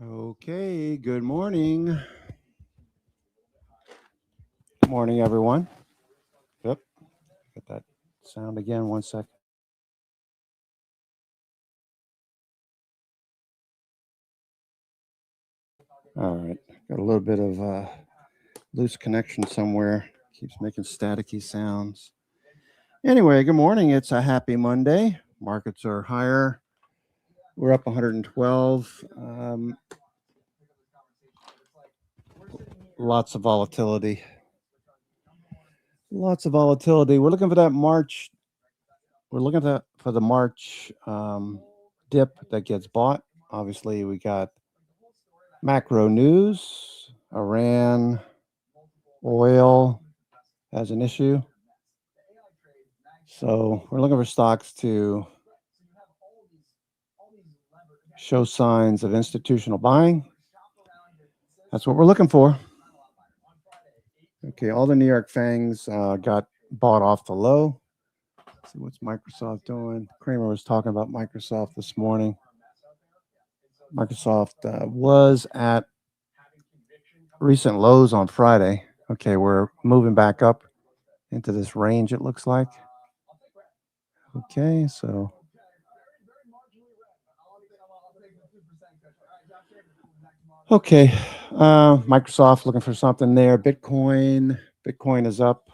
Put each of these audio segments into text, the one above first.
Okay, good morning. Good morning, everyone. Yep, get that sound again. 1 second. All right, got a little bit of loose connection somewhere. Keeps making staticky sounds. Anyway, good morning. It's a happy Monday. Markets are higher. We're up 112. Lots of volatility. Lots of volatility. We're looking for that March. We're looking for the March dip that gets bought. Obviously, we got macro news. Iran oil has an issue. So we're looking for stocks to show signs of institutional buying. That's what we're looking for. Okay, all the New York Fangs got bought off the low. Let's see what's Microsoft doing. Kramer was talking about Microsoft this morning. Microsoft was at recent lows on Friday. Okay, we're moving back up into this range, it looks like. Okay, so okay, Microsoft looking for something there. Bitcoin is up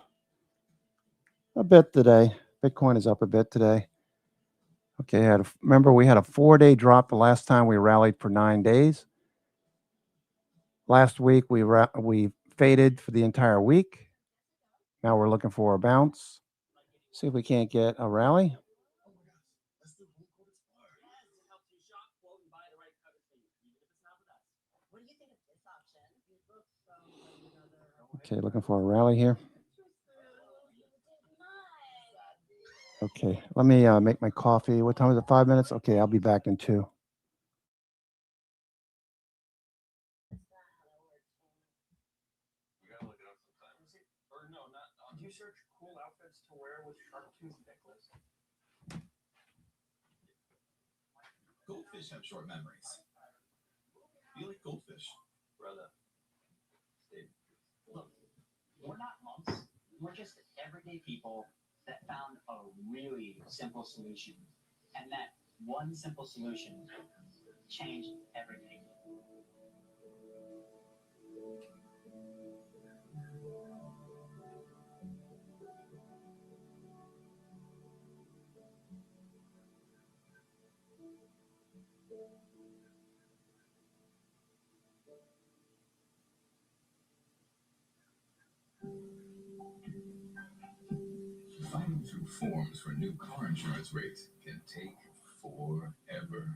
a bit today. Bitcoin is up a bit today. Okay, remember we had a 4-day drop the last time we rallied for 9 days. Last week we faded for the entire week. Now we're looking for a bounce. See if we can't get a rally. Okay, looking for a rally here. Okay, let me make my coffee. What time is it? 5 minutes? Okay, I'll be back in 2. Did you search cool outfits to wear with shark tooth necklace? Goldfish have short memories. You like goldfish, brother. Look, we're not monks. We're just everyday people that found a really simple solution. And that one simple solution changed everything. Fighting through forms for new car insurance rates can take forever.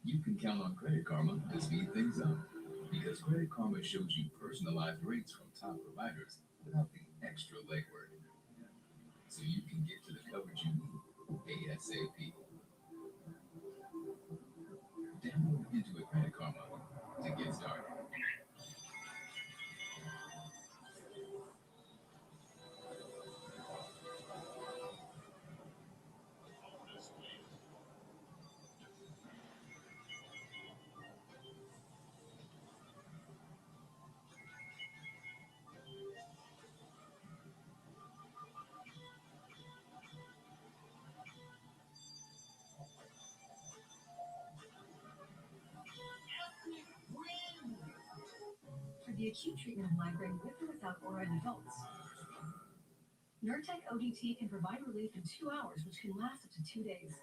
You can count on Credit Karma to speed things up, because Credit Karma shows you personalized rates from top providers without the extra legwork, so you can get to the coverage you need ASAP. Download Intuit Credit Karma to get started. For the acute treatment of migraine with or without aura in adults, Nurtec ODT can provide relief in 2 hours, which can last up to 2 days.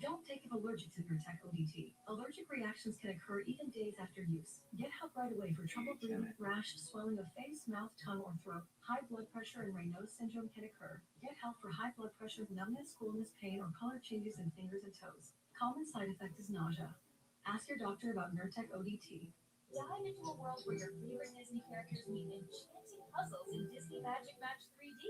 Don't take if allergic to Nurtec ODT. Allergic reactions can occur even days after use. Get help right away for trouble breathing, rash, swelling of face, mouth, tongue, or throat. High blood pressure and Raynaud's syndrome can occur. Get help for high blood pressure, numbness, coolness, pain, or color changes in fingers and toes. Common side effect is nausea. Ask your doctor about Nurtec ODT. Dive into a world where your favorite Disney characters meet enchanting puzzles in Disney Magic Match 3D.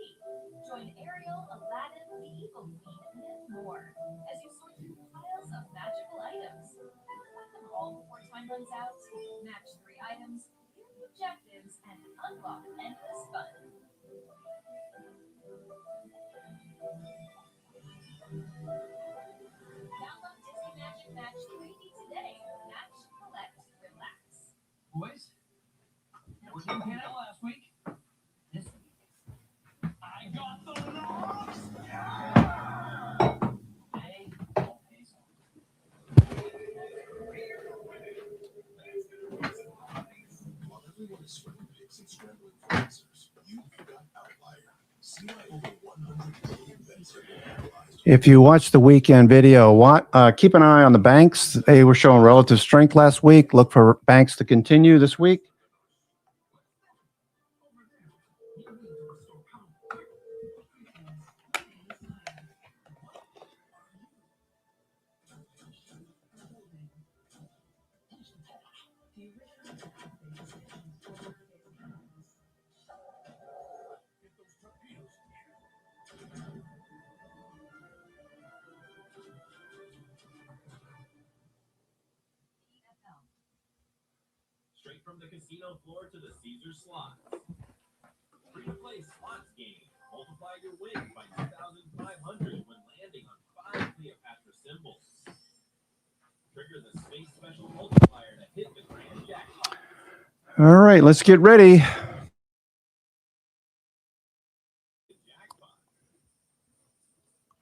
Join Ariel, Aladdin, the Evil Queen, and more as you sort through piles of magical items. Collect them all before time runs out. Match 3 items, vary objectives, and unlock endless fun. If you watch the weekend video, keep an eye on the banks. They were showing relative strength last week. Look for banks to continue this week. Straight from the casino floor to the Caesar slots. Free to play slots game. Multiply your win by 2,500 when landing on 5 Cleopatra symbols. Trigger the space special multiplier to hit the grand jackpot. All right, let's get ready.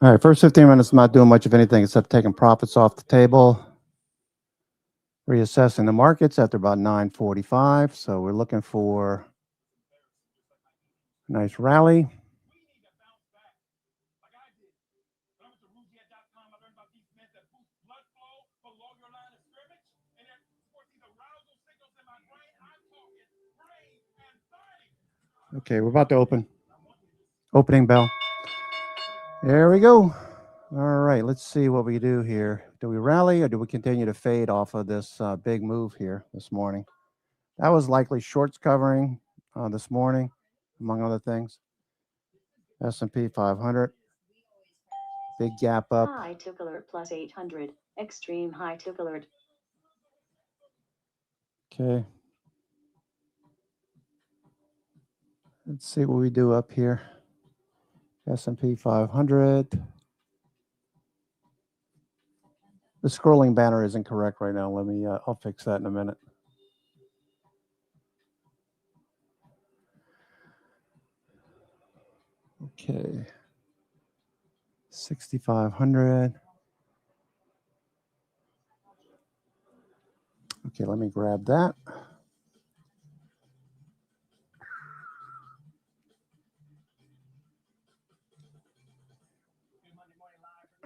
All right, first 15 minutes, I'm not doing much of anything except taking profits off the table. Reassessing the markets after about 9:45. So we're looking for a nice rally. Okay, we're about to open. Opening bell. There we go. All right, let's see what we do here. Do we rally or do we continue to fade off of this big move here this morning? That was likely shorts covering this morning, among other things. S&P 500. Big gap up. High took alert plus 800. Extreme high took alert. Okay. Let's see what we do up here. S&P 500. The scrolling banner isn't correct right now. Let me, I'll fix that in a minute. Okay. 6,500. Okay, let me grab that.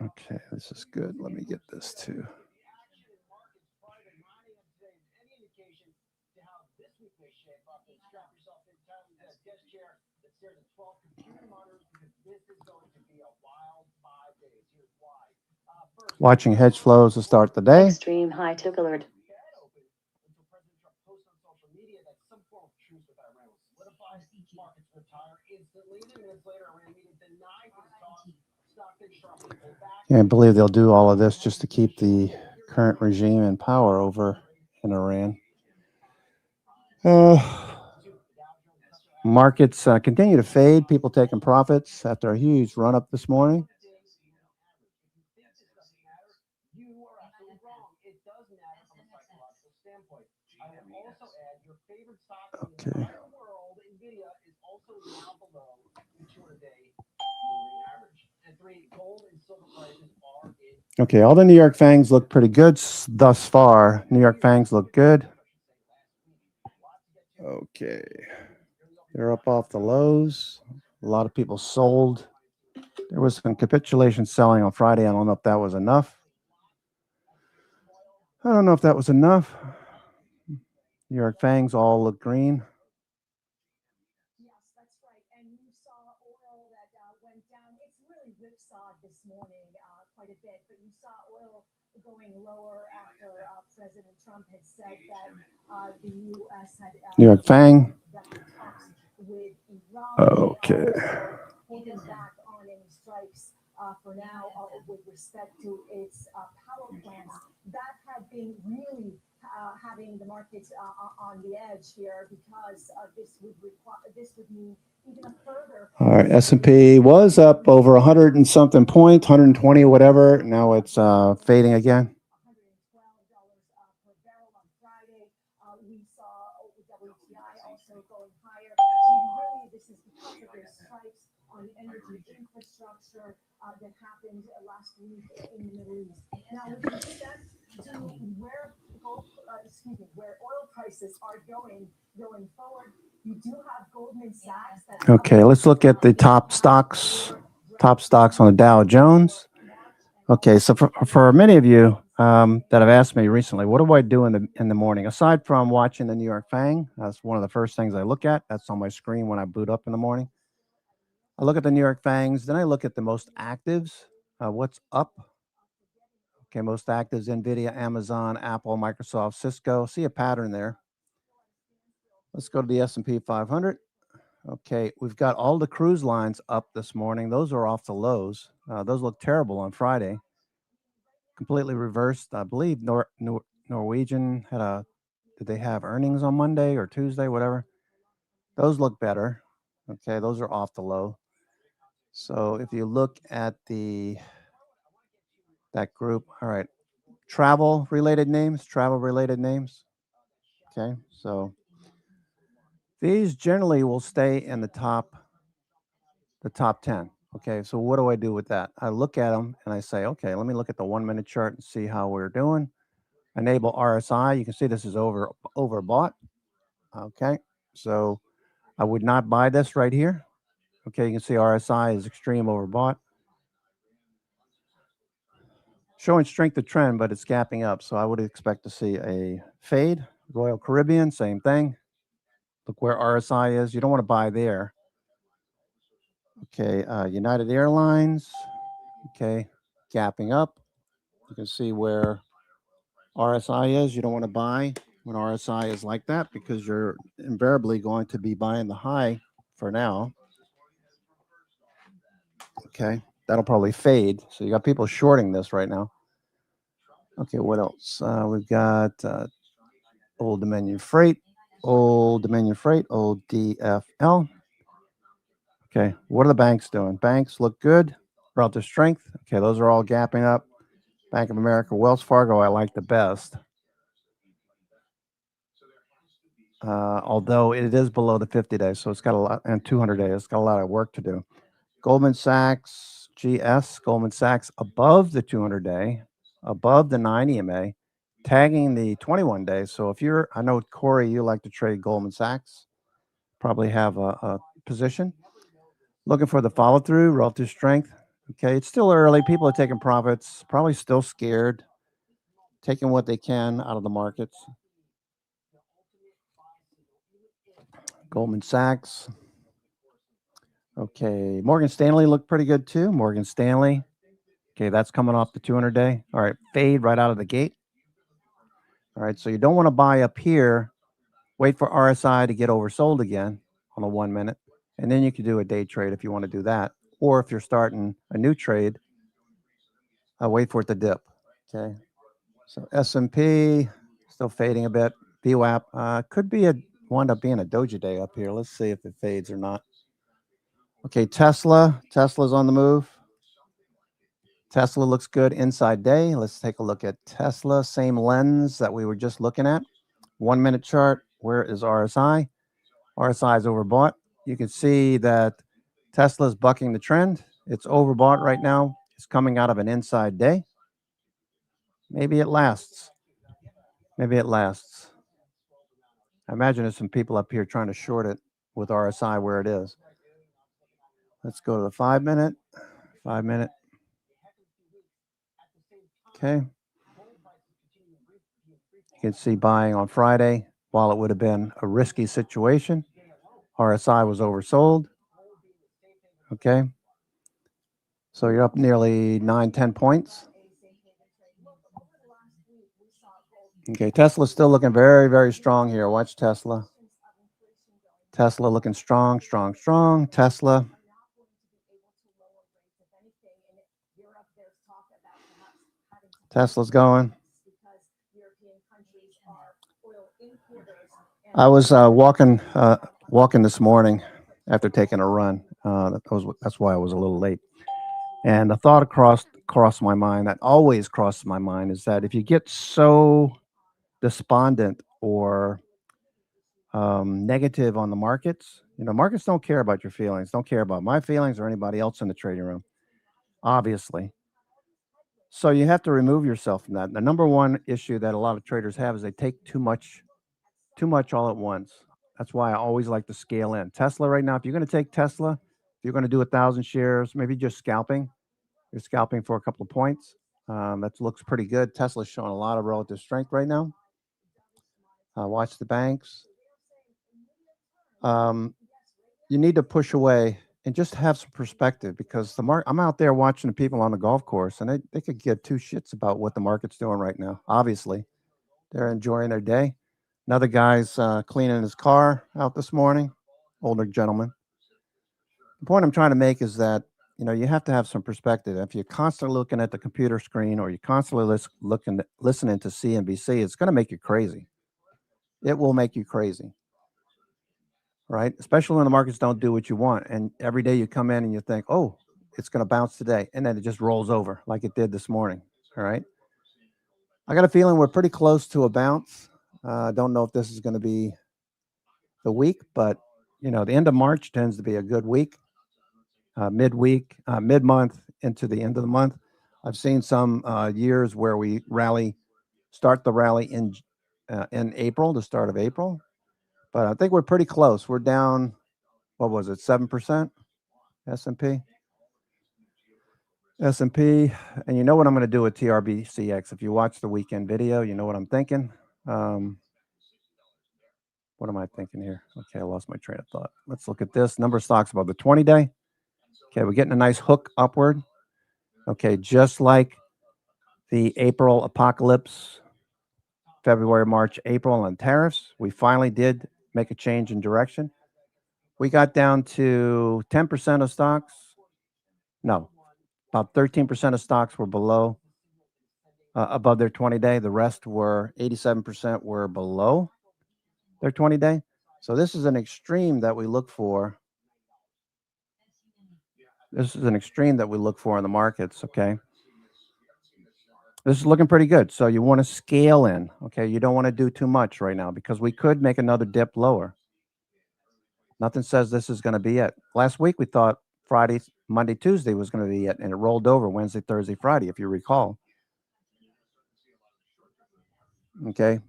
Okay, this is good. Let me get this too. Watching hedge flows to start the day. Extreme high took alert. Can't believe they'll do all of this just to keep the current regime in power over in Iran. Markets continue to fade. People taking profits after a huge run up this morning. Okay. Okay, all the New York Fangs look pretty good thus far. New York Fangs look good. Okay. They're up off the lows. A lot of people sold. There was some capitulation selling on Friday. I don't know if that was enough. New York Fangs all look green. Yes, that's right. And you saw oil that went down. It's really whipsawed this morning quite a bit, but you saw oil going lower after President Trump had said that the U.S. had New York Fang. talks with Iran. Okay. Holding back on any strikes for now with respect to its power plants. That had been really having the markets on the edge here because this would mean even a further. All right, S&P was up over 100 and something points, 120 or whatever. Now it's fading again. $112 per barrel on Friday. We saw WTI also going higher. Really, this is because of the strikes on energy infrastructure that happened last week in the Middle East. Now, with respect to where oil prices are going forward. You do have Goldman Sachs. Okay, let's look at the top stocks. Top stocks on the Dow Jones. Okay, so for many of you that have asked me recently, what do I do in the morning aside from watching the New York FANG? That's one of the first things I look at. That's on my screen when I boot up in the morning. I look at the New York FANGs, then I look at the most actives. What's up? Okay, most actives: NVIDIA, Amazon, Apple, Microsoft, Cisco. See a pattern there. Let's go to the S&P 500. Okay, we've got all the cruise lines up this morning. Those are off the lows. Those look terrible on Friday. Completely reversed. I believe Norwegian did they have earnings on Monday or Tuesday, whatever? Those look better. Okay, those are off the low. So if you look at that group, all right, travel related names. Okay, so these generally will stay in the top 10. Okay, so what do I do with that? I look at them and I say, okay, let me look at the 1 minute chart and see how we're doing. Enable RSI. You can see this is overbought. Okay, so I would not buy this right here. Okay, you can see RSI is extreme overbought. Showing strength of trend, but it's gapping up. So I would expect to see a fade. Royal Caribbean, same thing. Look where RSI is. You don't want to buy there. Okay, United Airlines. Okay, gapping up. You can see where RSI is. You don't want to buy when RSI is like that because you're invariably going to be buying the high for now. Okay, that'll probably fade. So you got people shorting this right now. Okay, what else? We've got Old Dominion Freight, Old DFL. Okay, what are the banks doing? Banks look good. Relative strength. Okay, those are all gapping up. Bank of America, Wells Fargo, I like the best. Although it is below the 50 days, so it's got a lot, and 200 days, it's got a lot of work to do. Goldman Sachs, Goldman Sachs above the 200 day, above the 9 EMA, tagging the 21 days. So if I know Corey, you like to trade Goldman Sachs, probably have a position. Looking for the follow through, relative strength. Okay, it's still early. People are taking profits, probably still scared, taking what they can out of the markets. Goldman Sachs. Okay, Morgan Stanley looked pretty good too. Morgan Stanley. Okay, that's coming off the 200 day. All right, fade right out of the gate. All right, so you don't want to buy up here. Wait for RSI to get oversold again on a 1 minute, and then you can do a day trade if you want to do that. Or if you're starting a new trade, wait for it to dip. Okay, so S&P still fading a bit. VWAP could wind up being a doji day up here. Let's see if it fades or not. Okay, Tesla's on the move. Tesla looks good inside day. Let's take a look at Tesla. Same lens that we were just looking at. 1 minute chart. Where is RSI? RSI is overbought. You can see that Tesla's bucking the trend. It's overbought right now. It's coming out of an inside day. Maybe it lasts. I imagine there's some people up here trying to short it with RSI where it is. Let's go to the 5 minute. 5 minute. Okay. You can see buying on Friday, while it would have been a risky situation. RSI was oversold. Okay. So you're up nearly 9-10 points. Okay, Tesla's still looking very, very strong here. Watch Tesla. Tesla looking strong. Tesla. Tesla's going. I was walking this morning after taking a run. That's why I was a little late. And the thought crossed my mind, that always crosses my mind, is that if you get so despondent or negative on the markets, markets don't care about your feelings, don't care about my feelings or anybody else in the trading room, obviously. So you have to remove yourself from that. The number one issue that a lot of traders have is they take too much all at once. That's why I always like to scale in. Tesla right now, if you're going to take Tesla, if you're going to do 1,000 shares, maybe just scalping, you're scalping for a couple of points. That looks pretty good. Tesla's showing a lot of relative strength right now. Watch the banks. You need to push away and just have some perspective, because I'm out there watching the people on the golf course, and they could give two shits about what the market's doing right now. Obviously, they're enjoying their day. Another guy's cleaning his car out this morning, older gentleman. The point I'm trying to make is that, you have to have some perspective. If you're constantly looking at the computer screen, or you're constantly listening to CNBC, it's going to make you crazy. It will make you crazy, right? Especially when the markets don't do what you want. And every day you come in and you think, oh, it's going to bounce today. And then it just rolls over like it did this morning. All right. I got a feeling we're pretty close to a bounce. I don't know if this is going to be the week, but the end of March tends to be a good week. Mid-week, mid-month into the end of the month. I've seen some years where we start the rally in April, the start of April. But I think we're pretty close. We're down, what was it, 7%? S&P. And you know what I'm going to do with TRBCX. If you watch the weekend video, you know what I'm thinking. What am I thinking here? Okay, I lost my train of thought. Let's look at this. Number of stocks above the 20-day. Okay, we're getting a nice hook upward. Okay, just like the April apocalypse, February, March, April on tariffs, we finally did make a change in direction. We got down to 10% of stocks. No, about 13% of stocks were above their 20-day. The rest 87% were below their 20-day. So this is an extreme that we look for. This is an extreme that we look for in the markets, okay? This is looking pretty good. So you want to scale in, okay? You don't want to do too much right now, because we could make another dip lower. Nothing says this is going to be it. Last week we thought Friday, Monday, Tuesday was going to be it, and it rolled over Wednesday, Thursday, Friday, if you recall. Okay?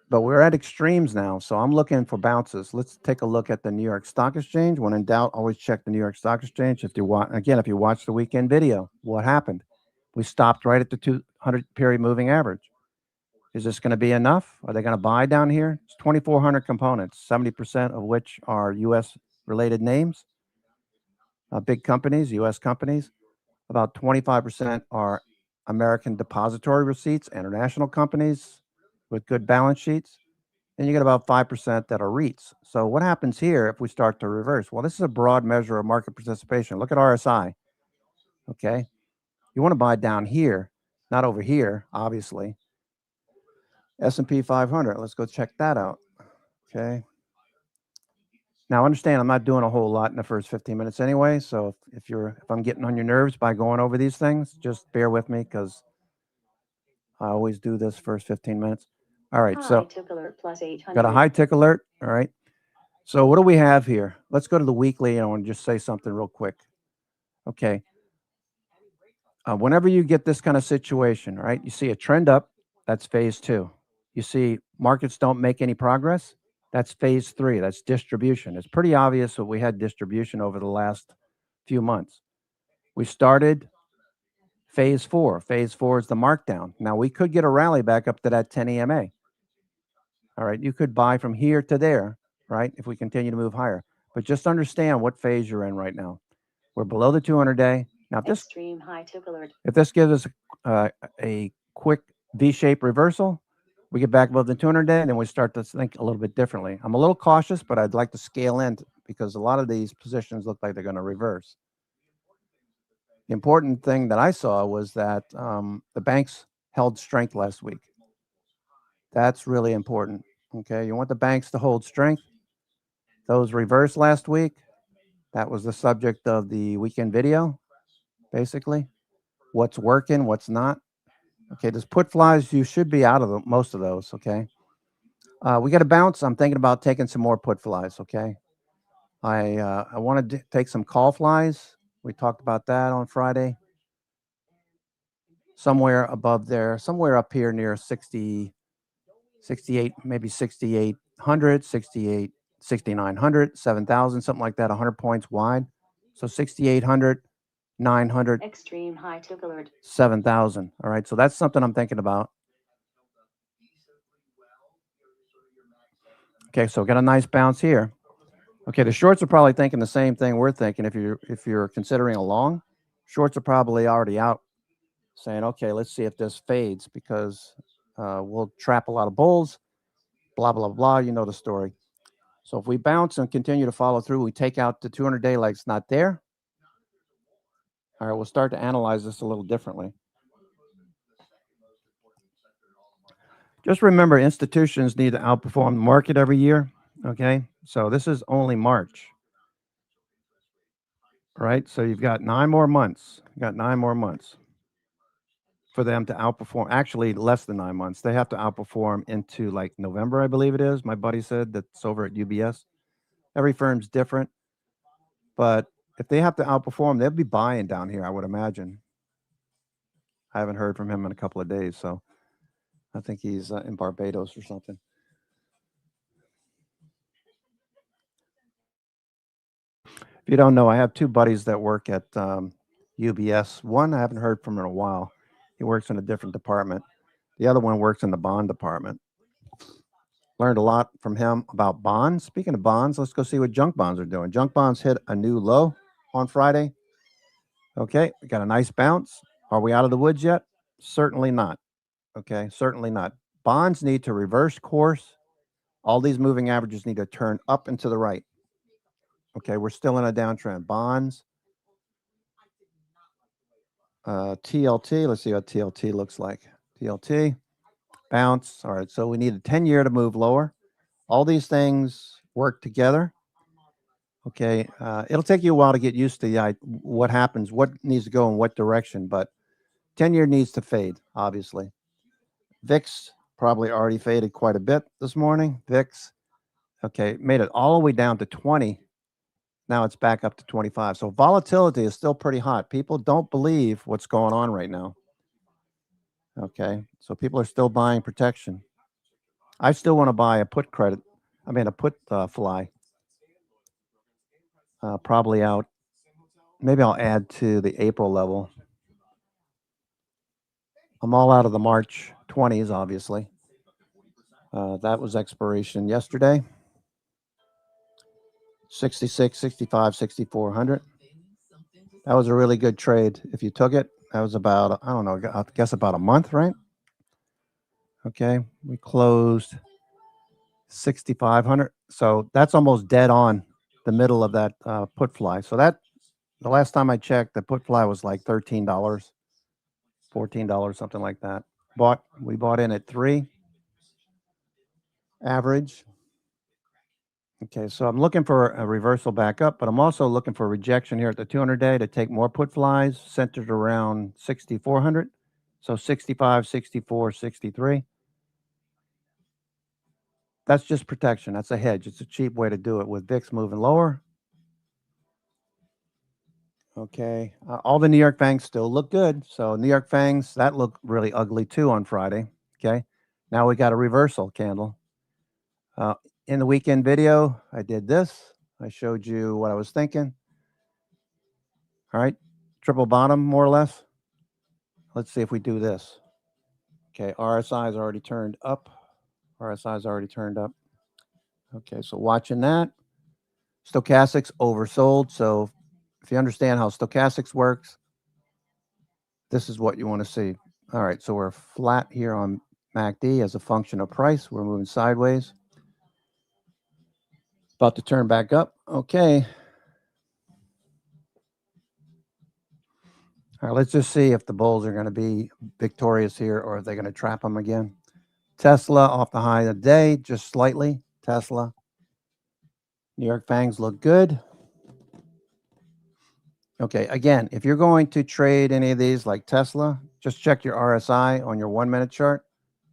But we're at extremes now, so I'm looking for bounces. Let's take a look at the New York Stock Exchange. When in doubt, always check the New York Stock Exchange. If you watch the weekend video, what happened? We stopped right at the 200-period moving average. Is this going to be enough? Are they going to buy down here? It's 2,400 components, 70% of which are U.S.-related names, big companies, U.S. companies. About 25% are American depository receipts, international companies with good balance sheets. And you get about 5% that are REITs. So what happens here if we start to reverse? Well, this is a broad measure of market participation. Look at RSI. Okay. You want to buy down here, not over here, obviously. S&P 500. Let's go check that out. Okay. Now, understand, I'm not doing a whole lot in the first 15 minutes anyway. So if I'm getting on your nerves by going over these things, just bear with me, because I always do this first 15 minutes. All right. So tick alert plus 800. Got a high tick alert. All right. So what do we have here? Let's go to the weekly. I want to just say something real quick. Okay. Whenever you get this kind of situation, right, you see a trend up, that's phase 2. You see markets don't make any progress, that's phase 3. That's distribution. It's pretty obvious that we had distribution over the last few months. We started phase 4. Phase 4 is the markdown. Now, we could get a rally back up to that 10 EMA. All right. You could buy from here to there, right, if we continue to move higher. But just understand what phase you're in right now. We're below the 200-day. Now, Extreme high tick alert. if this gives us a quick V-shaped reversal, we get back above the 200-day, and then we start to think a little bit differently. I'm a little cautious, but I'd like to scale in, because a lot of these positions look like they're going to reverse. The important thing that I saw was that the banks held strength last week. That's really important. Okay, you want the banks to hold strength. Those reversed last week. That was the subject of the weekend video, basically. What's working, what's not. Okay, those put flies, you should be out of most of those, okay? We got to bounce. I'm thinking about taking some more put flies, okay? I want to take some call flies. We talked about that on Friday. somewhere above there, somewhere up here near 60, 68, maybe 6,800, 68, 6,900, 7,000, something like that, 100 points wide. So 6,800, 900, Extreme high tick alert. 7,000. All right. So that's something I'm thinking about. Okay. So got a nice bounce here. Okay. The shorts are probably thinking the same thing we're thinking. If you're considering a long, shorts are probably already out saying, okay, let's see if this fades because we'll trap a lot of bulls, blah, blah, blah. You know the story. So if we bounce and continue to follow through, we take out the 200-day like it's not there. All right, we'll start to analyze this a little differently. Just remember, institutions need to outperform the market every year. Okay, so this is only March. Right, so you've got 9 more months. You got 9 more months for them to outperform. Actually, less than 9 months. They have to outperform into like November, I believe it is. My buddy said that's over at UBS. Every firm's different, but if they have to outperform, they'll be buying down here, I would imagine. I haven't heard from him in a couple of days, so I think he's in Barbados or something. If you don't know, I have 2 buddies that work at UBS. One I haven't heard from in a while. He works in a different department. The other one works in the bond department. Learned a lot from him about bonds. Speaking of bonds, let's go see what junk bonds are doing. Junk bonds hit a new low on Friday. Okay, we got a nice bounce. Are we out of the woods yet? Certainly not. Okay, certainly not. Bonds need to reverse course. All these moving averages need to turn up and to the right. Okay, we're still in a downtrend. Bonds, TLT. Let's see what TLT looks like. TLT, bounce. All right, so we need a 10-year to move lower. All these things work together. Okay, it'll take you a while to get used to what happens, what needs to go in what direction, but 10-year needs to fade, obviously. VIX probably already faded quite a bit this morning. VIX, okay, made it all the way down to 20. Now it's back up to 25. So volatility is still pretty hot. People don't believe what's going on right now. Okay, so people are still buying protection. I still want to buy a put credit. I mean, a put fly. Probably out. Maybe I'll add to the April level. I'm all out of the March 20s, obviously. That was expiration yesterday. 66, 65, 6,400. That was a really good trade. If you took it, that was about, I don't know, I guess about a month, right? Okay, we closed 6,500. So that's almost dead on the middle of that put fly. So that, the last time I checked, the put fly was like $13, $14, something like that. We bought in at 3. Average. Okay, so I'm looking for a reversal back up, but I'm also looking for rejection here at the 200-day to take more put flies centered around 6,400. So 65, 64, 63. That's just protection. That's a hedge. It's a cheap way to do it with VIX moving lower. Okay, all the New York Fangs still look good. So New York Fangs, that looked really ugly too on Friday. Okay, now we got a reversal candle. In the weekend video, I did this. I showed you what I was thinking. All right, triple bottom, more or less. Let's see if we do this. Okay, RSI is already turned up. RSI is already turned up. Okay, so watching that. Stochastics oversold. So if you understand how stochastics works, this is what you want to see. All right, so we're flat here on MACD as a function of price. We're moving sideways. About to turn back up. Okay. All right, let's just see if the bulls are going to be victorious here or if they're going to trap them again. Tesla off the high of the day, just slightly. Tesla. New York Fangs look good. Okay, again, if you're going to trade any of these like Tesla, just check your RSI on your 1-minute chart.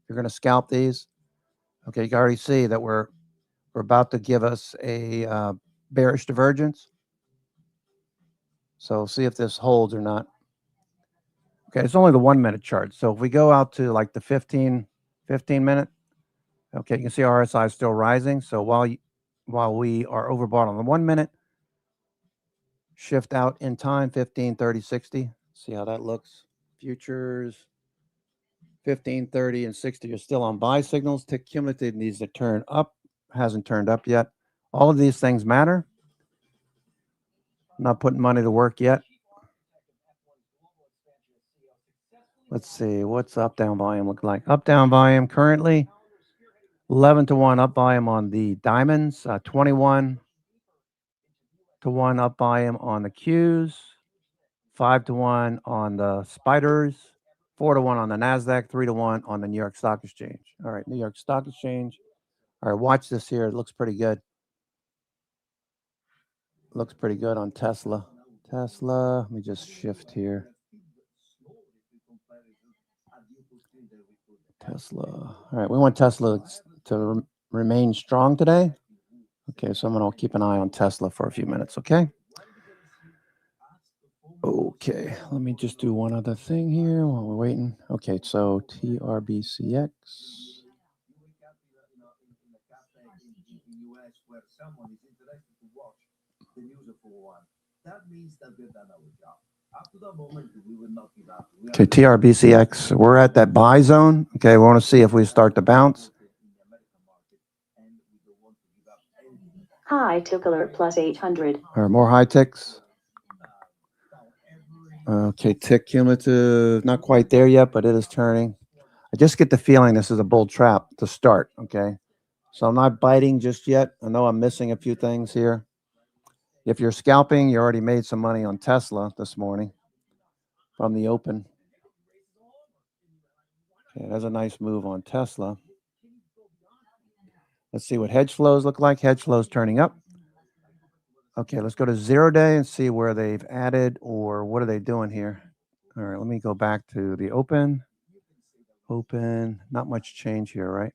You're going to scalp these. Okay, you can already see that we're about to give us a bearish divergence. So see if this holds or not. Okay, it's only the 1 minute chart. So if we go out to like the 15 minute, okay, you can see RSI is still rising. So while we are overbought on the 1 minute, shift out in time, 15, 30, 60. See how that looks. Futures, 15, 30, and 60 are still on buy signals. Tick cumulative needs to turn up. Hasn't turned up yet. All of these things matter. Not putting money to work yet. Let's see, what's up down volume look like? Up down volume currently 11-1 up volume on the diamonds, 21-1 up volume on the Qs, 5-1 on the spiders, 4-1 on the Nasdaq, 3-1 on the New York Stock Exchange. All right, New York Stock Exchange. All right, watch this here. It looks pretty good. Looks pretty good on Tesla. Let me just shift here. Tesla. All right, we want Tesla to remain strong today. Okay, so I'm going to keep an eye on Tesla for a few minutes, okay? Okay, let me just do one other thing here while we're waiting. Okay, so TRBCX. Okay, TRBCX, we're at that buy zone. Okay, we want to see if we start to bounce. High tick alert plus 800. Or more high ticks. Okay, tick cumulative, not quite there yet, but it is turning. I just get the feeling this is a bull trap to start, okay? So I'm not biting just yet. I know I'm missing a few things here. If you're scalping, you already made some money on Tesla this morning from the open. Okay, that's a nice move on Tesla. Let's see what hedge flows look like. Hedge flows turning up. Okay, let's go to 0 day and see where they've added or what are they doing here. All right, let me go back to the open. Open, not much change here, right?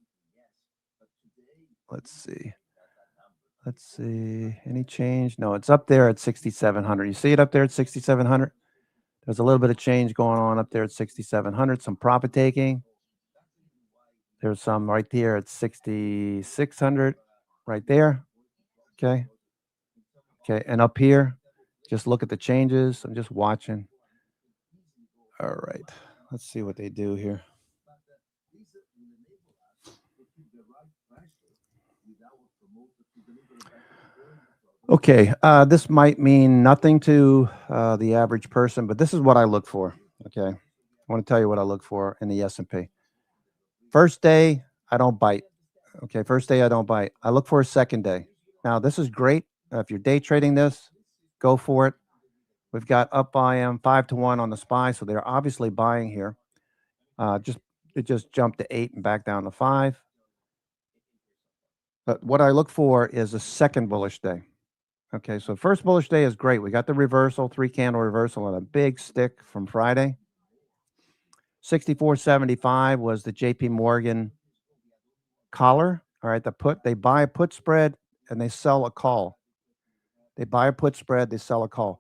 Let's see. Any change? No, it's up there at 6,700. You see it up there at 6,700? There's a little bit of change going on up there at 6,700. Some profit taking. There's some right there at 6,600 right there. Okay. Okay, and up here, just look at the changes. I'm just watching. All right, let's see what they do here. Okay, this might mean nothing to the average person, but this is what I look for. Okay, I want to tell you what I look for in the S&P. First day, I don't bite. Okay, first day I don't bite. I look for a second day. Now, this is great. If you're day trading this, go for it. We've got up volume 5-1 on the SPY, so they're obviously buying here. It just jumped to 8 and back down to 5. But what I look for is a second bullish day. Okay, so first bullish day is great. We got the reversal, 3-candle reversal on a big stick from Friday. 64.75 was the JP Morgan collar. All right, the put, they buy a put spread and they sell a call. They buy a put spread, they sell a call.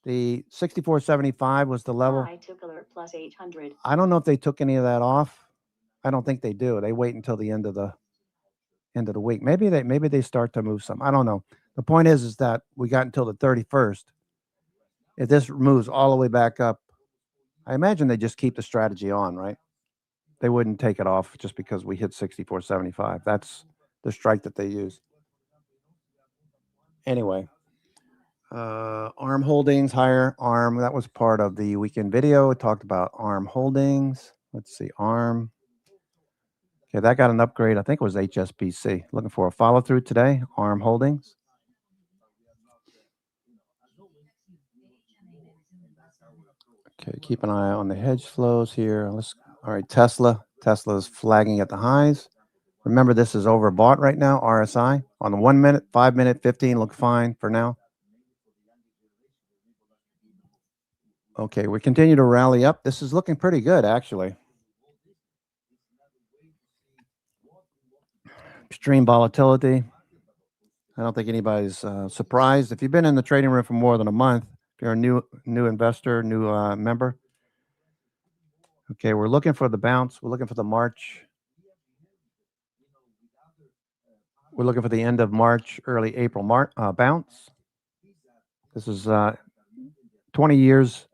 The 64.75 was the level. High tick alert plus 800. I don't know if they took any of that off. I don't think they do. They wait until the end of the week. Maybe they start to move some. I don't know. The point is that we got until the 31st. If this moves all the way back up, I imagine they just keep the strategy on, right? They wouldn't take it off just because we hit 64.75. That's the strike that they use. Anyway, ARM Holdings, higher ARM. That was part of the weekend video. It talked about ARM Holdings. Let's see, ARM. Okay, that got an upgrade. I think it was HSBC. Looking for a follow through today. ARM Holdings. Okay, keep an eye on the hedge flows here. All right, Tesla. Tesla is flagging at the highs. Remember, this is overbought right now. RSI on the 1 minute, 5 minute, 15 look fine for now. Okay, we continue to rally up. This is looking pretty good, actually. Extreme volatility. I don't think anybody's surprised. If you've been in the trading room for more than a month, if you're a new investor, new member, Okay, we're looking for the bounce. We're looking for the March. We're looking for the end of March, early April bounce. This is 20 years.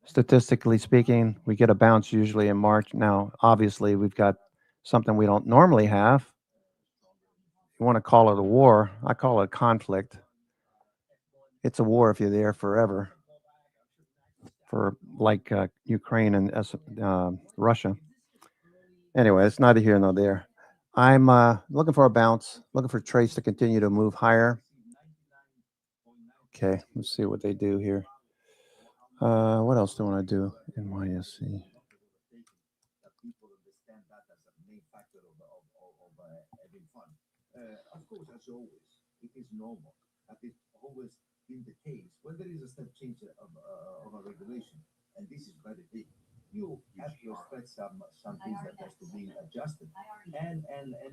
Statistically speaking, we get a bounce usually in March. Now, obviously, we've got something we don't normally have. You want to call it a war. I call it a conflict. It's a war if you're there forever, for like Ukraine and Russia. Anyway, it's neither here nor there. I'm looking for a bounce, looking for trades to continue to move higher. Okay, let's see what they do here. What else do I want to do in YSC? Of course, as always, it is normal. That is always been the case. When there is a step change of a regulation, and this is very big, you have to expect some things that has to be adjusted. And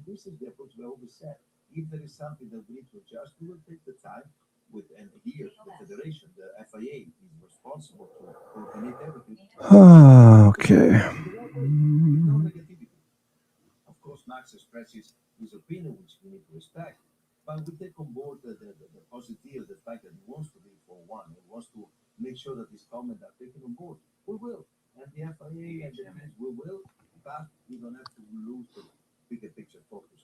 this is the approach we always said. If there is something that we need to adjust, we will take the time with, and here the federation, the FIA is responsible to coordinate everything. Okay. No negativity. Of course, Max expresses his opinion, which we need to respect. But we take on board the positive, the fact that he wants to be for one. He wants to make sure that his comments are taken on board. We will. And the FIA and the fans, we will. But we don't have to lose the bigger picture focus.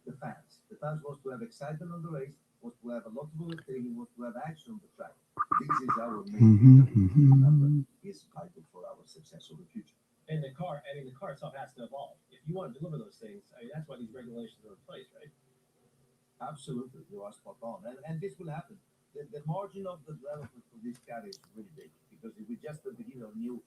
The fans. The fans want to have excitement on the race, want to have a lot of volatility, want to have action on the track. This is our main number. Is vital for our success of the future. And the car itself has to evolve. If you want to deliver those things, that's why these regulations are in place, right? Absolutely, you are spot on, and this will happen. The margin of the development for this car is really big because we just at the beginning of a new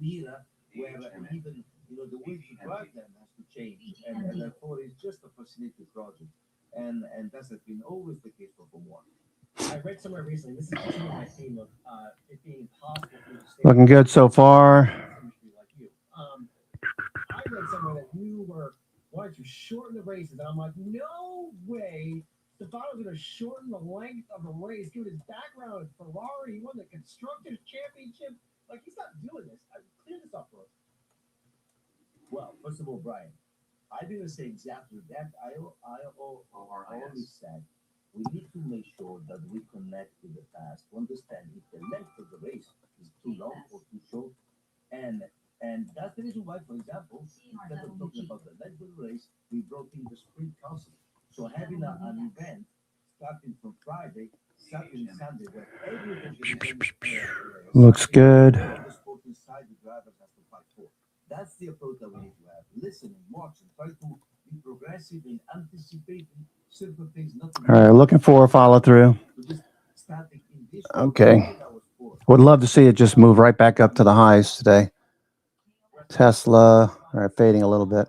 era where even the way to drive them has to change, and therefore it's just a facility project, and that has been always the case for Formula One. I read somewhere recently. This is continuing my theme of it being impossible for you to stay Looking good so far. like you. I read somewhere that you wanted to shorten the races, and I'm like, no way. Stefano's going to shorten the length of a race. Given his background at Ferrari, he won the Constructors' Championship. Like, he's not doing this. Clear this up for us. Well, first of all, Brian, I didn't say exactly that. I always said we need to make sure that we connect with the past to understand if the length of the race is too long or too short. And that's the reason why, for example, instead of talking about the length of the race, we brought in the sprint concept. So having an event starting from Friday, Saturday, and Sunday, where everything Looks good. the sport inside the drivers have to fight for. That's the approach that we need to have. Listen and watch and try to be progressive in anticipating certain things. Not to All right, looking for a follow through. Okay. Would love to see it just move right back up to the highs today. Tesla, all right, fading a little bit.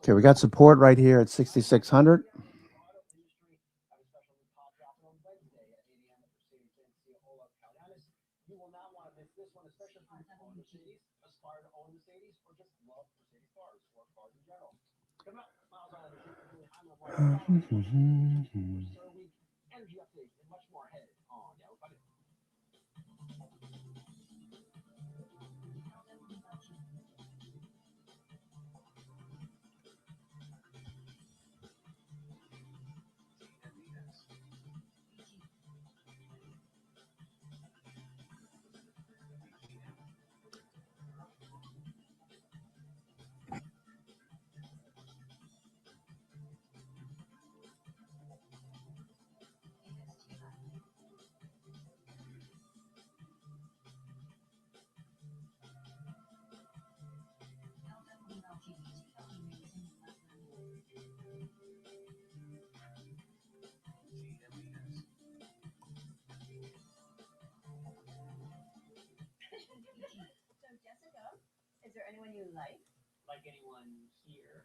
Okay, we got support right here at 6,600. So Jessica, is there anyone you like? Like anyone here?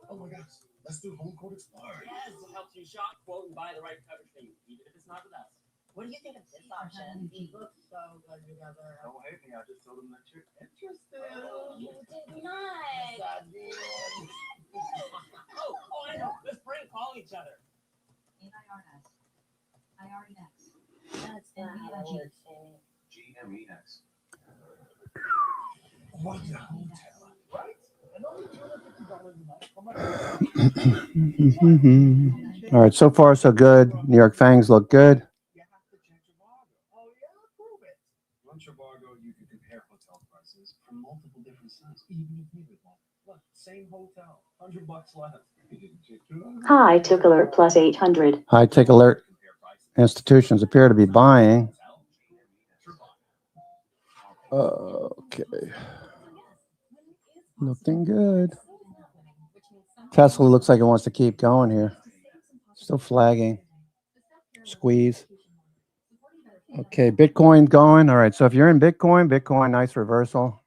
Oh my gosh, let's do home court explorer. Yes, it helps you shop, quote, and buy the right coverage thing, even if it's not with us. What do you think of this option? We look so good together. Don't hate me, I just told them that you're interested. You did not. Oh, I know. Let's prank call each other. That's not how it works, Amy. GMEX. What the hotel? All right, so far so good. New York Fangs look good. You have to check Trivago. Oh yeah, prove it. On Trivago, you can compare hotel prices from multiple different sites, even if you live one. Look, same hotel, $100 less. You didn't check Trivago. High tick alert plus 800. High tick alert. Institutions appear to be buying. Okay. Looking good. Tesla looks like it wants to keep going here. Still flagging. Squeeze. Okay, Bitcoin going. All right, so if you're in Bitcoin, nice reversal.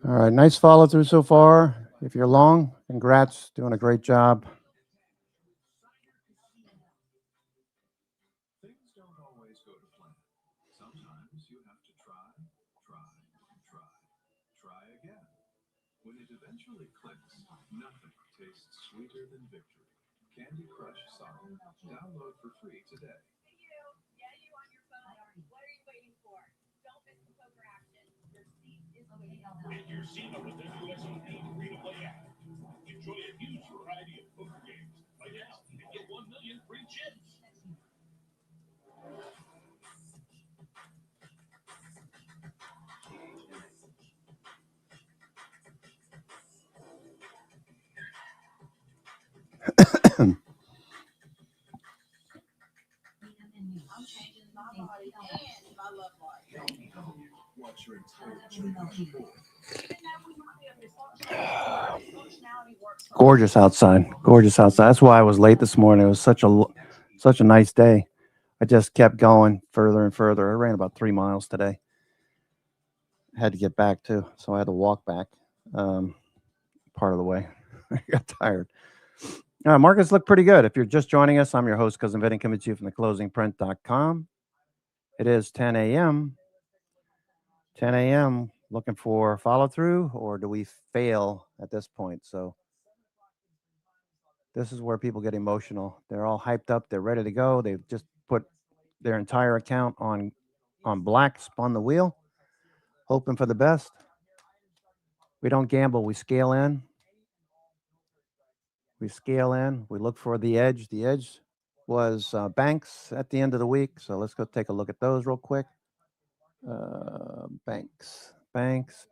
All right, nice follow through so far. If you're long, congrats, doing a great job. Things don't always go to plan. Sometimes you have to try again. When it eventually clicks, nothing tastes sweeter than victory. Candy Crush Saga. Download for free today. Hey you, yeah, you on your phone. What are you waiting for? Don't miss the poker action. Your seat is available. Get your seat up with the new SOP free-to-play app. Enjoy a huge variety of poker games. Play now and get 1 million free chips. I'm changing my body and my love life. Watch your entire Gorgeous outside. Gorgeous outside. That's why I was late this morning. It was such a nice day. I just kept going further and further. I ran about 3 miles today. Had to get back too, so I had to walk back part of the way. I got tired. Markets look pretty good. If you're just joining us, I'm your host, Cousin Vinny, coming to you from theclosingprint.com. It is 10 a.m. 10 a.m. Looking for follow through, or do we fail at this point? So this is where people get emotional. They're all hyped up. They're ready to go. They've just put their entire account on black, spun the wheel, hoping for the best. We don't gamble. We scale in. We scale in. We look for the edge. The edge was banks at the end of the week. So let's go take a look at those real quick. Banks. Banks.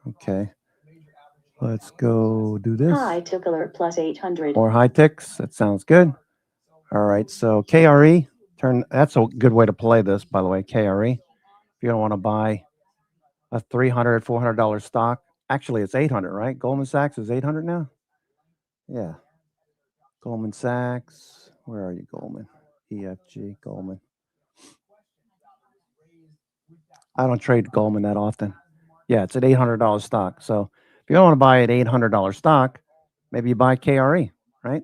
Okay. Let's go do this. High tick alert plus 800. More high ticks. That sounds good. All right. So KRE. That's a good way to play this, by the way. KRE. If you don't want to buy a $300, $400 stock. Actually, it's 800, right? Goldman Sachs is 800 now? Yeah. Goldman Sachs. Where are you, Goldman? EFG, Goldman. I don't trade Goldman that often. Yeah, it's an $800 stock. So if you don't want to buy an $800 stock, maybe you buy KRE, right?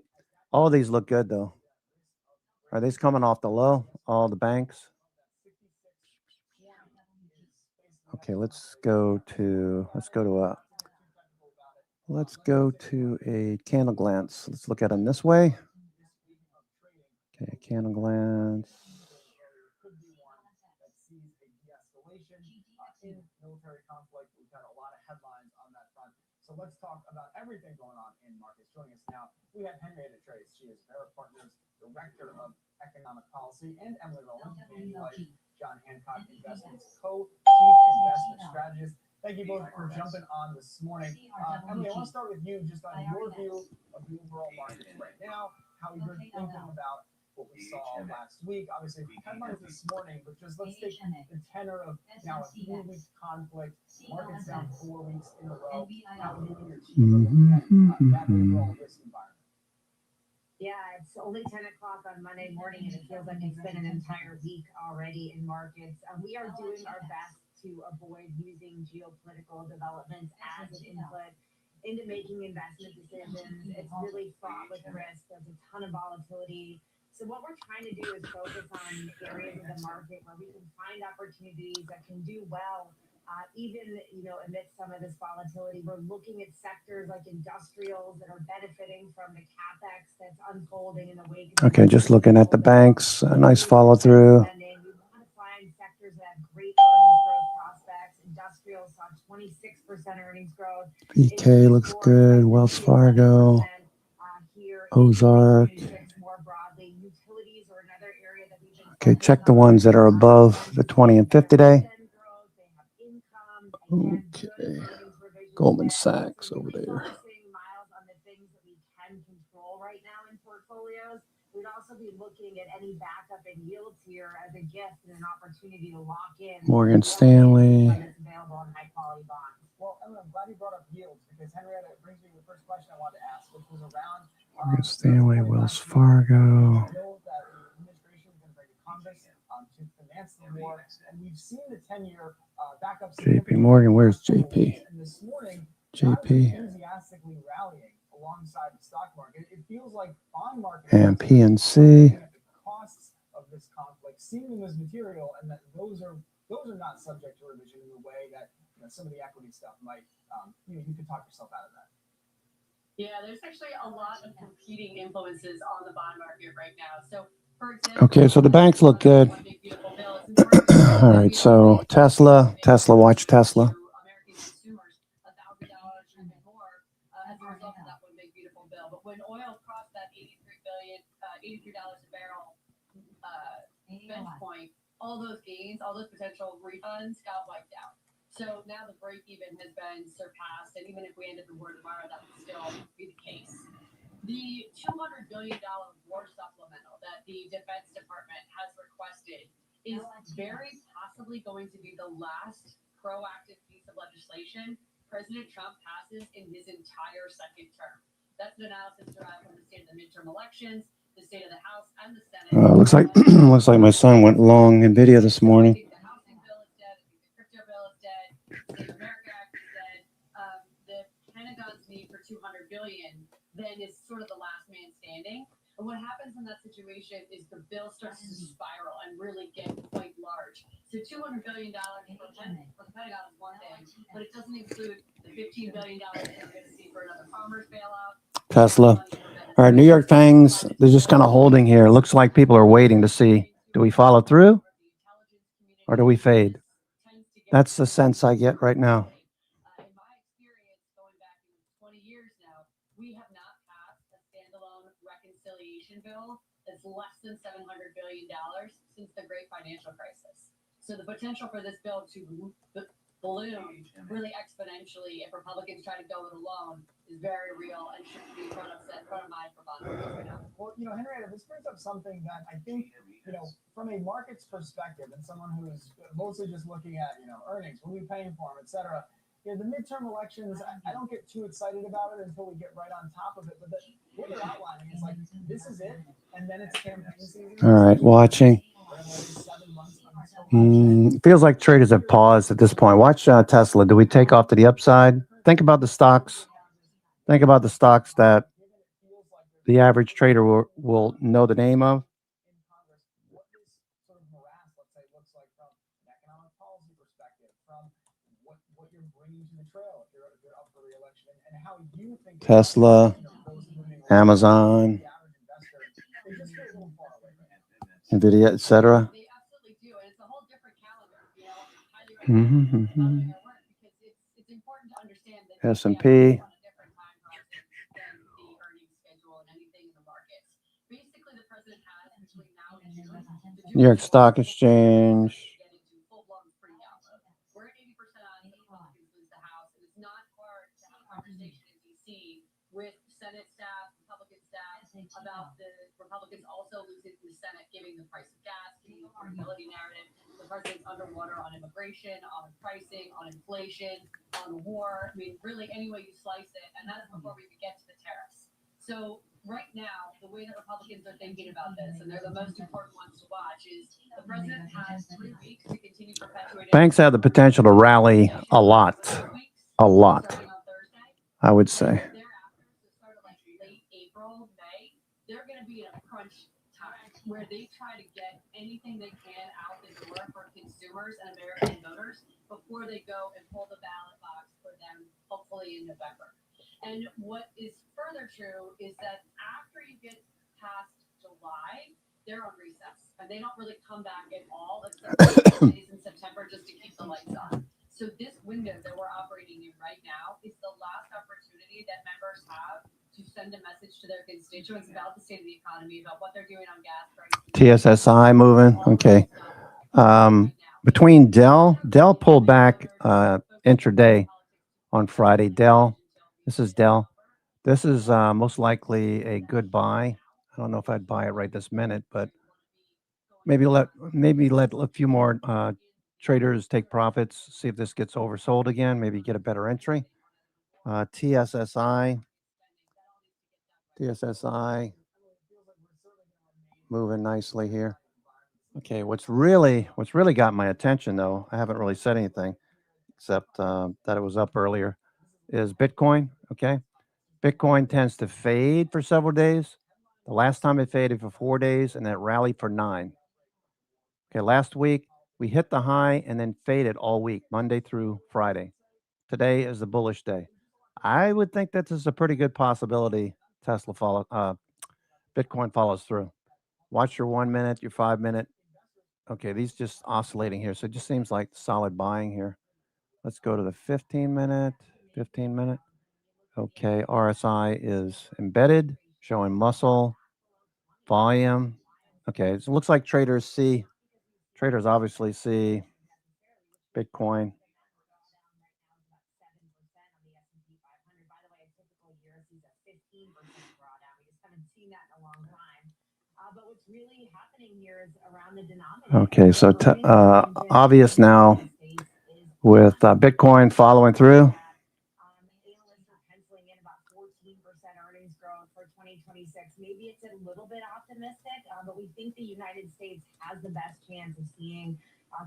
All of these look good, though. Are these coming off the low? All the banks? Okay, let's go to a candle glance. Let's look at them this way. Okay, candle glance. Military conflict. We've got a lot of headlines on that front. So let's talk about everything going on in markets. Joining us now, we have Henrietta Trace. She is Vera Partners Director of Economic Policy, and Emily Rowland, John Hancock Investments Co-Chief Investment Strategist. Thank you both for jumping on this morning. Emily, I want to start with you just on your view of the overall markets right now, how you're thinking about what we saw last week. Obviously, headlines this morning, but just let's take the tenor of now a 3-week conflict, markets down 4 weeks in a row. How you and your team are looking at that overall risk environment. Yeah, it's only 10 o'clock on Monday morning, and it feels like it's been an entire week already in markets. We are doing our best to avoid using geopolitical developments as an input into making investment decisions. It's really fraught with risk. There's a ton of volatility. So what we're trying to do is focus on areas of the market where we can find opportunities that can do well, even amidst some of this volatility. We're looking at sectors like industrials that are benefiting from the capex that's unfolding in the wake of. Okay, just looking at the banks. A nice follow through. We want to find sectors that have great earnings growth prospects. Industrials saw 26% earnings growth. BK looks good. Wells Fargo. Ozark. Okay, check the ones that are above the 20 and 50 day. Okay. Goldman Sachs over there. We'd also be looking at any backup in yields here as a gift and an opportunity to lock in. Morgan Stanley. Available on high quality bonds. Well, I'm glad you brought up yields because Henrietta, it brings me to the first question I wanted to ask, which was around Morgan Stanley, Wells Fargo. bill that the administration is going to bring to Congress to finance the war, and we've seen the 10-year back up. JP Morgan, where's JP? And this morning, JP. enthusiastically rallying alongside the stock market. It feels like bond market And PNC. the costs of this conflict, seeing them as material, and that those are not subject to revision in the way that some of the equity stuff might. You can talk yourself out of that. Yeah, there's actually a lot of competing influences on the bond market right now. So, for example, Okay, so the banks look good. All right, so Tesla, watch Tesla. American consumers $1,000 and more as a result of that one big beautiful bill. But when oil crossed that $83 a barrel bench point, all those gains, all those potential refunds got wiped out. So now the break even has been surpassed, and even if we ended the war tomorrow, that would still be the case. The $200 billion war supplemental that the Defense Department has requested is very possibly going to be the last proactive piece of legislation President Trump passes in his entire second term. That's an analysis derived from the state of the midterm elections, the state of the House, and the Senate. Looks like my son went long Nvidia this morning. The housing bill is dead. The crypto bill is dead. The America Act is dead. The Pentagon's need for $200 billion then is sort of the last man standing. And what happens in that situation is the bill starts to spiral and really get quite large. So $200 billion for the Pentagon is one thing, but it doesn't include the $15 billion that we're going to see for another farmer's bailout. Tesla. All right, New York Fangs, they're just kind of holding here. Looks like people are waiting to see, do we follow through or do we fade? That's the sense I get right now. In my experience, going back 20 years now, we have not passed a standalone reconciliation bill that's less than $700 billion since the Great Financial Crisis. So the potential for this bill to balloon really exponentially if Republicans try to go it alone is very real and should be front of mind for bond markets right now. Well, Henrietta, this brings up something that I think, from a market's perspective and someone who is mostly just looking at, earnings, what are we paying for them, et cetera. The midterm elections, I don't get too excited about it until we get right on top of it. But what you're outlining is like, this is it, and then it's campaign season. All right, watching. Feels like traders have paused at this point. Watch Tesla. Do we take off to the upside? Think about the stocks. Think about the stocks that the average trader will know the name of. What this sort of morass, let's say, looks like from an economic policy perspective, from what you're bringing to the trail if you're up for re-election, and how you think Tesla, Amazon, Nvidia, etc. They absolutely do, and it's a whole different calendar. I highly recommend their work because it's important to understand that S&P. on a different time horizon than the earnings schedule and anything in the markets. Basically, the president has between now and June New York Stock Exchange. get into full-blown freak out mode. We're at 80% on the Republicans lose the House, and it's not hard to have a conversation in D.C. with Senate staff, Republican staff, about the Republicans also losing the affordability narrative. The president's underwater on immigration, on pricing, on inflation, on war. I mean, really, any way you slice it. And that's before we even get to the tariffs. So right now, the way that Republicans are thinking about this, and they're the most important ones to watch, is the president has 3 weeks to continue perpetuating. Banks have the potential to rally a lot, starting on Thursday. I would say. Thereafter, so start of like late April, May, they're going to be in a crunch time where they try to get anything they can out the door for consumers and American voters before they go and pull the ballot box for them, hopefully in November. And what is further true is that after you get past July, they're on recess and they don't really come back at all except for days in September just to keep the lights on. So this window that we're operating in right now is the last opportunity that members have to send a message to their constituents about the state of the economy, about what they're doing on gas prices. TSSI moving. Okay. Between Dell pulled back intraday on Friday. This is Dell. This is most likely a good buy. I don't know if I'd buy it right this minute, but maybe let a few more traders take profits, see if this gets oversold again, maybe get a better entry. TSSI moving nicely here. Okay, what's really got my attention though, I haven't really said anything except that it was up earlier, is Bitcoin. Okay, Bitcoin tends to fade for several days. The last time it faded for 4 days and then rallied for 9. Okay, last week we hit the high and then faded all week, Monday through Friday. Today is the bullish day. I would think that this is a pretty good possibility Bitcoin follows through. Watch your 1 minute, your 5 minute. Okay, these just oscillating here. So it just seems like solid buying here. Let's go to the 15 minute. Okay, RSI is embedded, showing muscle, volume. Okay, so it looks like traders obviously see Bitcoin. Really happening here is around the denominator. Okay, so obvious now with Bitcoin following through. Analysts are penciling in about 14% earnings growth for 2026. Maybe it's a little bit optimistic, but we think the United States has the best chance of seeing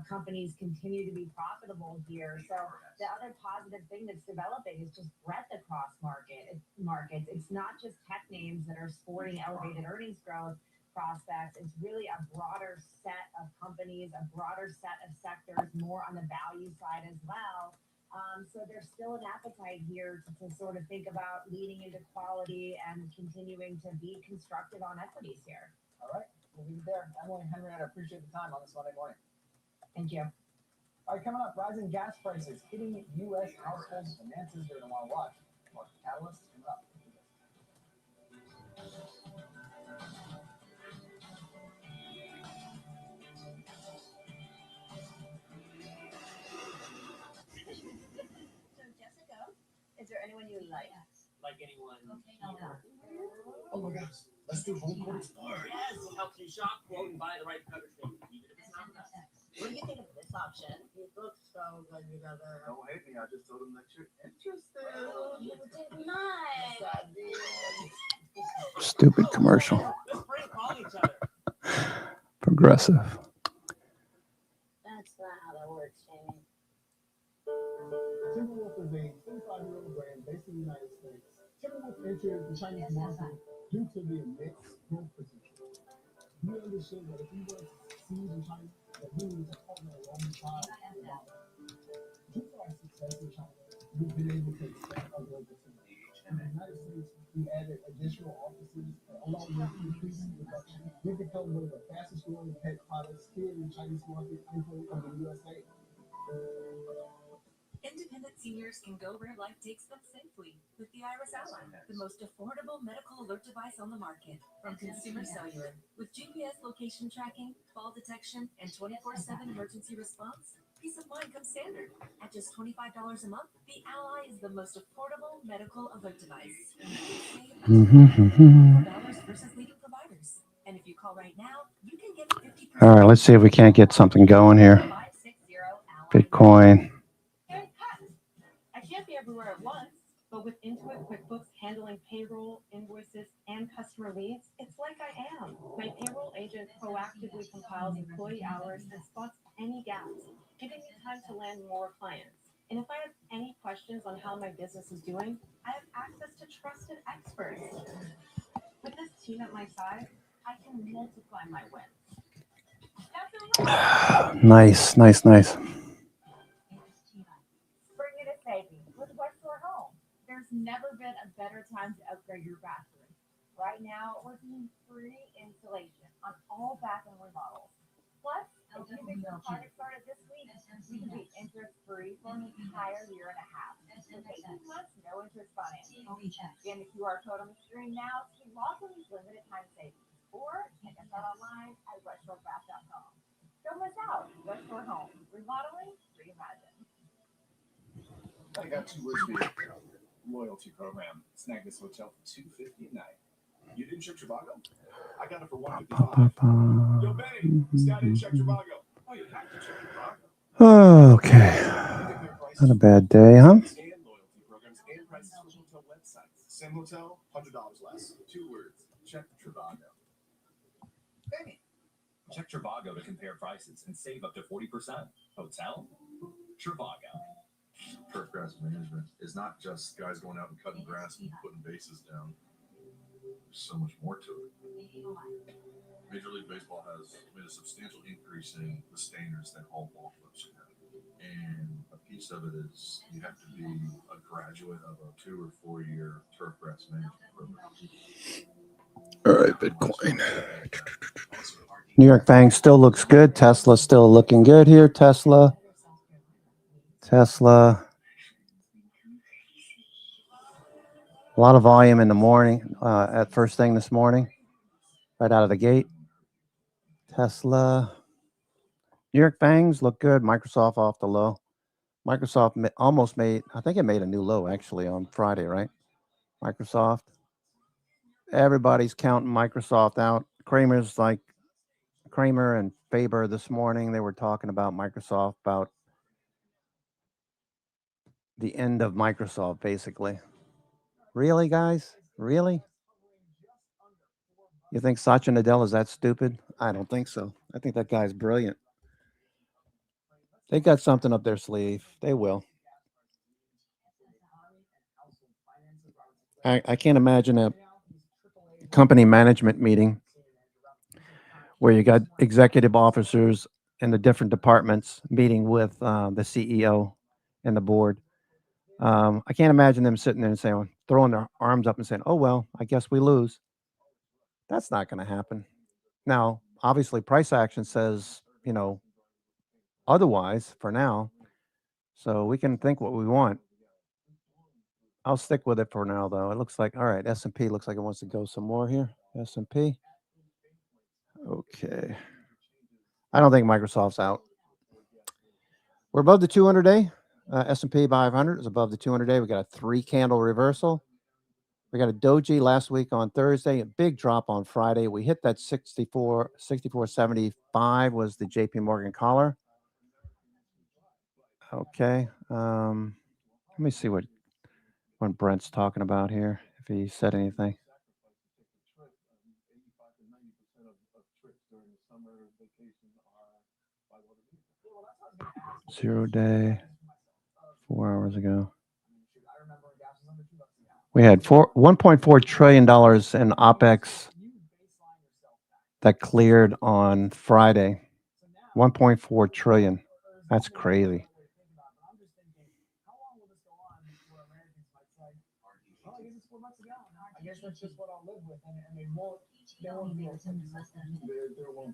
companies continue to be profitable here. So the other positive thing that's developing is just breadth across markets. It's not just tech names that are sporting elevated earnings growth prospects. It's really a broader set of companies, a broader set of sectors, more on the value side as well. So there's still an appetite here to sort of think about leaning into quality and continuing to be constructive on equities here. All right, we'll leave it there. Emily and Henrietta, appreciate the time on this Monday morning. Thank you. All right, coming up, rising gas prices hitting U.S. households' finances. You're going to want to watch. Market Catalyst coming up. Is there anyone you like? Like anyone. Oh my gosh, let's do home court explorer. Yes, it helps you shop, quote, and buy the right coverage for you, even if it's not us. What do you think of this option? It looks so good together. Don't hate me, I just told him that you're interested. You did not. Stupid commercial. Let's prank call each other. Progressive. That's not how that works, Jamie. Timberwolf is a 25-year-old brand based in the United States. Timberwolf entered the Chinese market due to the immense growth potential. We understood that if we were to succeed in China, that we need to partner alongside the market. Due to our success in China, we've been able to expand our global team. In the United States, we added additional offices along with increased production. We've become one of the fastest growing pet products here in the Chinese market, imported from the USA. Independent seniors can go where life takes them safely with the Iris Ally, the most affordable medical alert device on the market from Consumer Cellular. With GPS location tracking, fall detection, and 24/7 emergency response, peace of mind comes standard. At just $25 a month, the Ally is the most affordable medical alert device. And you can save $4 versus leading providers. And if you call right now, you can get 50% All right, let's see if we can't get something going here. Bitcoin. I can't be everywhere at once, but with Intuit QuickBooks handling payroll, invoices, and customer leads, it's like I am. My payroll agent proactively compiles employee hours and spots any gaps, giving me time to land more clients. And if I have any questions on how my business is doing, I have access to trusted experts. With this team at my side, I can multiply my wins. Nice. Bring it a savings with Westshore Home. There's never been a better time to upgrade your bathroom. Right now, we're doing free installation on all bathroom remodels. Plus, if you think your project started this week, you can be interest-free for an entire year and a half. With 18 months, no interest financing. Scan the QR code on the screen now to log in these limited time savings. Or check us out online at westshorebath.com. Don't miss out. Westshore Home. Remodeling, reimagined. I got 2 words for you. Loyalty program. Snag this hotel for $250 a night. You didn't check Trivago? I got it for $155. Yo, babe, Scott didn't check Trivago. Oh, you have to check Trivago. Okay. Not a bad day, huh? And loyalty programs and prices for hotel websites. Same hotel, $100 less. 2 words. Check Trivago. Baby. Check Trivago to compare prices and save up to 40%. Hotel? Trivago. Turfgrass management is not just guys going out and cutting grass and putting bases down. There's so much more to it. Major League Baseball has made a substantial increase in the standards that all ball clubs should have. And a piece of it is you have to be a graduate of a 2 or 4 year turfgrass management program. All right, Bitcoin. New York Bank still looks good. Tesla still looking good here. Tesla. A lot of volume in the morning, at first thing this morning, right out of the gate. Tesla. New York Bangs look good. Microsoft off the low. Microsoft almost made, I think it made a new low actually on Friday, right? Microsoft. Everybody's counting Microsoft out. Kramer and Faber this morning, they were talking about Microsoft, about the end of Microsoft, basically. Really, guys? Really? You think Satya Nadella is that stupid? I don't think so. I think that guy's brilliant. They got something up their sleeve. They will. I can't imagine a company management meeting where you got executive officers in the different departments meeting with the CEO and the board. I can't imagine them sitting there and saying, throwing their arms up and saying, oh, well, I guess we lose. That's not going to happen. Now, obviously, price action says, otherwise for now. So we can think what we want. I'll stick with it for now, though. It looks like, all right, S&P looks like it wants to go some more here. S&P. Okay. I don't think Microsoft's out. We're above the 200-day. S&P 500 is above the 200-day. We got a 3-candle reversal. We got a doji last week on Thursday, a big drop on Friday. We hit that 64.75 was the JP Morgan collar. Okay. Let me see what Brent's talking about here, if he said anything. Zero day, 4 hours ago. We had $1.4 trillion in OPEX that cleared on Friday. 1.4 trillion. That's crazy. I guess that's just what I'll live with, and there won't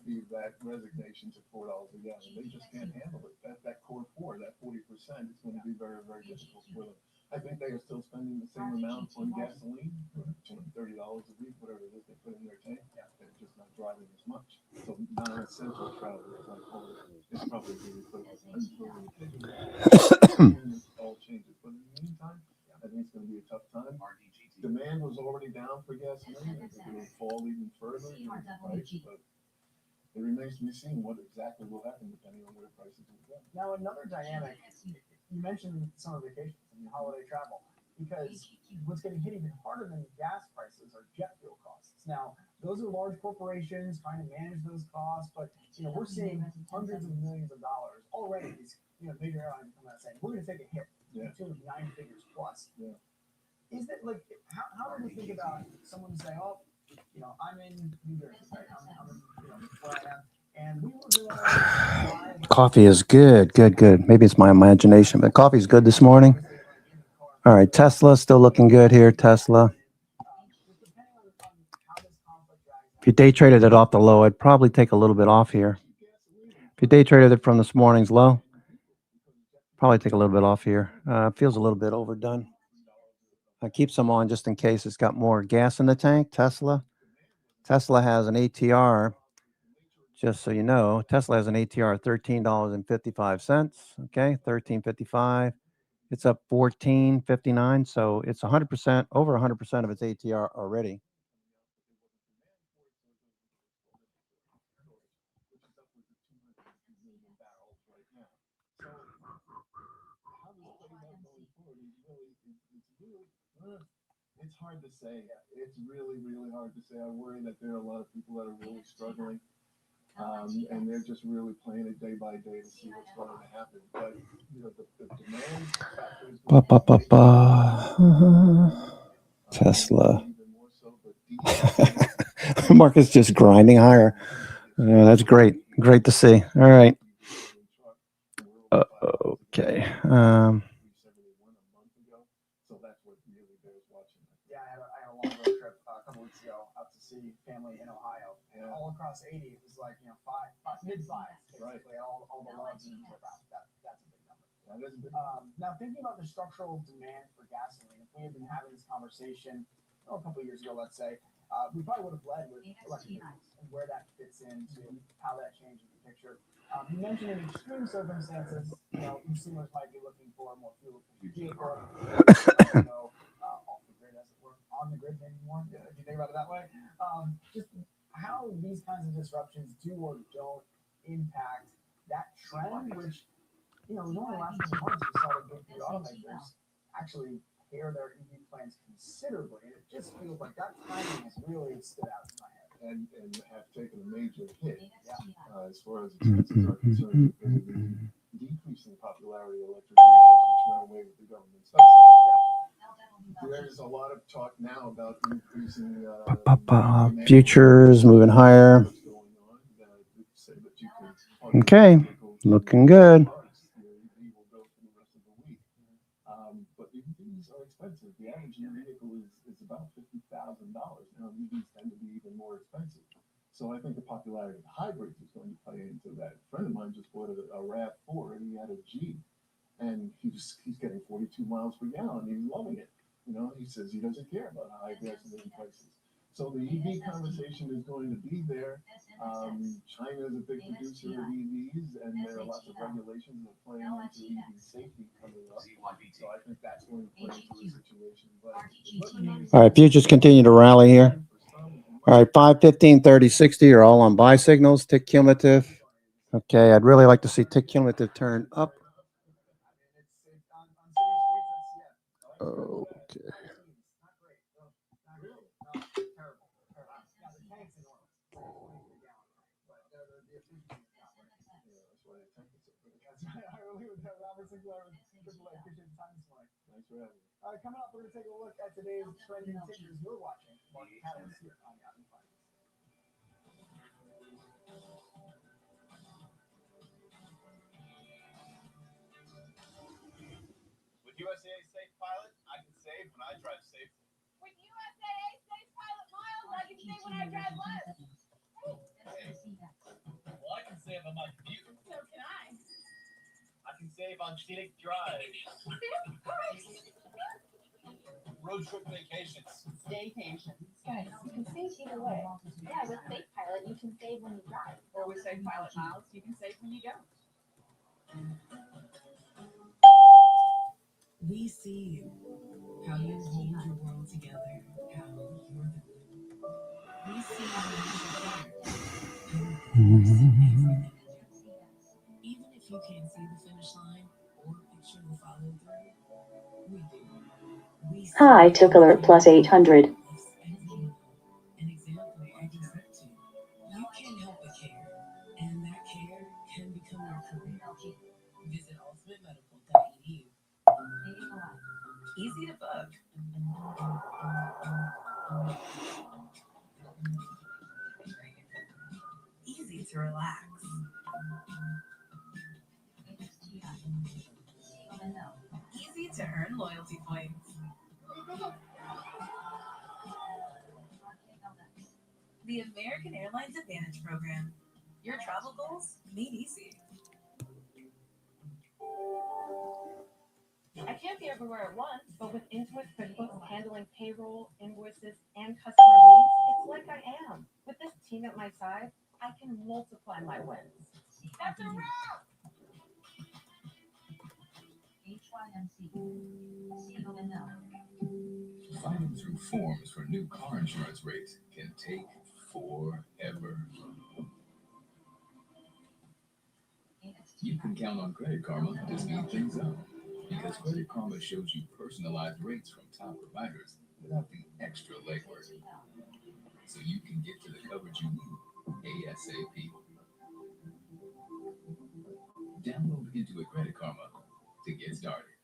be that resignation to $4 a gallon. They just can't handle it. That core 4, that 40%, is going to be very, very difficult for them. I think they are still spending the same amount on gasoline, $30 a week, whatever it is they put in their tank. They're just not driving as much. So non-essential travel, as I call it, is probably really critical. All changes, but in the meantime, I think it's going to be a tough time. Demand was already down for gasoline. I think it will fall even further. Right? But it remains to be seen mentioned summer vacations and holiday travel because what's getting hit even harder than gas prices are jet fuel costs. Now, those are large corporations trying to manage those costs, but we're seeing hundreds of millions of dollars already. These major airlines come out saying we're going to take a hit to the tune of 9 figures plus. Yeah. Is that like how do we think about someone saying, oh, I'm in New Jersey, right? I'm in, where I am, and we were going to Coffee is good. Maybe it's my imagination, but coffee's good this morning. All right, Tesla still looking good here. Tesla. If you day traded it off the low, I'd probably take a little bit off here. If you day traded it from this morning's low, probably take a little bit off here. Feels a little bit overdone. I keep some on just in case it's got more gas in the tank. Tesla has an ATR. Just so you know, Tesla has an ATR of $13.55. Okay, $13.55. It's up $14.59, so it's 100%, over 100% of its ATR already. It's hard to say. It's really, really hard to say. I worry that there are a lot of people that are really struggling, and they're just really playing it day by day to see what's going to happen. But the demand Tesla. Market's just grinding higher. That's great. Great to see. All right. Okay. I had a long road trip a couple weeks ago out to see family in Ohio, and all across 80, it was like mid-fives, basically. All the logs and around. That's a big number. Now, thinking about the structural demand for gasoline, if we had been having this conversation a couple of years ago, let's say, we probably would have led with electric vehicles and where that fits into how that changes the picture. You mentioned in extreme circumstances, consumers might be looking for a more fuel-efficient vehicle. Off the grid, as it were, on the grid anymore. If you think about it that way, just how these kinds of disruptions do or don't impact that trend, which was only last few months we saw the big three automakers actually pare their EV plans considerably, and it just feels like that timing has really stood out in my head. And have taken a major hit as far as expenses are concerned, because of the decreasing popularity of electric vehicles, which went away with the government subsidy. There's a lot of talk now about increasing futures moving higher. Okay, looking good. But EVs are expensive. The average vehicle is about $50,000. Now EVs tend to be even more expensive. So I think the popularity of hybrids is going to play into that. A friend of mine just bought a RAV4 and he had a G, and he's getting 42 miles per gallon. He's loving it. He says he doesn't care about high gasoline prices. So the EV conversation is going to be there. China is a big producer of EVs, and there are lots of regulations that are playing into EV safety coming up. So I think that's going to play into the situation. All right, futures continue to rally here. All right, 5, 15, 30, 60 are all on buy signals. Tick cumulative. Okay, I'd really like to see tick cumulative turn up. Okay. Coming up, we're going to take a look at today's trending tickers you're watching. Market Catalyst here on Yahoo Finance. With USAA Safe Pilot, I can save when I drive safe. With USAA Safe Pilot Miles, I can save when I drive less. Well, I can save on my commute. So can I. I can save on scenic drive. Road trip vacations. Staycations. Guys, you can save either way. Yeah, with Safe Pilot, you can save when you drive. Or with Safe Pilot Miles, you can save when you don't. We see you, how you hold your world together, how you're the glue. We see how you share, how you everything. Even if you can't see the finish line or picture High tickler plus 800. Easy to book. Easy to relax. Easy to earn loyalty points. The American Airlines Advantage Program. Your travel goals made easy. I can't be everywhere at once, but with Intuit QuickBooks handling payroll, invoices, and customer leads, it's like I am. With this team at my side, I can multiply my wins. That's a wrap! Fighting through forms for new car insurance rates can take forever. You can count on Credit Karma to speed things up, because Credit Karma shows you personalized rates from top providers without the extra legwork, so you can get to the coverage you need ASAP. Download Intuit Credit Karma to get started.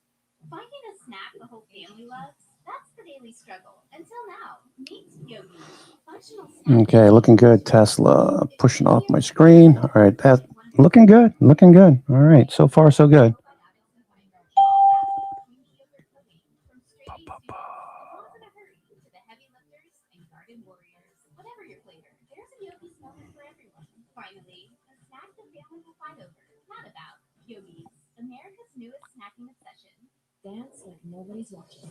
Finding a snack the whole family loves? That's the daily struggle. Until now, meet Yogi. Functional snack. Okay, looking good. Tesla pushing off my screen. All right, that looking good. Looking good. All right, so far so good. Whatever your flavor, there's a Yogi smoker for everyone. Finally, a snack the family will fight over, not about. Yogi's, America's newest snacking obsession. Dance like nobody's watching.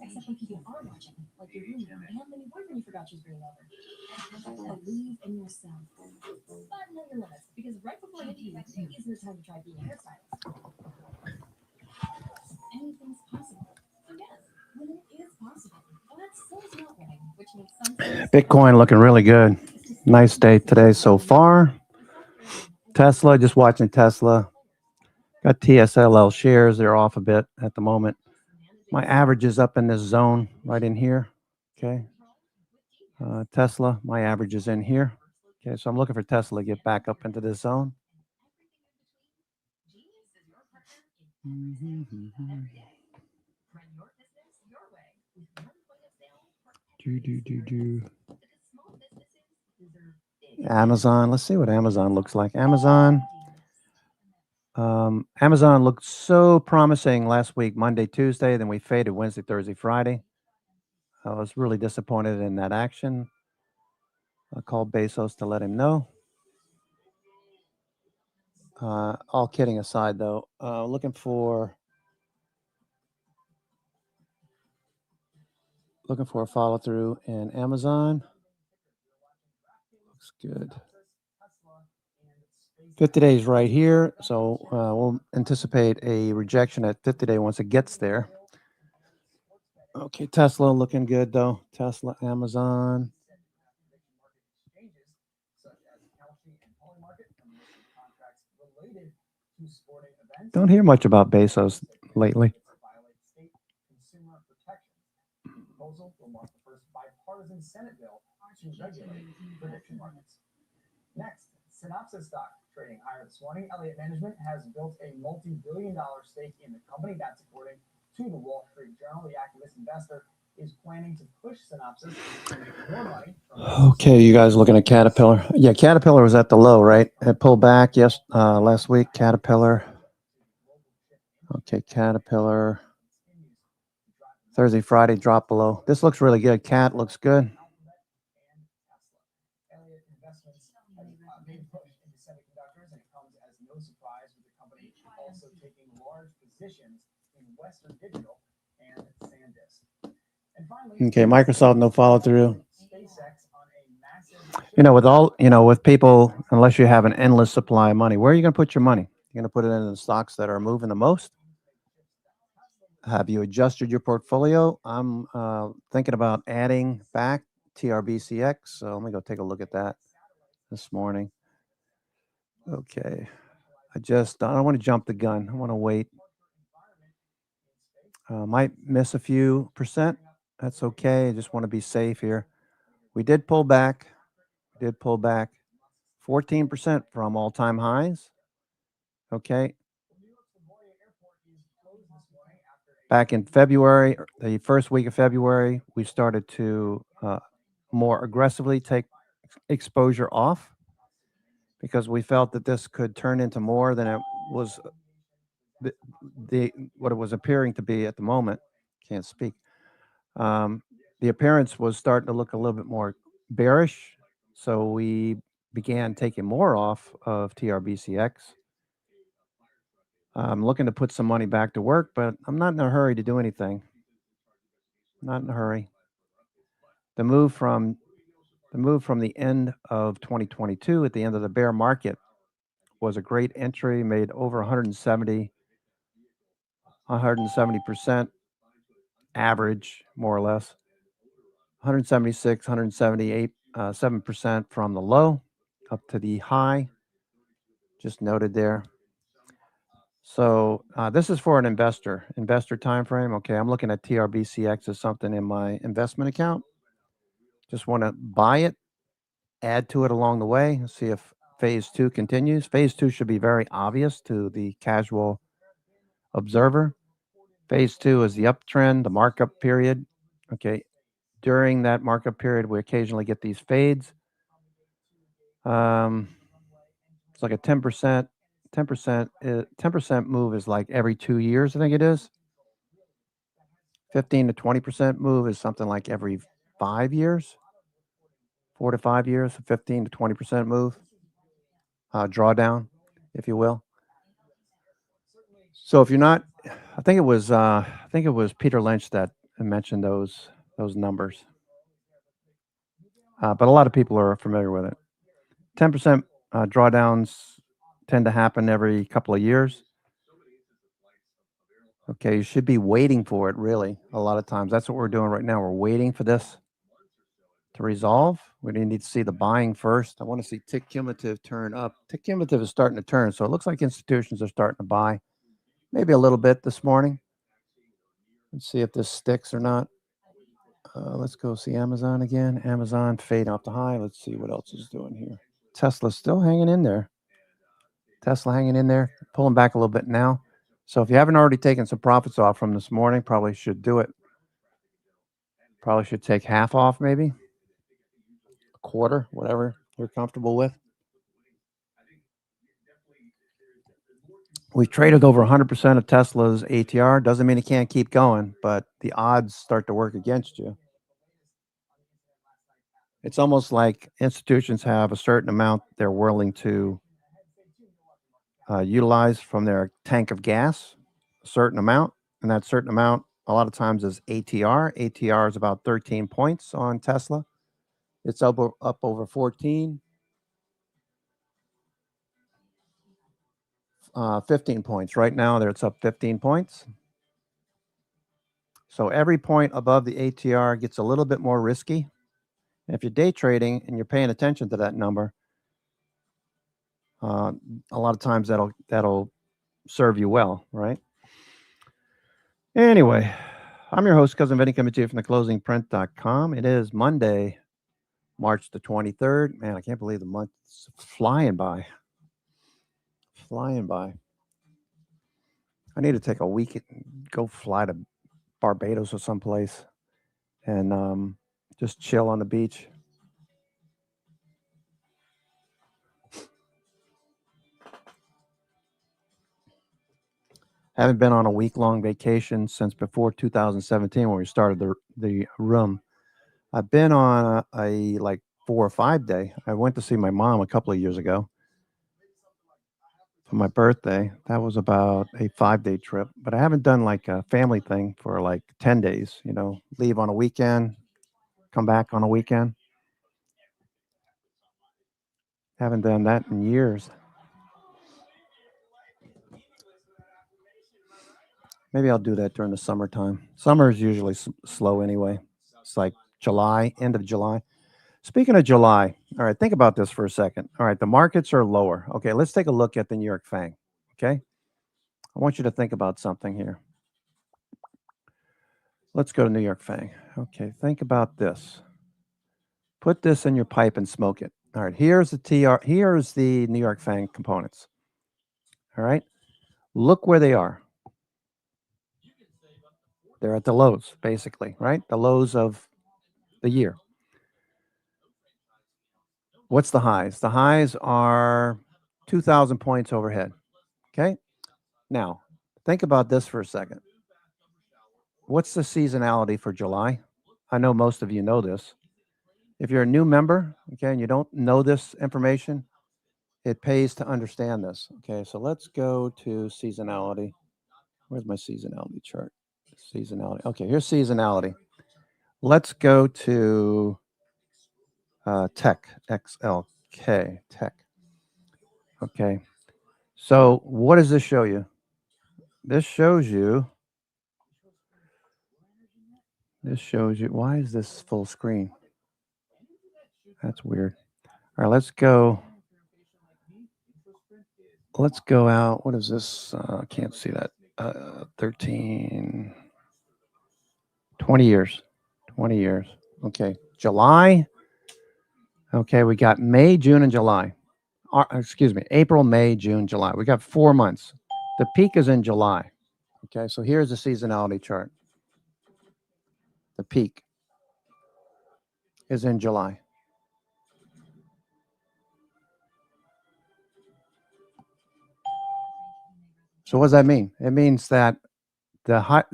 Except when people are watching, like your roommate and the new boyfriend you forgot she was bringing over. Believe in yourself. But know your limits, because right before an interview isn't the time to try being a hairstylist. Anything's possible. So yes, when it is possible, but still is not winning, which means sometimes Bitcoin looking really good. Nice day today so far. Tesla, just watching Tesla. Got TSLL shares. They're off a bit at the moment. My average is up in this zone right in here. Okay. Tesla, my average is in here. Okay, so I'm looking for Tesla to get back up into this zone. Amazon. Let's see what Amazon looks like. Amazon looked so promising last week, Monday, Tuesday. Then we faded Wednesday, Thursday, Friday. I was really disappointed in that action. I called Bezos to let him know. All kidding aside, though, looking for a follow through in Amazon. Looks good. 50 days right here, so we'll anticipate a rejection at 50 day once it gets there. Okay, Tesla looking good though. Tesla, Amazon. Don't hear much about Bezos lately. Proposal will mark the first bipartisan Senate bill to regulate prediction markets. Next, Synopsys stock trading higher this morning. Elliott Management has built a multi-billion-dollar stake in the company. That's according to the Wall Street Journal. The activist investor is planning to push Synopsys to make more money. Okay, you guys looking at Caterpillar? Yeah, Caterpillar was at the low, right? It pulled back last week. Caterpillar. Okay, Caterpillar. Thursday, Friday, drop below. This looks really good. Cat looks good. Elliott Investments has made a push into semiconductors, and it comes as no surprise with the company also taking large positions in Western Digital and SanDisk. And finally, Okay, Microsoft, no follow through. SpaceX on a massive With people, unless you have an endless supply of money, where are you going to put your money? You're going to put it in the stocks that are moving the most? Have you adjusted your portfolio? I'm thinking about adding back TRBCX. So let me go take a look at that this morning. Okay. I don't want to jump the gun. I want to wait. Might miss a few percent. That's okay. I just want to be safe here. We did pull back. 14% from all-time highs. Okay. Back in February, the first week of February, we started to more aggressively take exposure off because we felt that this could turn into more than it was what it was appearing to be at the moment. Can't speak. The appearance was starting to look a little bit more bearish, so we began taking more off of TRBCX. I'm looking to put some money back to work, but I'm not in a hurry to do anything. Not in a hurry. The move from the end of 2022 at the end of the bear market was a great entry, made over 170% average, more or less. 176, 178, 7% from the low up to the high, just noted there. So this is for an investor time frame. Okay, I'm looking at TRBCX as something in my investment account. Just want to buy it, add to it along the way, see if phase 2 continues. Phase 2 should be very obvious to the casual observer. Phase 2 is the uptrend, the markup period. Okay, during that markup period, we occasionally get these fades. It's like a 10%. 10% move is like every 2 years, I think it is. 15 to 20% move is something like every 5 years, 4 to 5 years. 15 to 20% move, drawdown, if you will. So if you're not, I think it was Peter Lynch that mentioned those numbers. But a lot of people are familiar with it. 10% drawdowns tend to happen every couple of years. Okay, you should be waiting for it, really, a lot of times. That's what we're doing right now. We're waiting for this to resolve. We need to see the buying first. I want to see tick cumulative turn up. Tick cumulative is starting to turn, so it looks like institutions are starting to buy. Maybe a little bit this morning. Let's see if this sticks or not. Let's go see Amazon again. Amazon fading off the high. Let's see what else is doing here. Tesla's still hanging in there. Tesla hanging in there, pulling back a little bit now. So if you haven't already taken some profits off from this morning, probably should do it. Probably should take half off, maybe a quarter, whatever you're comfortable with. We've traded over 100% of Tesla's ATR. Doesn't mean it can't keep going, but the odds start to work against you. It's almost like institutions have a certain amount they're willing to utilize from their tank of gas, a certain amount, and that certain amount a lot of times is ATR. ATR is about 13 points on Tesla. It's up over 14. 15 points. Right now, it's up 15 points. So every point above the ATR gets a little bit more risky. And if you're day trading and you're paying attention to that number, a lot of times that'll serve you well, right? Anyway, I'm your host, Cousin Vinny, coming to you from theclosingprint.com. It is Monday, March the 23rd. Man, I can't believe the month's flying by. Flying by. I need to take a week, go fly to Barbados or someplace and just chill on the beach. Haven't been on a week-long vacation since before 2017 when we started the room. I've been on a like 4 or 5 day. I went to see my mom a couple of years ago for my birthday. That was about a 5-day trip, but I haven't done like a family thing for like 10 days, leave on a weekend, come back on a weekend. Haven't done that in years. Maybe I'll do that during the summertime. Summer is usually slow anyway. It's like July, end of July. Speaking of July, all right, think about this for a second. All right, the markets are lower. Okay, let's take a look at the New York FANG. Okay, I want you to think about something here. Let's go to New York FANG. Okay, think about this. Put this in your pipe and smoke it. All right, here's the TR. Here's the New York FANG components. All right, look where they are. They're at the lows, basically, right? The lows of the year. What's the highs? The highs are 2,000 points overhead. Okay. Now, think about this for a second. What's the seasonality for July? I know most of you know this. If you're a new member, okay, and you don't know this information, it pays to understand this. Okay, so let's go to seasonality. Where's my seasonality chart? Seasonality. Okay, here's seasonality. Let's go to tech, XLK, tech. Okay, so what does this show you? This shows you, why is this full screen? That's weird. All right, let's go out. What is this? I can't see that. 13, 20 years. 20 years. Okay, July. Okay, we got May, June, and July. Excuse me, April, May, June, July. We got 4 months. The peak is in July. Okay, so here's the seasonality chart. The peak is in July. So what does that mean? It means that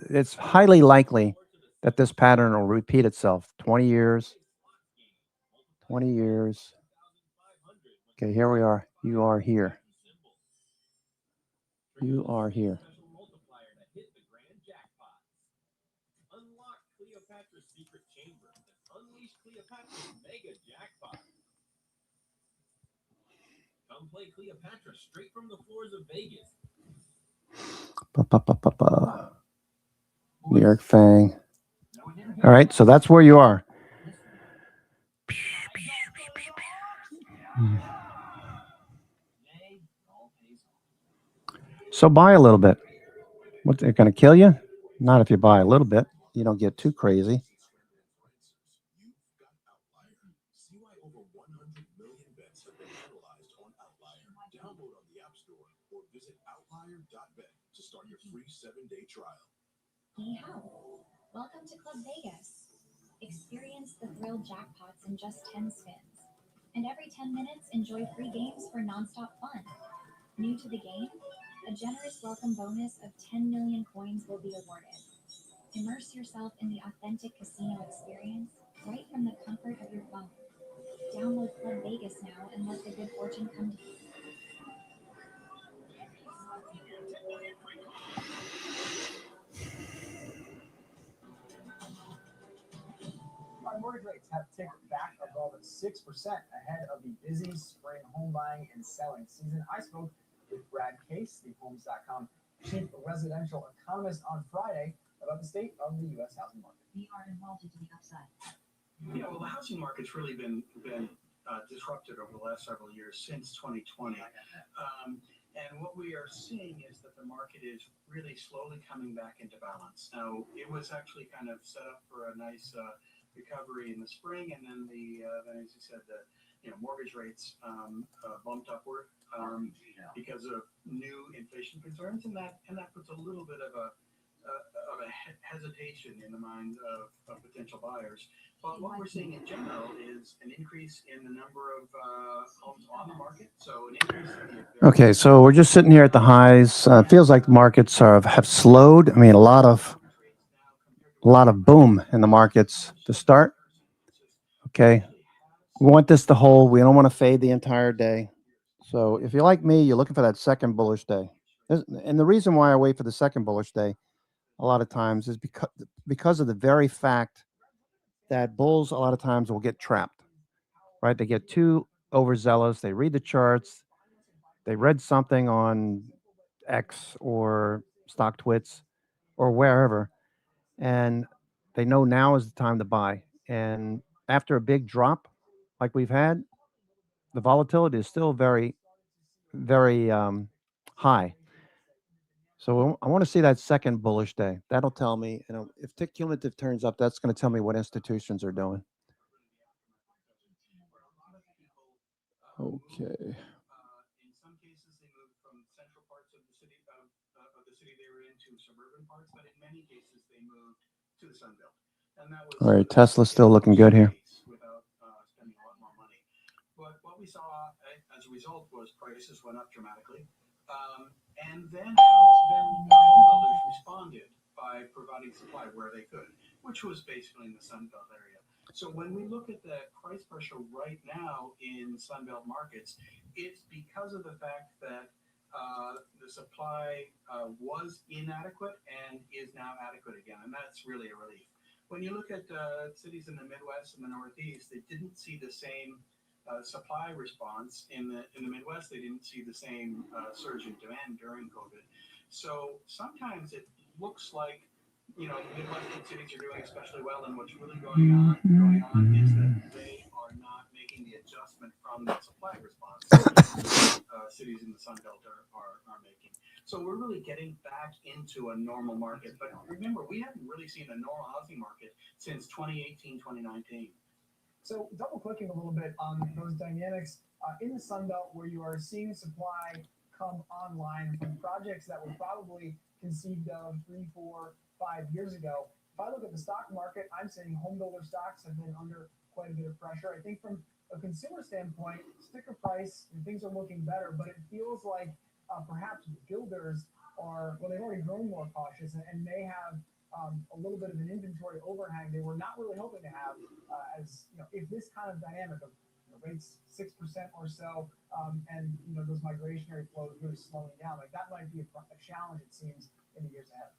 it's highly likely that this pattern will repeat itself. 20 years. 20 years. Okay, here we are. You are here. You are here. Unlock Cleopatra's secret chamber and unleash Cleopatra's mega jackpot. Come play Cleopatra straight from the floors of Vegas. New York FANG. All right, so that's where you are. So buy a little bit. What's it going to kill you? Not if you buy a little bit. You don't get too crazy. See why over 100 million bets have been analyzed on Outlier. Download on the App Store or visit outlier.bet to start your free 7-day trial. Welcome to Club Vegas. Experience the thrilled jackpots in just 10 spins. And every 10 minutes, enjoy free games for nonstop fun. New to the game? A generous welcome bonus of 10 million coins will be awarded. Immerse yourself in the authentic casino experience right from the comfort of your phone. Download Club Vegas now and let the good fortune come to you. Our mortgage rates have ticked back above 6% ahead of the busy spring home buying and selling season. I spoke with Brad Case, the Homes.com chief residential economist, on Friday about the state of the U.S. housing market. We are involved into the upside. You know, well, the housing market's really been disrupted over the last several years since 2020. And what we are seeing is that the market is really slowly coming back into balance. Now, it was actually kind of set up for a nice recovery in the spring, and then then, as you said, the mortgage rates bumped upward because of new inflation concerns, and that puts a little bit of a hesitation in the minds of potential buyers. But what we're seeing in general is an increase in the number of homes on the market. So an increase in the Okay, so we're just sitting here at the highs. It feels like the markets have slowed. I mean, a lot of boom in the markets to start. Okay, we want this to hold. We don't want to fade the entire day. So if you're like me, you're looking for that second bullish day. And the reason why I wait for the second bullish day a lot of times is because of the very fact that bulls a lot of times will get trapped, right? They get too overzealous. They read the charts. They read something on X or StockTwits or wherever, and they know now is the time to buy. And after a big drop, like we've had, the volatility is still very, very high. So I want to see that second bullish day. That'll tell me, if tick cumulative turns up, that's going to tell me what institutions are doing. Okay. In some cases, they moved from central parts of the city they were in to suburban parts, but in many cases, they moved to the Sun Belt. And that was All right, Tesla's still looking good here. without spending a lot more money. But what we saw as a result was prices went up dramatically. And then home builders responded by providing supply where they could, which was basically in the Sun Belt area. So when we look at the price pressure right now in Sun Belt markets, it's because of the fact that the supply was inadequate and is now adequate again, and that's really a relief. When you look at cities in the Midwest and the Northeast, they didn't see the same supply response. In the Midwest, they didn't see the same surge in demand during COVID. So sometimes it looks like, Midwestern cities are doing especially well, and what's really going on is that they are not making the adjustment from the supply response that cities in the Sun Belt are making. So we're really getting back into a normal market. But remember, we haven't really seen a normal housing market since 2018, 2019. So double clicking a little bit on those dynamics in the Sun Belt, where you are seeing supply come online from projects that were probably conceived of 3, 4, 5 years ago. If I look at the stock market, I'm seeing home builder stocks have been under quite a bit of pressure. I think from a consumer standpoint, sticker price and things are looking better, but it feels like perhaps builders they've already grown more cautious and may have a little bit of an inventory overhang they were not really hoping to have, if this kind of dynamic of rates 6% or so, and those migrationary flows really slowing down, like that might be a challenge, it seems, in the years ahead.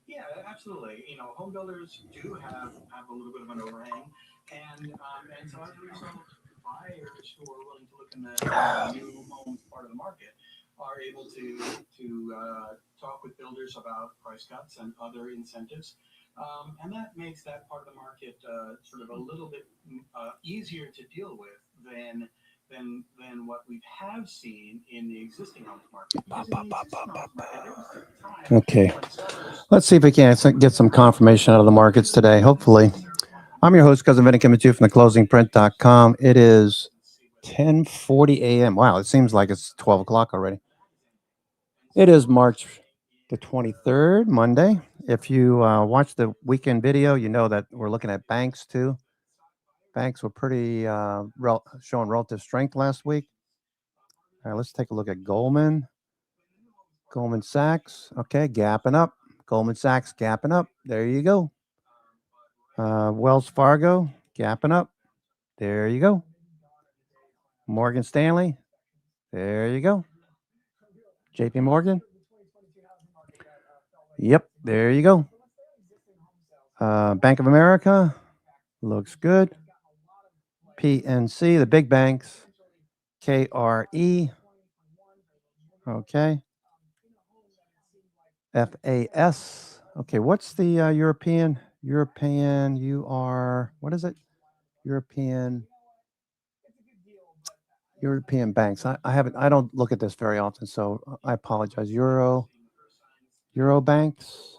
Yeah, absolutely. Home builders do have a little bit of an overhang, and so as a result, buyers who are willing to look in the new homes part of the market are able to talk with builders about price cuts and other incentives, and that makes that part of the market sort of a little bit easier to deal with than what we have seen in the existing homes market. Okay, let's see if we can get some confirmation out of the markets today, hopefully. I'm your host, Cousin Vinny, coming to you from theclosingprint.com. It is 10:40 a.m. Wow, it seems like it's 12 o'clock already. It is March the 23rd, Monday. If you watch the weekend video, you know that we're looking at banks too. Banks were pretty showing relative strength last week. All right, let's take a look at Goldman Sachs. Okay, gapping up. Goldman Sachs gapping up. There you go. Wells Fargo gapping up. There you go. Morgan Stanley. There you go. JP Morgan. Yep, there you go. Bank of America looks good. PNC, the big banks. KRE. Okay. FAS. Okay, what's the European? What is it? European banks. I don't look at this very often, so I apologize. Euro banks.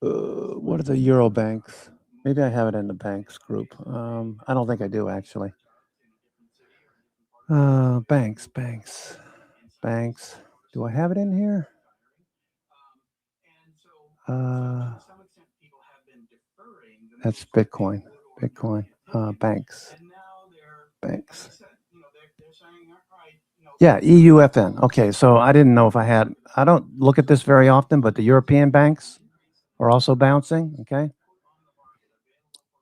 What are the Euro banks? Maybe I have it in the banks group. I don't think I do, actually. Banks. Do I have it in here? That's Bitcoin. Banks. Yeah, EUFN. Okay, so I didn't know if I don't look at this very often, but the European banks are also bouncing. Okay.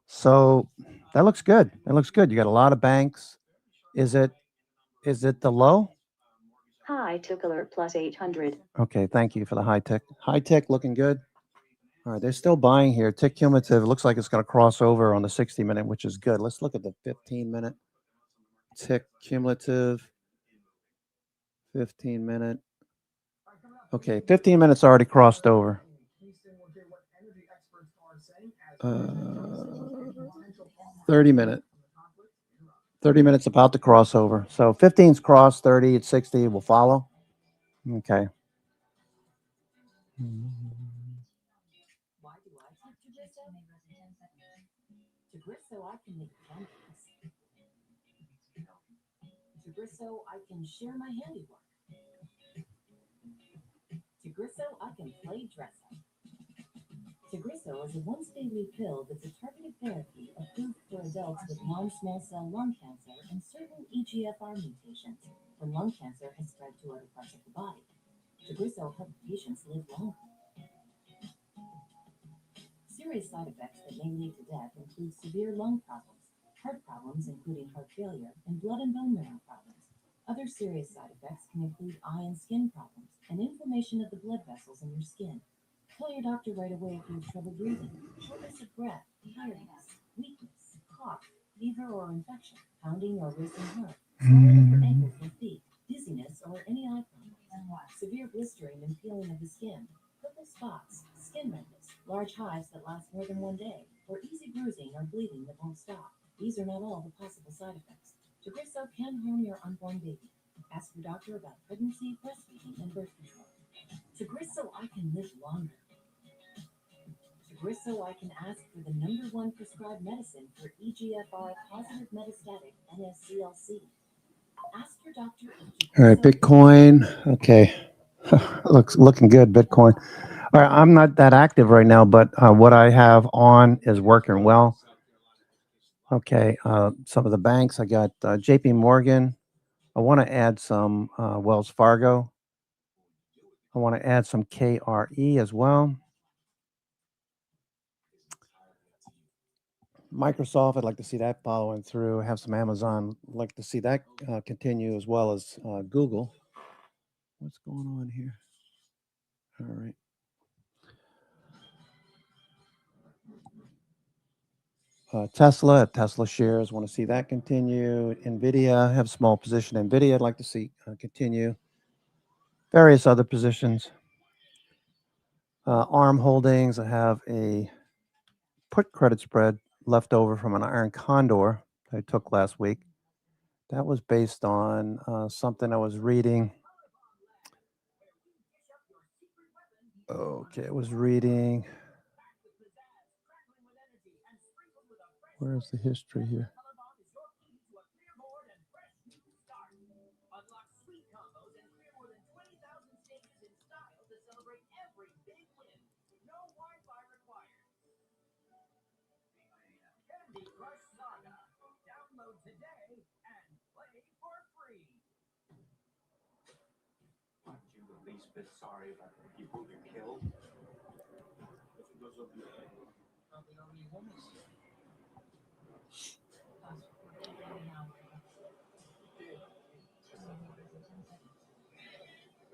So that looks good. You got a lot of banks. Is it the low? High took alert plus 800. Okay, thank you for the high tech. High tech looking good. All right, they're still buying here. Tick cumulative. It looks like it's going to cross over on the 60-minute, which is good. Let's look at the 15-minute. Tick cumulative. 15-minute. Okay, 15 minutes already crossed over. 30 minute. 30 minutes about the crossover. So 15's cross, 30 at 60 will follow. Okay. Why do I take Tagrisso? I can make pancakes. Tagrisso, I can share my handiwork. Tagrisso, I can play dress up. Tagrisso is a once daily pill that's a targeted therapy approved for adults with non-small cell lung cancer and certain EGFR mutations when lung cancer has spread to other parts of the body. Tagrisso helps patients live longer. Serious side effects that may lead to death include severe lung problems, heart problems including heart failure, and blood and bone marrow problems. Other serious side effects can include eye and skin problems and inflammation of the blood vessels in your skin. Tell your doctor right away if you have trouble breathing, shortness of breath, tiredness, weakness, cough, fever or infection, pounding or racing heart, swelling of your ankles or feet, dizziness or any eye problems, severe blistering and peeling of the skin, purple spots, skin redness, large hives that last more than one day, or easy bruising or bleeding that won't stop. These are not all the possible side effects. Tagrisso can harm your unborn baby. Ask your doctor about pregnancy, breastfeeding, and birth control. Tagrisso, I can live longer. Tagrisso, I can ask for the #1 prescribed medicine for EGFR positive metastatic NSCLC. Ask your doctor if All right, Bitcoin. Okay. Looking good, Bitcoin. All right, I'm not that active right now, but what I have on is working well. Okay, some of the banks, I got JP Morgan. I want to add some Wells Fargo. I want to add some KRE as well. Microsoft, I'd like to see that following through. Have some Amazon. I'd like to see that continue as well as Google. What's going on here? All right. Tesla shares, want to see that continue. NVIDIA, have a small position. NVIDIA, I'd like to see continue. Various other positions. ARM Holdings, I have a put credit spread left over from an Iron Condor I took last week. That was based on something I was reading. Okay, I was reading. Where's the history here? Aren't you the least bit sorry about the people you killed? You have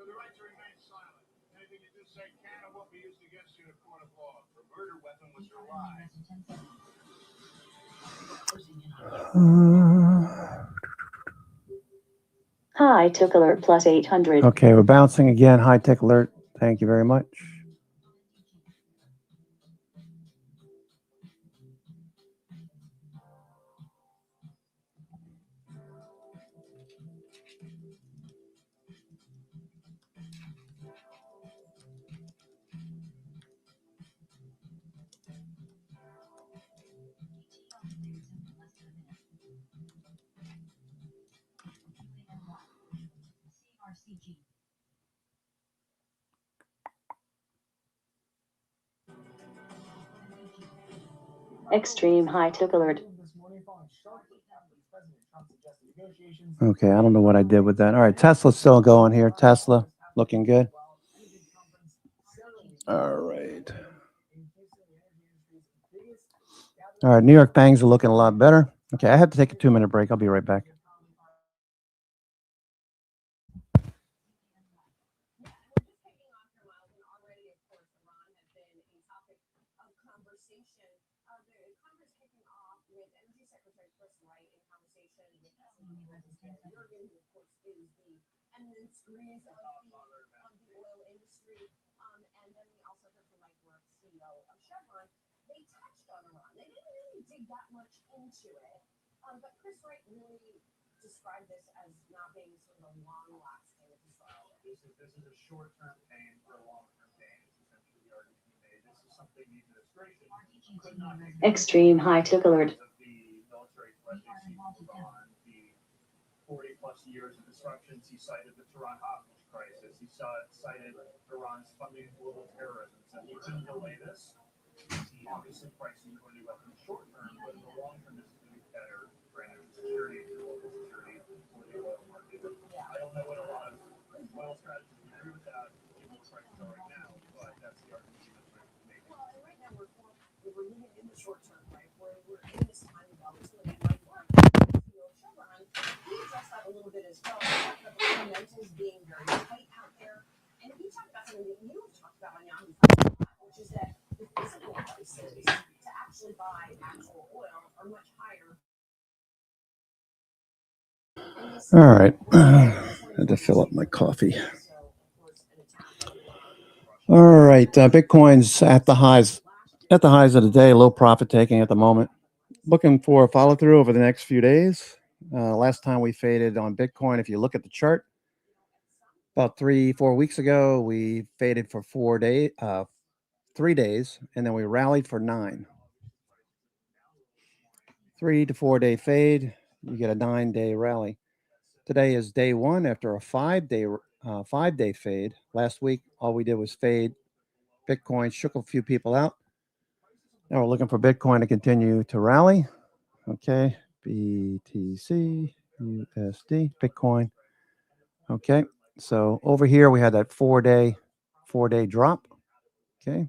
the right to remain silent. Anything you do say can or will be used against you in a court of law. The murder weapon was your lie. High Tech Alert plus 800. Okay, we're bouncing again. High Tech Alert. Thank you very much. Extreme High Tech Alert. Okay, I don't know what I did with that. All right, Tesla's still going here. Tesla, looking good. All right. All right, New York Bangs are looking a lot better. Okay, I have to take a 2-minute break. I'll be right back. And then we also heard from Mike Worth, CEO of Chevron, they touched on Iran. They didn't really dig that much into it. But Chris Wright really described this as not being sort of a long-lasting withdrawal. This is a short-term pain for a long-term pain. Is essentially the argument he made. This is something the administration could not make. Extreme high tick alert. The military threat they see from Iran, the 40-plus years of disruptions. He cited the Tehran hostage crisis. He cited Iran's funding of global terrorism. Said we couldn't delay this. He obviously pricing going to go in the short term, but in the long term, this is going to be better for energy security, for local security, for the oil market. I don't know what a lot of oil strategists agree with that, given what prices are right now, but that's the argument that's making. Well, and right now we're living in the short term, right? We're in this time of volatility. Like Mark, Chevron, he addressed that a little bit as well. He talked about the fundamentals being very tight out there, and he talked about something that you have talked about on Yahoo Finance, which is that the physical prices to actually buy actual oil are much higher. All right. Had to fill up my coffee. All right. Bitcoin's at the highs of the day, low profit taking at the moment. Looking for a follow through over the next few days. Last time we faded on Bitcoin, if you look at the chart, about 3-4 weeks ago, we faded for 3 days, and then we rallied for 9. 3 to 4 day fade, you get a 9-day rally. Today is day 1 after a 5-day fade. Last week, all we did was fade. Bitcoin shook a few people out. Now we're looking for Bitcoin to continue to rally. Okay, BTC, USD, Bitcoin. Okay, so over here we had that 4-day drop. Okay,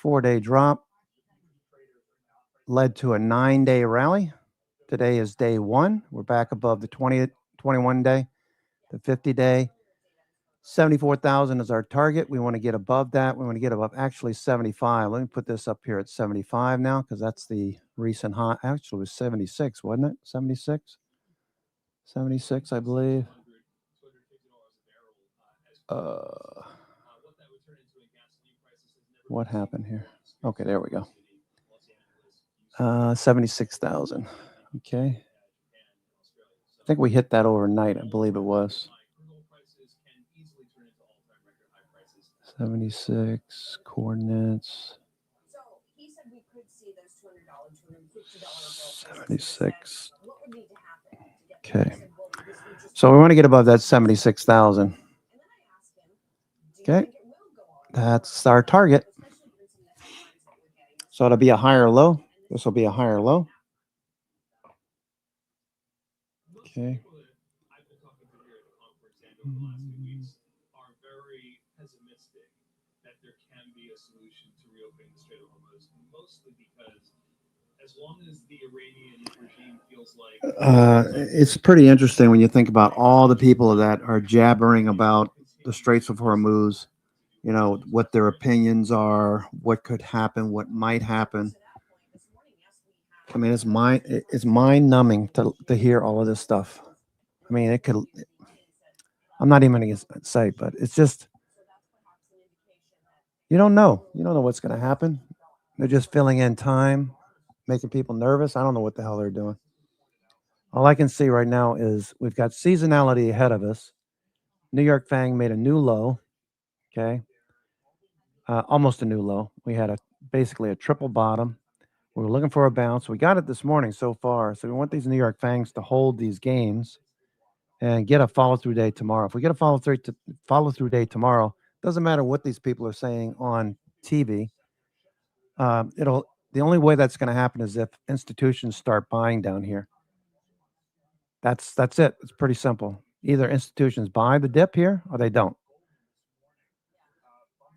4-day drop led to a 9-day rally. Today is day 1. We're back above the 21 day, the 50 day. 74,000 is our target. We want to get above that. We want to get above actually 75. Let me put this up here at 75 now, because that's the recent high. Actually, it was 76, wasn't it? 76? 76, I believe. What happened here? Okay, there we go. 76,000. Okay. I think we hit that overnight, I believe it was. 76 coordinates. So he said we could see those $200, $250 76. What would need to happen to get Okay. So we want to get above that 76,000. Okay. That's our target. So it'll be a higher low. This will be a higher low. Okay. Are very pessimistic that there can be a solution to reopening the Strait of Hormuz, mostly because as long as the Iranian regime feels like It's pretty interesting when you think about all the people that are jabbering about the Straits of Hormuz, you know, what their opinions are, what could happen, what might happen. I mean, it's mind numbing to hear all of this stuff. I mean, it could, I'm not even going to say, but it's just, you don't know what's going to happen. They're just filling in time, making people nervous. I don't know what the hell they're doing. All I can see right now is we've got seasonality ahead of us. New York Fang made a new low. Okay. Almost a new low. We had basically a triple bottom. We were looking for a bounce. We got it this morning so far. So we want these New York Fangs to hold these gains and get a follow-through day tomorrow. If we get a follow-through day tomorrow, doesn't matter what these people are saying on TV. The only way that's going to happen is if institutions start buying down here. That's it. It's pretty simple. Either institutions buy the dip here or they don't.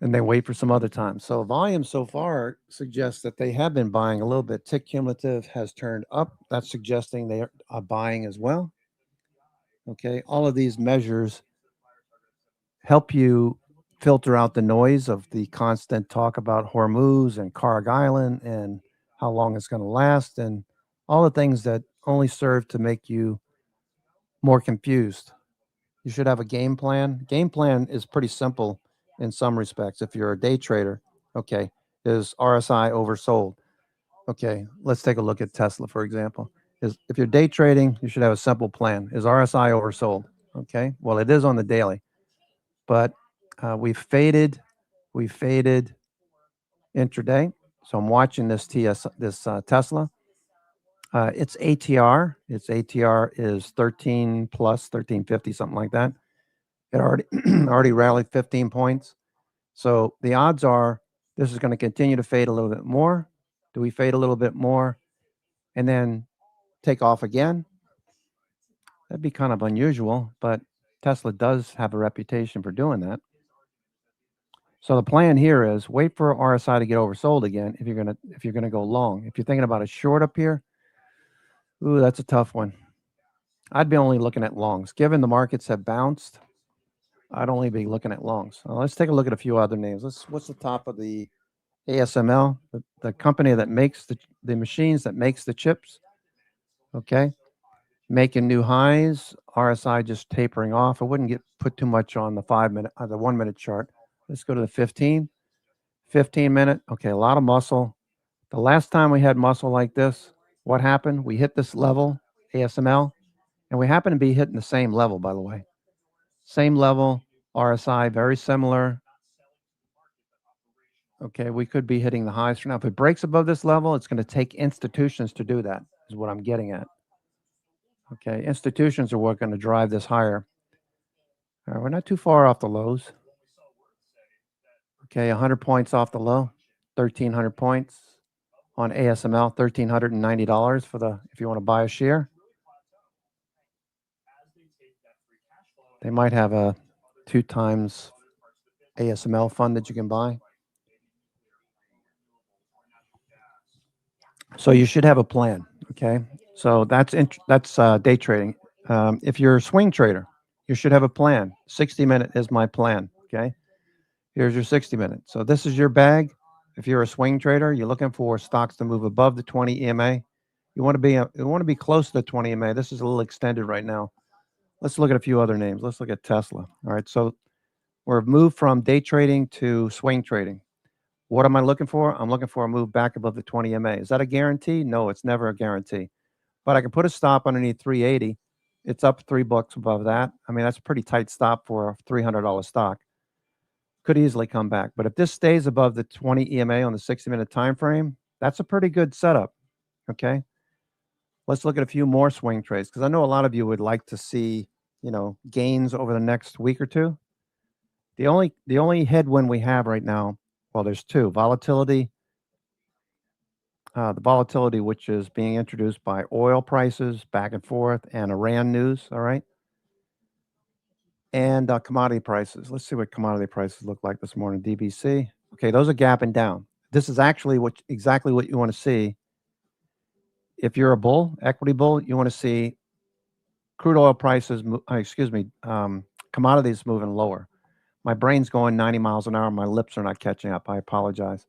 And they wait for some other time. So volume so far suggests that they have been buying a little bit. Tick cumulative has turned up. That's suggesting they are buying as well. Okay, all of these measures help you filter out the noise of the constant talk about Hormuz and Karg Island and how long it's going to last and all the things that only serve to make you more confused. You should have a game plan. Game plan is pretty simple in some respects. If you're a day trader, okay, Is RSI oversold? Okay, let's take a look at Tesla, for example. If you're day trading, you should have a simple plan. Is RSI oversold? Okay, well, it is on the daily, but we faded intraday. So I'm watching this Tesla. Its ATR is 13 plus 1350, something like that. It already rallied 15 points. So the odds are this is going to continue to fade a little bit more. Do we fade a little bit more and then take off again? That'd be kind of unusual, but Tesla does have a reputation for doing that. So the plan here is wait for RSI to get oversold again if you're gonna go long. If you're thinking about a short up here, ooh, that's a tough one. I'd be only looking at longs. Given the markets have bounced, I'd only be looking at longs. Let's take a look at a few other names. What's the top of the ASML, the company that makes the machines that makes the chips? Okay, making new highs. RSI just tapering off. I wouldn't put too much on the 1 minute chart. Let's go to the 15 minute. Okay, a lot of muscle. The last time we had muscle like this, what happened? We hit this level, ASML, and we happen to be hitting the same level, by the way. Same level, RSI, very similar. Okay, we could be hitting the highs for now. If it breaks above this level, it's going to take institutions to do that, is what I'm getting at. Okay, institutions are what going to drive this higher. All right, we're not too far off the lows. Okay, 100 points off the low, 1,300 points on ASML, $1,390 if you want to buy a share. They might have a 2 times ASML fund that you can buy. So you should have a plan. Okay, so that's day trading. If you're a swing trader, you should have a plan. 60-minute is my plan. Okay, here's your 60-minute. So this is your bag. If you're a swing trader, you're looking for stocks to move above the 20 EMA. You want to be close to the 20 EMA. This is a little extended right now. Let's look at a few other names. Let's look at Tesla. All right, so we're moved from day trading to swing trading. What am I looking for? I'm looking for a move back above the 20 EMA. Is that a guarantee? No, it's never a guarantee. But I can put a stop underneath 380. It's up $3 above that. I mean, that's a pretty tight stop for a $300 stock. Could easily come back. But if this stays above the 20 EMA on the 60-minute time frame, that's a pretty good setup. Okay. Let's look at a few more swing trades because I know a lot of you would like to see, gains over the next week or two. The only headwind we have right now, well, there's two. Volatility. The volatility which is being introduced by oil prices back and forth and Iran news. All right. And commodity prices. Let's see what commodity prices look like this morning. DBC. Okay, those are gapping down. This is actually exactly what you want to see. If you're a bull, equity bull, you want to see crude oil prices, commodities moving lower. My brain's going 90 miles an hour. My lips are not catching up. I apologize.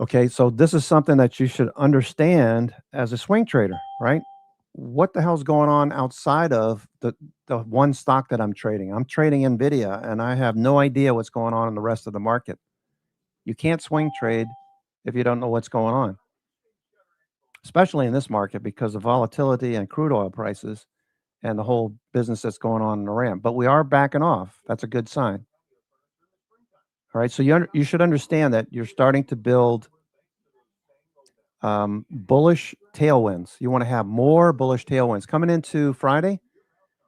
Okay, so this is something that you should understand as a swing trader, right? What the hell's going on outside of the one stock that I'm trading? I'm trading NVIDIA, and I have no idea what's going on in the rest of the market. You can't swing trade if you don't know what's going on, especially in this market because of volatility and crude oil prices and the whole business that's going on in Iran. But we are backing off. That's a good sign. All right, so you should understand that you're starting to build bullish tailwinds. You want to have more bullish tailwinds. Coming into Friday,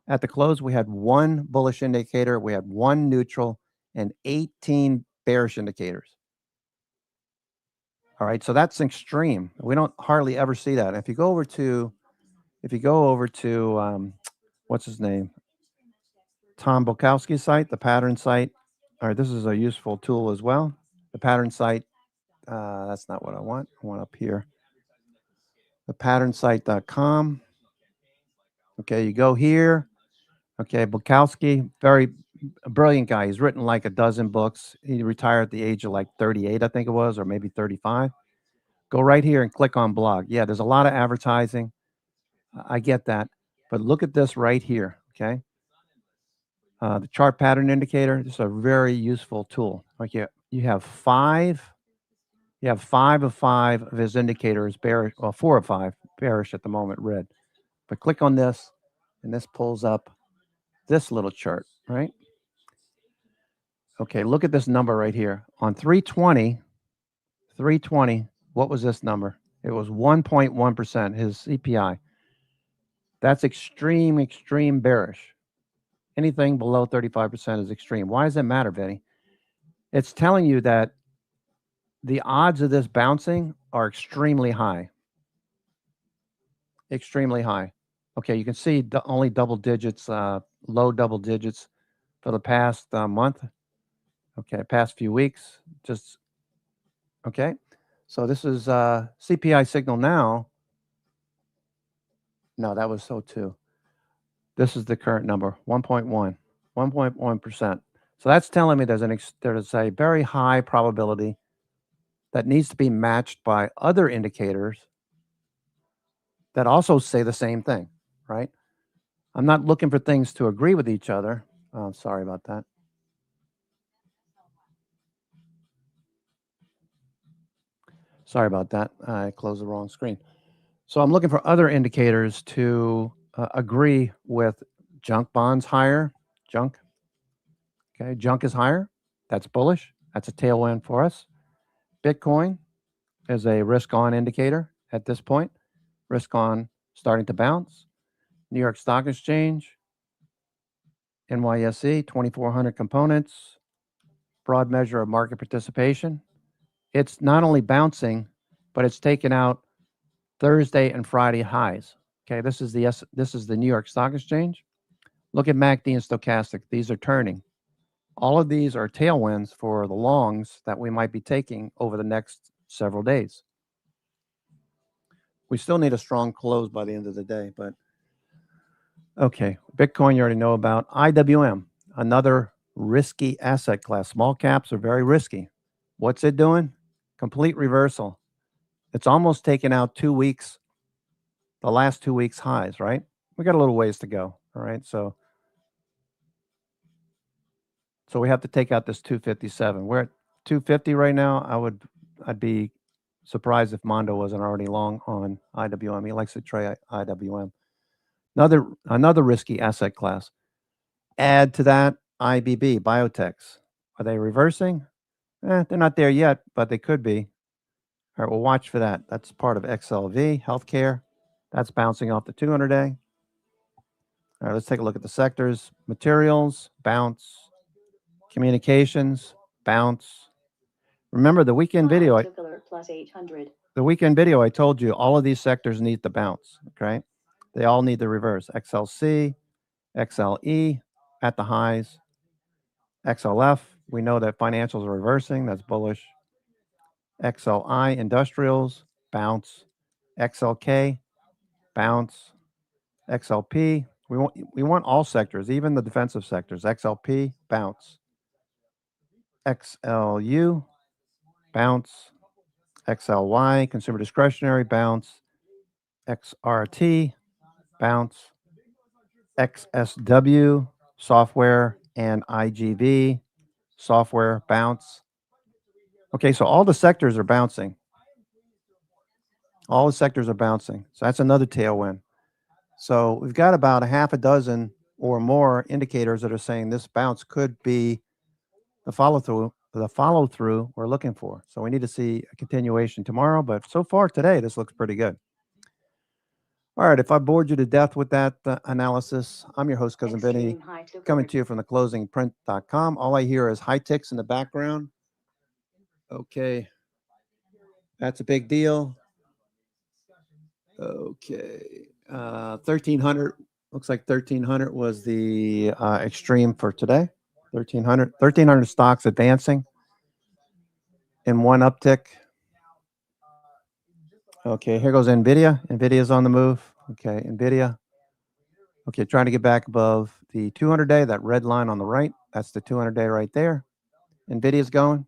at the close, we had 1 bullish indicator, we had 1 neutral, and 18 bearish indicators. All right, so that's extreme. We don't hardly ever see that. If you go over to what's his name? Tom Bukowski's site, the pattern site. All right, this is a useful tool as well. The pattern site, that's not what I want. I want up here. The patternsite.com. Okay, you go here. Okay, Bukowski, very brilliant guy. He's written like a dozen books. He retired at the age of like 38, I think it was, or maybe 35. Go right here and click on blog. Yeah, there's a lot of advertising. I get that. But look at this right here, okay? The chart pattern indicator. This is a very useful tool. Like you have 5 You have 5 of 5 of his indicators bearish, well, 4 of 5 bearish at the moment, red. But click on this, and this pulls up this little chart, right? Okay, look at this number right here. On 320, what was this number? It was 1.1%, his CPI. That's extreme, extreme bearish. Anything below 35% is extreme. Why does that matter, Vinny? It's telling you that the odds of this bouncing are extremely high. Extremely high. Okay, you can see only double digits, low double digits for the past month. Okay, past few weeks. Just, okay. So this is CPI signal now. No, that was so too. This is the current number, 1.1%. So that's telling me there's a very high probability that needs to be matched by other indicators that also say the same thing, right? I'm not looking for things to agree with each other. Oh, sorry about that. Sorry about that. I closed the wrong screen. So I'm looking for other indicators to agree with junk bonds higher. Junk. Okay, junk is higher. That's bullish. That's a tailwind for us. Bitcoin is a risk on indicator at this point. Risk on starting to bounce. New York Stock Exchange, NYSE, 2,400 components, broad measure of market participation. It's not only bouncing, but it's taken out Thursday and Friday highs. Okay, this is the New York Stock Exchange. Look at MACD and stochastic. These are turning. All of these are tailwinds for the longs that we might be taking over the next several days. We still need a strong close by the end of the day, but okay. Bitcoin, you already know about. IWM, another risky asset class. Small caps are very risky. What's it doing? Complete reversal. It's almost taken out 2 weeks, the last 2 weeks highs, right? We got a little ways to go. All right. So we have to take out this 257. We're at 250 right now. I'd be surprised if Mondo wasn't already long on IWM. He likes to trade IWM. Another risky asset class. Add to that IBB, biotechs. Are they reversing? They're not there yet, but they could be. All right, we'll watch for that. That's part of XLV, healthcare. That's bouncing off the 200-day. All right, let's take a look at the sectors. Materials, bounce. Communications, bounce. Remember the weekend video. Plus 800. The weekend video, I told you all of these sectors need to bounce. Okay, they all need to reverse. XLC, XLE at the highs. XLF, we know that financials are reversing. That's bullish. XLI, industrials, bounce. XLK, bounce. XLP, we want all sectors, even the defensive sectors. XLP, bounce. XLU, bounce. XLY, consumer discretionary, bounce. XRT, bounce. XSW, software, and IGV, software, bounce. Okay, so all the sectors are bouncing. All the sectors are bouncing. So that's another tailwind. So we've got about a half a dozen or more indicators that are saying this bounce could be the follow-through we're looking for. So we need to see a continuation tomorrow, but so far today, this looks pretty good. All right, if I bored you to death with that analysis, I'm your host, Cousin Vinny, coming to you from theclosingprint.com. All I hear is high ticks in the background. Okay, that's a big deal. Okay, 1,300, looks like 1,300 was the extreme for today. 1,300 stocks advancing in one uptick. Okay, here goes NVIDIA. NVIDIA's on the move. Okay, NVIDIA. Okay, trying to get back above the 200-day, that red line on the right. That's the 200-day right there. NVIDIA's going.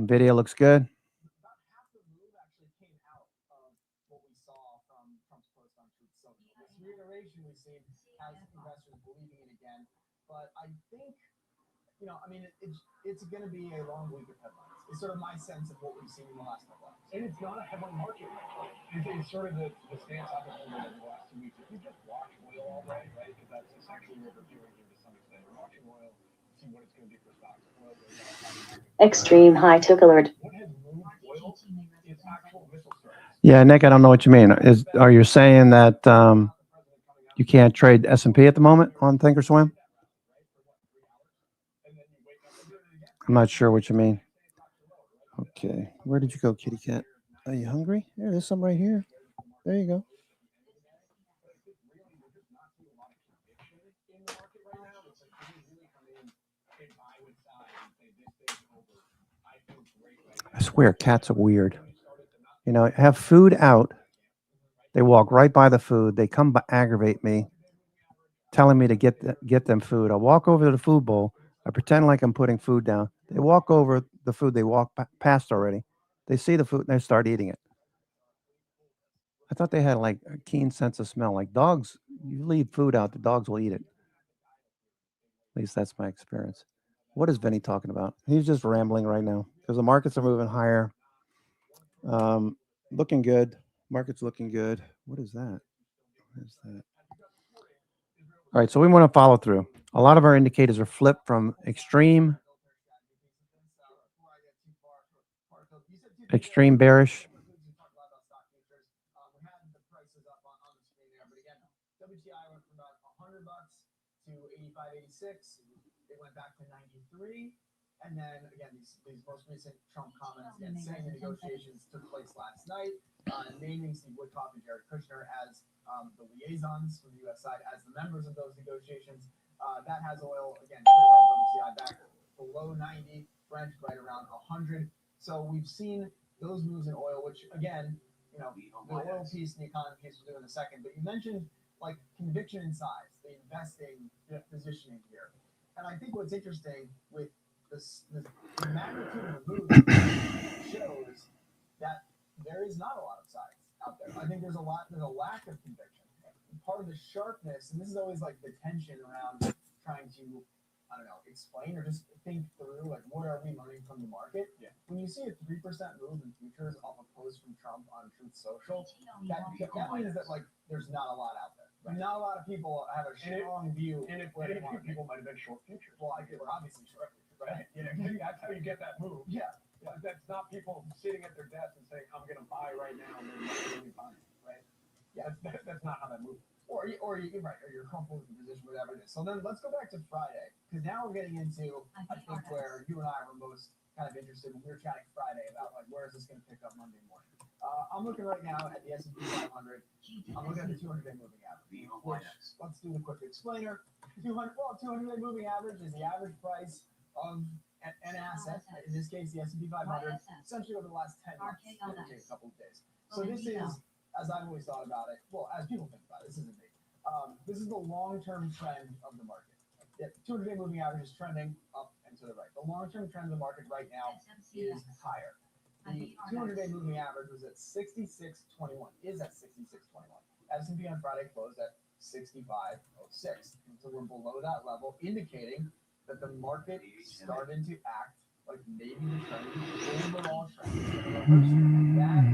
NVIDIA looks good. you know, I mean, it's going to be a long week of headlines. It's sort of my sense of what we've seen in the last couple hours. And it's not a headline market. It's sort of the stance I've been holding over the last 2 weeks. If you just watch oil all day, right? Because that's essentially what we're doing here to some extent. We're watching oil, see what it's going to do for stocks. Oil goes up. Extreme high tick alert. What has moved oil is actual missile strikes. Yeah, Nick, I don't know what you mean. Are you saying that you can't trade S&P at the moment on Thinkorswim? I'm not sure what you mean. Okay, where did you go, kitty cat? Are you hungry? Yeah, there's some right here. There you go. I swear, cats are weird. You know, have food out. They walk right by the food. They come aggravate me, telling me to get them food. I walk over to the food bowl. I pretend like I'm putting food down. They walk over the food they walk past already. They see the food and they start eating it. I thought they had like a keen sense of smell. Like dogs, you leave food out, the dogs will eat it. At least that's my experience. What is Vinny talking about? He's just rambling right now because the markets are moving higher. Looking good. Market's looking good. What is that? What is that? All right, so we want to follow through. A lot of our indicators are flipped from extreme bearish. WTI went from about $100 to 85.86. It went back to 93. And then again, these most recent Trump comments again saying the negotiations took place last night, naming Steve Witkoff and Jared Kushner as the liaisons from the U.S. side as the members of those negotiations. That has oil again, WTI back below 90, Brent right around 100. So we've seen those moves in oil, which again, you know, the oil piece and the economy piece we'll do in a second. But you mentioned like conviction in size, the investing positioning here. And I think what's interesting with the magnitude of the move shows that there is not a lot of size out there. I think there's a lack of conviction. Part of the sharpness, and this is always like the tension around trying to, I don't know, explain or just think through like what are we learning from the market? Yeah. When you see a 3% move in futures off a post from Trump on Truth Social, that means that like there's not a lot out there. Right. Not a lot of people have a strong view. And if people might have been short futures. Well, I think we're obviously short futures, right? You know, that's how you get that move. Yeah. That's not people sitting at their desk and saying, I'm going to buy right now and then really buying, right? Yeah. That's not how that moves. Or you're right, or you're comfortable with the position, whatever it is. So then let's go back to Friday, because now we're getting into, I think, where you and I were most kind of interested when we were chatting Friday about like where is this going to pick up Monday morning. I'm looking right now at the S&P 500. I'm looking at the 200-day moving average. Which, let's do the quick explainer. 200-day moving average is the average price of an asset. In this case, the S&P 500, essentially over the last 10 months. It'll take a couple of days. So this is, as I've always thought about it, well, as people think about it, this isn't me. This is the long-term trend of the market. The 200-day moving average is trending up and to the right. The long-term trend of the market right now is higher. The 200-day moving average was at 66.21. Is at 66.21. S&P on Friday closed at 65.06. So we're below that level, indicating that the market started to act like maybe the trend, the overall trend, is going to reverse. And that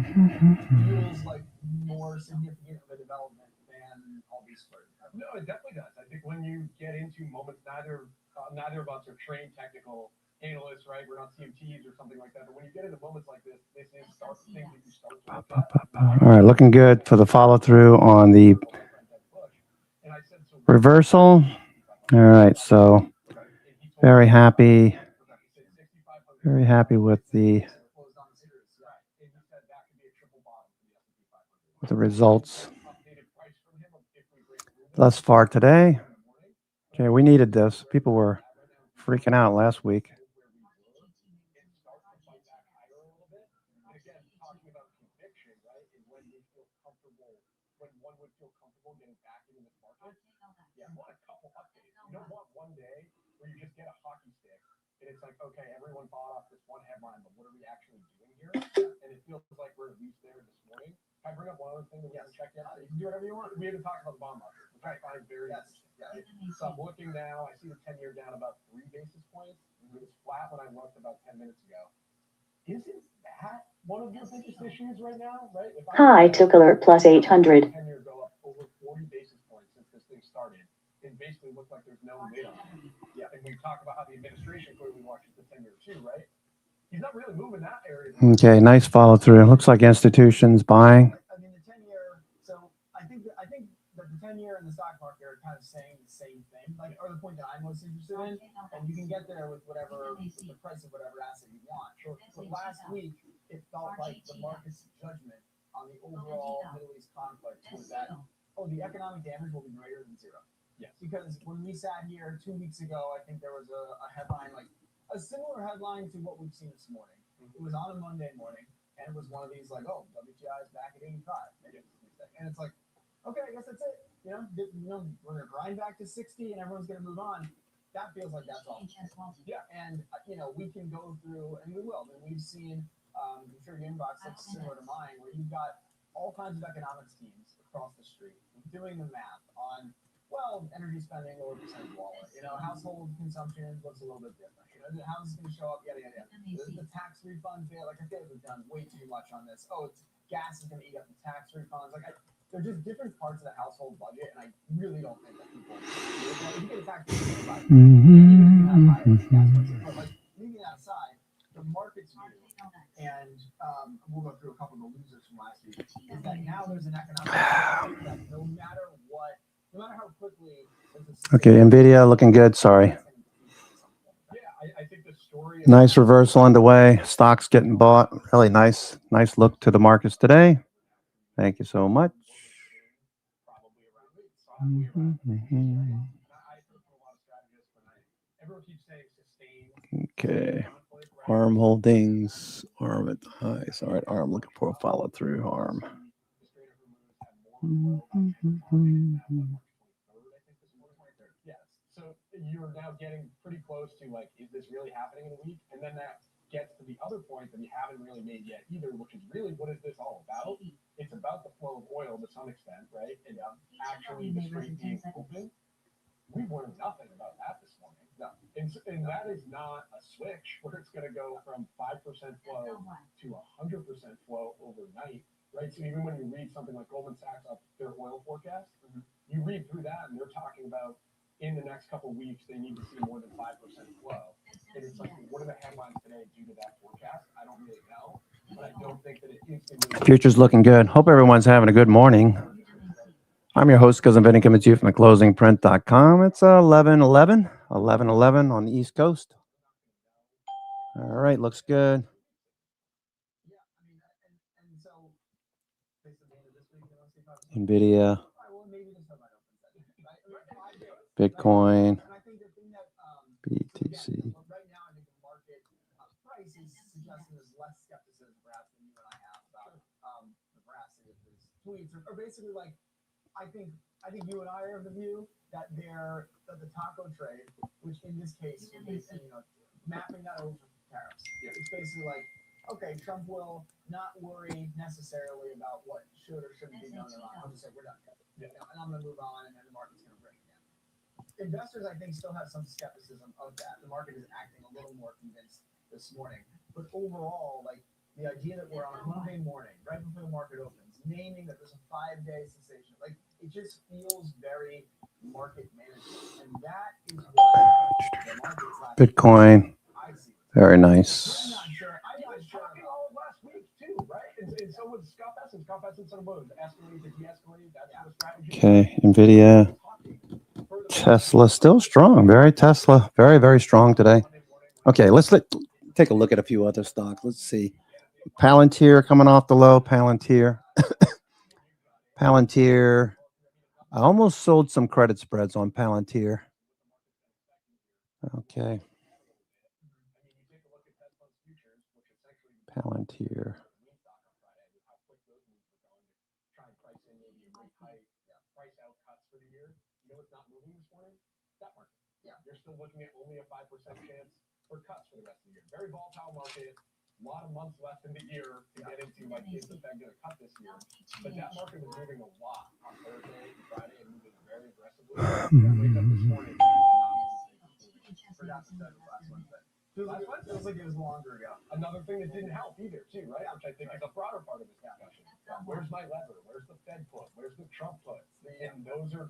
feels like more significant of a development than all these flirting. No, it definitely does. I think when you get into moments, neither of us are trained technical analysts, right? We're not CMTs or something like that. But when you get into moments like this is things that you start to look at. All right, looking good for the follow through on the reversal. All right, so very happy with the results thus far today. Okay, we needed this. People were freaking out last week. You don't want one day where you just get a hockey stick and it's like, okay, everyone bought off this one headline, but what are we actually doing here? And it feels like we're at least there this morning. Can I bring up one other thing that we haven't checked yet? You can do whatever you want. We haven't talked about the bond market, which I find very interesting. So I'm looking now. I see the 10-year down about 3 basis points. It was flat when I looked about 10 minutes ago. Isn't that one of your biggest issues right now? Right? If High took alert plus 800. 10-year go up over 40 basis points since this thing started, and basically looked like there's no lid on it. Yeah, and we talk about how the administration clearly watches the 10-year too, right? He's not really moving that area. Okay, nice follow through. Looks like institutions buying. I mean, the 10-year. So I think that the 10-year and the stock market are kind of saying the same thing, like, or the point that I'm most interested in. And you can get there with whatever with the price of whatever asset you want. But last week, it felt like the market's judgment on the overall Middle East conflict was that the economic damage will be greater than zero. Yes. Because when we sat here 2 weeks ago, I think there was a headline like a similar headline to what we've seen this morning. It was on a Monday morning, and it was one of these like, oh, WTI is back at 85. And it's like, okay, I guess that's it. You know, we're gonna grind back to 60, and everyone's gonna move on. That feels like that's all. Yeah, and we can go through, and we will. And we've seen, I'm sure your inbox looks similar to mine, where you've got all kinds of economics teams across the street doing the math on, well, energy spending or percent wallet. Household consumption looks a little bit different. How is it going to show up? Yada yada yada. The tax refund bit, like I feel like we've done way too much on this. Gas is going to eat up the tax refunds. They're just different parts of the household budget, and I really don't think that people. If you get a tax refund, but like leaving that aside, the market's view, and we'll go through a couple of the losers from last week. Is that now there's an economic that no matter how quickly. Okay, Nvidia looking good. Sorry. I think the story. Nice reversal underway. Stocks getting bought. Really nice look to the markets today. Thank you so much. Okay. ARM Holdings. ARM at the highs. All right, ARM looking for a follow through. ARM. So you're now getting pretty close to like, is this really happening in a week? And then that gets to the other point that we haven't really made yet either, which is really what is this all about? It's about the flow of oil to some extent, right? And actually the Strait being open. We've learned nothing about that this morning. No. And that is not a switch where it's going to go from 5% flow to 100% flow overnight, right? So even when you read something like Goldman Sachs up their oil forecast, you read through that and they're talking about in the next couple of weeks, they need to see more than 5% flow. And it's like, what are the headlines today due to that forecast? I don't really know, but I don't think that it instantly. Future's looking good. Hope everyone's having a good morning. I'm your host, Cousin Vinny, coming to you from theclosingprint.com. It's 11:11 on the East Coast. All right, looks good. Nvidia, Bitcoin, BTC. Right now, I think the market price is suggesting there's less skepticism perhaps than you and I have about the veracity of his tweets, or basically like I think you and I are of the view that the taco trade, which in this case would be mapping that over tariffs. Yeah. It's basically like, okay, Trump will not worry necessarily about what should or shouldn't be done or not. I'll just say we're done. Yeah. And I'm going to move on, and then the market's going to break again. Investors, I think, still have some skepticism of that. The market is acting a little more convinced this morning. But overall, like the idea that we're on a Monday morning, right before the market opens, naming that there's a 5-day cessation, like it just feels very market management. And that is what the market's Bitcoin, very nice. I'm not sure. Talking all of last week too, right? And so with Scott Bessent said, well, escalate to de-escalate. That's the strategy. Okay, Nvidia, Tesla still strong. Very, very strong today. Okay, let's take a look at a few other stocks. Let's see. Palantir coming off the low. Palantir. I almost sold some credit spreads on Palantir. Okay. Palantir. You're still looking at only a 5% chance for cuts for the rest of the year. Very volatile market. A lot of months left in the year to get into, like, is the Fed going to cut this year? But that market was moving a lot on Thursday and Friday and moving very aggressively. I wake up this morning. Forgot to set it last Wednesday. Feels like it was longer ago. Another thing that didn't help either, too, right? Which I think is a broader part of this discussion. Where's my lever? Where's the Fed put? Where's the Trump put? And those are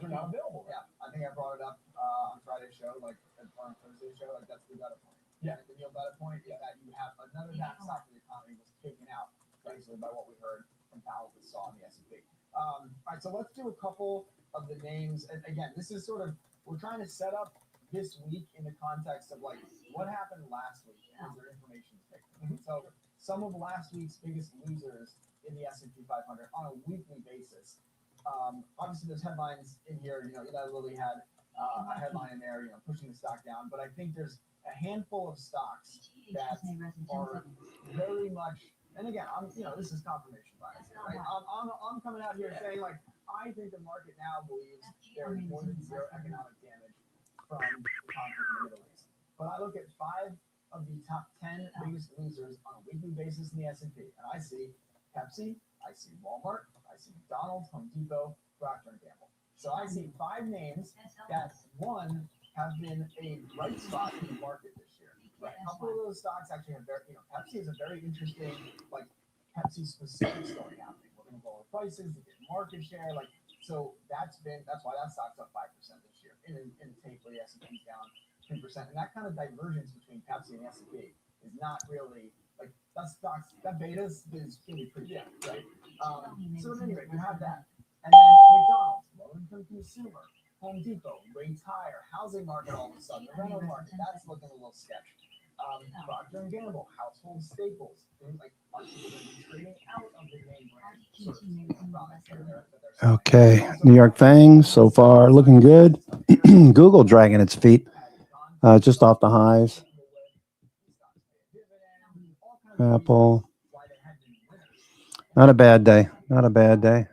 not available. Yeah, I think I brought it up on Friday's show, like on Thursday's show. Like that's the better point. Yeah, the real better point is that you have another backstop of the economy was taken out, basically by what we heard from Powell we saw in the S&P. All right, so let's do a couple of the names. And again, this is sort of we're trying to set up this week in the context of like what happened last week was their information taken. So some of last week's biggest losers in the S&P 500 on a weekly basis. Obviously, there's headlines in here. You know, Eli Lilly had a headline in there, you know, pushing the stock down. But I think there's a handful of stocks that are very much. And again, this is confirmation bias, right? I'm coming out here saying like I think the market now believes there is more than zero economic damage from the conflict in the Middle East. But I look at 5 of the top 10 biggest losers on a weekly basis in the S&P, and I see Pepsi, I see Walmart, I see McDonald's, Home Depot, Procter & Gamble. So I see 5 names that, one, have been a bright spot in the market this year. Right. A couple of those stocks actually have very, Pepsi is a very interesting, like, Pepsi-specific story happening. We're going to lower prices to get market share, like, so that's why that stock's up 5% this year in a tape where the S&P's down 3%. And that kind of divergence between Pepsi and the S&P is not really like that beta is going to be pretty big, right? So anyway, you have that. And then McDonald's, low-income consumer, Home Depot, rates higher, housing market all of a sudden, the rental market, that's looking a little sketchy. Procter & Gamble, household staples, things like are people going to be trading out of the main brand sort of products that they're Okay, New York Fangs so far looking good. Google dragging its feet, just off the highs. Apple, not a bad day. Not a bad day.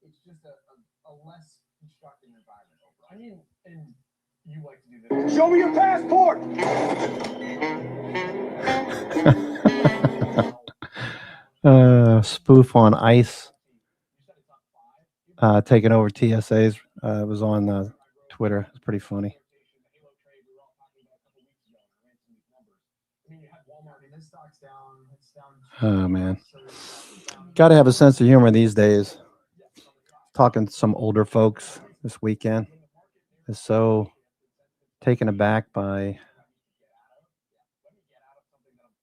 It's just a less constructive environment overall. I mean, and you like to do this. Show me your passport. Spoof on ICE taking over TSAs. It was on Twitter. It's pretty funny. Oh, man. Got to have a sense of humor these days. Talking to some older folks this weekend is so taken aback by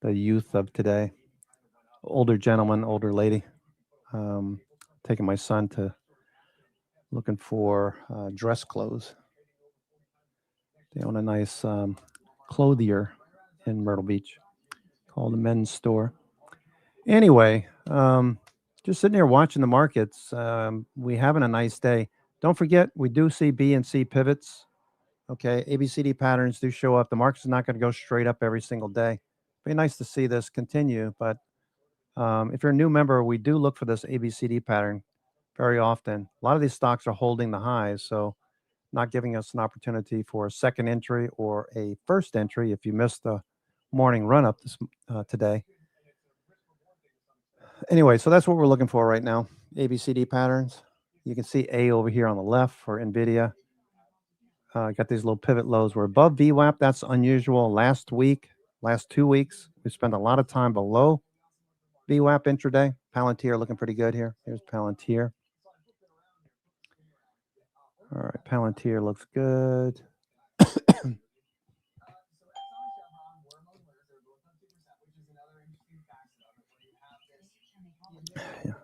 the youth of today. Older gentleman, older lady. Taking my son to looking for dress clothes. They own a nice clothier in Myrtle Beach called the Men's Store. Anyway, just sitting here watching the markets. We having a nice day. Don't forget, we do see B and C pivots. Okay, ABCD patterns do show up. The market's not going to go straight up every single day. Be nice to see this continue, but if you're a new member, we do look for this ABCD pattern very often. A lot of these stocks are holding the highs, so not giving us an opportunity for a second entry or a first entry if you missed the morning run-up today. Anyway, so that's what we're looking for right now, ABCD patterns. You can see A over here on the left for NVIDIA. Got these little pivot lows. We're above VWAP. That's unusual. Last 2 weeks, we spent a lot of time below VWAP intraday. Palantir looking pretty good here. Here's Palantir. All right, Palantir looks good.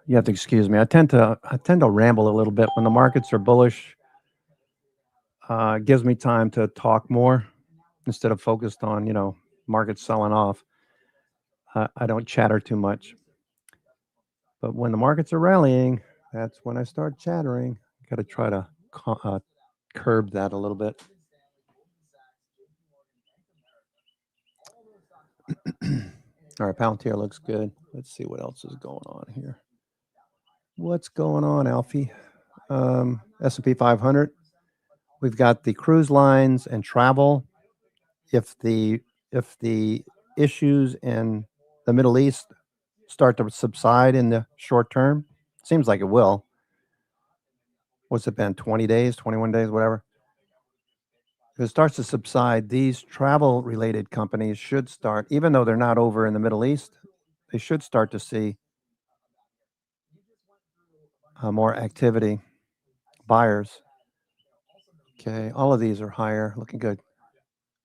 You have to excuse me. I tend to ramble a little bit when the markets are bullish. It gives me time to talk more instead of focused on, markets selling off. I don't chatter too much. But when the markets are rallying, that's when I start chattering. Got to try to curb that a little bit. All right, Palantir looks good. Let's see what else is going on here. What's going on, Alfie? S&P 500. we've got the cruise lines and travel. If the issues in the Middle East start to subside in the short term, seems like it will. What's it been? 20 days, 21 days, whatever. If it starts to subside, these travel related companies should start, even though they're not over in the Middle East, they should start to see more activity, buyers. Okay, all of these are higher, looking good.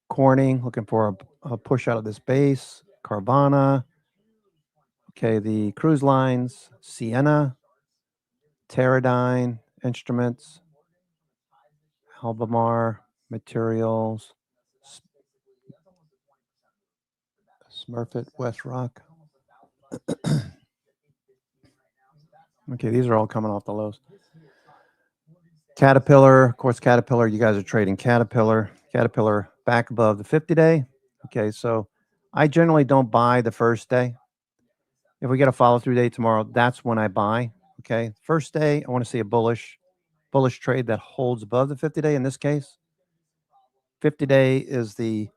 Corning, looking for a push out of this base. Carvana. Okay, the cruise lines, Sienna, Teradyne Instruments, Albemarle Materials, Smurfit Westrock. Okay, these are all coming off the lows. Caterpillar, of course, Caterpillar, you guys are trading Caterpillar. Caterpillar back above the 50-day. Okay, so I generally don't buy the first day. If we get a follow-through day tomorrow, that's when I buy. Okay, first day, I want to see a bullish trade that holds above the 50-day. In this case, 50-day is the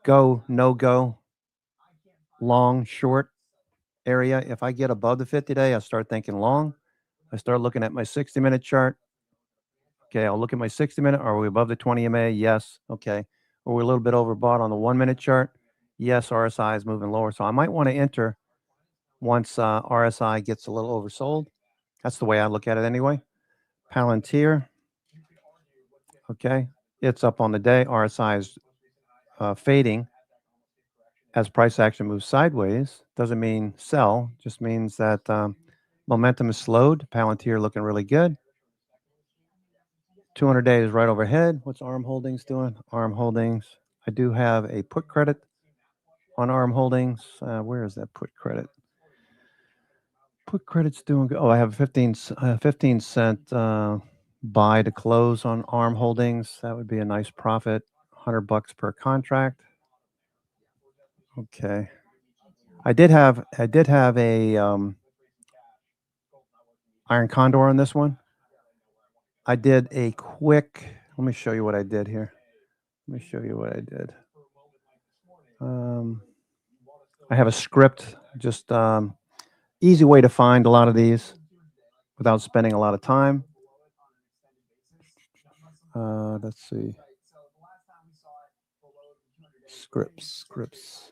go, no-go, long, short area. If I get above the 50-day, I start thinking long. I start looking at my 60-minute chart. Okay, I'll look at my 60-minute. Are we above the 20 MA? Yes. Okay. Are we a little bit overbought on the 1-minute chart? Yes, RSI is moving lower. So I might want to enter once RSI gets a little oversold. That's the way I look at it anyway. Palantir. Okay, it's up on the day. RSI is fading as price action moves sideways. Doesn't mean sell, just means that momentum is slowed. Palantir looking really good. 200 days right overhead. What's ARM Holdings doing? ARM Holdings. I do have a put credit on ARM Holdings. Where is that put credit? Put credit's doing good. Oh, I have a 15 cent buy to close on ARM Holdings. That would be a nice profit. $100 per contract. Okay. I did have a Iron Condor on this one. I did a quick, let me show you what I did here. Let me show you what I did. I have a script, just easy way to find a lot of these without spending a lot of time. Let's see. Scripts.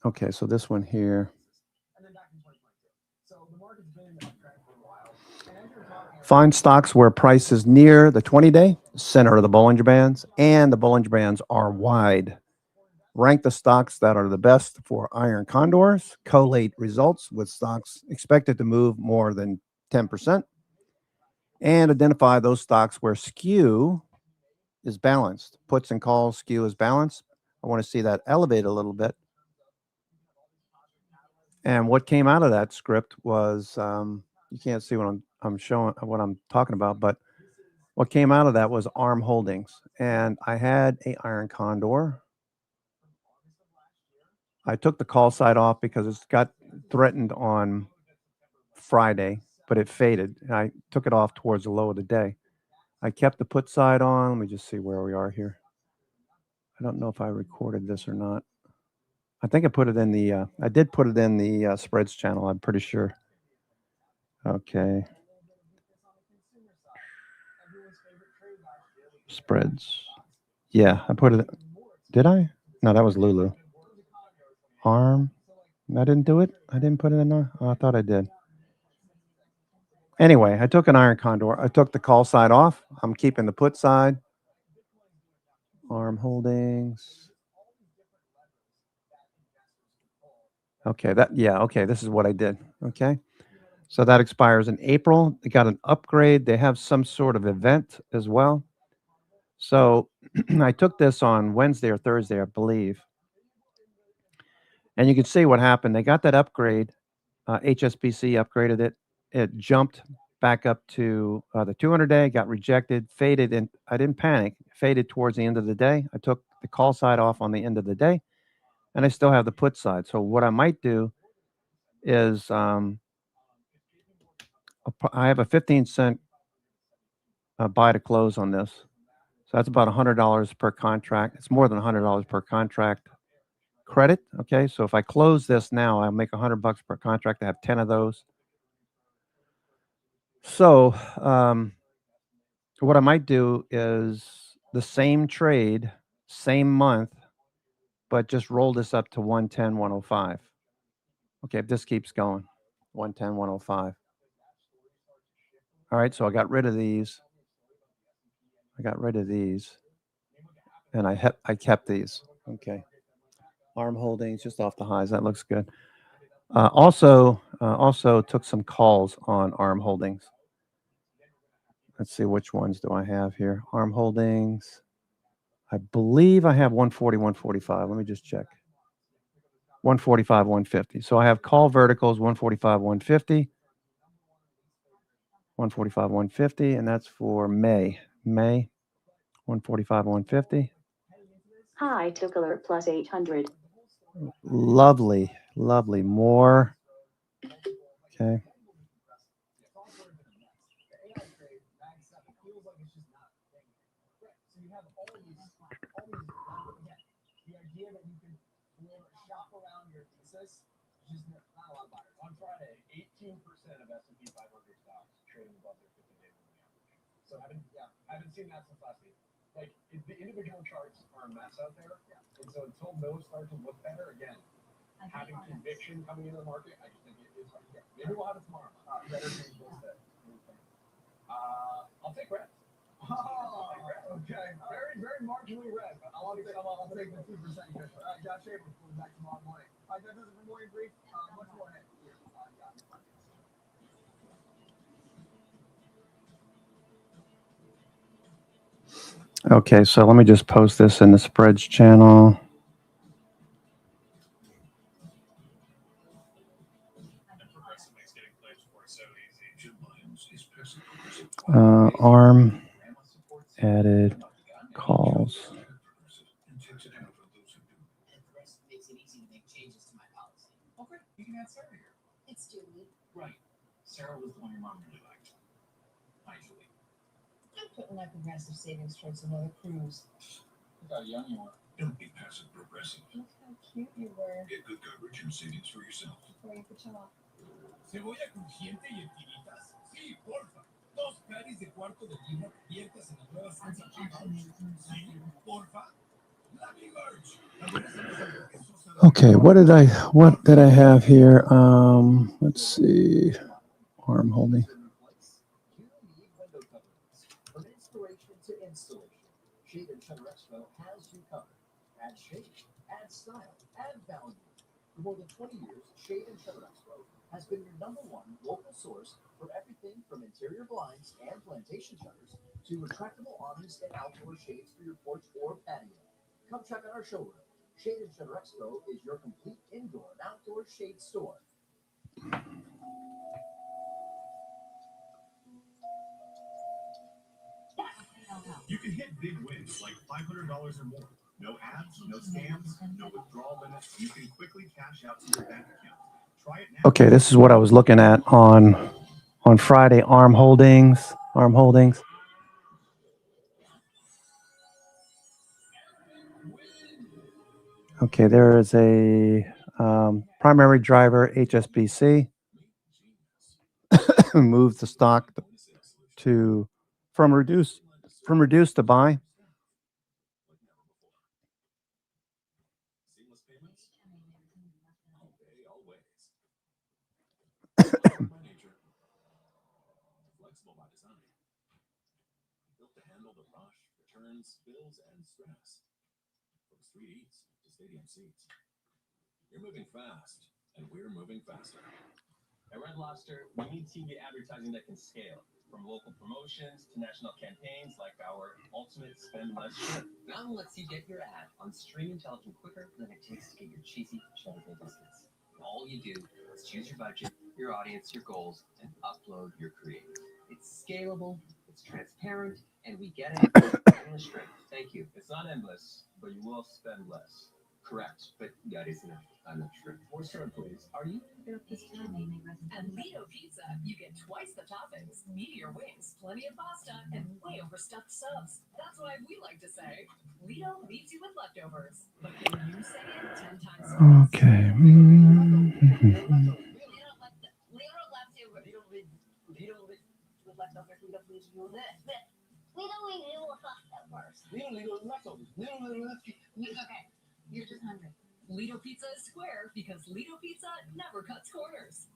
Okay, so this one here. Find stocks where price is near the 20-day, center of the Bollinger Bands, and the Bollinger Bands are wide. Rank the stocks that are the best for Iron Condors. Collate results with stocks expected to move more than 10%. And identify those stocks where skew is balanced. Puts and calls, skew is balanced. I want to see that elevate a little bit. And what came out of that script was, you can't see what I'm showing, what I'm talking about, but what came out of that was ARM Holdings. And I had a Iron Condor. I took the call side off because it's got threatened on Friday, but it faded. And I took it off towards the low of the day. I kept the put side on. Let me just see where we are here. I don't know if I recorded this or not. I think I put it in the, I did put it in the spreads channel, I'm pretty sure. Okay. Spreads. Yeah, I put it, did I? No, that was Lulu. ARM. I didn't do it? I didn't put it in there? Oh, I thought I did. Anyway, I took an Iron Condor. I took the call side off. I'm keeping the put side. ARM Holdings. Okay, okay, this is what I did. Okay. So that expires in April. They got an upgrade. They have some sort of event as well. So I took this on Wednesday or Thursday, I believe. And you can see what happened. They got that upgrade. HSBC upgraded it. It jumped back up to the 200-day, got rejected, faded, and I didn't panic. Faded towards the end of the day. I took the call side off on the end of the day, and I still have the put side. So what I might do is I have a 15 cent buy to close on this. So that's about $100 per contract. It's more than $100 per contract credit. Okay, so if I close this now, I'll make $100 per contract. I have 10 of those. So what I might do is the same trade, same month, but just roll this up to 110, 105. Okay, if this keeps going, 110, 105. All right, so I got rid of these. And I kept these. Okay. Arm holdings just off the highs. That looks good. Also took some calls on arm holdings. Let's see, which ones do I have here? Arm holdings. I believe I have 140, 145. Let me just check. 145, 150. So I have call verticals 145, 150. 145, 150, and that's for May. 145, 150. High took alert plus 800. Lovely. More. Okay. On Friday, 18% of S&P 500 stocks trading above their 50-day moving average. So I haven't seen that since last week. Like the individual charts are a mess out there, and so until those start to look better again, having conviction coming into the market, I just think it is right. Yeah. Maybe we'll have it tomorrow. Better things will say. I'll take red. Oh, okay. Very marginally red, but I'll take the 2% here. All right, Josh Abrams will be back tomorrow morning. All right, that does it for morning brief. Much more ahead. Okay, so let me just post this in the spreads channel. ARM added calls. Makes it easy to make changes to my policy. Okay, you can add Sarah here. It's Julie. Right. Sarah was the one your mom really liked. Hi, Julie. I'm putting my progressive savings towards another cruise. Look how young you are. Don't be passive progressive. Look how cute you were. Get good coverage and savings for yourself. Before you could talk. Cebolla crujiente y en tiritas. Sí, porfa. 2 caris de cuarto de libra abiertas en la nueva salsa Pickles. Sí, porfa. La Big Arch. Okay, what did I have here? Let's see. Arm holding. From inspiration to installation, Shade and Shutter Expo has you covered. Add shade, add style, add value. For more than 20 years, Shade and Shutter Expo has been your #1 local source for everything from interior blinds and plantation shutters to retractable awnings and outdoor shades for your porch or patio. Come check out our showroom. Shade and Shutter Expo is your complete indoor and outdoor shade store. You can hit big wins like $500 or more. No ads, no scams, no withdrawal limits. You can quickly cash out to your bank account. Try it now. Okay, this is what I was looking at on Friday. Arm holdings. Okay, there is a primary driver, HSBC. Moved the stock from reduced to buy. Seamless payments? Okay, always. By nature. Flexible by design. Built to handle the rush, returns, bills, and stress. From street eats to stadium seats. You're moving fast, and we're moving faster. At Red Lobster, we need TV advertising that can scale, from local promotions to national campaigns like our Ultimate Spend Less Shrimp. Fountain lets you get your ad on streaming television quicker than it takes to get your cheesy cheddar bay biscuits. All you do is choose your budget, your audience, your goals, and upload your creative. It's scalable, it's transparent, and we get it. Endless shrimp. Thank you. It's not endless, but you will spend less. Correct, but that isn't it. I'm not sure. Voice chart, please. Are you picking up this time? At Lido Pizza, you get twice the toppings, meatier wings, plenty of pasta, and way overstuffed subs. That's why we like to say, Lido leaves you with leftovers. But then you say it 10 times fast. Okay. With leftovers, we don't leave you with this. We don't leave you with leftovers. Okay, you're just hungry. Lido Pizza is square because Lido Pizza never cuts corners.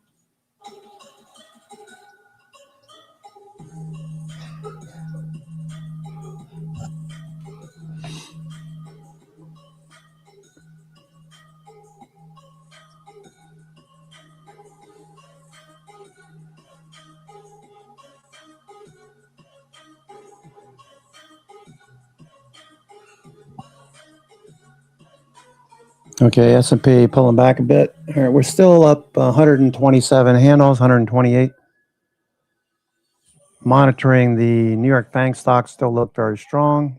Okay, S&P pulling back a bit. All right, we're still up 127 handles, 128. Monitoring the New York Bank stocks still look very strong.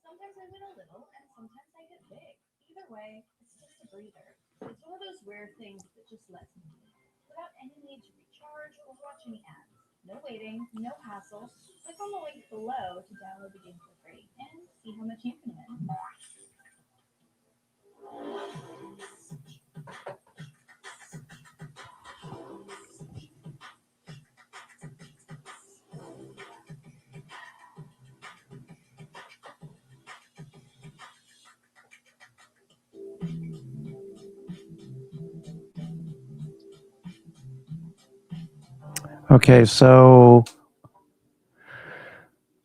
Sometimes I win a little, and sometimes I get big. Either way, it's just a breather. It's one of those rare things that just lets me be, without any need to recharge or watch any ads. No waiting, no hassle. Click on the link below to download the game for free and see how much you can win. Okay, so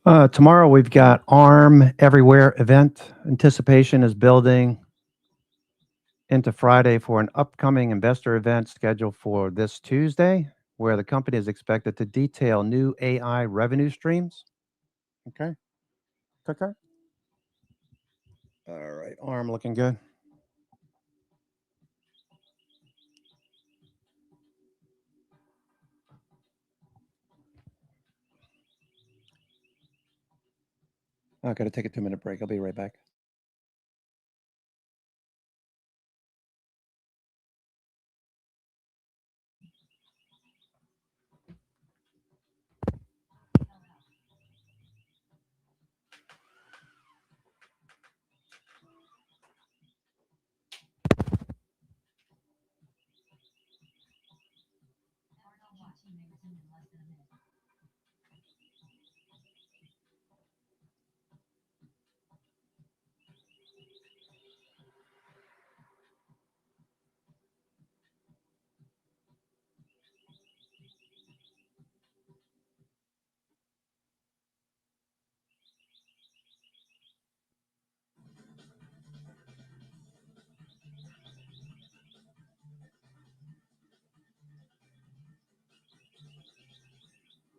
tomorrow we've got ARM Everywhere event. Anticipation is building into Friday for an upcoming investor event scheduled for this Tuesday, where the company is expected to detail new AI revenue streams. Okay. Okay. All right. ARM looking good. I got to take a 2-minute break. I'll be right back.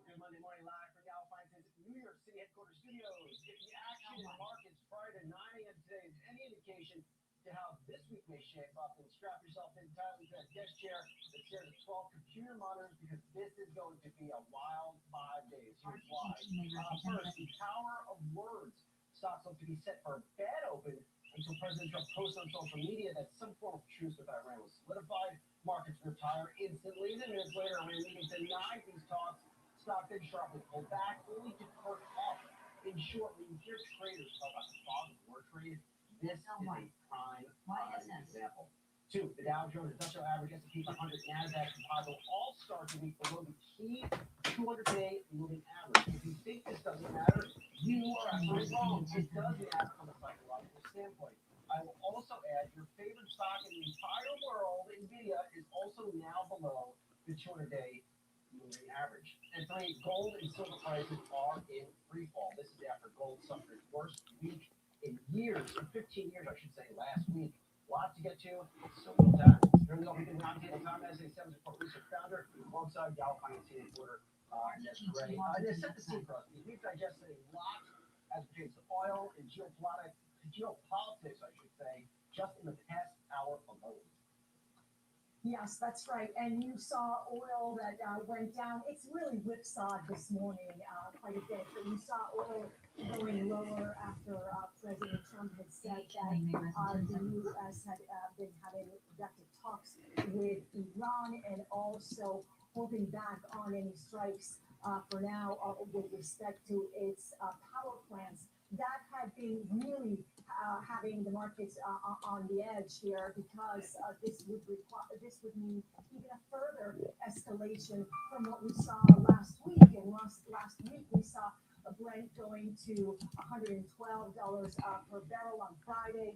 Good Monday morning live from Dow Finance's New York City headquarters studios. If the action in markets prior to 9 a.m. today is any indication to how this week may shape up, then strap yourself in tightly to that desk chair that shares 12 computer monitors because this is going to be a wild 5 days. Here's why. First, the power of words. Stocks look to be set for a bad open until President Trump posts on social media that some form of truce with Iran was solidified. Markets retire instantly. Then minutes later, Iran meeting denied these talks. Stock then sharply pulled back, only to perk up. In short, when you hear traders talk about the fog of war trade, this is a prime example. 2, the Dow Jones Industrial Average, S&P 500, NASDAQ Composite all start the week below the key 200-day moving average. If you think this doesn't matter, you are absolutely wrong. It does matter from a psychological standpoint. I will also add your favorite stock in the entire world, NVIDIA, is also now below the 200-day moving average. And 3, gold and silver prices are in free fall. This is after gold suffered its worst week in years, in 15 years, I should say, last week. Lot to get to, so little time. Here we go. We've been roundtable time as a 7 Report Research founder alongside Dow Finance reporter Ness Gray. Ness, set the scene for us. We've digested a lot as it pertains to oil and geopolitics, I should say, just in the past hour alone. Yes, that's right. And you saw oil that went down. It's really whipsawed this morning quite a bit. But you saw oil going lower after President Trump had said that the U.S. had been having productive talks with Iran and also holding back on any strikes for now with respect to its power plants. That had been really having the markets on the edge here because this would mean even a further escalation from what we saw last week. And last week we saw a Brent going to $112 per barrel on Friday.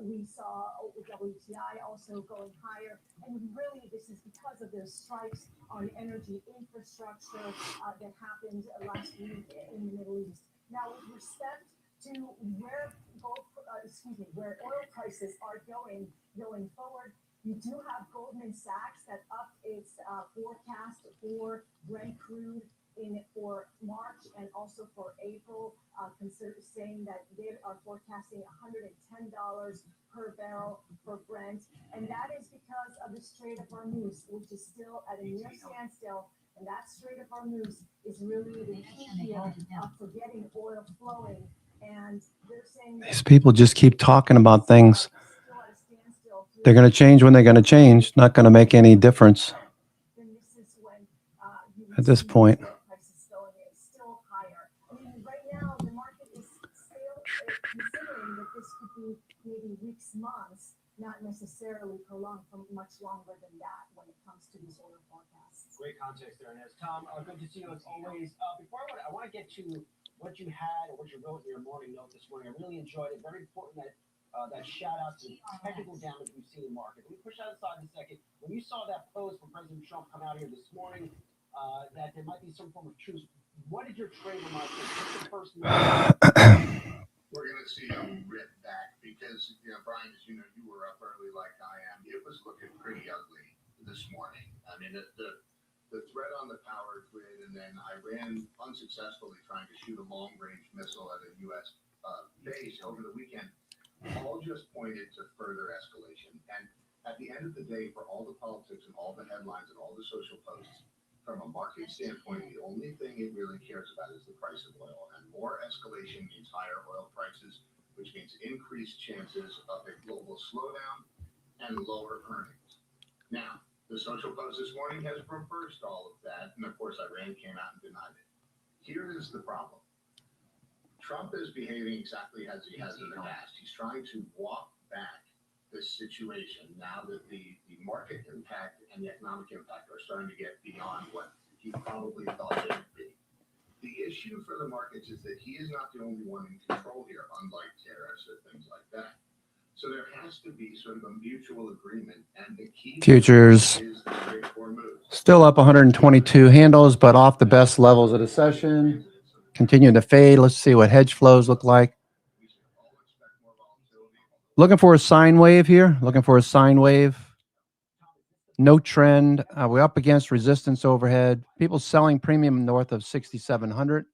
We saw WTI also going higher, and really this is because of the strikes on energy infrastructure that happened last week in the Middle East. Now, with respect to where where oil prices are going forward, you do have Goldman Sachs that upped its forecast for Brent crude for March and also for April, saying that they are forecasting $110 per barrel for Brent, and that is because of the Strait of Hormuz, which is still at a near standstill. And that Strait of Hormuz is really the key here for getting oil flowing. And they're saying These people just keep talking about things. They're going to change when they're going to change. Not going to make any difference at this point. Still higher. I mean, right now the market is still considering that this could be maybe weeks, months, not necessarily prolonged for much longer than that when it comes to these oil forecasts. Great context there, Inez. Tom, good to see you as always. Before I want to get to what you had or what you wrote in your morning note this morning. I really enjoyed it. Very important that shout out to the technical damage we've seen in the market. We push that aside in a second. When you saw that post from President Trump come out here this morning, that there might be some form of truce, what did your trader mark think? What's the first We're going to see a rip back because, Brian, as you know, you were up early like I am. It was looking pretty ugly this morning. I mean, the threat on the power grid, and then Iran unsuccessfully trying to shoot a long-range missile at a U.S. Base over the weekend, all just pointed to further escalation. And at the end of the day, for all the politics and all the headlines and all the social posts, from a market standpoint, the only thing it really cares about is the price of oil. And more escalation means higher oil prices, which means increased chances of a global slowdown and lower earnings. Now, the social post this morning has reversed all of that, and of course Iran came out and denied it. Here is the problem. Trump is behaving exactly as he has in the past. He's trying to walk back this situation now that the market impact and the economic impact are starting to get beyond what he probably thought they would be. The issue for the markets is that he is not the only one in control here, unlike tariffs or things like that. So there has to be sort of a mutual agreement, and the key Futures is the Strait of Hormuz. still up 122 handles, but off the best levels of the session. Continuing to fade. Let's see what hedge flows look like. Looking for a sine wave here. Looking for a sine wave. No trend. We're up against resistance overhead. People selling premium north of 6,700.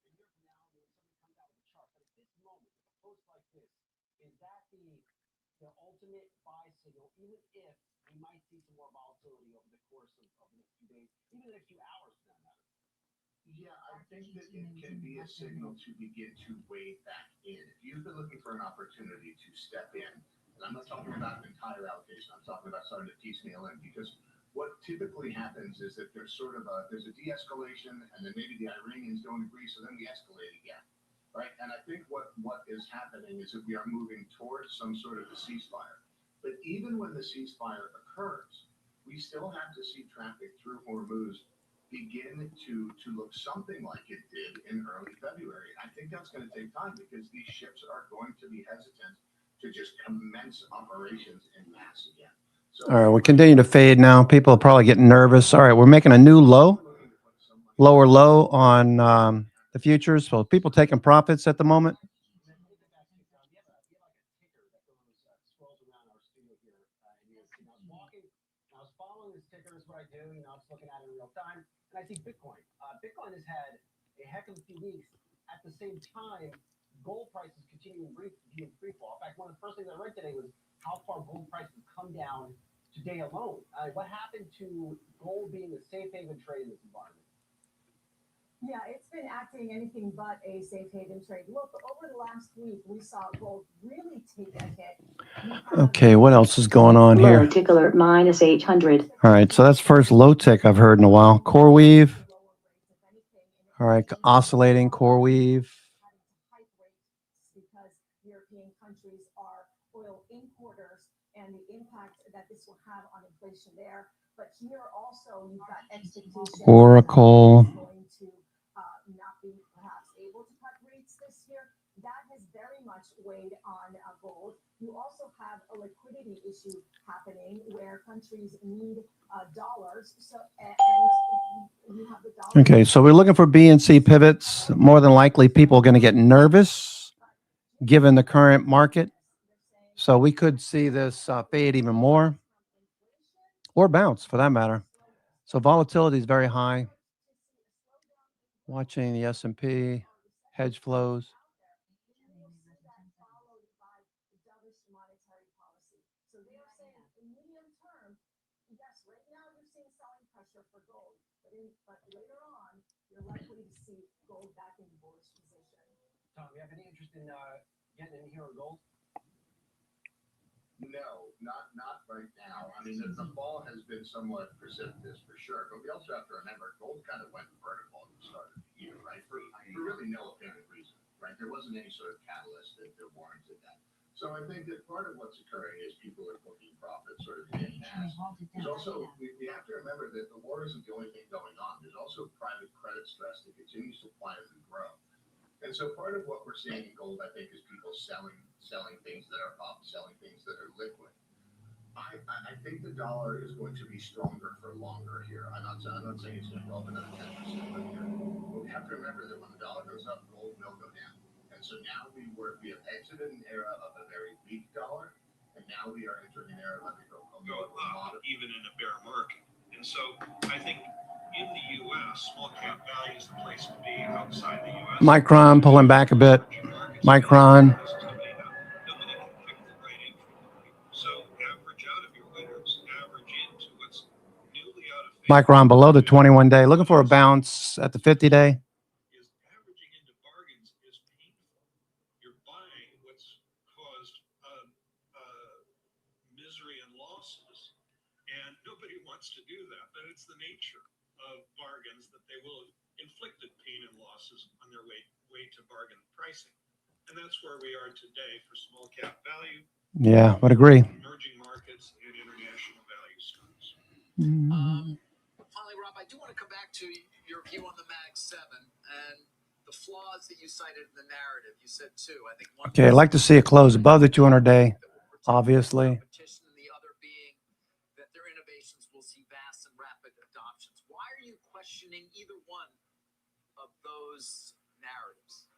I think that it can be a signal to begin to wade back in. If you've been looking for an opportunity to step in, and I'm not talking about an entire allocation, I'm talking about starting to piecemeal in, because what typically happens is that there's sort of there's a de-escalation, and then maybe the Iranians don't agree, so then we escalate again, right? And I think what is happening is that we are moving towards some sort of a ceasefire. But even when the ceasefire occurs, we still have to see traffic through Hormuz begin to look something like it did in early February. I think that's going to take time because these ships are going to be hesitant to just commence operations en masse again. So, all right, we're continuing to fade now. People are probably getting nervous. All right, we're making a new low, lower low on the futures. So people taking profits at the moment. I see Bitcoin. Bitcoin has had a heck of a few weeks. At the same time, gold prices continue to be in free fall. In fact, one of the first things I read today was how far gold prices have come down to today alone. What happened to gold being a safe haven trade in this environment? Yeah, it's been acting anything but a safe haven trade. Look, over the last week, we saw gold really take a hit. Okay, what else is going on Low here? tick alert minus 800. All right, so that's first low tick I've heard in a while. Core weave. All right, oscillating core weave. Because European countries are oil importers and the impact that this will have on inflation there. But here also, you've got expectations Oracle. that going to not be perhaps able to cut rates this year. That has very much weighed on gold. You also have a liquidity issue happening where countries need dollars. So and you have the dollar. Okay, so we're looking for BNC pivots. More than likely, people are going to get nervous given the current market. So we could see this fade even more or bounce for that matter. So volatility is very high. Watching the S&P, hedge flows. So they are saying in medium term, yes, right now you're seeing selling pressure for gold, but later on, you're likely to see gold back in bullish position. Tom, you have any interest in getting in here on gold? No, not right now. I mean, the fall has been somewhat precipitous for sure, but we also have to remember gold kind of went vertical at the start of the year, right? For really no apparent reason, right? There wasn't any sort of catalyst that warranted that. So I think that part of what's occurring is people are booking profits sort of in mass. There's also, we have to remember that the war isn't the only thing going on. There's also private credit stress that continues to quietly grow. And so part of what we're seeing in gold, I think, is people selling things that are up, selling things that are liquid. I think the dollar is going to be stronger for longer here. I'm not saying it's going to go up another 10% from here. But we have to remember that when the dollar goes up, gold will go down. And so now we have exited an era of a very weak dollar, and now we are entering an era of even in a bear market. And so I think in the U.S., small cap value is the place to be. Outside the U.S., Micron pulling back a bit. Micron. So average out of your winners, average into what's newly out of favor. Micron below the 21-day. Looking for a bounce at the 50-day. Is averaging into bargains is painful. You're buying what's caused misery and losses, and nobody wants to do that. But it's the nature of bargains that they will have inflicted pain and losses on their way to bargain pricing, and that's where we are today for small cap value. Yeah, would agree. Emerging markets and international value stocks. Finally, Rob, I do want to come back to your view on the Mag 7 and the flaws that you cited in the narrative. You said two. I think one. Okay, I'd like to see it close above the 200-day, obviously. And the other being that their innovations will see vast and rapid adoptions. Why are you questioning either one of those narratives?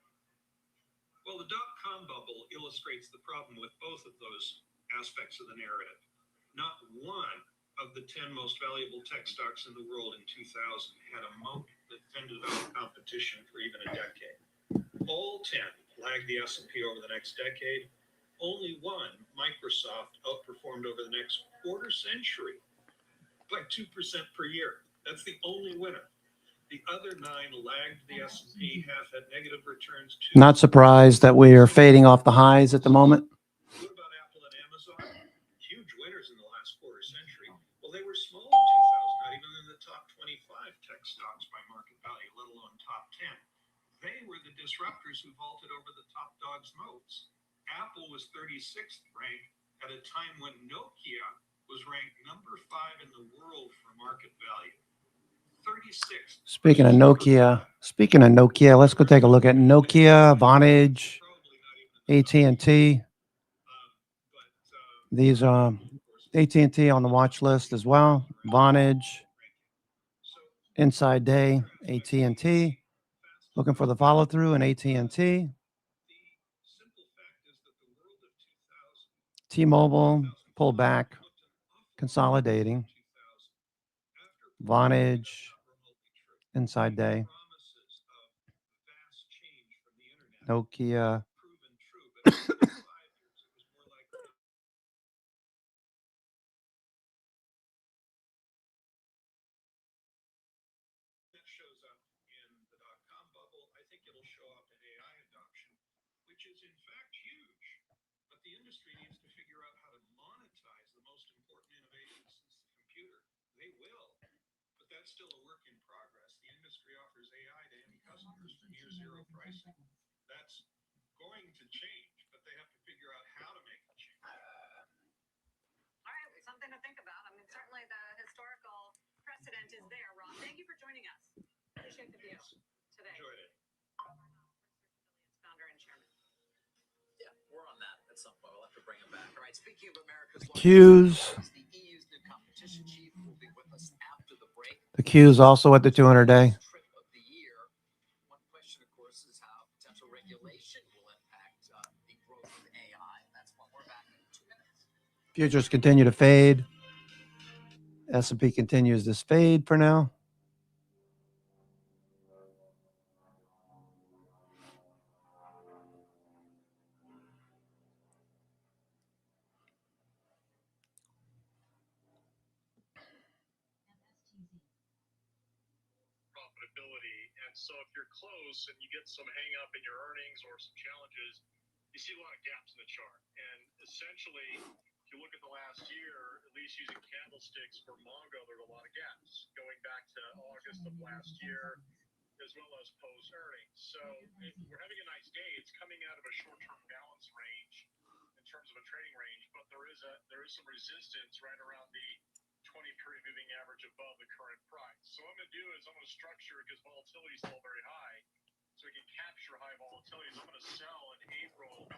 Well, the dot-com bubble illustrates the problem with both of those aspects of the narrative. Not one of the 10 most valuable tech stocks in the world in 2000 had a moat that fended off competition for even a decade. All 10 lagged the S&P over the next decade. Only one, Microsoft, outperformed over the next quarter century by 2% per year. That's the only winner. The other 9 lagged the S&P, half had negative returns. Not surprised that we are fading off the highs at the moment. What about Apple and Amazon? Huge winners in the last quarter century. Well, they were small in 2000, not even in the top 25 tech stocks by market value, let alone top 10. They were the disruptors who vaulted over the top dogs' moats. Apple was 36th ranked at a time when Nokia was ranked number 5 in the world for market value. 36th. Speaking of Nokia, let's go take a look at Nokia, Vonage, AT&T. These are AT&T on the watch list as well. Vonage, inside day, AT&T. Looking for the follow through in AT&T. T-Mobile, pull back, consolidating. Vonage, inside day. Nokia. is in fact huge. But the industry needs to figure out how to monetize the most important innovation since the computer. They will, but that's still a work in progress. The industry offers AI to end customers for near zero pricing. That's going to change, but they have to figure out how to make it change. All right, something to think about. I mean, certainly the historical precedent is there, Rob. Thank you for joining us. Appreciate the view today. Enjoyed it. Founder and chairman. Yeah, we're on that at some point. We'll have to bring him back. All right, speaking of America's Q's. the EU's new competition chief will be with us after the break. The Q's also at the 200-day. Trip of the year. One question, of course, is how potential regulation will impact the growth of AI. That's when we're back in 2 minutes. Futures continue to fade. S&P continues this fade for now. Profitability. And so if you're close and you get some hang up in your earnings or some challenges, you see a lot of gaps in the chart. And essentially, if you look at the last year, at least using candlesticks for Mongo, there's a lot of gaps going back to August of last year, as well as post earnings. So we're having a nice day. It's coming out of a short-term balance range in terms of a trading range, but there is some resistance right around the 20-period moving average above the current price. So what I'm going to do is I'm going to structure, because volatility is still very high, so we can capture high volatility. So I'm going to sell an April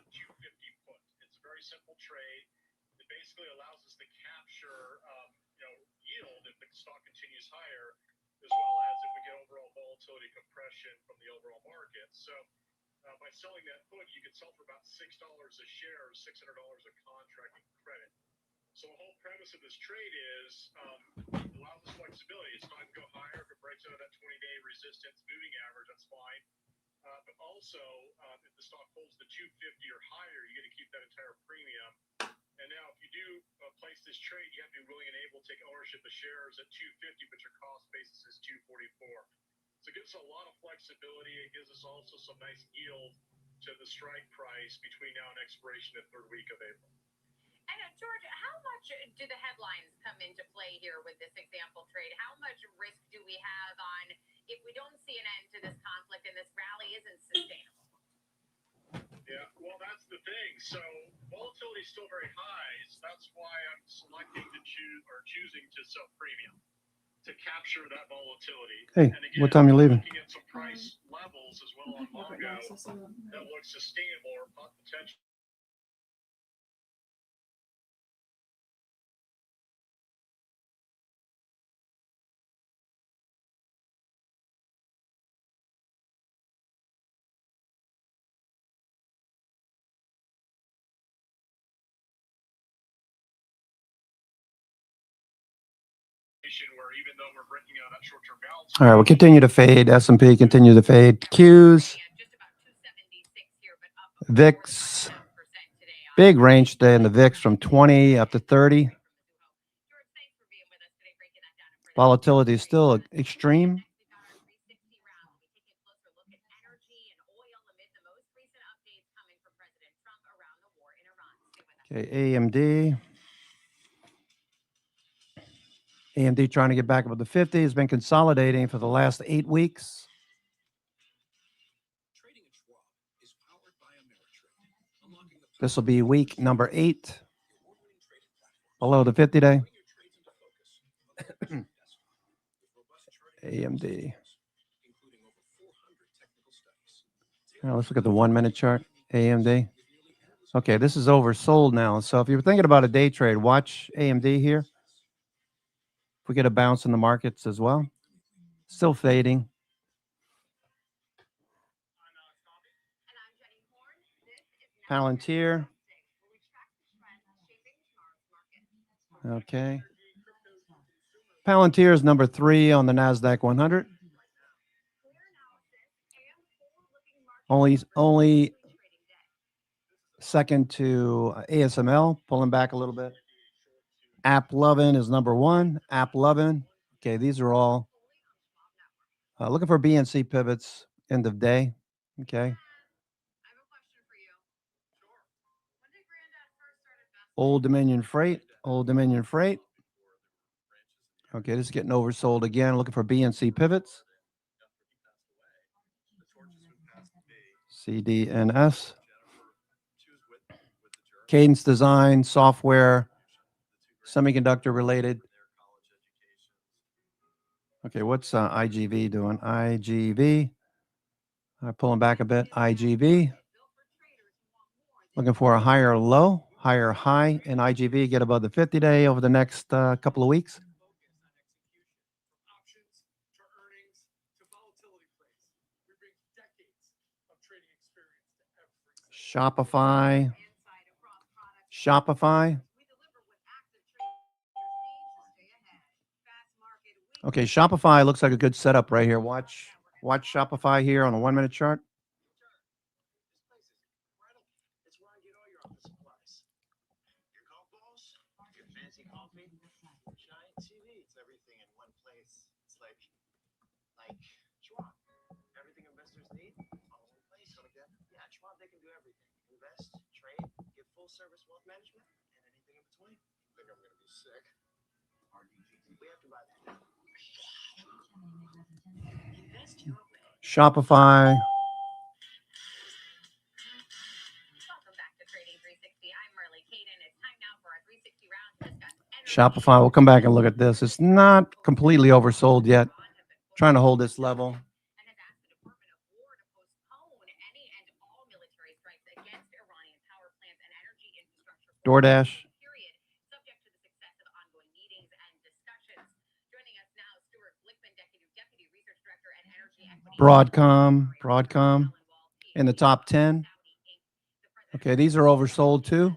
250 put. It's a very simple trade. It basically allows us to capture yield if the stock continues higher, as well as if we get overall volatility compression from the overall market. So by selling that put, you can sell for about $6 a share or $600 a contract in credit. So the whole premise of this trade is it allows us flexibility. It's not going to go higher. If it breaks out of that 20-day resistance moving average, that's fine. But also, if the stock holds the 250 or higher, you're going to keep that entire premium. And now, if you do place this trade, you have to be willing and able to take ownership of shares at 250, but your cost basis is 244. So it gives us a lot of flexibility. It gives us also some nice yield to the strike price between now and expiration the third week of April. And George, how much do the headlines come into play here with this example trade? How much risk do we have on if we don't see an end to this conflict and this rally isn't sustainable? Yeah, well, that's the thing. So volatility is still very high. So that's why I'm selecting to choosing to sell premium to capture that volatility. Hey, and again, what time you leaving? Looking at some price levels as well on Mongo that look sustainable or potential. Where even though we're breaking out that short-term balance, All right, we'll continue to fade. S&P continue to fade. Qs. VIX. Big range today in the VIX from 20 up to 30. Volatility is still extreme. Okay, AMD. AMD trying to get back above the 50 has been consolidating for the last 8 weeks. This will be week number 8 below the 50-day. AMD. Now let's look at the 1-minute chart. AMD. Okay, this is oversold now. So if you're thinking about a day trade, watch AMD here. We get a bounce in the markets as well. Still fading. Palantir. Okay. Palantir is number 3 on the NASDAQ 100. Only second to ASML, pulling back a little bit. AppLovin is number 1. AppLovin. Okay, these are all looking for BNC pivots end of day. Okay. Old Dominion Freight. Old Dominion Freight. Okay, this is getting oversold again. Looking for BNC pivots. CDNS. Cadence Design, software, semiconductor related. Okay, what's IGV doing? IGV. Pulling back a bit. IGV. Looking for a higher low, higher high in IGV. Get above the 50-day over the next couple of weeks. Shopify. Shopify. Okay, Shopify looks like a good setup right here. Watch Shopify here on a 1-minute chart. Service wealth management and anything in between. I think I'm gonna be sick. We have to buy that. Invest your way. Shopify. Welcome back to Trading 360. I'm Marley Caden. It's time now for our 360 round to discuss Shopify. We'll come back and look at this. It's not completely oversold yet. Trying to hold this level. DoorDash. Broadcom in the top 10. Okay, these are oversold too.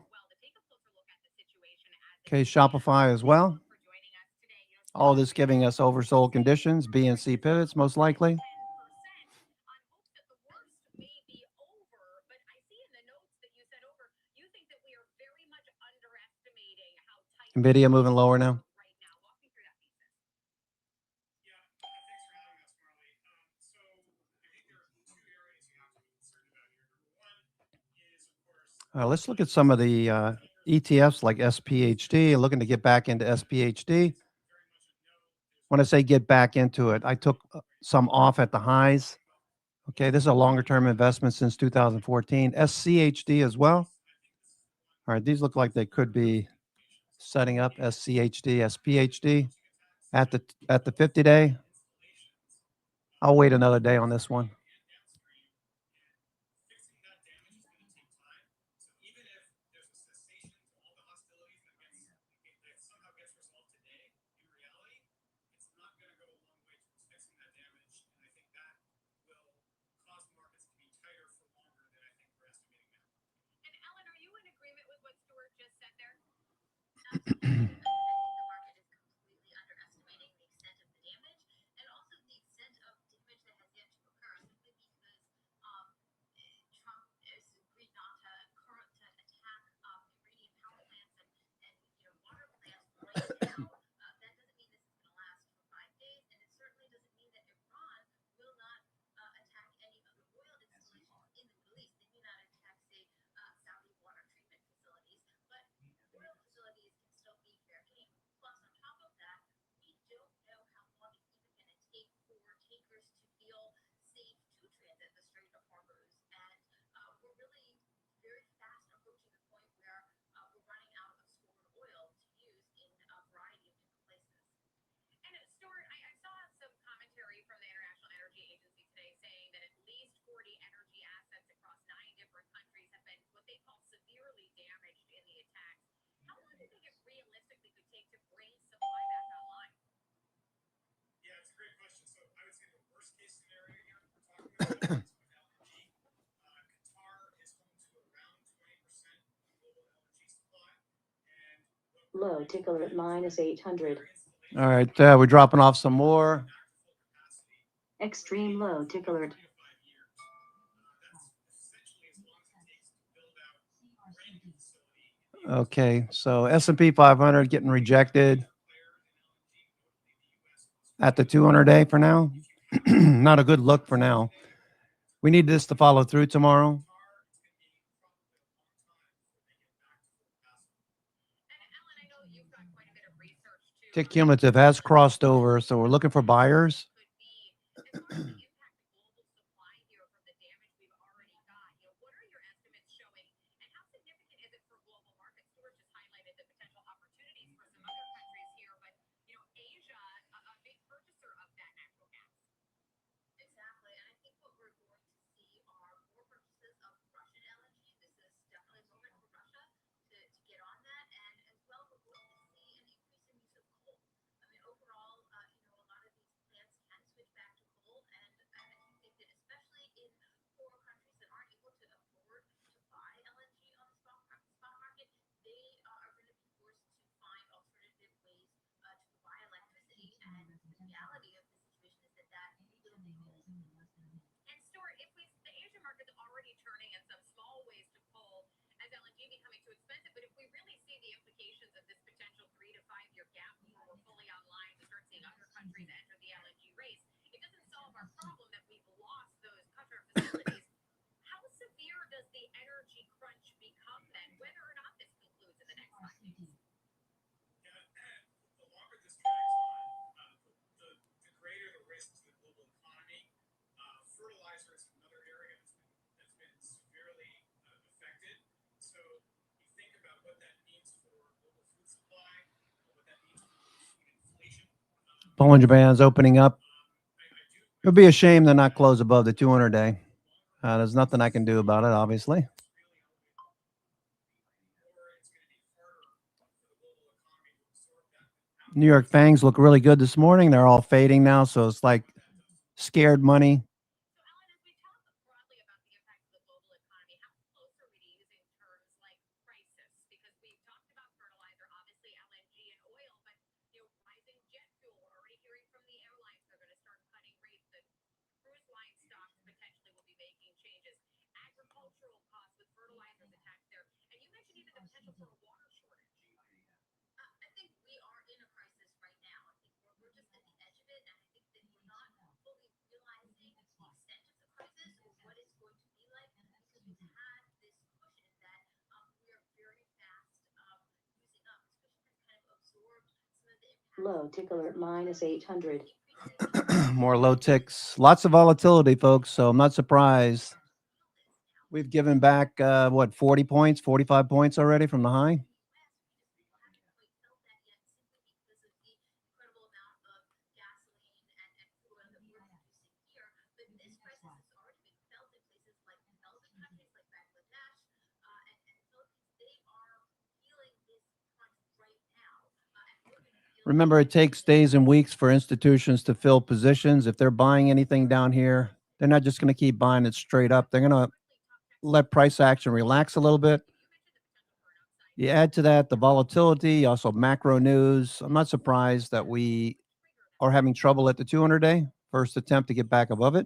Okay, Shopify as well. All this giving us oversold conditions. BNC pivots most likely. NVIDIA moving lower now. Let's look at some of the ETFs like SPHD. Looking to get back into SPHD. When I say get back into it, I took some off at the highs. Okay, this is a longer term investment since 2014. SCHD as well. All right, these look like they could be setting up. SCHD, SPHD at the 50-day. I'll wait another day on this one. Low tickler at -800. All right, we're dropping off some more. Extreme low tickler. Okay, so S&P 500 getting rejected at the 200-day for now. Not a good look for now. We need this to follow through tomorrow. Tick cumulative has crossed over, so we're looking for buyers. Exactly, and I think what we're going to see are more purchases of Russian LNG. This is definitely a moment for Russia to get on that, and as well, we're going to see an increase in use of coal. I mean, overall, a lot of these plants can switch back to coal, and I think that especially in poor countries that aren't able to afford to buy LNG on the spot market, they are going to be forced to find alternative ways to buy electricity. And the reality of the situation is that will be coal. And Stuart, the Asian market's already turning in some small ways to coal as LNG becoming too expensive, but if we really see the implications of this potential 3 to 5 year gap before we're fully online to start seeing other countries enter the LNG race, it doesn't solve our problem that we've lost those Qatar facilities. How severe does the energy crunch become then, whether or not this concludes in the next 5 days? The longer this drags on, the greater the risk to the global economy. Fertilizer is another area that's been severely affected. So you think about what that means for global food supply, what that means for food inflation. Bollinger Bands opening up. It would be a shame to not close above the 200-day. There's nothing I can do about it, obviously. New York Fangs look really good this morning. They're all fading now, so it's like scared money. Low tick alert minus 800. More low ticks. Lots of volatility, folks, so I'm not surprised. We've given back, 40 points, 45 points already from the high? Remember, it takes days and weeks for institutions to fill positions. If they're buying anything down here, they're not just going to keep buying it straight up. They're going to let price action relax a little bit. You add to that the volatility, also macro news. I'm not surprised that we are having trouble at the 200-day. First attempt to get back above it.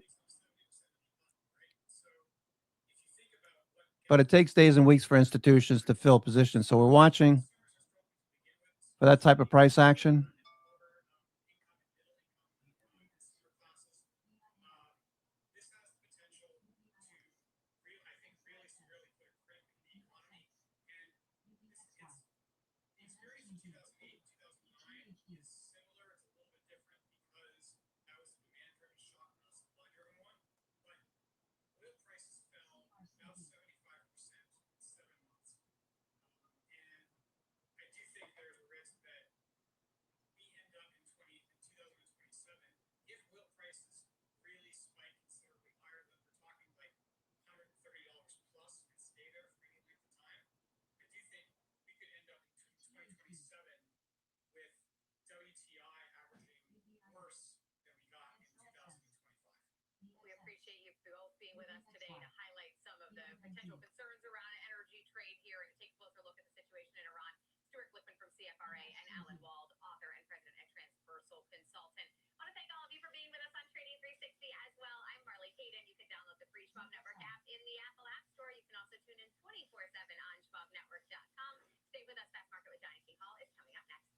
But it takes days and weeks for institutions to fill positions. So we're watching for that type of price action. With us today to highlight some of the potential concerns around energy trade here and take a closer look at the situation in Iran. Stuart Glickman from CFRA and Alan Wald, author and president at Transversal Consultant. I want to thank all of you for being with us on Trading 360 as well. I'm Marley Hayden. You can download the free Schwab Network app in the Apple App Store. You can also tune in 24/7 on SchwabNetwork.com. Stay with us. Fast Market with Johnny T. Hall is coming up next.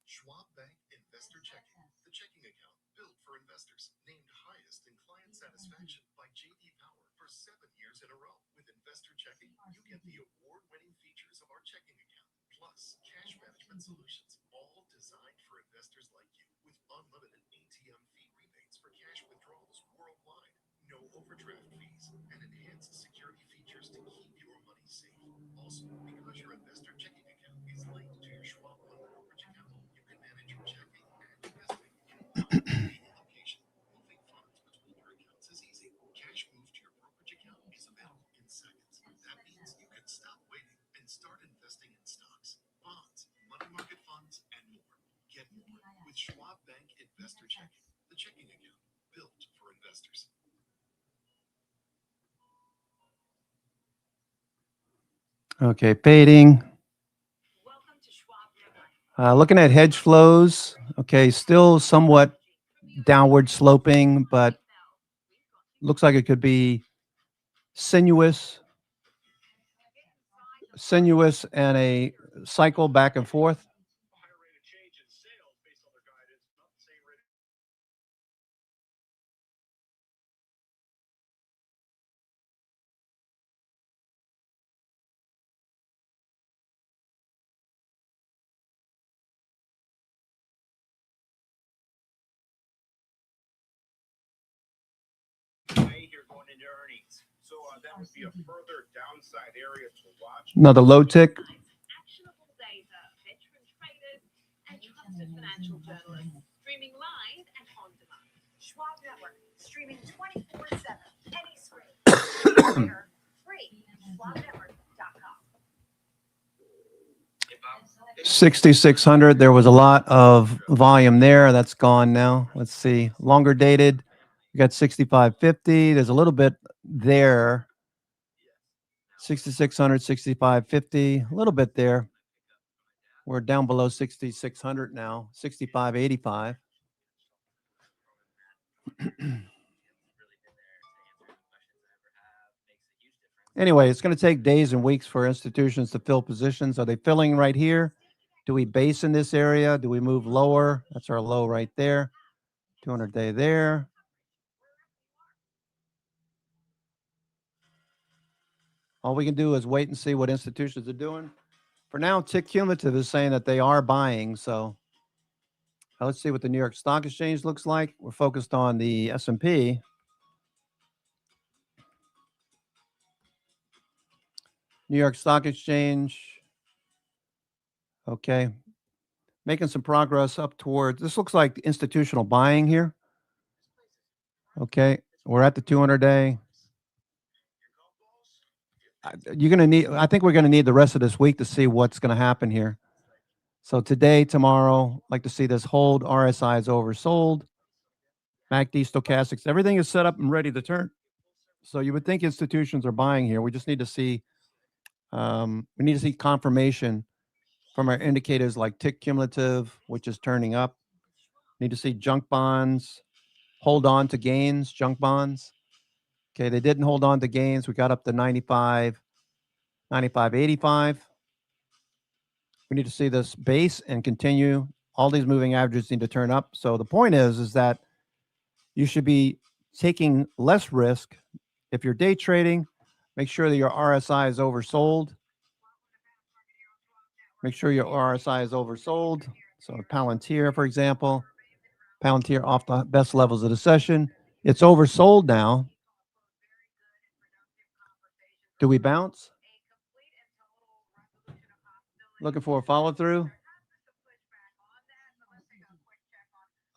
Schwab Bank Investor Checking, the checking account built for investors, named highest in client satisfaction by J.D. Power for 7 years in a row. With Investor Checking, you get the award-winning features of our checking account, plus Plus, cash management solutions, all designed for investors like you, with unlimited ATM fee rebates for cash withdrawals worldwide, no overdraft fees, and enhanced security features to keep your money safe. Also, because your investor checking account is linked to your Schwab One brokerage account, you can manage your checking and investing in one convenient location. Moving funds between your accounts is easy. Cash moved to your brokerage account is available in seconds. That means you can stop waiting and start investing in stocks, bonds, money market funds, and more. Get more with Schwab Bank Investor Checking, the checking account built for investors. Okay, fading. Looking at hedge flows. Okay, still somewhat downward sloping, but looks like it could be sinuous and a cycle back and forth. Here going into earnings. So that would be a further downside area to watch. Another low tick. Actionable data, veteran traders, and trusted financial journalists. Streaming live and on demand. Schwab Network, streaming 24/7, any screen. Here, free. SchwabNetwork.com. 6,600. There was a lot of volume there. That's gone now. Let's see. Longer dated. We got 65.50. There's a little bit there. 6,600, 65.50. A little bit there. We're down below 6,600 now. 65.85. Anyway, it's going to take days and weeks for institutions to fill positions. Are they filling right here? Do we base in this area? Do we move lower? That's our low right there. 200-day there. All we can do is wait and see what institutions are doing. For now, Tick Cumulative is saying that they are buying. So let's see what the New York Stock Exchange looks like. We're focused on the S&P. New York Stock Exchange. Okay. Making some progress up towards, this looks like institutional buying here. Okay. We're at the 200-day. You're going to need, I think we're going to need the rest of this week to see what's going to happen here. So today, tomorrow, I'd like to see this hold. RSI is oversold. MACD, stochastics, everything is set up and ready to turn. So you would think institutions are buying here. We just need to see, confirmation from our indicators like Tick Cumulative, which is turning up. Need to see junk bonds hold on to gains, junk bonds. Okay, they didn't hold on to gains. We got up to 95, 95.85. We need to see this base and continue. All these moving averages need to turn up. So the point is that you should be taking less risk. If you're day trading, make sure that your RSI is oversold. Make sure your RSI is oversold. So Palantir, for example, Palantir off the best levels of the session. It's oversold now. Do we bounce? Looking for a follow through.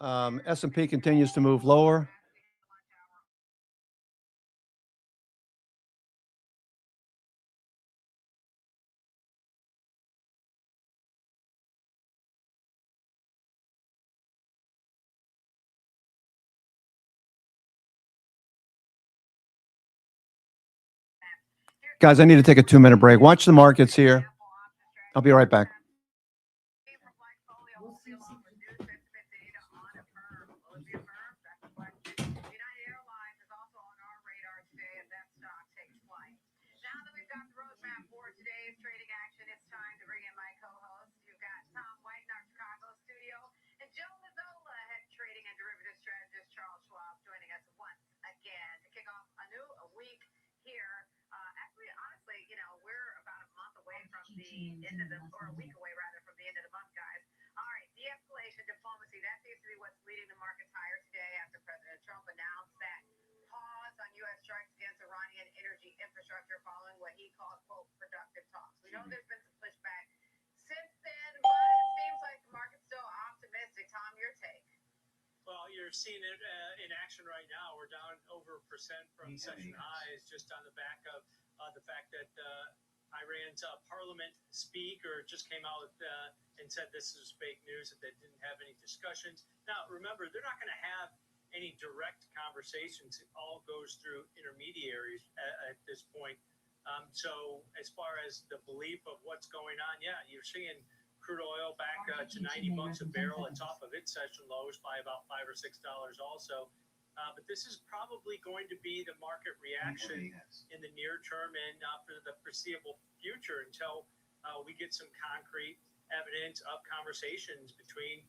S&P continues to move lower. Guys, I need to take a 2-minute break. Watch the markets here. I'll be right back. Here, actually, honestly, we're about a month away from the the end of the, or a week away rather, from the end of the month, guys. All right, de-escalation diplomacy, that seems to be what's leading the markets higher today after President Trump announced that pause on U.S. strikes against Iranian energy infrastructure following what he calls, quote, productive talks. We know there's been some pushback since then, but it seems like the market's still optimistic. Tom, your take? Well, you're seeing it in action right now. We're down over 1% from session highs just on the back of the fact that Iran's parliament speaker just came out and said this is fake news, that they didn't have any discussions. Now, remember, they're not going to have any direct conversations. It all goes through intermediaries at this point. So as far as the belief of what's going on, yeah, you're seeing crude oil back to $90 a barrel at top of its session lows by about $5 or $6 also. But this is probably going to be the market reaction in the near term and for the foreseeable future until we get some concrete evidence of conversations between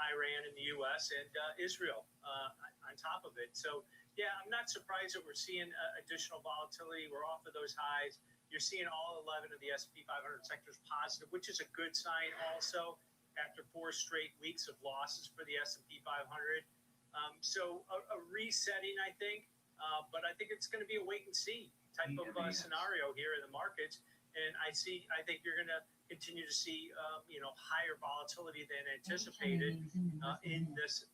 Iran and the U.S. and Israel on top of it. So, yeah, I'm not surprised that we're seeing additional volatility. We're off of those highs. You're seeing all 11 of the S&P 500 sectors positive, which is a good sign also after 4 straight weeks of losses for the S&P 500. So a resetting, I think, but I think it's going to be a wait and see type of scenario here in the markets. And I think you're going to continue to see, higher volatility than anticipated in this,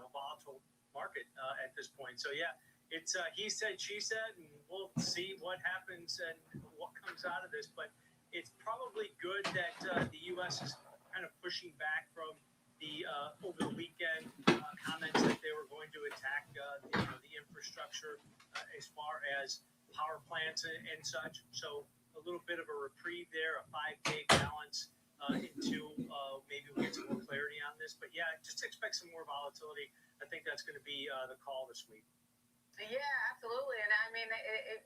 volatile market at this point. So, yeah. It's he said, she said, and we'll see what happens and what comes out of this. But it's probably good that the U.S. is kind of pushing back from the over the weekend comments that they were going to attack the infrastructure as far as power plants and such. So a little bit of a reprieve there, a 5-day balance into maybe we get some more clarity on this. But yeah, just expect some more volatility. I think that's going to be the call this week. Yeah, absolutely. And I mean,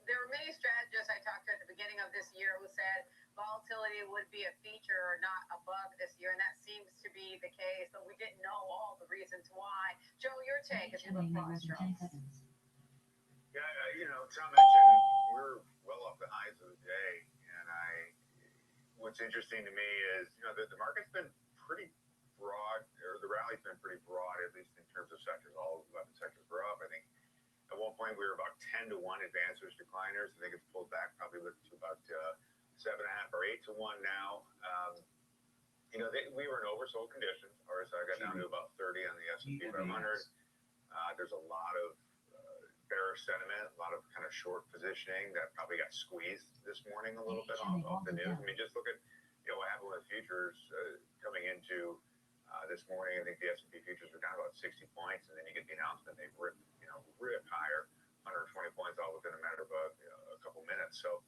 there were many strategists I talked to at the beginning of this year who said volatility would be a feature or not a bug this year. And that seems to be the case, but we didn't know all the reasons why. Joe, your take as you look across charts. Yeah, Tom mentioned we're well off the highs of the day. And what's interesting to me is, the market's been pretty broad, or the rally's been pretty broad, at least in terms of sectors. All 11 sectors were up. I think at one point we were about 10-1 advancers, decliners. I think it's pulled back probably to about 7.5 or 8-1 now. We were in oversold conditions. RSI got down to about 30 on the S&P 500. There's a lot of bearish sentiment, a lot of kind of short positioning that probably got squeezed this morning a little bit off the news. I mean, just look at what happened with futures coming into this morning. I think the S&P futures were down about 60 points, and then you get the announcement they ripped higher, 120 points all within a matter of a couple minutes. So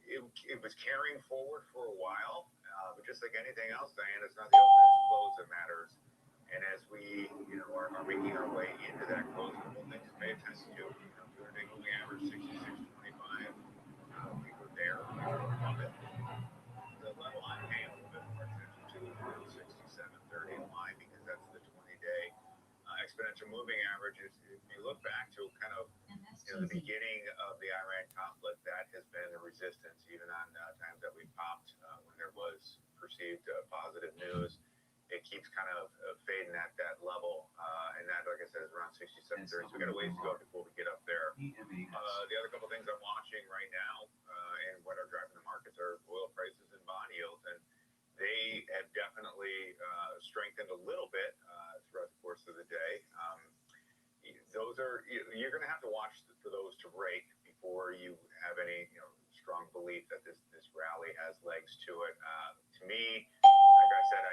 it was carrying forward for a while, but just like anything else, Diane, it's not the open, it's the close that matters. And as we are making our way into that close, a couple things to pay attention to. 200-day moving average 66.25. We were there, we were above it. The level I'm paying a little bit more attention to is 67.30. Why? Because that's the 20-day exponential moving average. If you look back to kind of the beginning of the Iran conflict, that has been the resistance, even on times that we popped when there was perceived positive news. It keeps kind of fading at that level, and that, like I said, is around 67.30. So we got a ways to go before we get up there. The other couple things I'm watching right now, and what are driving the markets, are oil prices and bond yields, and they have definitely strengthened a little bit throughout the course of the day. Those are you're going to have to watch for those to break before you have any strong belief that this rally has legs to it. To me, like I said,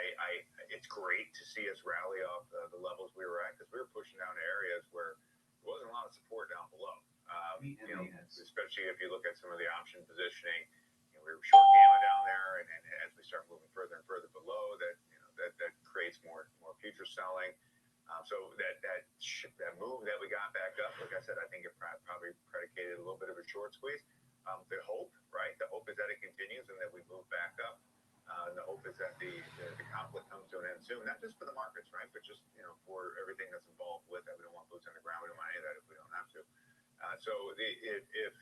it's great to see us rally off the levels we were at, because we were pushing down areas where there wasn't a lot of support down below. Especially if you look at some of the option positioning, we were short gamma down there, and as we start moving further and further below, that creates more future selling. So that move that we got back up, like I said, I think it probably predicated a little bit of a short squeeze. The hope, right? The hope is that it continues and that we move back up. And the hope is that the conflict comes to an end soon, not just for the markets, right, but just for everything that's involved with it. We don't want boots on the ground. We don't want any of that if we don't have to. So if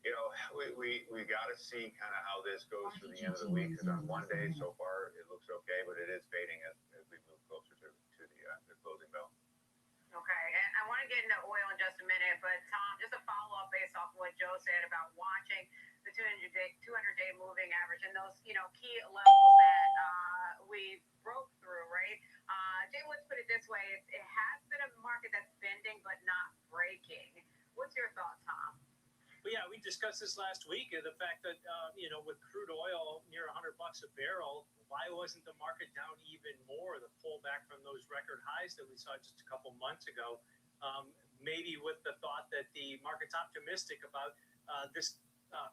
you know, we got to see kind of how this goes through the end of the week, because on one day so far it looks okay, but it is fading as we move closer to the closing bell. Okay, and I want to get into oil in just a minute, but Tom, just a follow-up based off what Joe said about watching the 200-day moving average and those, you know, key levels that we broke through, right? Jay Woods put it this way: it has been a market that's bending but not breaking. What's your thoughts, Tom? Well, yeah, we discussed this last week, the fact that, you know, with crude oil near $100 a barrel, why wasn't the market down even more? The pullback from those record highs that we saw just a couple months ago, maybe with the thought that the market's optimistic about this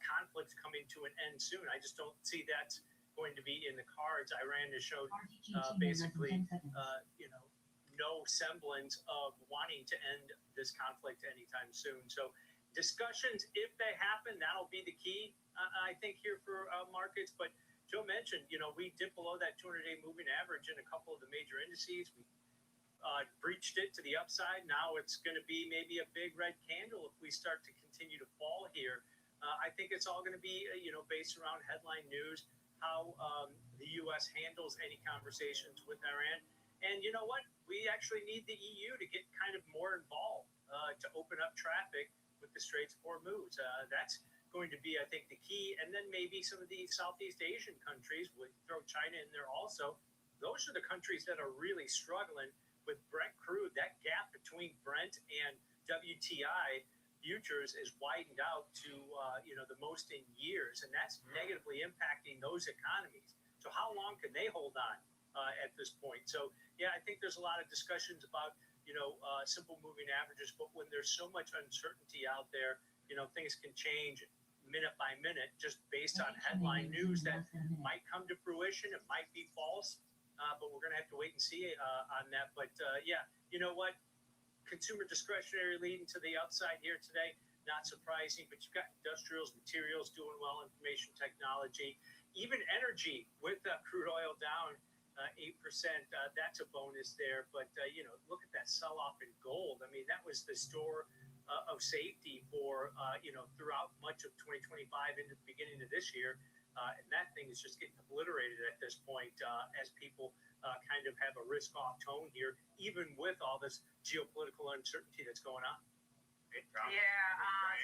conflict coming to an end soon. I just don't see that's going to be in the cards. Iran has showed basically, you know, no semblance of wanting to end this conflict anytime soon. So discussions, if they happen, that'll be the key, I think, here for markets. But Joe mentioned, you know, we dipped below that 200-day moving average in a couple of the major indices. We breached it to the upside. Now it's going to be maybe a big red candle if we start to continue to fall here. I think it's all going to be, you know, based around headline news, how the U.S. handles any conversations with Iran. And you know what? We actually need the EU to get kind of more involved to open up traffic with the Straits of Hormuz. That's going to be, I think, the key. And then maybe some of the Southeast Asian countries, would throw China in there also. Those are the countries that are really struggling with Brent crude. That gap between Brent and WTI futures is widened out to, you know, the most in years. And that's negatively impacting those economies. So how long can they hold on at this point? So, yeah, I think there's a lot of discussions about, you know, simple moving averages, but when there's so much uncertainty out there, you know, things can change minute by minute just based on headline news that might come to fruition. It might be false, but we're going to have to wait and see on that. But yeah, you know what? Consumer discretionary leading to the upside here today, not surprising, but you've got industrials, materials doing well, information technology, even energy with crude oil down 8%. That's a bonus there. But, you know, look at that sell-off in gold. I mean, that was the store of safety for, you know, throughout much of 2025 into the beginning of this year. And that thing is just getting obliterated at this point as people kind of have a risk-off tone here, even with all this geopolitical uncertainty that's going on. Yeah,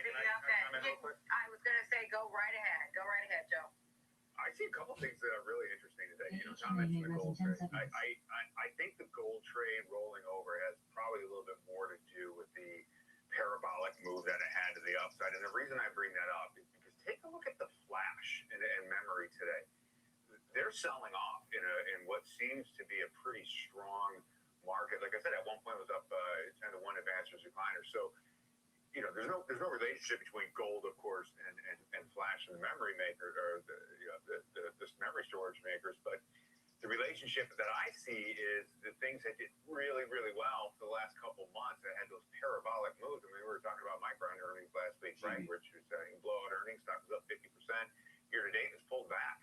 speaking of that, I was going to say, go right ahead, Joe. I see a couple things that are really interesting today. You know, Tom mentioned the gold trade. I think the gold trade rolling over has probably a little bit more to do with the parabolic move that it had to the upside. And the reason I bring that up is because take a look at the flash and memory today. They're selling off in what seems to be a pretty strong market. Like I said, at one point it was up 10 to 1 advanced recliner. So, you know, there's no relationship between gold, of course, and flash and the memory maker, or the memory storage makers. But the relationship that I see is the things that did really, really well for the last couple of months that had those parabolic moves. I mean, we were talking about Micron earnings last week, right? Which was saying blowout earnings, stock was up 50%. Year to date, it's pulled back.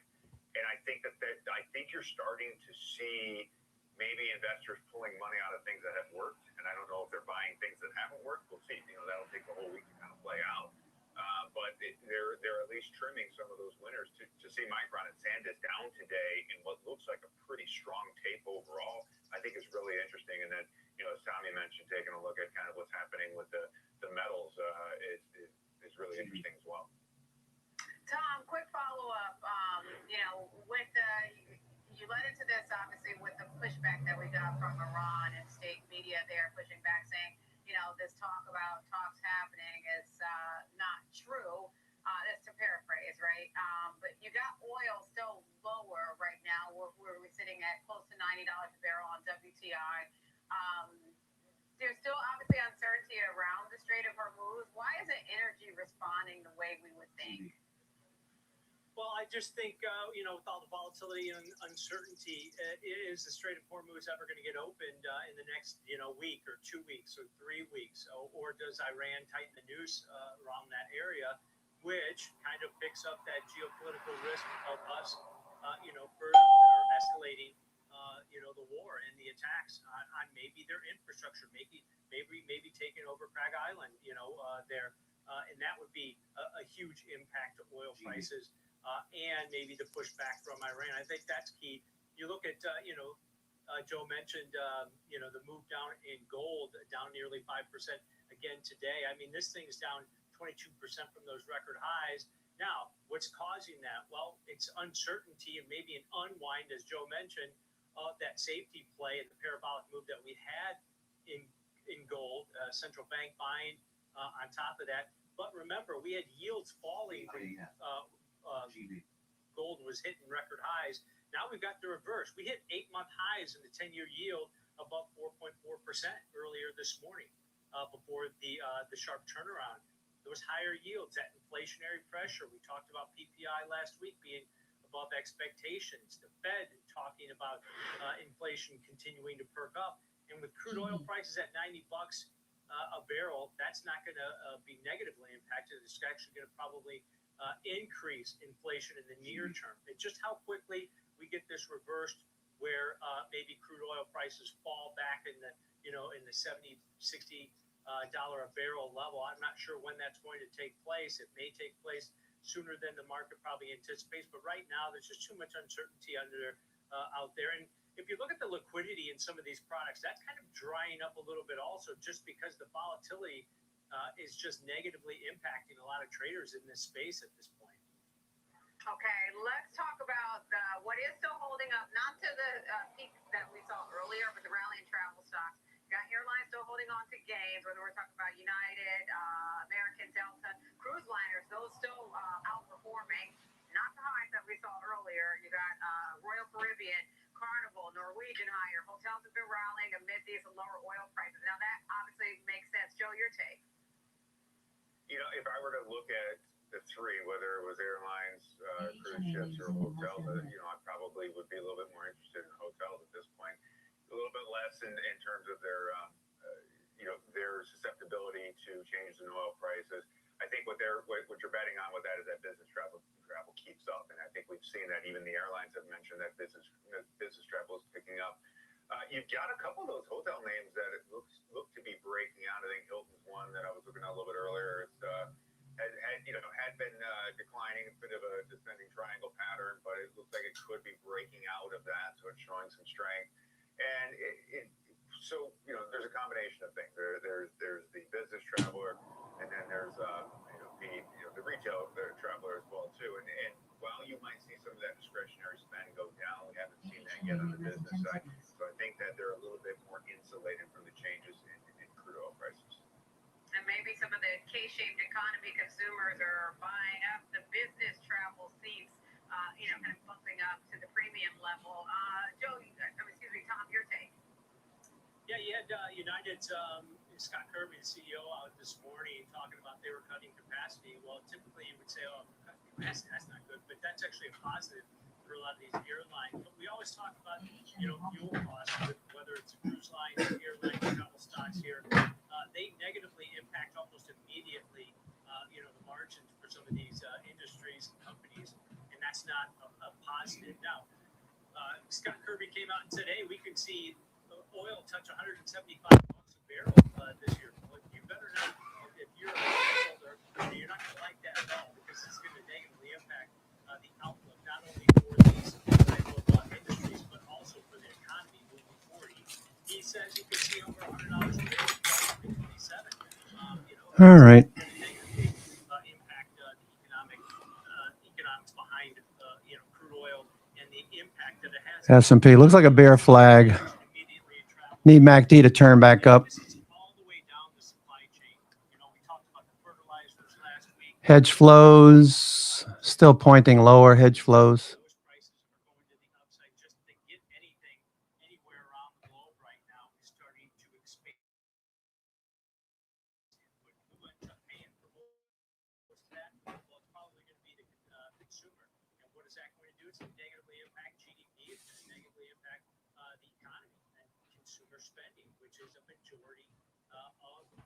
And I think I think you're starting to see maybe investors pulling money out of things that have worked. And I don't know if they're buying things that haven't worked. We'll see. You know, that'll take the whole week to kind of play out. But they're at least trimming some of those winners. To see Micron and SanDisk down today in what looks like a pretty strong tape overall, I think is really interesting. And then, you know, as Tommy mentioned, taking a look at kind of what's happening with the metals is really interesting as well. Tom, quick follow-up. You know, with you led into this obviously with the pushback that we got from Iran and state media there pushing back, saying, you know, this talk about talks happening is not true. That's to paraphrase, right? But you got oil still lower right now. We're sitting at close to $90 a barrel on WTI. There's still obviously uncertainty around the Strait of Hormuz. Why isn't energy responding the way we would think? Well, I just think, you know, with all the volatility and uncertainty, is the Strait of Hormuz ever going to get opened in the next, you know, week or 2 weeks or 3 weeks? Or does Iran tighten the noose around that area, which kind of picks up that geopolitical risk of us, you know, further escalating, you know, the war and the attacks on maybe their infrastructure, maybe taking over Craig Island, you know, there. and that would be a huge impact to oil prices and maybe the pushback from Iran. I think that's key. You look at, Joe mentioned, the move down in gold, down nearly 5% again today. I mean, this thing's down 22% from those record highs. Now, what's causing that? Well, it's uncertainty and maybe an unwind, as Joe mentioned, of that safety play and the parabolic move that we had in gold, central bank buying on top of that. But remember, we had yields falling. Gold was hitting record highs. Now we've got the reverse. We hit 8-month highs in the 10-year yield above 4.4% earlier this morning before the sharp turnaround. Those higher yields, that inflationary pressure. We talked about PPI last week being above expectations. The Fed talking about inflation continuing to perk up. And with crude oil prices at $90 a barrel, that's not going to be negatively impacted. It's actually going to probably increase inflation in the near term. It's just how quickly we get this reversed where maybe crude oil prices fall back in the, in the $70, $60 a barrel level. I'm not sure when that's going to take place. It may take place sooner than the market probably anticipates, but right now there's just too much uncertainty out there. And if you look at the liquidity in some of these products, that's kind of drying up a little bit also, just because the volatility is just negatively impacting a lot of traders in this space at this point. Okay, let's talk about what is still holding up, not to the peaks that we saw earlier, but the rally in travel stocks. You got airlines still holding on to gains, whether we're talking about United, American, Delta, cruise liners, those still outperforming. Not the highs that we saw earlier. You got Royal Caribbean, Carnival, Norwegian higher. Hotels have been rallying amid these lower oil prices. Now that obviously makes sense. Joe, your take. If I were to look at the three, whether it was airlines, cruise ships, or hotels, I probably would be a little bit more interested in hotels at this point. A little bit less in terms of their susceptibility to changes in oil prices. I think what you're betting on with that is that business travel keeps up, and I think we've seen that. Even the airlines have mentioned that business travel is picking up. You've got a couple of those hotel names that it look to be breaking out. I think Hilton's one that I was looking at a little bit earlier. It's had been declining, a bit of a descending triangle pattern, but it looks like it could be breaking out of that, so it's showing some strength. And so there's a combination of things. There's the business traveler, and then there's the retail traveler as well too. And while you might see some of that discretionary spend go down, we haven't seen that yet on the business side. So I think that they're a little bit more insulated from the changes in crude oil prices. And maybe some of the K-shaped economy consumers are buying up the business travel seats, kind of bumping up to the premium level. Joe, Tom, your take. Yeah, you had United's Scott Kirby, the CEO, out this morning talking about they were cutting capacity. Well, typically you would say, cutting capacity, that's not good, but that's actually a positive for a lot of these airlines. But we always talk about, fuel costs, whether it's cruise lines, airlines, travel stocks here. They negatively impact almost immediately, the margins for some of these industries and companies, and that's not a positive. Now, Scott Kirby came out and said, hey, we can see oil touch $175 a barrel this year. Well, you better not, if you're a shareholder, you're not going to like that at all, because it's going to negatively impact the outlook, not only for these type of industries, but also for the economy moving forward. He says he could see over $100 a barrel in 2027. All right. Impact the economics behind crude oil and the impact that it has. S&P looks like a bear flag. Need MACD to turn back up. Hedge flows still pointing lower. Hedge flows. Spending, which is a majority of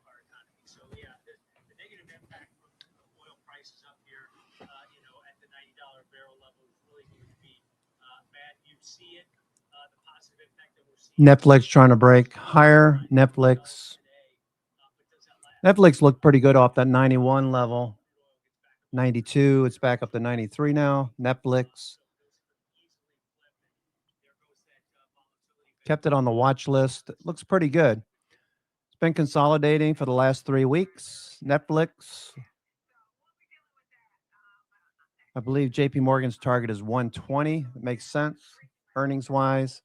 our economy. So yeah, the negative impact from oil prices up here, at the $90 barrel level is really going to be bad. You see it, the positive impact that we're seeing. Netflix trying to break higher. Netflix. But does that last? Netflix looked pretty good off that 91 level. 92, it's back up to 93 now. Netflix. Kept it on the watch list. It looks pretty good. It's been consolidating for the last 3 weeks. Netflix. I believe JP Morgan's target is 120. It makes sense earnings wise.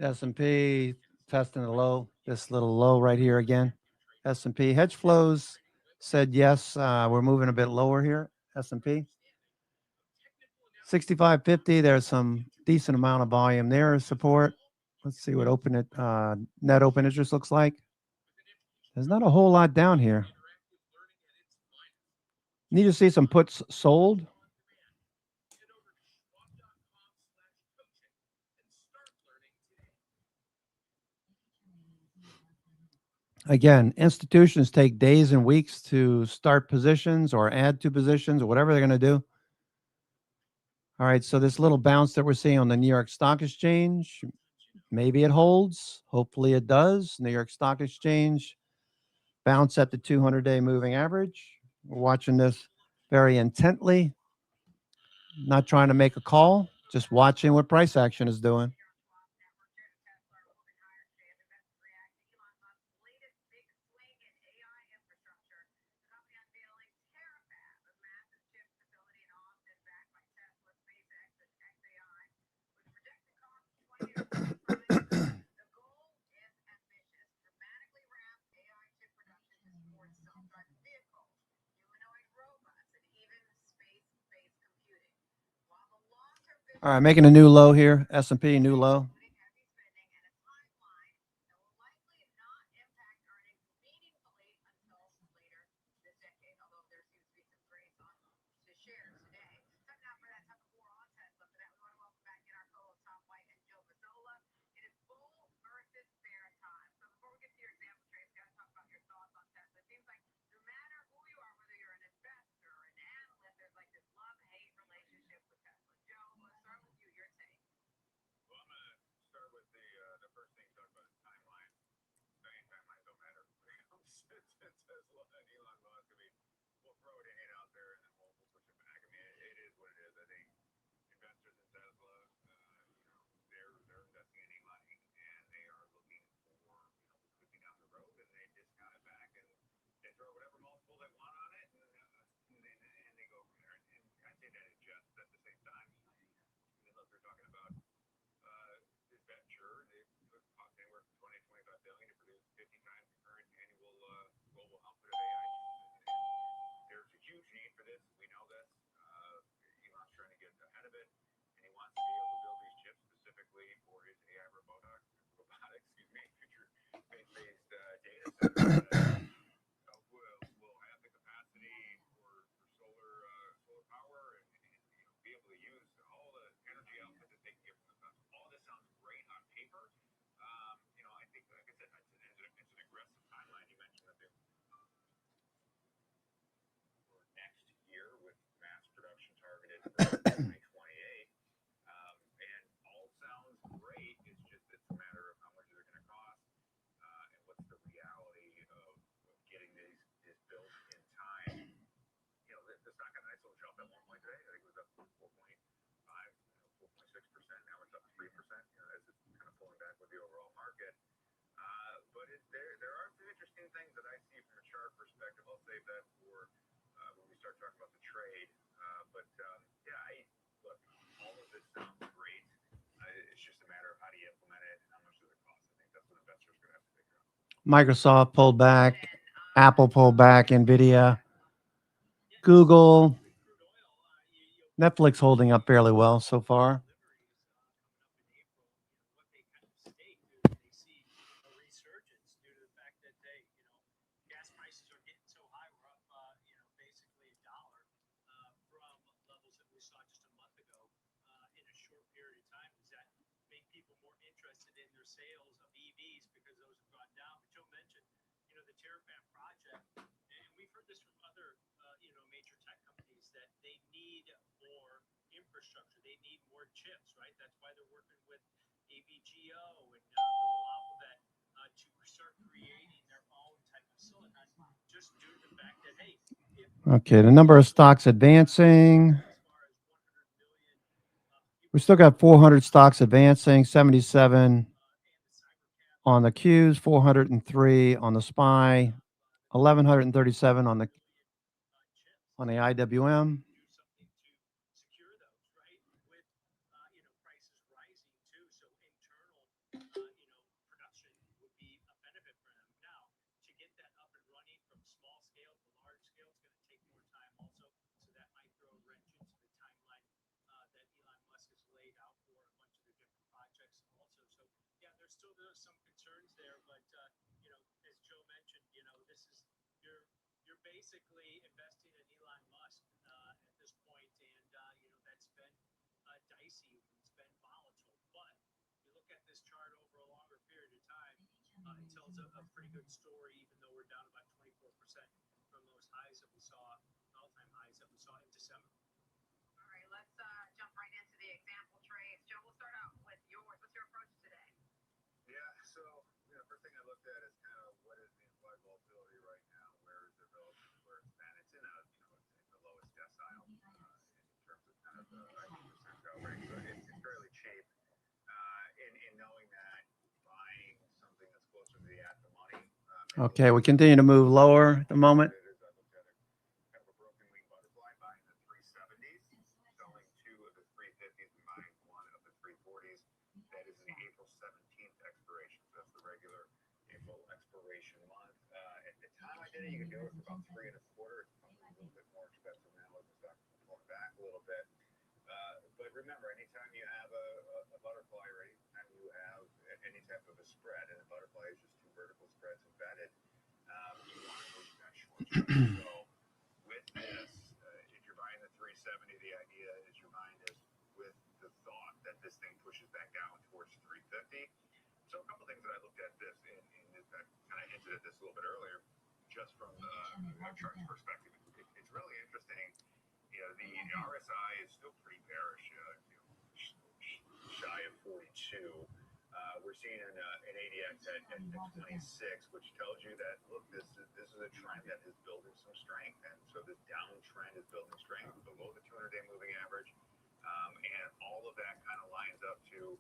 S&P testing the low, this little low right here again. S&P hedge flows said yes, we're moving a bit lower here. S&P 65.50. There's some decent amount of volume there. Support. Let's see what net open interest looks like. There's not a whole lot down here. Need to see some puts sold. Again, institutions take days and weeks to start positions or add to positions or whatever they're going to do. All right, so this little bounce that we're seeing on the New York Stock Exchange, maybe it holds. Hopefully it does. New York Stock Exchange bounce at the 200-day moving average. We're watching this very intently. Not trying to make a call, just watching what price action is doing. All right, making a new low here. S&P new low. there are some interesting things that I see from a chart perspective. I'll save that for when we start talking about the trade. Look, all of this sounds great. It's just a matter of how do you implement it and how much does it cost. I think that's what investors are going to have to figure out. Microsoft pulled back, Apple pulled back, Nvidia, Google, Netflix holding up fairly well so far. Gas prices are getting so high, we're up, basically $1 from levels that we saw just a month ago in a short period of time. Does that make people more interested in their sales of EVs because those have gone down? But Joe mentioned, the Terrafab project, and we've heard this from other, major tech companies that they need more infrastructure. They need more chips, right? That's why they're working with AVGO and Google Alphabet to start creating their own type of silicon, just due to the fact that, hey, Okay, the number of stocks advancing. We still got 400 stocks advancing, 77 on the Qs, 403 on the SPY, 1137 on the IWM. There's some concerns there, but as Joe mentioned, this is you're basically investing in Elon Musk at this point, and that's been dicey, it's been volatile. But you look at this chart over a longer period of time, it tells a pretty good story, even though we're down about 24% from those highs that we saw, all-time highs that we saw in December. All right, let's jump right into the example trades. Joe, we'll start out with yours. What's your approach today? Yeah, so first thing I looked at is kind of what is the implied volatility right now? Where is it relative to where it's been? It's in it's the lowest decile in terms of kind of the percentile range. So it's fairly cheap. In knowing that buying something that's closer to the at the money. Okay, we continue to move lower at the moment. Kind of a broken wing butterfly, buying the 370s, selling 2 of the 350s, and buying 1 of the 340s. That is an April 17th expiration. So that's the regular April expiration month. At the time I did it, you could do it for about 3 1/4. It's probably a little bit more expensive now as the stock is pulling back a little bit. But remember, anytime you have a butterfly, or anytime you have any type of a spread, and a butterfly is just 2 vertical spreads embedded, you want to move that short term. So with this, if you're buying the 370, the idea is you're buying this with the thought that this thing pushes back down towards 350. So a couple things that I looked at this, and I kind of hinted at this a little bit earlier, just from a chart's perspective. It's really interesting. The RSI is still pretty bearish, shy of 42. We're seeing an ADX at 26, which tells you that, look, this is a trend that is building some strength, and so this downtrend is building strength below the 200-day moving average, and all of that kind of lines up to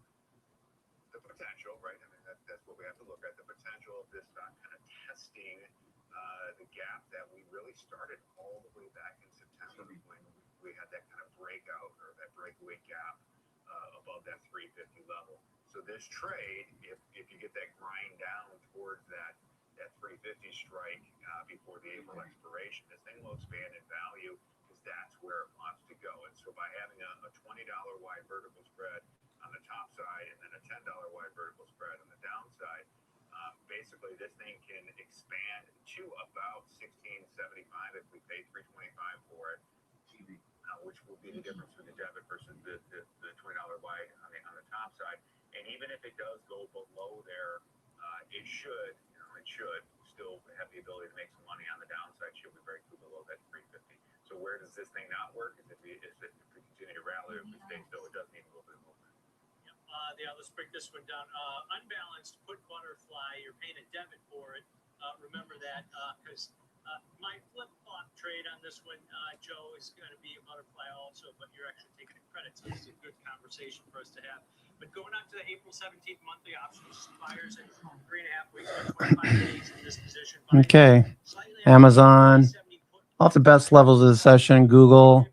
the potential, right? I mean, that's what we have to look at, the potential of this stock kind of testing the gap that we really started all the way back in September when we had that kind of breakout, or that breakaway gap above that 350 level. So this trade, if you get that grind down towards that 350 strike before the April expiration, this thing will expand in value, because that's where it wants to go. And so by having a $20 wide vertical spread on the top side, and then a $10 wide vertical spread on the downside, basically this thing can expand to about 1675 if we pay $325 for it, which will be the difference between the debit versus the $20 wide on the top side. And even if it does go below there, it should still have the ability to make some money on the downside should we break through below that 350. So where does this thing not work? Is if we continue to rally, if we stay still, it does need a little bit of movement. Yeah, let's break this one down. Unbalanced put butterfly, you're paying a debit for it. Remember that, because my flip-flop trade on this one, Joe, is going to be a butterfly also, but you're actually taking a credit, so this is a good conversation for us to have. But going on to the April 17th monthly options, buyers at 3.5 Okay. Amazon off the best levels of the session. Google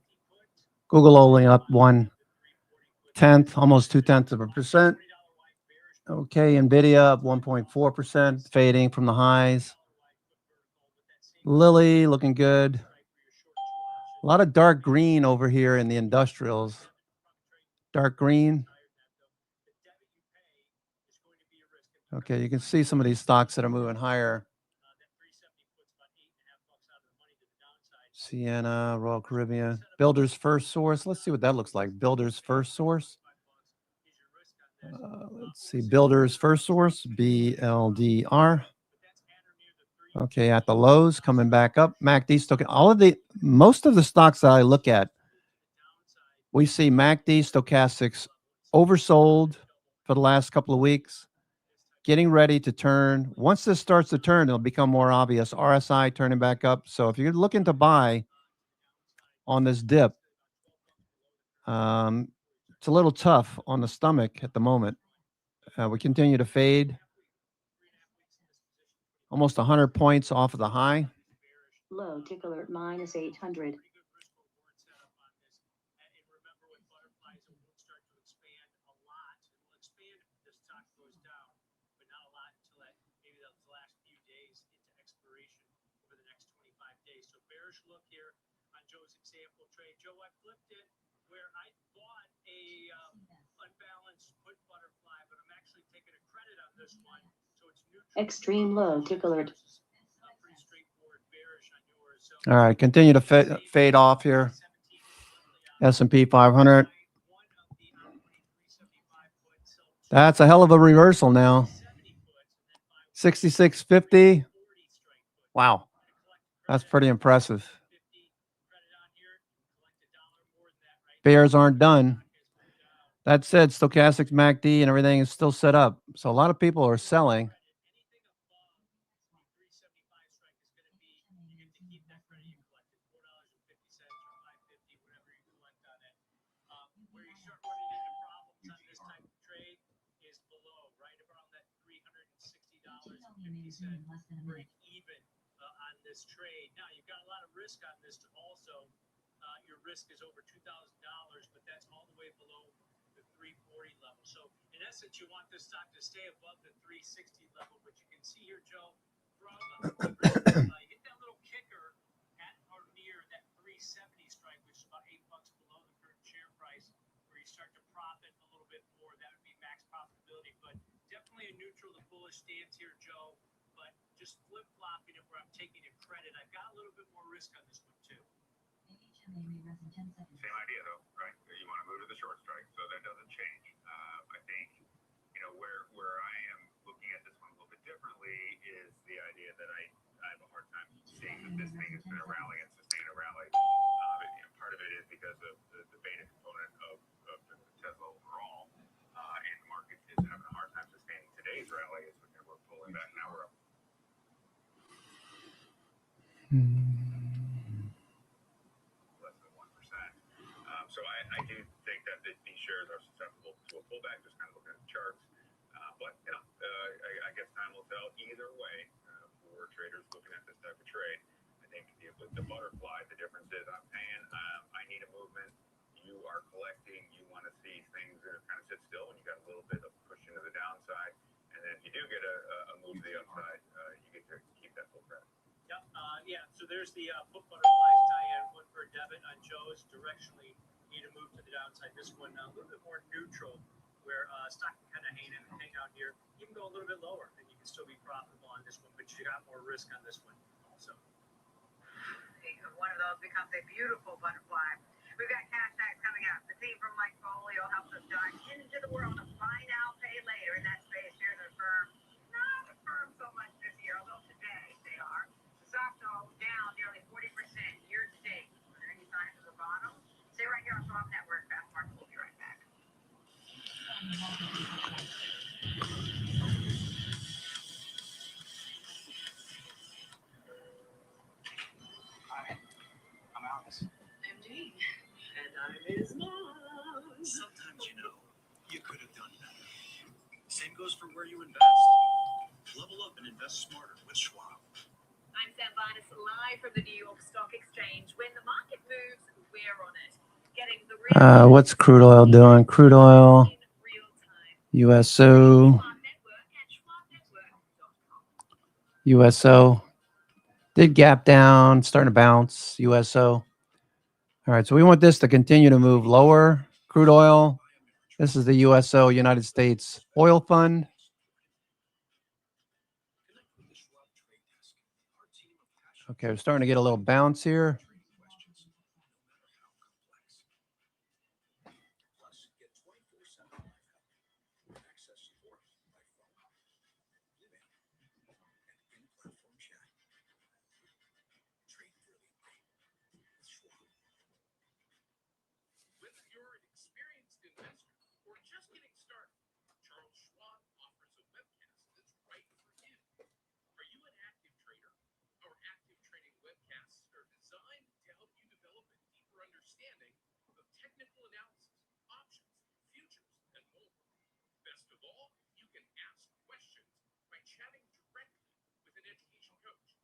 only up 1/10, almost 0.2%. Okay, Nvidia up 1.4%, fading from the highs. Lilly looking good. A lot of dark green over here in the industrials. Dark green. Okay, you can see some of these stocks that are moving higher. Sienna, Royal Caribbean, Builders First Source. Let's see what that looks like. Builders First Source. Let's see. Builders First Source, BLDR. Okay, at the lows, coming back up. MACD stochastic. Most of the stocks that I look at, we see MACD stochastics oversold for the last couple of weeks, getting ready to turn. Once this starts to turn, it'll become more obvious. RSI turning back up. So if you're looking to buy on this dip, it's a little tough on the stomach at the moment. We continue to fade. Almost 100 points off of the high. Low tick alert -800. Look here on Joe's example trade. Joe, I flipped it where I bought a unbalanced put butterfly, but I'm actually taking a credit on this one, so it's neutral. Extreme low tick alert. Pretty straightforward bearish on yours. So All right, continue to fade off here. S&P 500. That's a hell of a reversal now. 66.50. Wow. That's pretty impressive. Bears aren't done. That said, stochastics, MACD, and everything is still set up. So a lot of people are selling. break even on this trade. Now you've got a lot of risk on this also. Your risk is over $2,000, but that's all the way below the 340 level. So in essence, you want this stock to stay above the 360 level. But you can see here, Joe, from you hit that little kicker at or near that 370 strike, which is about $8 below the current share price, where you start to profit a little bit more. That would be max profitability. But definitely a neutral to bullish stance here, Joe. But just flip-flopping it where I'm taking a credit. I've got a little bit more risk on this one too. Same idea though, right? You want to move to the short strike, so that doesn't change. I think, where I am looking at this one a little bit differently is the idea that I have a hard time seeing that this thing is going to rally and sustain a rally. Part of it is because of the beta component of the Tesla overall, and the market is having a hard time sustaining today's rally as we're pulling back. Now we're up. Less than 1%. So I do think that these shares are susceptible to a pullback, just kind of looking at the charts. But I guess time will tell either way for traders looking at this type of trade. I think with the butterfly, the difference is I'm paying, I need a movement. You are collecting. You want to see things kind of sit still when you got a little bit of push into the downside. And then if you do get a move to the upside, you get to keep that full credit. Yeah. So there's the put butterflies, Diane. One for debit on Joe's. Directionally need to move to the downside. This one a little bit more neutral, where stock can kind of hang out here. You can go a little bit lower, and you can still be profitable on this one, but you got more risk on this one also. One of those becomes a beautiful butterfly. We've got cash tags coming up. The team from Lifefolio helps us dive into the world of buy now, pay later. In that space, shares are firm. Not a firm so much this year, although today they are. Saxo down nearly 40% year to date. Are there any signs of the bottom? Stay right here on Swap Network. Fast Market will be right back. Hi, I'm Alex. MD. And I'm his mom. Sometimes, you could have done better. Same goes for where you invest. Level up and invest smarter with Schwab. I'm Sam Barnes, live from the New York Stock Exchange. When the market moves, we're on it. Getting the real What's crude oil doing? Crude oil, USO, USO did gap down, starting to bounce. USO. All right, so we want this to continue to move lower. Crude oil. This is the USO, United States Oil Fund. Okay, we're starting to get a little bounce here. Whether you're an experienced investor or just getting started, Charles Schwab offers a webcast that's right for you. Are you an active trader? Our active trading webcasts are designed to help you develop a deeper understanding of technical analysis, options, futures, and more. Best of all, you can ask questions by chatting directly with an education coach.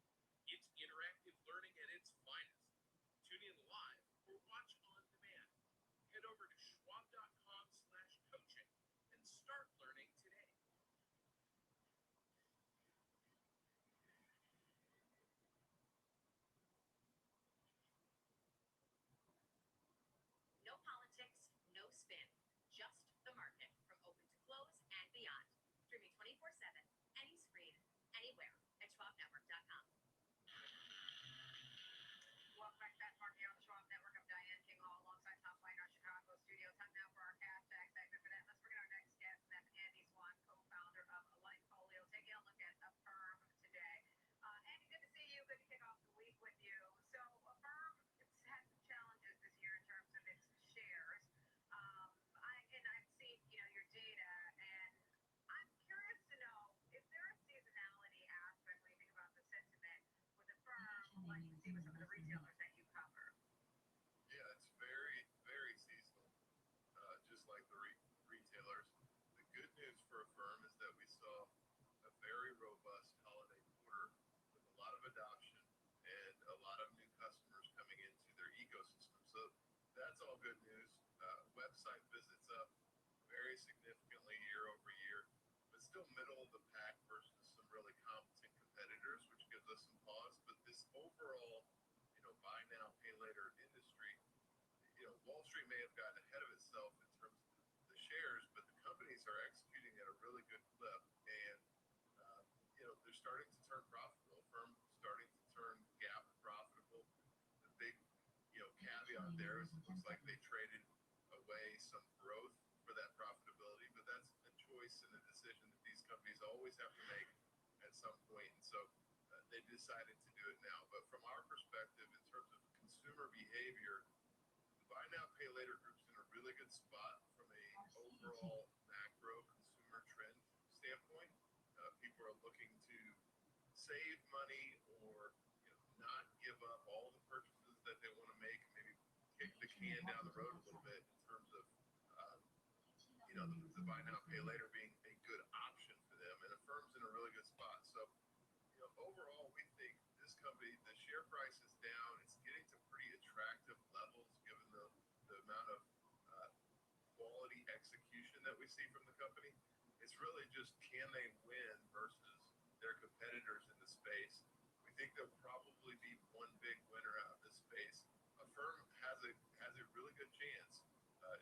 It's interactive learning at its finest. Tune in live or watch on demand. Head over to schwab.com/coaching and start learning today. No politics, no spin, just the market from open to close and beyond. Streaming 24/7, any screen, anywhere at schwabnetwork.com. Welcome back to Fast Market here on the Schwab Network. I'm Diane King Hall alongside Tom White, our Chicago studio. Time now for our cash tag segment. For that, let's bring in our next guest, and that's Andy Swan, co-founder of Lightfolio. Taking a look at Affirm today. Andy, good to see you. Good to kick off the week with you. So Affirm it's had some challenges this year in terms of its shares. I've seen your data, and I'm curious to know, is there a seasonality aspect when you think about the sentiment with Affirm, like you see with some of the retailers that you cover? Yeah, it's very, very seasonal, just like the retailers. The good news for Affirm is that we saw a very robust holiday quarter with a lot of adoption and a lot of new customers coming into their ecosystem. So that's all good news. Website visits up very significantly year over year, but still middle of the pack versus some really competent competitors, which gives us some pause. But this overall, buy now, pay later industry, Wall Street may have gotten ahead of itself in terms of the shares, but the companies are executing at a really good clip, and they're starting to turn profitable. Firms starting to turn GAAP profitable. The big, caveat there is it looks like they traded away some growth for that profitability, but that's a choice and a decision that these companies always have to make at some point, and so they decided to do it now. But from our perspective, in terms of consumer behavior, the buy now, pay later group's in a really good spot from a overall macro consumer trend standpoint. People are looking to save money or not give up all the purchases that they want to make, and maybe kick the can down the road a little bit in terms of the buy now, pay later being a good option for them. And Affirm's in a really good spot. So overall, we think this company, the share price is down. It's getting to pretty attractive levels given the amount of quality execution that we see from the company. It's really just can they win versus their competitors in the space. We think there'll probably be one big winner out of this space. Affirm has a really good chance,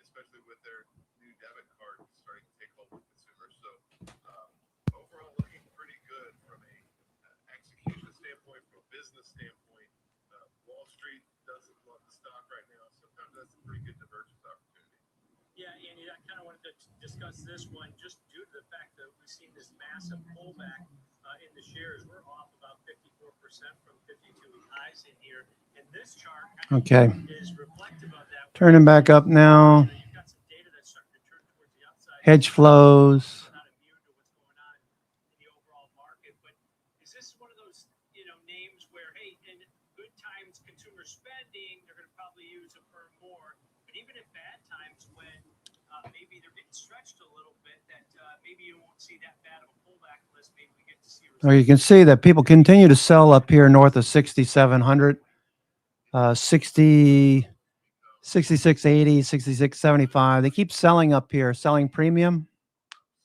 especially with their new debit card starting to take hold with consumers. So overall, looking pretty good from a execution standpoint, from a business standpoint. Wall Street doesn't love the stock right now. Sometimes that's a pretty good divergence opportunity. Yeah, Andy, I kind of wanted to discuss this one just due to the fact that we've seen this massive pullback in the shares. We're off about 54% from 52-week highs in here, and this chart Okay. is reflective of that. Turning back up now. You've got some data that's starting to turn towards the upside. Hedge flows. Not immune to what's going on in the overall market, but is this one of those names where, hey, in good times, consumer spending, they're going to probably use Affirm more, but even in bad times when maybe they're getting stretched a little bit, that maybe you won't see that bad of a pullback unless maybe we get to see Or you can see that people continue to sell up here north of 6,700, 60, 6680, 6675. They keep selling up here, selling premium.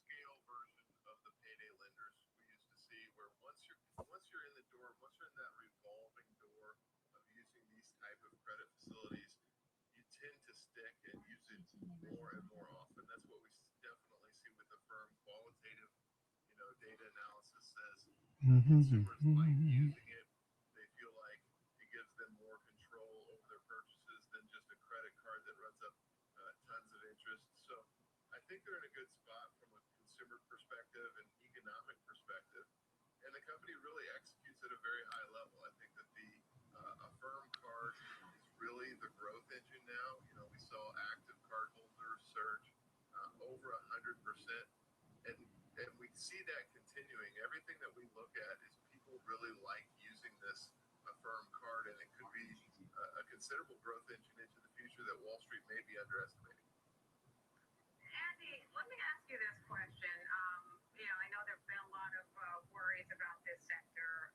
Scale version of the payday lenders we used to see, where once you're in the door, once you're in that revolving door of using these type of credit facilities, you tend to stick and use it more and more often. That's what we definitely see with the firm. Qualitative, data analysis says consumers like using it. They feel like it gives them more control over their purchases than just a credit card that runs up tons of interest. So I think they're in a good spot from a consumer perspective and economic perspective. And the company really executes at a very high level. I think that the Affirm card is really the growth engine now. We saw active cardholders surge over 100%. And we see that continuing. Everything that we look at is people really like using this Affirm card, and it could be a considerable growth engine into the future that Wall Street may be underestimating. Andy, let me ask you this question. I know there have been a lot of worries about this sector.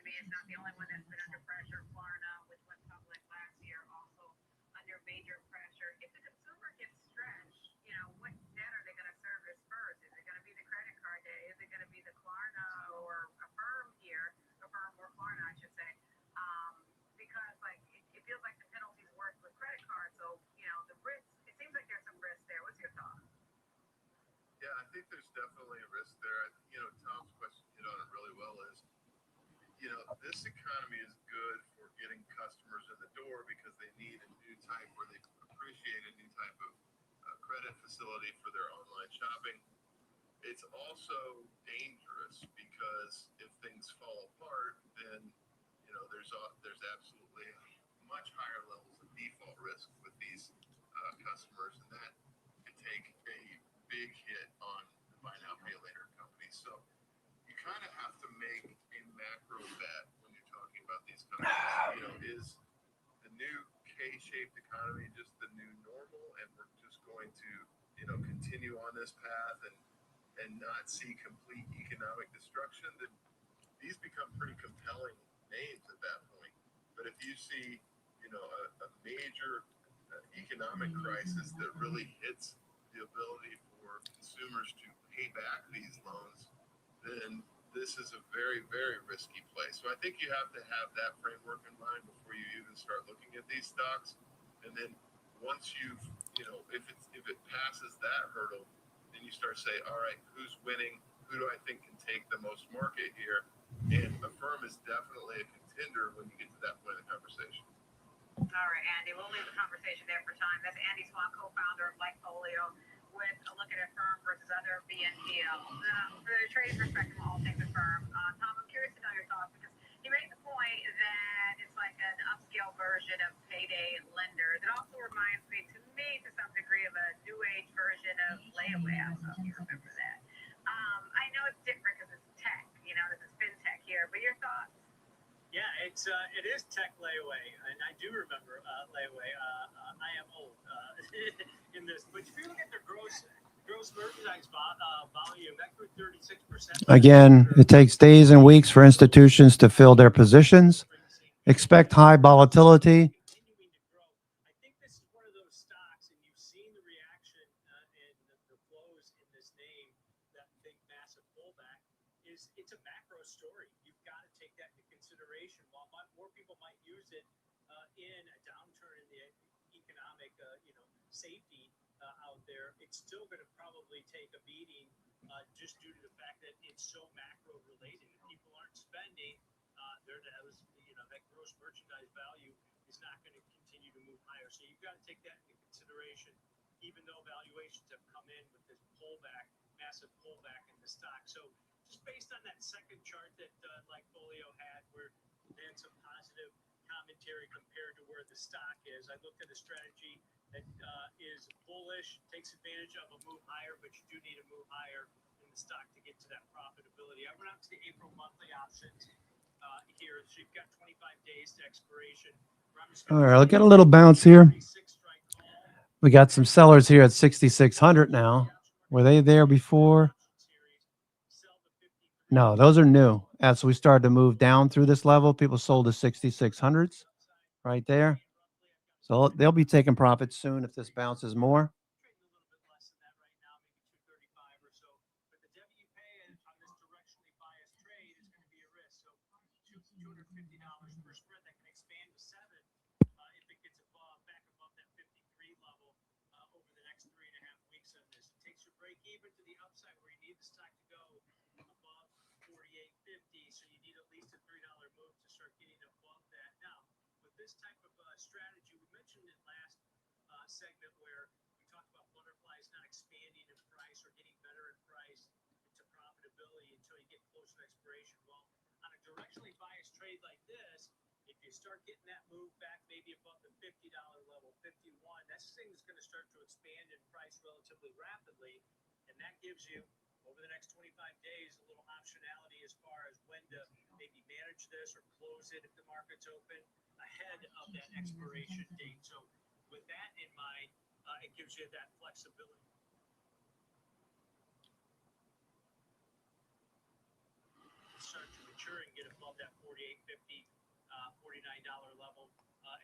It's not the only one that's been under pressure. Klarna, which went public last year, also under major pressure. If the consumer gets stretched, what debt are they going to service first? Is it going to be the credit card debt? Is it going to be the Klarna or Affirm here? Affirm or Klarna, I should say. Because it feels like the penalties work with credit cards. So, the risk, it seems like there's some risk there. What's your thought? Yeah, I think there's definitely a risk there. Tom's question hit on it really well is, this economy is good for getting customers in the door because they need a new type, or they appreciate a new type of credit facility for their online shopping. It's also dangerous because if things fall apart, then there's absolutely much higher levels of default risk with these customers, and that could take a big hit on the buy now pay later companies. So you kind of have to make a macro bet when you're talking about these companies. Is the new K-shaped economy just the new normal, and we're just going to continue on this path and not see complete economic destruction? Then these become pretty compelling names at that point. But if you see a major economic crisis that really hits the ability for consumers to pay back these loans, then this is a very, very risky place. So I think you have to have that framework in mind before you even start looking at these stocks. And then once you've, if it passes that hurdle, then you start saying, all right, who's winning? Who do I think can take the most market here? And Affirm is definitely a contender when you get to that point of the conversation. All right, Andy, we'll leave the conversation there for time. That's Andy Swan, co-founder of Lightfolio, with a look at Affirm versus other BNPL. For the trading perspective, I'll take Affirm. Tom, I'm curious to know your thoughts, because you made the point that it's like an upscale version of payday lenders. It also reminds me, to some degree, of a new age version of layaway. I don't know if you remember that. I know it's different because it's tech, this is fintech here, but your thoughts? Yeah, it is tech layaway, and I do remember layaway. I am old in this, but if you look at their gross merchandise volume, that grew 36%. Again, it takes days and weeks for institutions to fill their positions. Expect high volatility. I think this is one of those stocks, and you've seen the reaction and the flows in this name, that big massive pullback. It's a macro story. You've got to take that into consideration. While more people might use it in a downturn in the economic safety out there, it's still going to probably take a beating just due to the fact that it's so macro related. If people aren't spending, that gross merchandise value is not going to continue to move higher. So you've got to take that into consideration, even though valuations have come in with this pullback, massive pullback in the stock. So just based on that second chart that Lightfolio had, where they had some positive commentary compared to where the stock is, I looked at a strategy that is bullish, takes advantage of a move higher, but you do need a move higher in the stock to get to that profitability. I went out to the April monthly options here, so you've got 25 days to expiration. All right, I'll get a little bounce here. We got some sellers here at 6,600 now. Were they there before? No, those are new. As we started to move down through this level, people sold the 6600s right there. So they'll be taking profits soon if this bounces more. Even to the upside where you need the stock to go above 48.50, so you need at least a $3 move to start getting above that. Now, with this type of strategy, we mentioned it last segment where we talked about butterflies not expanding in price or getting better in price into profitability until you get close to expiration. Well, on a directionally biased trade like this, if you start getting that move back maybe above the $50 level, 51, that's the thing that's going to start to expand in price relatively rapidly. And that gives you, over the next 25 days, a little optionality as far as when to maybe manage this or close it if the market's open ahead of that expiration date. So with that in mind, it gives you that flexibility. Start to mature and get above that $48.50, $49 level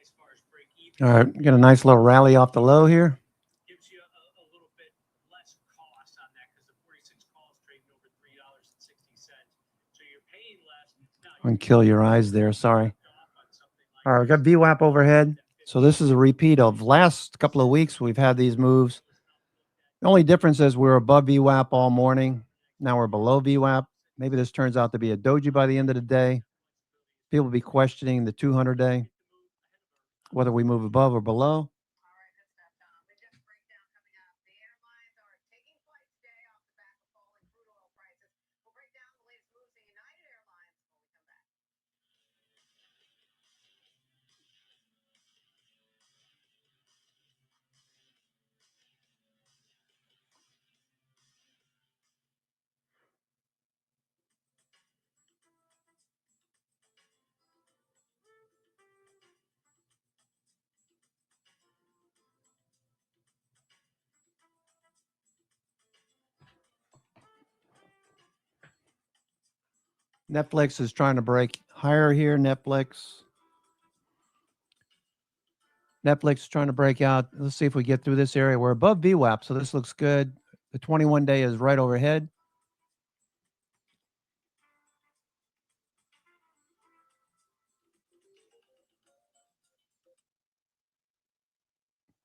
as far as break even. All right, get a nice little rally off the low here. Gives you a little bit less cost on that because the 46 calls trading over $3.60. So you're paying less. And kill your eyes there. Sorry. All right, we got VWAP overhead. So this is a repeat of last couple of weeks. We've had these moves. The only difference is we're above VWAP all morning. Now we're below VWAP. Maybe this turns out to be a doji by the end of the day. People will be questioning the 200-day, whether we move above or below. Netflix is trying to break higher here. Netflix is trying to break out. Let's see if we get through this area. We're above VWAP, so this looks good. The 21-day is right overhead.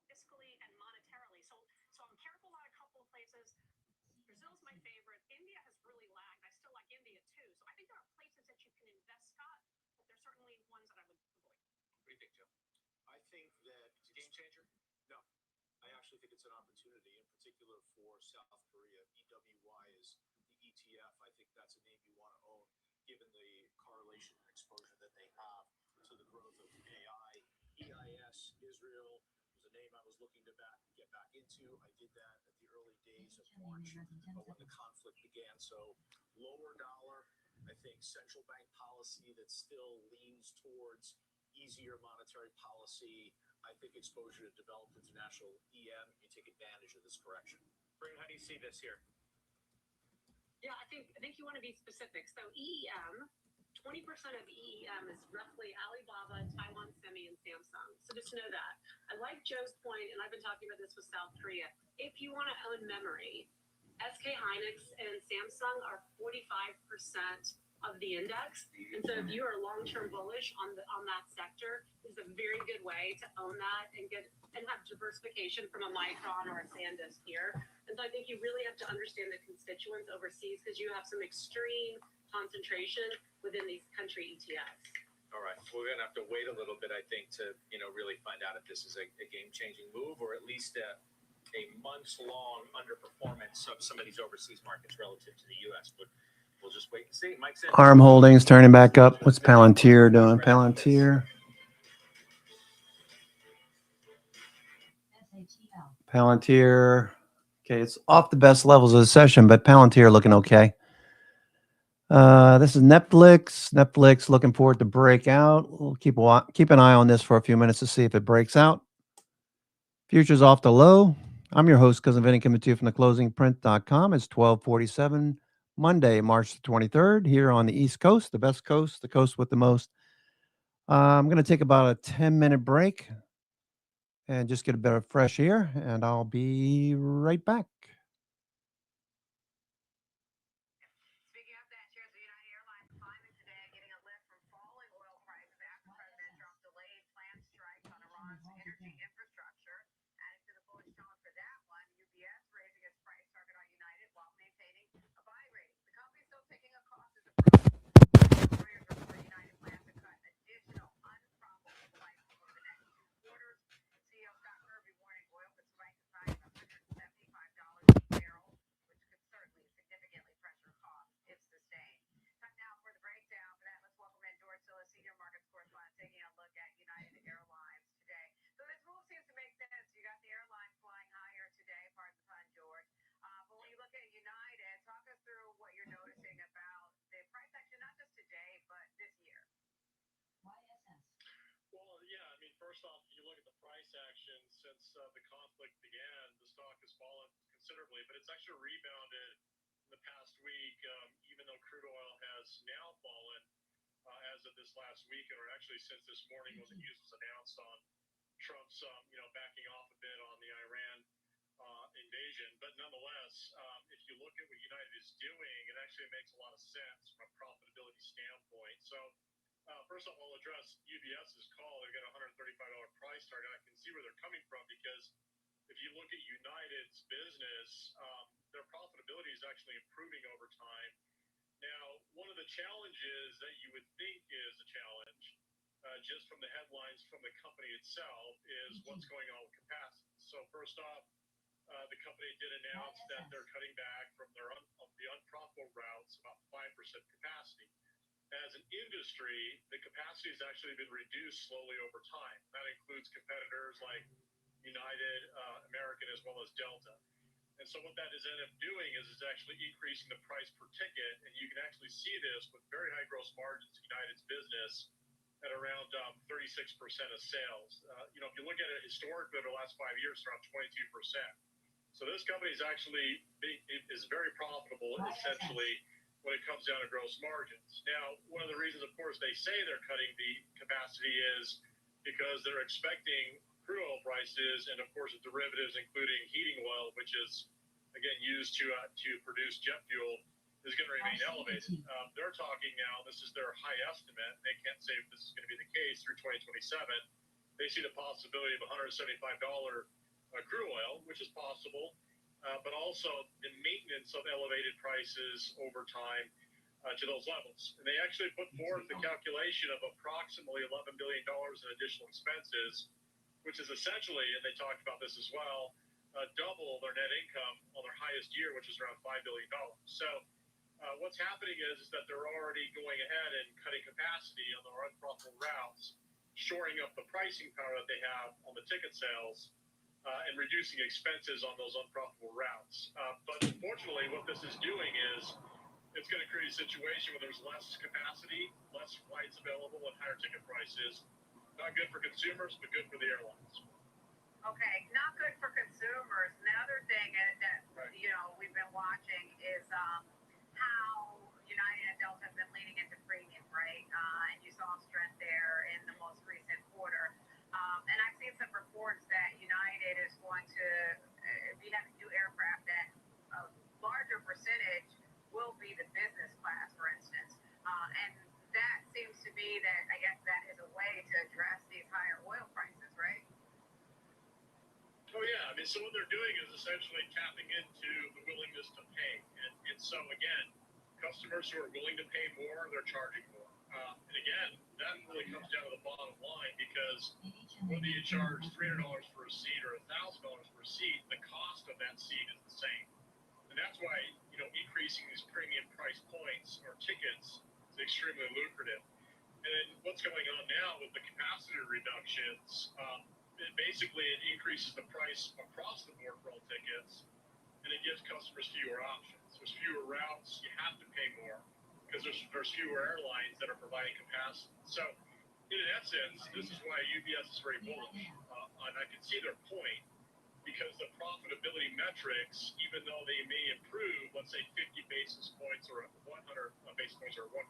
Fiscally and monetarily. So I'm careful on a couple of places. Brazil's my favorite. India has really lagged. I still like India too. So I think there are places that you can invest, Scott, but there's certainly ones that I would avoid. What do you think, Joe? I think that it's a game changer. No, I actually think it's an opportunity, in particular for South Korea. EWY is the ETF. I think that's a name you want to own, given the correlation and exposure that they have to the growth of AI. EIS, Israel, was a name I was looking to get back into. I did that at the early days of March when the conflict began. So lower dollar, I think central bank policy that still leans towards easier monetary policy. I think exposure to developed international EM, you take advantage of this correction. Bryn, how do you see this here? Yeah, I think you want to be specific. So EEM, 20% of EEM is roughly Alibaba, Taiwan Semi, and Samsung. So just know that. I like Joe's point, and I've been talking about this with South Korea. If you want to own memory, SK Hynix and Samsung are 45% of the index. And so if you are long-term bullish on that sector, is a very good way to own that and have diversification from a Micron or a SanDisk here. And so I think you really have to understand the constituents overseas because you have some extreme concentration within these country ETFs. All right, we're going to have to wait a little bit, I think, to really find out if this is a game-changing move or at least a months-long underperformance of some of these overseas markets relative to the U.S. But we'll just wait and see. Mike said ARM Holdings turning back up. What's Palantir doing? Palantir. Okay, it's off the best levels of the session, but Palantir looking okay. This is Netflix. Netflix looking for it to break out. We'll keep an eye on this for a few minutes to see if it breaks out. Futures off the low. I'm your host, Cousin Vinny, coming to you from theclosingprint.com. It's 12:47. Monday, March the 23rd, here on the East Coast, the best coast, the coast with the most. I'm going to take about a 10-minute break and just get a bit of fresh air, and I'll be right back. Well, yeah, I mean, first off, if you look at the price action since the conflict began, the stock has fallen considerably, but it's actually rebounded in the past week, even though crude oil has now fallen as of this last week, or actually since this morning when the news was announced on Trump's, backing off a bit on the Iran invasion. But nonetheless, if you look at what United is doing, it actually makes a lot of sense from a profitability standpoint. So, first off, I'll address UBS's call. They've got a $135 price target. I can see where they're coming from because if you look at United's business, their profitability is actually improving over time. Now, one of the challenges that you would think is a challenge, just from the headlines from the company itself, is what's going on with capacity. So first off, the company did announce that they're cutting back from the unprofitable routes about 5% capacity. As an industry, the capacity has actually been reduced slowly over time. That includes competitors like United, American, as well as Delta. And so what that is ended up doing is actually increasing the price per ticket, and you can actually see this with very high gross margins in United's business at around 36% of sales. If you look at it historically over the last 5 years, it's around 22%. So this company is actually is very profitable, essentially, when it comes down to gross margins. Now, one of the reasons, of course, they say they're cutting the capacity is because they're expecting crude oil prices and, of course, the derivatives, including heating oil, which is, again, used to produce jet fuel, is going to remain elevated. They're talking now, this is their high estimate. They can't say if this is going to be the case through 2027. They see the possibility of $175 crude oil, which is possible, but also the maintenance of elevated prices over time to those levels. And they actually put forth the calculation of approximately $11 billion in additional expenses, which is essentially, and they talked about this as well, double their net income on their highest year, which is around $5 billion. So what's happening is that they're already going ahead and cutting capacity on their unprofitable routes, shoring up the pricing power that they have on the ticket sales, and reducing expenses on those unprofitable routes. But unfortunately, what this is doing is it's going to create a situation where there's less capacity, less flights available, and higher ticket prices. Not good for consumers, but good for the airlines. Okay, not good for consumers. Another thing that we've been watching is how United and Delta have been leaning into premium, right? And you saw strength there in the most recent quarter. And I've seen some reports that United is going to be having new aircraft that a larger percentage will be the business class, for instance. And that seems to be that, I guess that is a way to address these higher oil prices, right? Oh, yeah. I mean, so what they're doing is essentially tapping into the willingness to pay. And so, again, customers who are willing to pay more, they're charging more. And again, that really comes down to the bottom line because whether you charge $300 for a seat or $1,000 for a seat, the cost of that seat is the same. And that's why, increasing these premium price points or tickets is extremely lucrative. And then what's going on now with the capacity reductions, it increases the price across the board for all tickets, and it gives customers fewer options. There's fewer routes, you have to pay more because there's fewer airlines that are providing capacity. So, in essence, this is why UBS is very bullish. And I can see their point, because the profitability metrics, even though they may improve, let's say 50 basis points or 100 basis points or 1%,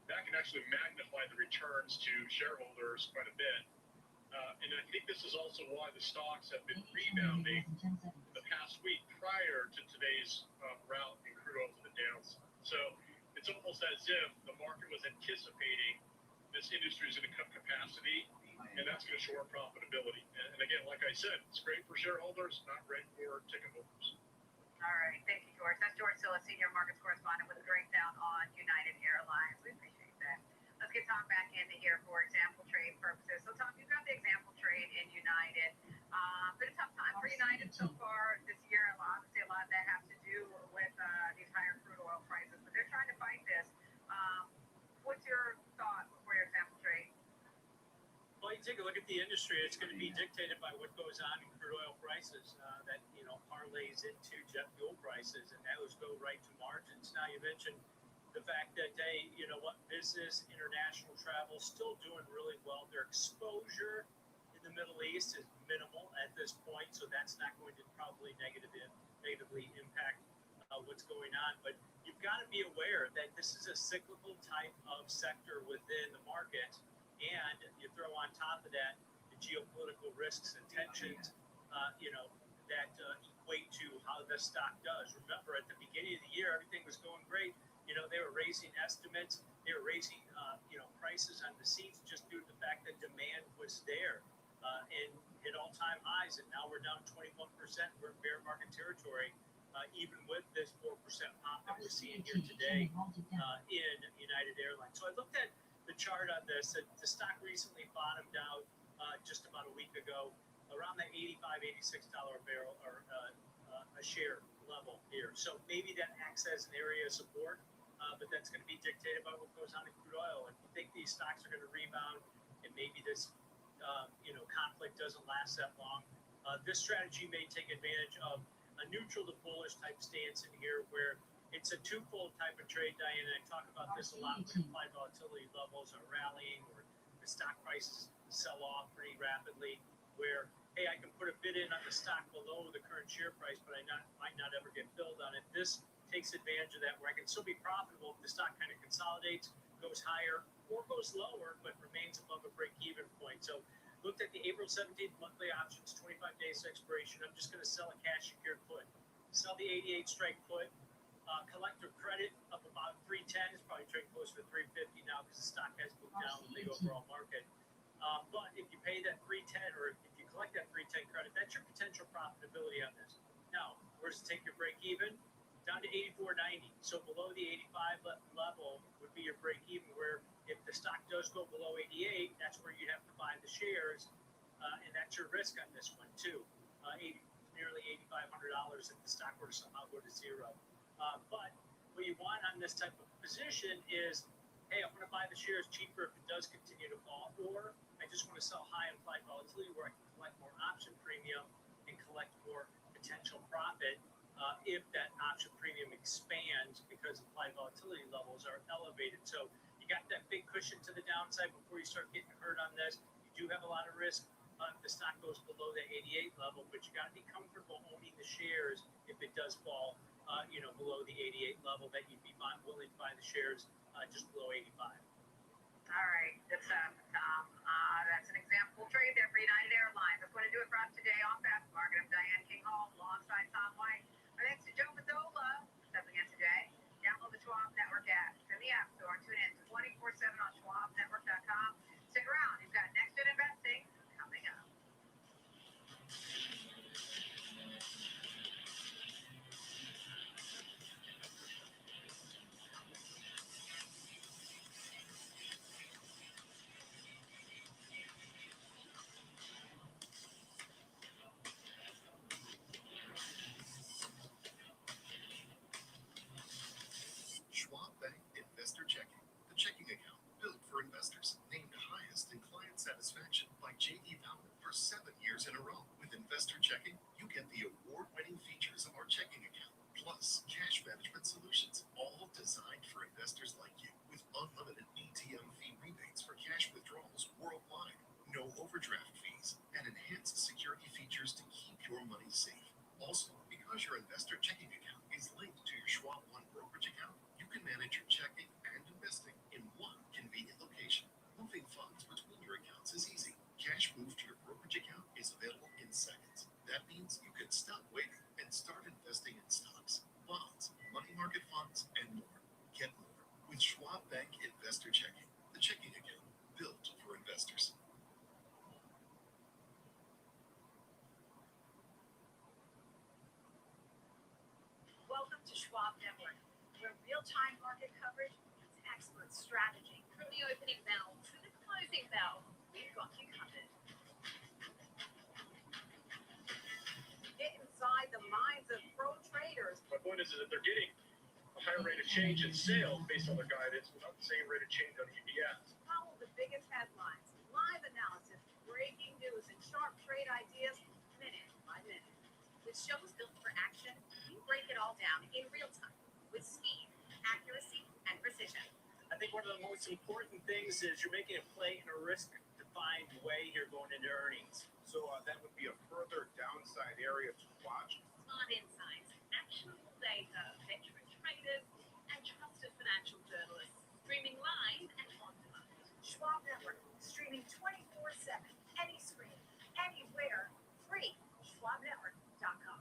that can actually magnify the returns to shareholders quite a bit. And I think this is also why the stocks have been rebounding the past week prior to today's rout in crude oil to the downside. So it's almost as if the market was anticipating this industry is going to cut capacity, and that's going to show our profitability. And again, like I said, it's great for shareholders, not great for ticket holders. All right, thank you, George. That's George Silla, senior markets correspondent with a breakdown on United Airlines. We appreciate that. Let's get Tom back in here for example trade purposes. So, Tom, you've got the example trade in United. Been a tough time for United so far this year. Obviously, a lot of that has to do with these higher crude oil prices, but they're trying to fight this. What's your thought for your example trade? Well, you take a look at the industry, it's going to be dictated by what goes on in crude oil prices that, parlays into jet fuel prices, and those go right to margins. Now, you mentioned the fact that business, international travel, still doing really well. Their exposure in the Middle East is minimal at this point, so that's not going to probably negatively impact what's going on. But you've got to be aware that this is a cyclical type of sector within the market, and you throw on top of that the geopolitical risks and tensions, that equate to how the stock does. Remember, at the beginning of the year, everything was going great. They were raising estimates, they were raising, prices on the seats just due to the fact that demand was there and hit all-time highs. And now we're down 21%. We're in bear market territory, even with this 4% pop that we're seeing here today in United Airlines. So I looked at the chart on this. The stock recently bottomed out just about a week ago around the $85, $86 a barrel or a share level here. So maybe that acts as an area of support, but that's going to be dictated by what goes on in crude oil. If you think these stocks are going to rebound and maybe this conflict doesn't last that long, this strategy may take advantage of a neutral to bullish type stance in here where it's a twofold type of trade, Diane, and I talk about this a lot when implied volatility levels are rallying or the stock prices sell off pretty rapidly, where, hey, I can put a bid in on the stock below the current share price, but might not ever get filled on it. This takes advantage of that, where I can still be profitable if the stock kind of consolidates, goes higher, or goes lower, but remains above a break-even point. So looked at the April 17th monthly options, 25 days expiration. I'm just going to sell a cash secured put. Sell the 88 strike put. Collector credit up about 310. It's probably trading closer to 350 now because the stock has moved down with the overall market. But if you pay that 310 or if you collect that 310 credit, that's your potential profitability on this. Now, where's to take your break even? Down to 84.90. So below the 85 level would be your break even, where if the stock does go below 88, that's where you'd have to buy the shares. And that's your risk on this one too. Nearly $8,500 if the stock were to somehow go to zero. But what you want on this type of position is, hey, I'm going to buy the shares cheaper if it does continue to fall, or I just want to sell high implied volatility where I can collect more option premium and collect more potential profit if that option premium expands because implied volatility levels are elevated. So you got that big cushion to the downside before you start getting hurt on this. You do have a lot of risk if the stock goes below the 88 level, but you got to be comfortable owning the shares if it does fall below the 88 level, that you'd be willing to buy the shares just below 85. All right, good stuff, Tom. That's an example trade there for United Airlines. That's going to do it for us today on Fast Market. I'm Diane King Hall alongside Tom White. Our thanks to Joe Mazzola stepping in today. Download the Schwab Network app. It's in the App Store. Tune in 24/7 on SchwabNetwork.com. Stick around. You've got Next Gen Investing coming up. Schwab Bank Investor Checking, the checking account built for investors, named highest in client satisfaction by J.D. Power for 7 years in a row. With Investor Checking, you get the award-winning features of our checking account, plus cash management solutions, all designed for investors like you, with unlimited ATM fee rebates for cash withdrawals worldwide, no overdraft fees, and enhanced security features to keep your money safe. Also, because your investor checking account is linked to your Schwab One brokerage account, you can manage your checking and investing in one convenient location. Moving funds between your accounts is easy. Cash moved to your brokerage account is available in seconds. That means you can stop waiting and start investing in stocks, bonds, money market funds, and more. Get more with Schwab Bank Investor Checking, the checking account built for investors. Welcome to Schwab Network, where real-time market coverage meets expert strategy. From the opening bell to the closing bell, we've got you covered. Get inside the minds of pro traders. My point is that they're getting a higher rate of change in sales based on their guidance without the same rate of change on EPS. Follow the biggest headlines, live analysis, breaking news, and sharp trade ideas minute by minute. With shows built for action, we break it all down in real time with speed, accuracy, and precision. I think one of the most important things is you're making a play in a risk-defined way here going into earnings. So that would be a further downside area to watch. Smart insights, actionable data, veteran traders, and trusted financial journalists. Streaming live and on demand. Schwab Network, streaming 24/7, any screen, anywhere, free. SchwabNetwork.com.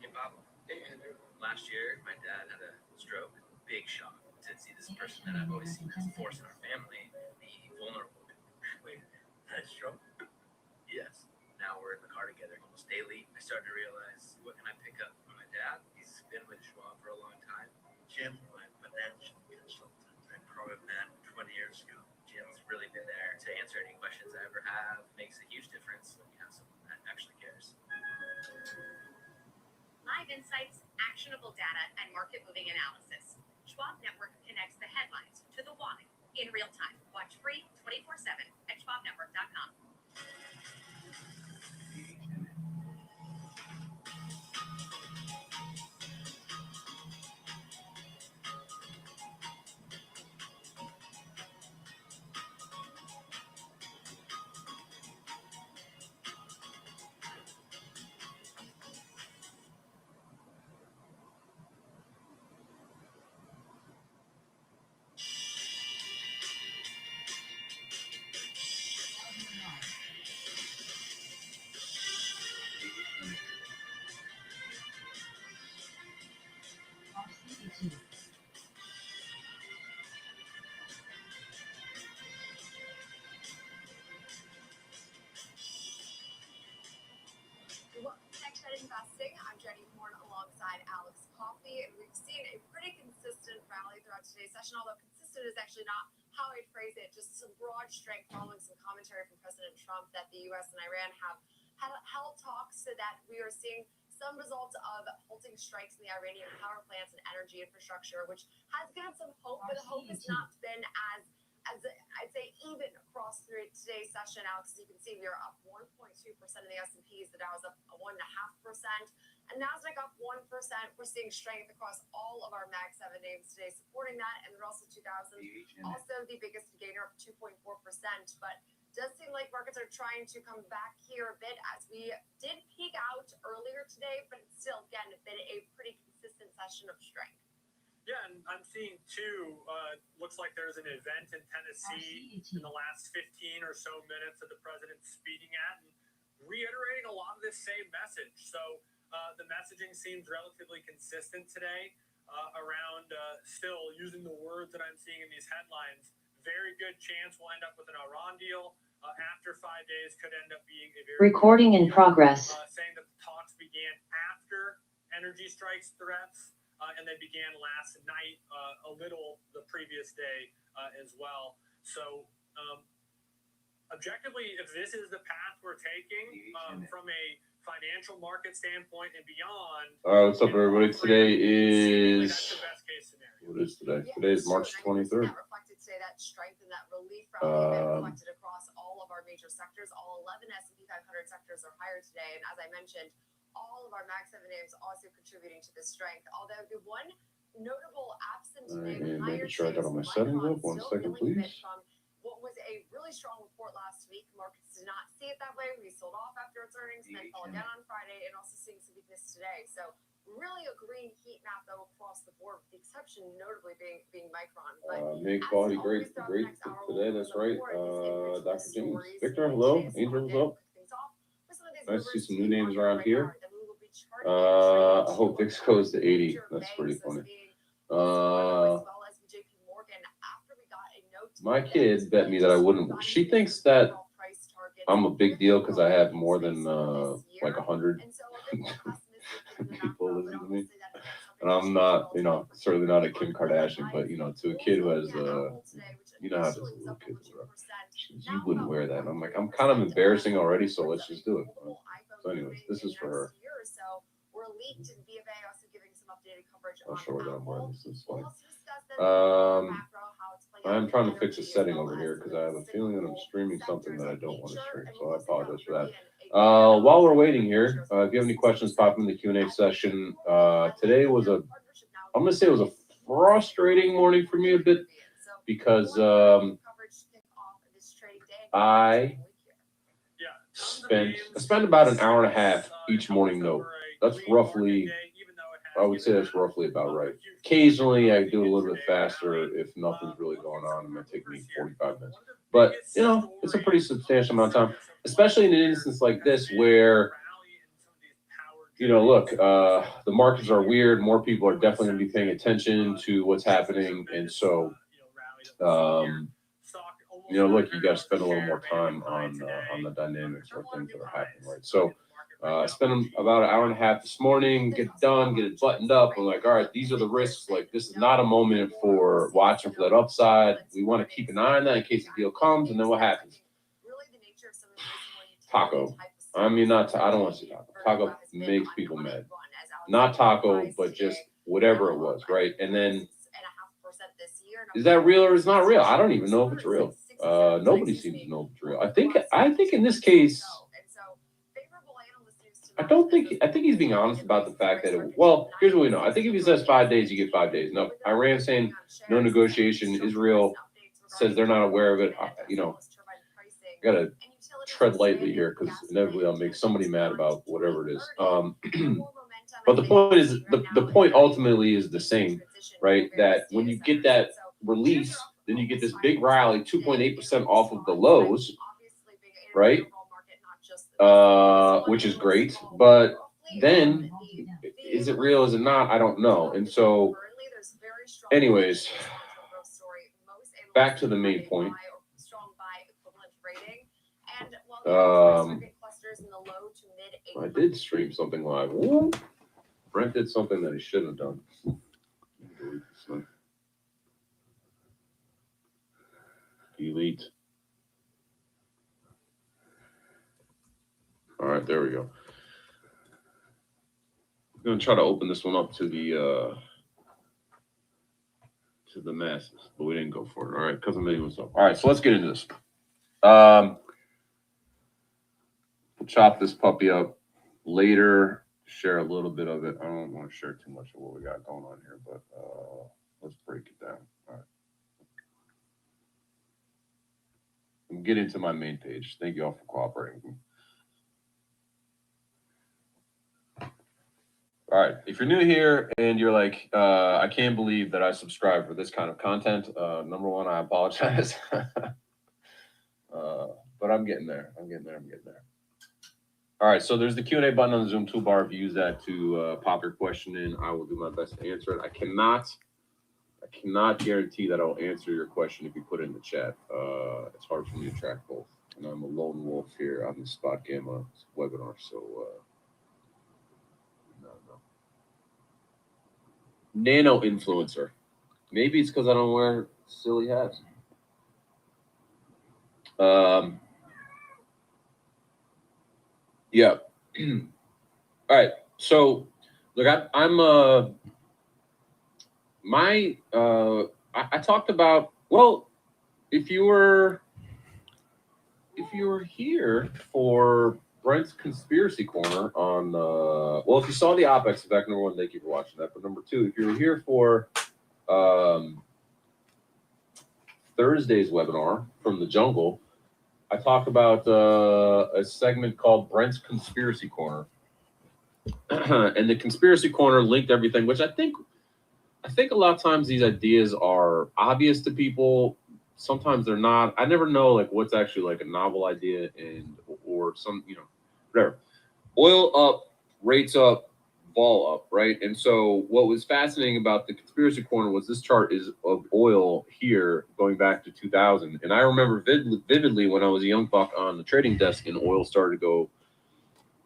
Hey, Bob. Hey, Andrew. Last year, my dad had a stroke. Big shock to see this person that I've always seen as a force in our family be vulnerable. Wait, had a stroke? Yes. Now we're in the car together almost daily. I started to realize, what can I pick up from my dad? He's been with Schwab for a long time. Jim, my financial consultant. I programmed that 20 years ago. Jim's really been there to answer any questions I ever have. Makes a huge difference when you have someone that actually cares. Live insights, actionable data, and market-moving analysis. Schwab Network connects the headlines to the why in real time. Watch free 24/7 at SchwabNetwork.com. Welcome to Next Gen Investing. I'm Jenny Horn alongside Alex Coffey, and we've seen a pretty consistent rally throughout today's session, although consistent is actually not how I'd phrase it, just some broad strength following some commentary from President Trump that the U.S. and Iran have held talks so that we are seeing some results of halting strikes in the Iranian power plants and energy infrastructure, which has given some hope, but the hope has not been as I'd say even across through today's session. Alex, as you can see, we are up 1.2% in the S&Ps. The Dow is up 1.5%, and Nasdaq up 1%. We're seeing strength across all of our Mag 7 names today, supporting that, and the Russell 2000 also the biggest gainer, up 2.4%. But does seem like markets are trying to come back here a bit as we did peak out earlier today, but it's still again been a pretty consistent session of strength. Yeah, and I'm seeing too, looks like there's an event in Tennessee in the last 15 or so minutes that the president's speaking at and reiterating a lot of this same message. So the messaging seems relatively consistent today around still using the words that I'm seeing in these headlines. Very good chance we'll end up with an Iran deal. After 5 days could end up being a very recording in progress. Saying that the talks began after energy strikes threats. And they began last night, a little the previous day as well. So, objectively, if this is the path we're taking from a financial market standpoint and beyond. All right, what's up, everybody? Today is that's the best case scenario. what is today? Today is March 23rd. That reflected today, that strength and that relief rally reflected across all of our major sectors. All 11 S&P 500 sectors are higher today, and as I mentioned, all of our Mag 7 names also contributing to this strength. Although the one notable absent name, Making sure I got all my settings up. 1 second, please. From what was a really strong report last week, markets did not see it that way. We sold off after its earnings, then fell again on Friday, and also seeing some weakness today. So really a green heat map though across the board, with the exception notably being Micron. But Nick as Quality, always great throughout the next hour, today. we'll That's look right. more at these individual Dr. James. stories Victor, in hello. today's Angels Monday. up. Kick things off with some of these Nice to see movers some to new names monitor around right here. now. Then we will be charting and I hope VIX goes to 80. That's pretty funny. My kid bet me that I wouldn't. She thinks that I'm a big deal because I have more than like 100 people listening to me. And I'm not, you know, certainly not a Kim Kardashian, but you know, to a kid who has, you know how this little kid, you wouldn't wear that. And I'm like, I'm kind of embarrassing already, so let's just do it. So, anyways, this is for her. I'll show her that I'm wearing this. It's funny. I'm trying to fix a setting over here because I have a feeling that I'm streaming something that I don't want to stream. So I apologize for that. While we're waiting here, if you have any questions, pop in the Q&A session. Today was I'm going to say it was a frustrating morning for me a bit because I spend about an hour and a half each morning note. That's roughly, I would say that's roughly about right. Occasionally I do it a little bit faster if nothing's really going on. It might take me 45 minutes. But, you know, it's a pretty substantial amount of time, especially in an instance like this where, you know, look, the markets are weird. More people are definitely going to be paying attention to what's happening. And so, you know, look, you got to spend a little more time on the dynamics or things that are happening, right? So, I spent about an hour and a half this morning, get it done, get it buttoned up. I'm like, all right, these are the risks. Like, this is not a moment for watching for that upside. We want to keep an eye on that in case the deal comes, and then what happens? Taco. I mean, I don't want to say taco. Taco makes people mad. Not taco, but just whatever it was, right? And then, is that real or is it not real? I don't even know if it's real. Nobody seems to know if it's real. I think in this case, I think he's being honest about the fact that, well, here's what we know. I think if he says 5 days, you get 5 days. No, Iran saying no negotiation. Israel says they're not aware of it. You know, I got to tread lightly here because inevitably I'll make somebody mad about whatever it is. But the point is, the point ultimately is the same, right? That when you get that release, then you get this big rally, 2.8% off of the lows, right? Which is great, but then is it real? Is it not? I don't know. And so, anyways, back to the main point. I did stream something live. Woo! Brent did something that he shouldn't have done. Delete. All right, there we go. I'm gonna try to open this one up to the masses, but we didn't go for it. All right, because I'm making this up. All right, so let's get into this. We'll chop this puppy up later. Share a little bit of it. I don't want to share too much of what we got going on here, but let's break it down. All right. I'm getting to my main page. Thank you all for cooperating with me. All right. If you're new here and you're like, I can't believe that I subscribe for this kind of content, number one, I apologize. But I'm getting there. I'm getting there. All right. So there's the Q&A button on the Zoom toolbar. If you use that to pop your question in, I will do my best to answer it. I cannot guarantee that I'll answer your question if you put it in the chat. It's hard for me to track both. And I'm a lone wolf here on the Spot Gamma webinar. So, no. Nano influencer. Maybe it's because I don't wear silly hats. Yeah. All right. So, look, I talked about, well, if you were here for Brent's Conspiracy Corner on, well, if you saw the OpEx effect, number one, thank you for watching that. But number two, if you were here for Thursday's webinar from the jungle, I talk about a segment called Brent's Conspiracy Corner. And the Conspiracy Corner linked everything, which I think a lot of times these ideas are obvious to people. Sometimes they're not. I never know like what's actually like a novel idea or some, whatever. Oil up, rates up, vol up, right? And so what was fascinating about the Conspiracy Corner was this chart is of oil here going back to 2000. And I remember vividly when I was a young buck on the trading desk and oil started to go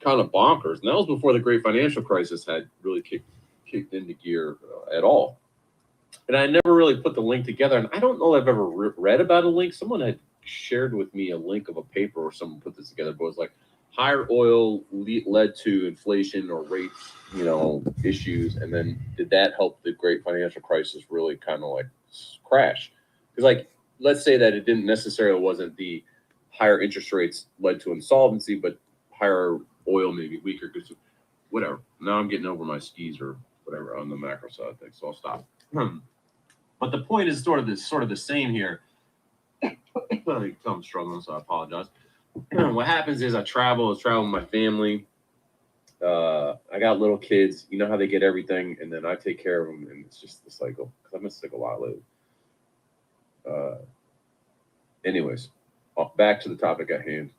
kind of bonkers. And that was before the great financial crisis had really kicked into gear at all. And I never really put the link together. And I don't know that I've ever read about a link. Someone had shared with me a link of a paper or someone put this together, but it was like higher oil led to inflation or rates, issues. And then did that help the great financial crisis really kind of like crash? Because like, let's say that it didn't necessarily wasn't the higher interest rates led to insolvency, but higher oil maybe weaker, because whatever. Now I'm getting over my skis or whatever on the macro side of things, so I'll stop. But the point is sort of the same here. I'm struggling, so I apologize. What happens is I travel with my family. I got little kids. You know how they get everything, and then I take care of them, and it's just the cycle. Because I've been sick a lot lately. Anyways, back to the topic at hand.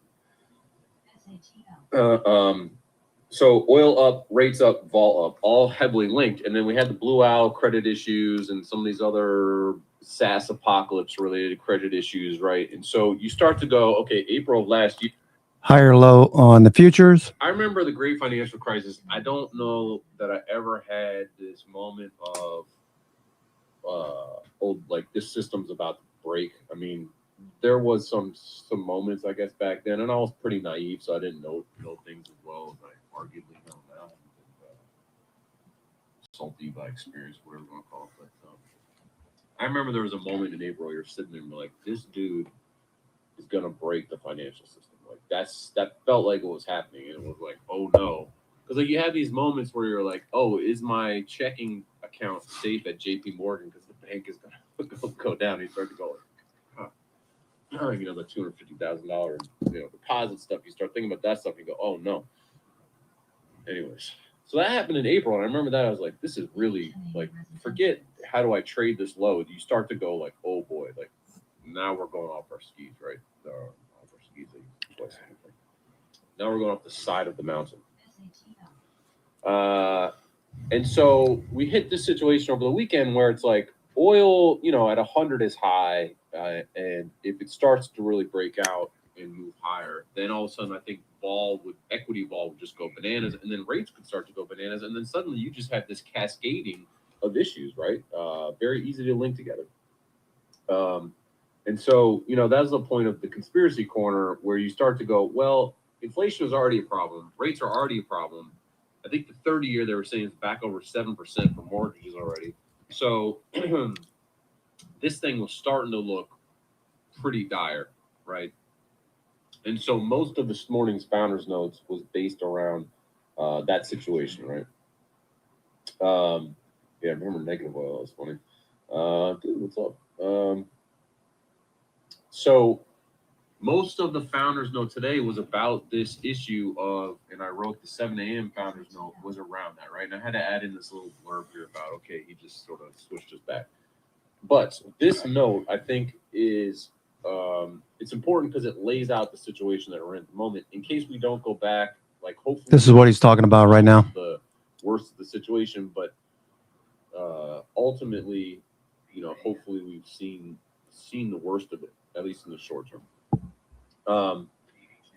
So oil up, rates up, vol up, all heavily linked. And then we had the Blue Owl credit issues and some of these other SaaS apocalypse related credit issues, right? And so you start to go, okay, April of last year. Higher low on the futures. I remember the great financial crisis. I don't know that I ever had this moment of, like this system's about to break. I mean, there was some moments, I guess, back then, and I was pretty naive, so I didn't know things as well as I arguably know now. Salty by experience, whatever you want to call it. But I remember there was a moment in April you're sitting there and you're like, this dude is gonna break the financial system. Like that felt like it was happening, and it was like, oh no, because like you have these moments where you're like, oh, is my checking account safe at JP Morgan because the bank is gonna go down? You start to go like, the $250,000 deposit stuff. You start thinking about that stuff. You go, oh no. Anyways, so that happened in April, and I remember that I was like, this is really like, forget how do I trade this low. You start to go like, oh boy, like now we're going off our skis, right? Off our skis. Now we're going off the side of the mountain. And so we hit this situation over the weekend where it's like oil, at 100 is high. And if it starts to really break out and move higher, then all of a sudden I think equity vol would just go bananas, and then rates could start to go bananas, and then suddenly you just have this cascading of issues, right? Very easy to link together. And so, that's the point of the Conspiracy Corner, where you start to go, well, inflation is already a problem. Rates are already a problem. I think the 30-year they were saying is back over 7% for mortgages already. So this thing was starting to look pretty dire, right? And so most of this morning's Founders Notes was based around that situation, right? Yeah, I remember negative oil. That's funny. Dude, what's up? So most of the Founders Note today was about this issue of, and I wrote the 7 a.m. Founders Note was around that, right? And I had to add in this little blurb here about, okay, he just sort of switched us back. But this note, I think, is it's important because it lays out the situation that we're in at the moment. In case we don't go back, like hopefully This is what he's talking about right now. the worst of the situation, but ultimately, hopefully we've seen the worst of it, at least in the short term.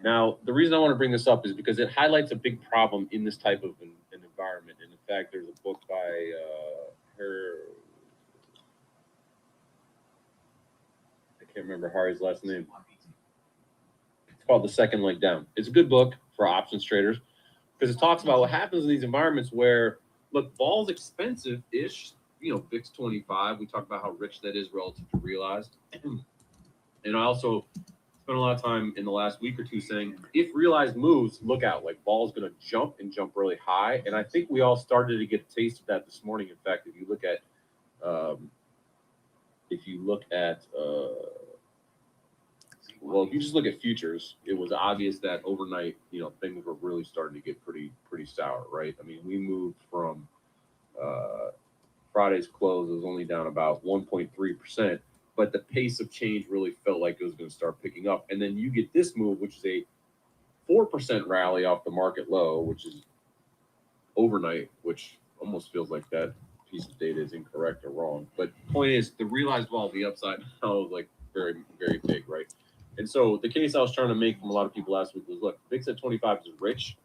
Now, the reason I want to bring this up is because it highlights a big problem in this type of an environment. And in fact, there's a book by I can't remember Hari's last name. It's called The Second Leg Down. It's a good book for options traders because it talks about what happens in these environments where, look, vol's expensive-ish, VIX 25. We talk about how rich that is relative to realized. And I also spent a lot of time in the last week or two saying, if realized moves, look out. Like, vol's going to jump and jump really high. And I think we all started to get a taste of that this morning. In fact, if you look at well, if you just look at futures, it was obvious that overnight, you know, things were really starting to get pretty sour, right? I mean, we moved from Friday's close was only down about 1.3%, but the pace of change really felt like it was going to start picking up. And then you get this move, which is a 4% rally off the market low, which is overnight, which almost feels like that piece of data is incorrect or wrong. But point is, the realized vol, the upside now is like very, very big, right? And so the case I was trying to make from a lot of people last week was, look, VIX at 25 is rich.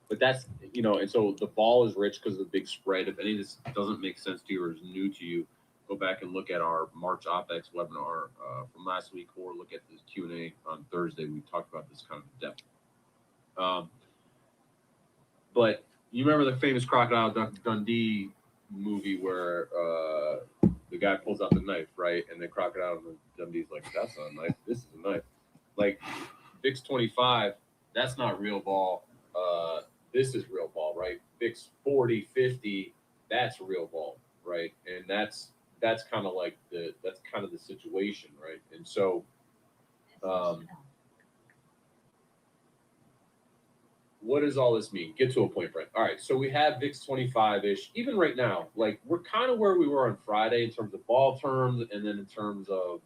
But that's, you know, and so the ball is rich because of the big spread. If any of this doesn't make sense to you or is new to you, go back and look at our March OPEX webinar from last week, or look at the Q&A on Thursday. We talked about this kind of depth. But you remember the famous Crocodile Dundee movie where the guy pulls out the knife, right? And the Crocodile Dundee's like, that's not a knife. This is a knife. Like VIX 25, that's not real ball. This is real ball, right? VIX 40, 50, that's real ball, right? And that's kind of like that's kind of the situation, right? And so what does all this mean? Get to a point, Brent. All right, so we have VIX 25-ish. Even right now, like we're kind of where we were on Friday in terms of ball terms, and then in terms of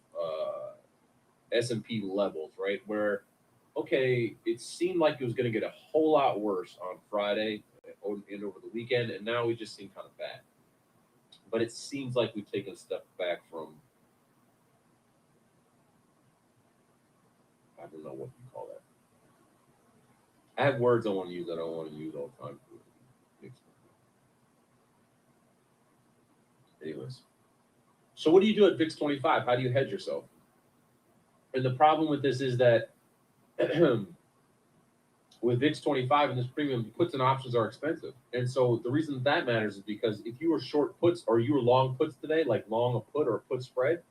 S&P levels, right? Where, okay, it seemed like it was going to get a whole lot worse on Friday and over the weekend, and now we just seem kind of bad. But it seems like we've taken a step back from, I don't know what you call that. I have words I want to use that I don't want to use all the time. Anyways, so what do you do at VIX 25? How do you hedge yourself? And the problem with this is that with VIX 25 and this premium, puts and options are expensive. And so the reason that matters is because if you were short puts or you were long puts today, like long a put or a put spread,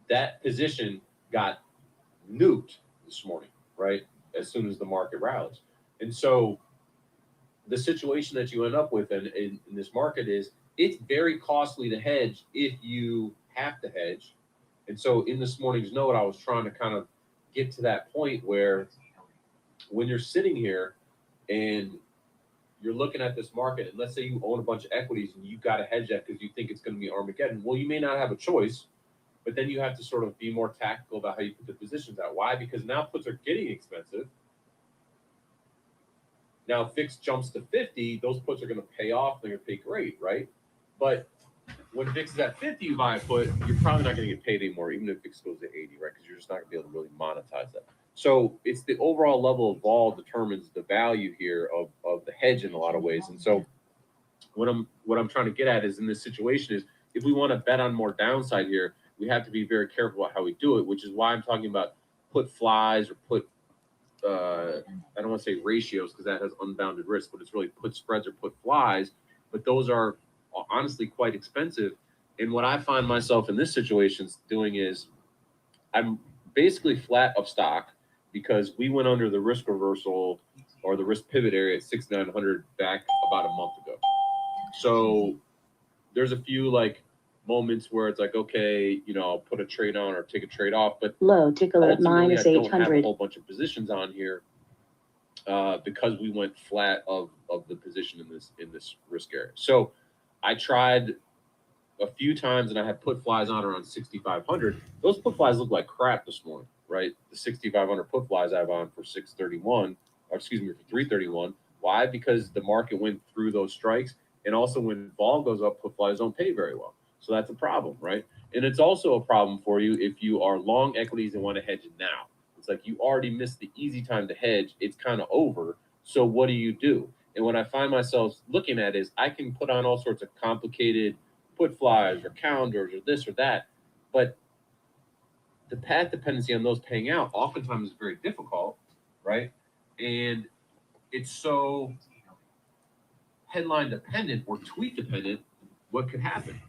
that position got nuked this morning, right? As soon as the market rallies. And so the situation that you end up with in this market is it's very costly to hedge if you have to hedge. And so in this morning's note, I was trying to kind of get to that point where when you're sitting here and you're looking at this market, and let's say you own a bunch of equities and you've got to hedge that because you think it's going to be Armageddon. Well, you may not have a choice, but then you have to sort of be more tactical about how you put the positions out. Why? Because now puts are getting expensive. Now if VIX jumps to 50, those puts are going to pay off. They're going to pay great, right? But when VIX is at 50, you buy a put, you're probably not going to get paid anymore, even if VIX goes to 80, right? Because you're just not going to be able to really monetize that. So it's the overall level of vol determines the value here of the hedge in a lot of ways. And so what I'm trying to get at is in this situation is if we want to bet on more downside here, we have to be very careful about how we do it, which is why I'm talking about put flies or put, I don't want to say ratios because that has unbounded risk, but it's really put spreads or put flies. But those are honestly quite expensive. And what I find myself in this situation doing is I'm basically flat of stock because we went under the risk reversal or the risk pivot area at 6,900 back about a month ago. So there's a few like moments where it's like, okay, you know, I'll put a trade on or take a trade off, but low tickler at minus I don't have a 800. whole bunch of positions on here because we went flat of the position in this risk area. So I tried a few times and I had put flies on around 6,500. Those put flies look like crap this morning, right? The 6,500 put flies I have on for 631, or excuse me, for 331. Why? Because the market went through those strikes, and also when vol goes up, put flies don't pay very well. So that's a problem, right? And it's also a problem for you if you are long equities and want to hedge it now. It's like you already missed the easy time to hedge. It's kind of over. So what do you do? And what I find myself looking at is I can put on all sorts of complicated put flies or calendars or this or that, but the path dependency on those paying out oftentimes is very difficult, right? And it's so headline dependent or tweet dependent what could happen.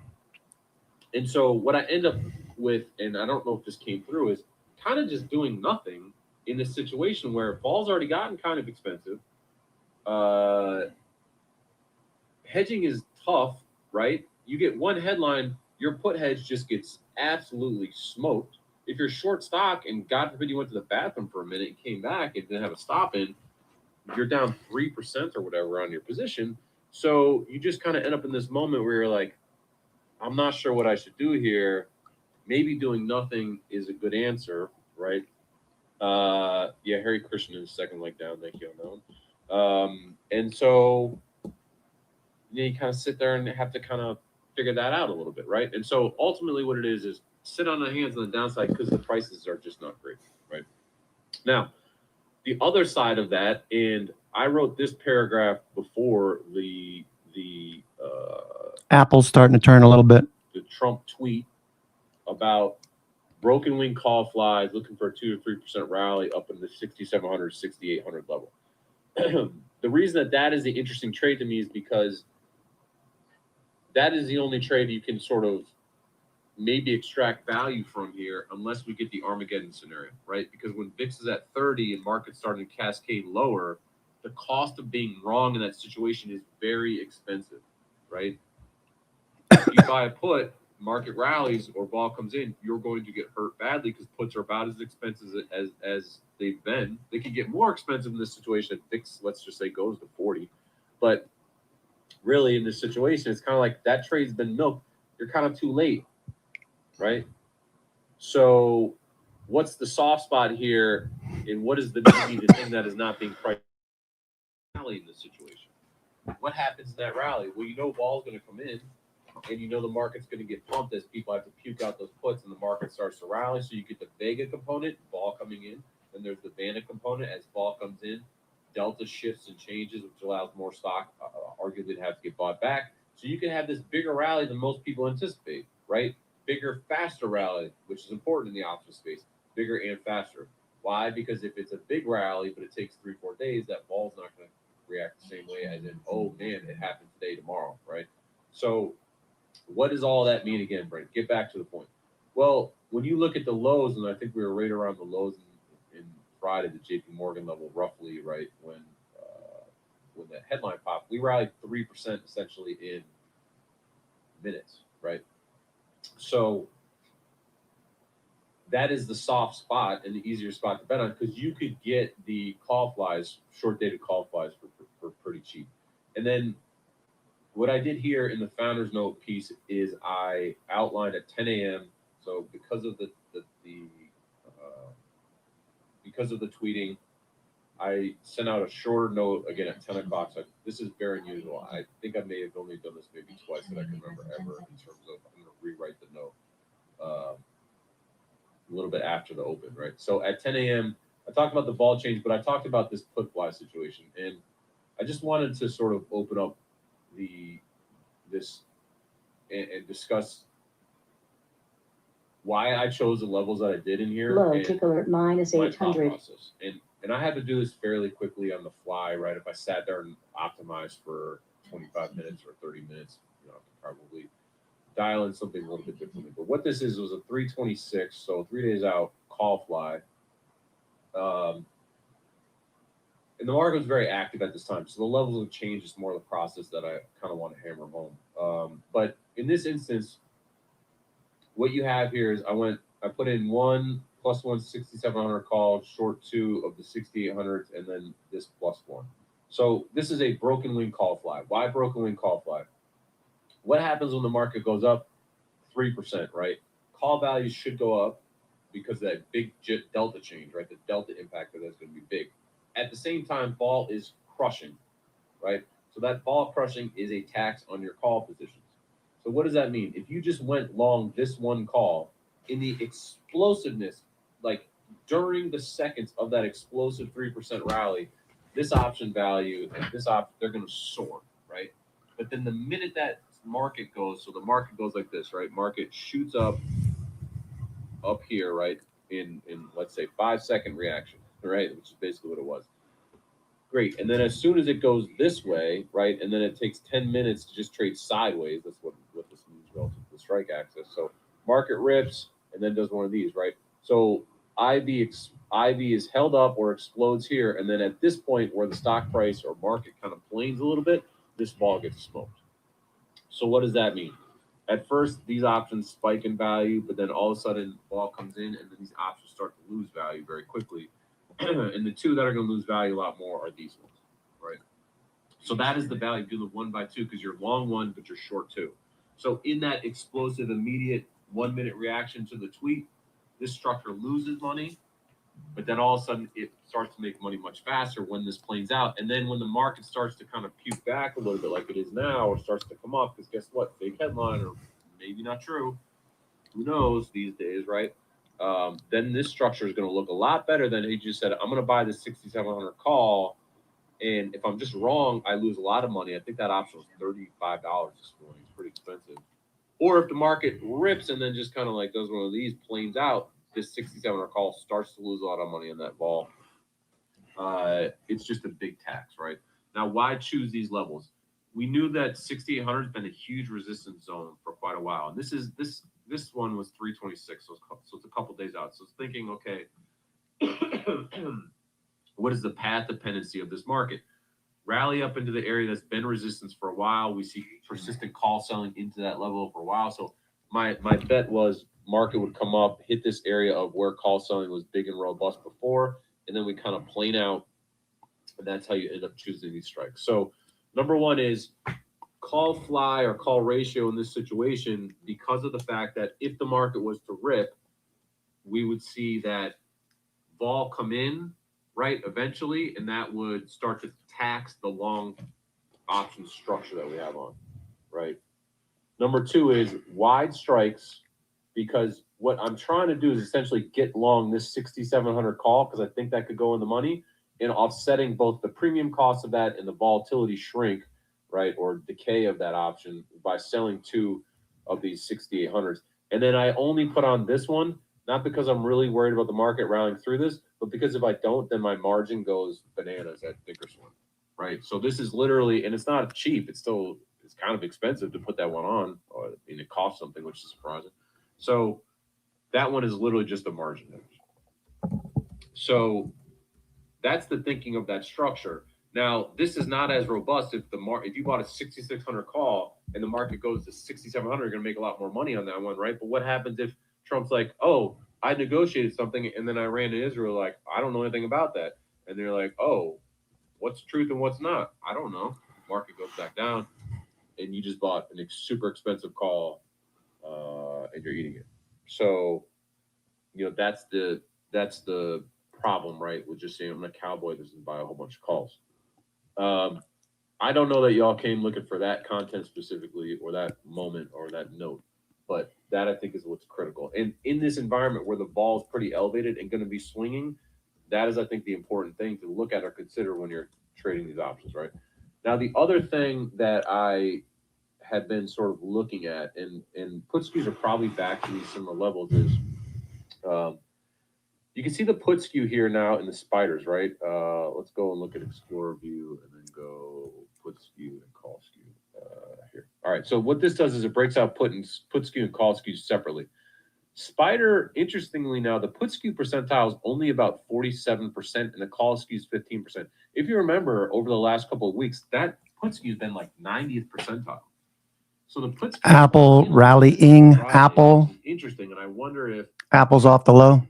And so what I end up with, and I don't know if this came through, is kind of just doing nothing in this situation where vol's already gotten kind of expensive. Hedging is tough, right? You get one headline your put hedge just gets absolutely smoked. If you're short stock and God forbid you went to the bathroom for a minute and came back and didn't have a stop in, you're down 3% or whatever on your position. So you just kind of end up in this moment where you're like, I'm not sure what I should do here. Maybe doing nothing is a good answer, right? Yeah, Harry Christian is second leg down. Thank you on that one. And so you kind of sit there and have to kind of figure that out a little bit, right? And so ultimately what it is sit on the hands on the downside because the prices are just not great, right? Now, the other side of that, and I wrote this paragraph before the Apple's starting to turn a little bit. the Trump tweet about broken wing call flies looking for a 2 to 3% rally up in the 6,700, 6,800 level. The reason that is the interesting trade to me is because that is the only trade you can sort of maybe extract value from here unless we get the Armageddon scenario, right? Because when VIX is at 30 and markets starting to cascade lower, the cost of being wrong in that situation is very expensive, right? If you buy a put, market rallies or vol comes in, you're going to get hurt badly because puts are about as expensive as they've been. They can get more expensive in this situation if VIX, let's just say, goes to 40. But really, in this situation, it's kind of like that trade's been milked. You're kind of too late, right? So what's the soft spot here, and what is the thing that is not being priced in this situation? What happens in that rally? Well, you know vol's going to come in, and you know the market's going to get pumped as people have to puke out those puts, and the market starts to rally. So you get the Vega component, vol coming in, and there's the Vanna component as vol comes in. Delta shifts and changes, which allows more stock, arguably, to have to get bought back. So you can have this bigger rally than most people anticipate, right? Bigger, faster rally, which is important in the option space. Bigger and faster. Why? Because if it's a big rally, but it takes 3-4 days, that vol's not going to react the same way as in, oh man, it happened today, tomorrow, right? So what does all that mean again, Brent? Get back to the point. Well, when you look at the lows, and I think we were right around the lows in Friday, the JP Morgan level, roughly, right, when that headline popped, we rallied 3% essentially in minutes, right? So that is the soft spot and the easier spot to bet on because you could get the call flies, short-dated call flies for pretty cheap. And then what I did here in the founder's note piece is I outlined at 10 a.m. So because of the tweeting, I sent out a shorter note again at 10 o'clock. So this is very unusual. I think I may have only done this maybe twice that I can remember ever in terms of I'm going to rewrite the note a little bit after the open, right? So at 10 a.m., I talked about the vol change, but I talked about this put fly situation. And I just wanted to sort of open up this and discuss why I chose the levels that I did in here. Low tick alert minus my thought 800. process. And I had to do this fairly quickly on the fly, right? If I sat there and optimized for 25 minutes or 30 minutes, I could probably dial in something a little bit differently. But what this is was a 326, so 3 days out call fly. And the market was very active at this time. So the levels of change is more the process that I kind of want to hammer home. But in this instance, what you have here is I put in 1 + 1 6,700 call, short 2 of the 6,800s, and then this +1. So this is a broken wing call fly. Why broken wing call fly? What happens when the market goes up 3%, right? Call values should go up because of that big delta change, right? The delta impact of that is going to be big. At the same time, vol is crushing, right? So that vol crushing is a tax on your call positions. So what does that mean? If you just went long this one call, in the explosiveness, like during the seconds of that explosive 3% rally, this option value and this option, they're going to soar, right? But then the minute that market goes, so the market goes like this, right? Market shoots up here, right? In let's say 5-second reaction, right? Which is basically what it was. Great. And then as soon as it goes this way, right? And then it takes 10 minutes to just trade sideways. That's what this means relative to the strike axis. So market rips and then does one of these, right? So IV is held up or explodes here. And then at this point where the stock price or market kind of planes a little bit, this vol gets smoked. So what does that mean? at first these options spike in value, but then all of a sudden vol comes in and then these options start to lose value very quickly. And the two that are going to lose value a lot more are these ones, right? So that is the value. Do the 1 by 2 because you're long one, but you're short 2. So in that explosive, immediate 1 minute reaction to the tweet, this structure loses money, but then all of a sudden it starts to make money much faster when this planes out. And then when the market starts to kind of puke back a little bit like it is now, or starts to come up, because guess what? Big headline, or maybe not true. Who knows these days, right? Then this structure is going to look a lot better than he just said, I'm going to buy this 6,700 call. And if I'm just wrong, I lose a lot of money. I think that option was $35 this morning. It's pretty expensive. Or if the market rips and then just kind of like does one of these, planes out, this 6,700 call starts to lose a lot of money in that vol. It's just a big tax, right? Now, why choose these levels? We knew that 6,800 has been a huge resistance zone for quite a while. And this one was 326, so it's a couple days out. So it's thinking, okay, what is the path dependency of this market? Rally up into the area that's been resistance for a while. We see persistent call selling into that level for a while. So my bet was market would come up, hit this area of where call selling was big and robust before, and then we kind of plane out, and that's how you end up choosing these strikes. So number one is call fly or call ratio in this situation, because of the fact that if the market was to rip, we would see that vol come in, right, eventually, and that would start to tax the long option structure that we have on, right? Number two is wide strikes, because what I'm trying to do is essentially get long this 6,700 call, because I think that could go in the money, and offsetting both the premium cost of that and the volatility shrink, right, or decay of that option by selling 2 of these 6,800s. And then I only put on this one, not because I'm really worried about the market rallying through this, but because if I don't, then my margin goes bananas at Thinkorswim, right? So this is literally, and it's not cheap. It's kind of expensive to put that one on, or I mean, it costs something, which is surprising. So that one is literally just a margin hedge. So that's the thinking of that structure. Now, this is not as robust if if you bought a 6,600 call and the market goes to 6,700, you're going to make a lot more money on that one, right? But what happens if Trump's like, oh, I negotiated something and then Iran and Israel are like, I don't know anything about that. And they're like, oh, what's truth and what's not? I don't know. Market goes back down and you just bought an super expensive call and you're eating it. So, you know, that's the problem, right? With just saying I'm a cowboy that doesn't buy a whole bunch of calls. I don't know that y'all came looking for that content specifically or that moment or that note, but that I think is what's critical. And in this environment where the ball is pretty elevated and going to be swinging, that is, I think, the important thing to look at or consider when you're trading these options, right? Now, the other thing that I had been sort of looking at, and put skews are probably back to these similar levels, is you can see the put skew here now in the spiders, right? Let's go and look at Explorer View and then go put skew and call skew here. All right, so what this does is it breaks out put skew and call skew separately. Spider, interestingly now, the put skew percentile is only about 47% and the call skew is 15%. If you remember, over the last couple of weeks, that put skew has been like 90th percentile. So the put skew Apple rallying, Apple. Interesting, and I wonder if Apple's off the low.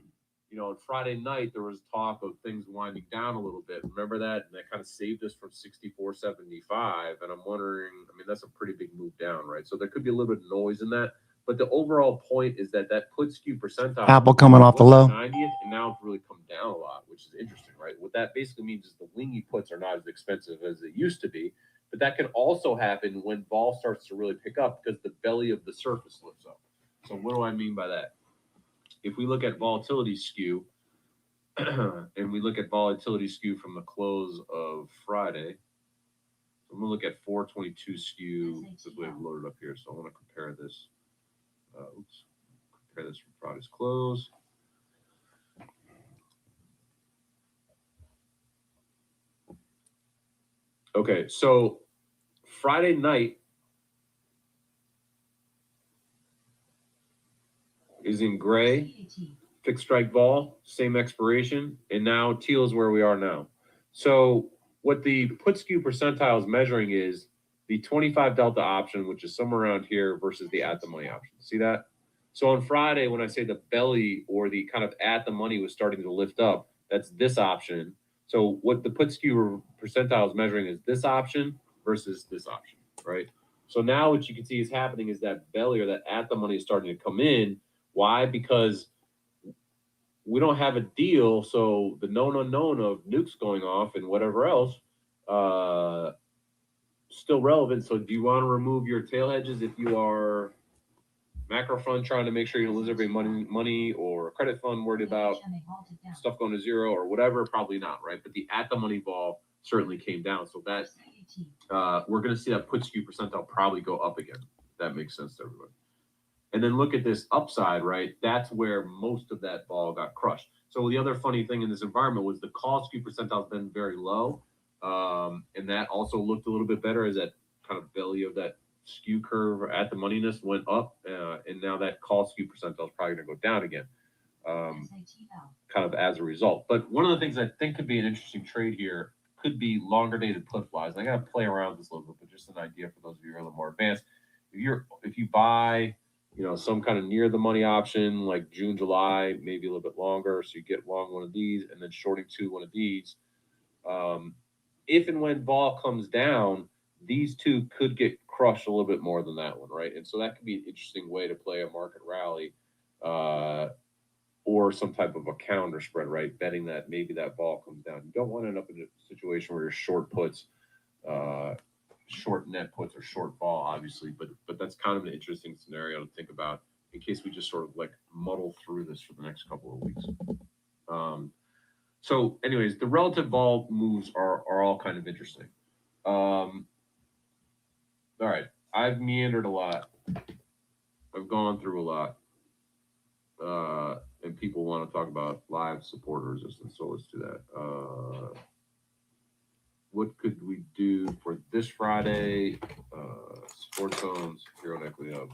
You know, on Friday night, there was talk of things winding down a little bit. Remember that? And that kind of saved us from 64.75. And I'm wondering, I mean, that's a pretty big move down, right? So there could be a little bit of noise in that. But the overall point is that put skew percentile. Apple coming off the low. 90th, and now it's really come down a lot, which is interesting, right? What that basically means is the wingy puts are not as expensive as they used to be. But that can also happen when vol starts to really pick up because the belly of the surface lifts up. So what do I mean by that? If we look at volatility skew, and we look at volatility skew from the close of Friday, I'm going to look at 422 skew because we have loaded up here. So I want to compare this. Compare this from Friday's close. Okay, so Friday night is in gray, fixed strike vol, same expiration, and now teal is where we are now. So what the put skew percentile is measuring is the 25 delta option, which is somewhere around here, versus the at the money option. See that? So on Friday, when I say the belly or the kind of at the money was starting to lift up, that's this option. So what the put skew percentile is measuring is this option versus this option, right? So now what you can see is happening is that belly or that at the money is starting to come in. Why? Because we don't have a deal. So the known unknown of nukes going off and whatever else, still relevant. So do you want to remove your tail hedges if you are macro fund trying to make sure you don't lose every money or a credit fund worried about stuff going to zero or whatever? Probably not, right? But the at the money ball certainly came down. So that we're going to see that put skew percentile probably go up again. That makes sense to everybody. And then look at this upside, right? That's where most of that ball got crushed. So the other funny thing in this environment was the call skew percentile has been very low. And that also looked a little bit better as that kind of belly of that skew curve at the moneyness went up. And now that call skew percentile is probably going to go down again, kind of as a result. But one of the things I think could be an interesting trade here could be longer dated put wise. I got to play around with this a little bit, but just an idea for those of you who are a little more advanced. If you buy, some kind of near the money option like June, July, maybe a little bit longer, so you get long one of these and then shorting one of these. If and when vol comes down, these two could get crushed a little bit more than that one, right? And so that could be an interesting way to play a market rally, or some type of a counter spread, right? Betting that maybe that vol comes down. You don't want to end up in a situation where you're short puts, short net puts or short vol, obviously, but that's kind of an interesting scenario to think about in case we just sort of like muddle through this for the next couple of weeks. So anyways, the relative vol moves are all kind of interesting. All right, I've meandered a lot. I've gone through a lot. And people want to talk about live support or resistance, so let's do that. What could we do for this Friday? Support zones, Hero and Equity Hub.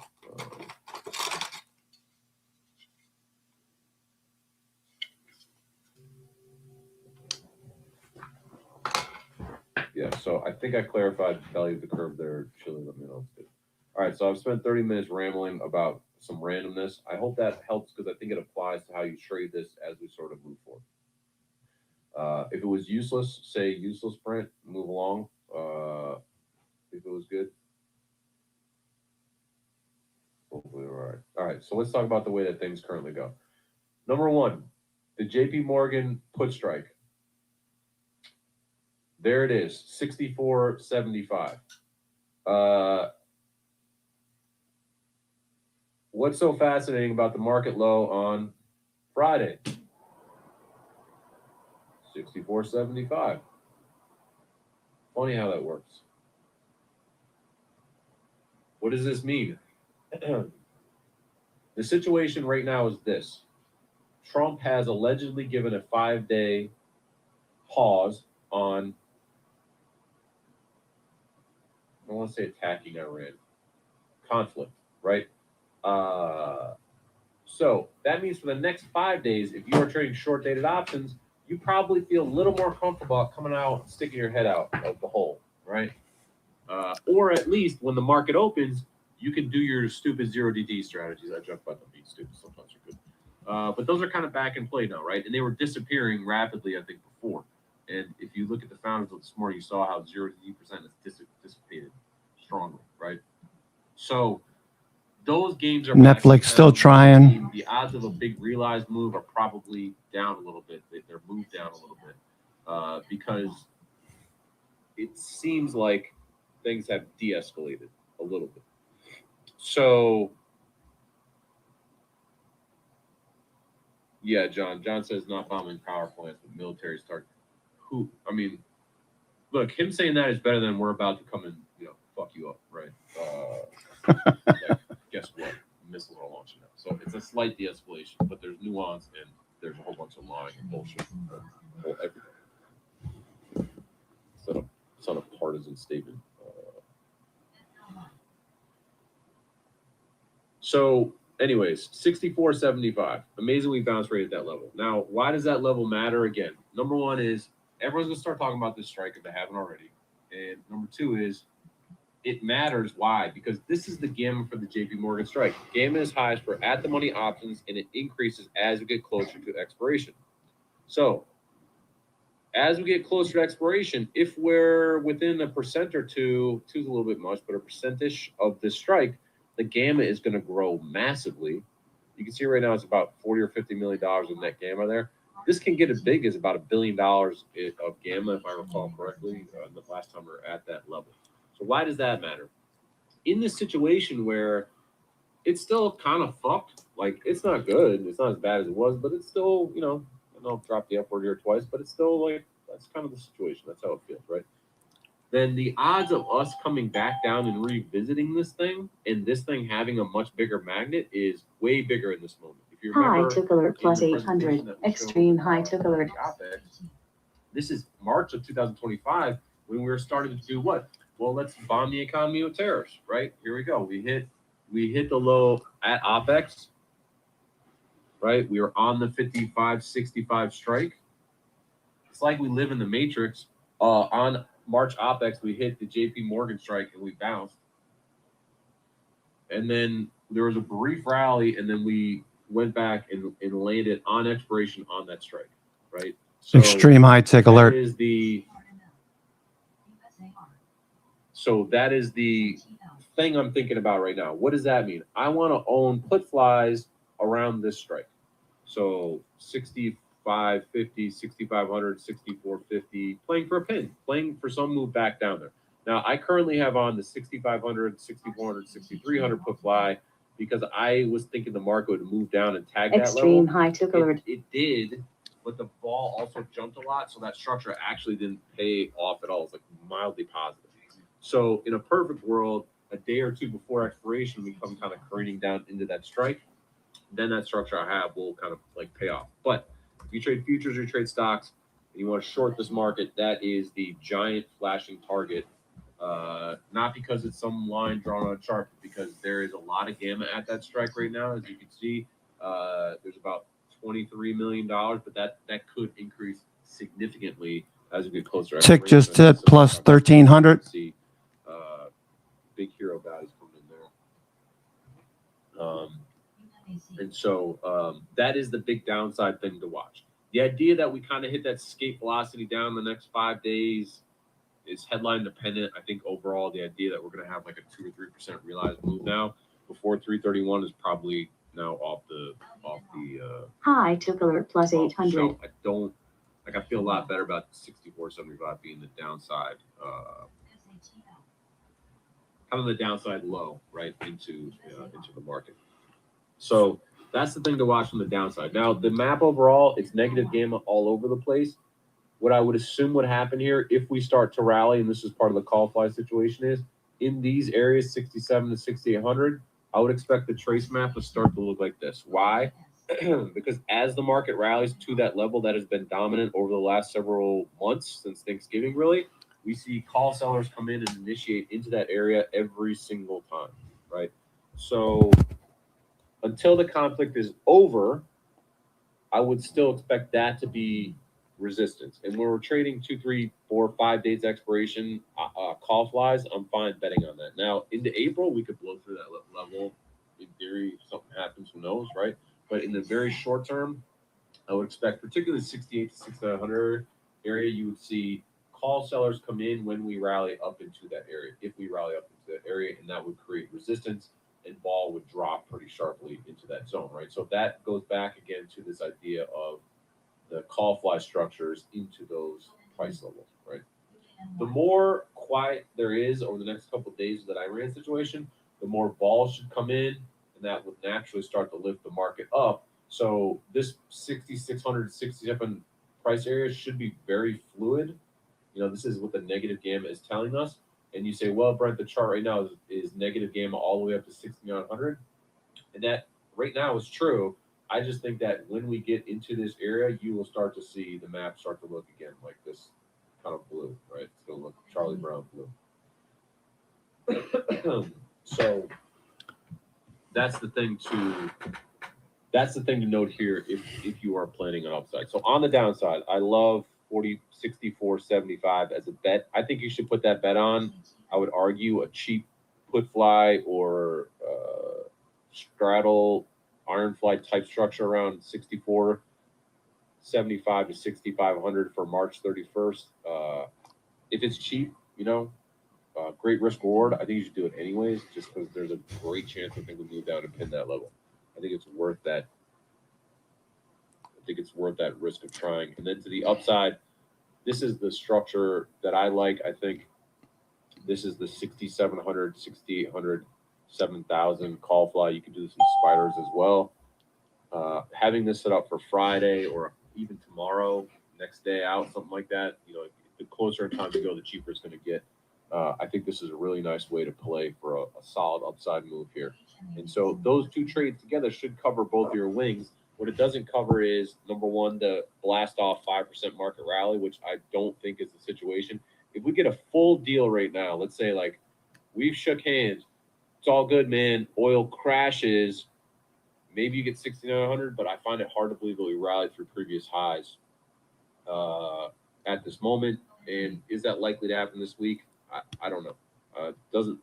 Yeah, so I think I clarified the value of the curve there. Chili, let me know. All right, so I've spent 30 minutes rambling about some randomness. I hope that helps because I think it applies to how you trade this as we sort of move forward. If it was useless, say useless print, move along. If it was good, hopefully all right. All right, so let's talk about the way that things currently go. Number one, the JP Morgan put strike. There it is, 64.75. What's so fascinating about the market low on Friday? 64.75. Funny how that works. What does this mean? The situation right now is this. Trump has allegedly given a 5-day pause on, I don't want to say attacking Iran, conflict, right? So that means for the next 5 days, if you are trading short-dated options, you probably feel a little more comfortable coming out and sticking your head out of the hole, right? Or at least when the market opens, you can do your stupid zero DD strategies. I joke about them being stupid. Sometimes they're good. But those are kind of back in play now, right? And they were disappearing rapidly, I think, before. And if you look at the founders of this morning, you saw how zero DD percent has dissipated strongly, right? So those games are Netflix still trying. The odds of a big realized move are probably down a little bit. They're moved down a little bit because it seems like things have de-escalated a little bit. So, yeah, John says not bombing power plants, but military start. Who? I mean, look, him saying that is better than we're about to come and fuck you up, right? Like, guess what? Missiles are launching now. So it's a slight de-escalation, but there's nuance and there's a whole bunch of lying and bullshit everything. It's not a partisan statement. So anyways, 64.75. Amazing we bounce rate at that level. Now, why does that level matter? Again, number one is everyone's going to start talking about this strike if they haven't already. And number two is it matters. Why? Because this is the gamma for the JP Morgan strike. Gamma is highest for at the money options, and it increases as we get closer to expiration. So as we get closer to expiration, if we're within 1% or 2, two's a little bit much, but a percentage of this strike, the gamma is going to grow massively. You can see right now it's about $40 or $50 million of net gamma there. This can get as big as about $1 billion of gamma, if I recall correctly, the last time we were at that level. So why does that matter? In this situation where it's still kind of fucked, like it's not good, it's not as bad as it was, but it's still, you know, I know I've dropped the upward here twice, but it's still like, that's kind of the situation. That's how it feels, right? Then the odds of us coming back down and revisiting this thing and this thing having a much bigger magnet is way bigger in this moment. If you High remember, took alert in plus the 800. presentation that we Extreme showed, high took alert. this is March of 2025 when we were starting to do what? Well, let's bomb the economy with tariffs, right? Here we go. We hit the low at OPEX, right? We were on the 55-65 strike. It's like we live in the Matrix. On March OPEX, we hit the JP Morgan strike and we bounced. And then there was a brief rally, and then we went back and landed on expiration on that strike, right? So Extreme high tick alert. So that is the thing I'm thinking about right now. What does that mean? I want to own put flies around this strike. So 65.50, 6,500, 64.50, playing for a pin, playing for some move back down there. Now, I currently have on the 6,500, 6,400, 6,300 put fly because I was thinking the market would move down and tag that level. Extreme high took alert. It did, but the ball also jumped a lot, so that structure actually didn't pay off at all. It's like mildly positive. So in a perfect world, a day or two before expiration, we come kind of careening down into that strike. Then that structure I have will kind of like pay off. But if you trade futures or you trade stocks and you want to short this market, that is the giant flashing target. Not because it's some line drawn on a chart, but because there is a lot of gamma at that strike right now. As you can see, there's about $23 million, but that could increase significantly as we get closer. Tick just hit plus 1,300. See, big hero values coming in there. And so that is the big downside thing to watch. The idea that we kind of hit that escape velocity down the next 5 days is headline dependent. I think overall the idea that we're going to have like a 2 or 3% realized move now before 331 is probably now off the High took alert plus 800. I don't like. I feel a lot better about 64.75 being the downside, kind of the downside low, right into the market. So that's the thing to watch from the downside. Now the map overall, it's negative gamma all over the place. What I would assume would happen here if we start to rally, and this is part of the call fly situation, is in these areas 67 to 6800, I would expect the trace map to start to look like this. Why? Because as the market rallies to that level that has been dominant over the last several months since Thanksgiving, really, we see call sellers come in and initiate into that area every single time, right? So until the conflict is over, I would still expect that to be resistance. And when we're trading 2, 3, 4, 5 days expiration call flies, I'm fine betting on that. Now, into April, we could blow through that level. In theory, if something happens, who knows, right? But in the very short term, I would expect, particularly 68 to 600 area, you would see call sellers come in when we rally up into that area, if we rally up into that area, and that would create resistance, and vol would drop pretty sharply into that zone, right? So that goes back again to this idea of the call fly structures into those price levels, right? The more quiet there is over the next couple of days of that Iran situation, the more vol should come in, and that would naturally start to lift the market up. So this 6,600, 67 price area should be very fluid. You know, this is what the negative gamma is telling us. And you say, well, Brent, the chart right now is negative gamma all the way up to 6,900. And that right now is true. I just think that when we get into this area, you will start to see the map start to look again like this kind of blue, right? It's going to look Charlie Brown blue. So that's the thing to note here if you are planning an upside. So on the downside, I love 64.75 as a bet. I think you should put that bet on. I would argue a cheap put fly or straddle iron fly type structure around 64.75 to 6,500 for March 31st. If it's cheap, great risk reward. I think you should do it anyways, just because there's a great chance that they would move down and pin that level. I think it's worth that. I think it's worth that risk of trying. And then to the upside, this is the structure that I like. I think this is the 6,700, 6,800, 7,000 call fly. You can do this in spiders as well. Having this set up for Friday or even tomorrow, next day out, something like that, the closer in time you go, the cheaper it's going to get. I think this is a really nice way to play for a solid upside move here. And so those two trades together should cover both your wings. What it doesn't cover is, number one, the blast off 5% market rally, which I don't think is the situation. If we get a full deal right now, let's say like we've shook hands, it's all good, man. Oil crashes. Maybe you get 6,900, but I find it hard to believe that we rallied through previous highs at this moment. And is that likely to happen this week? I don't know.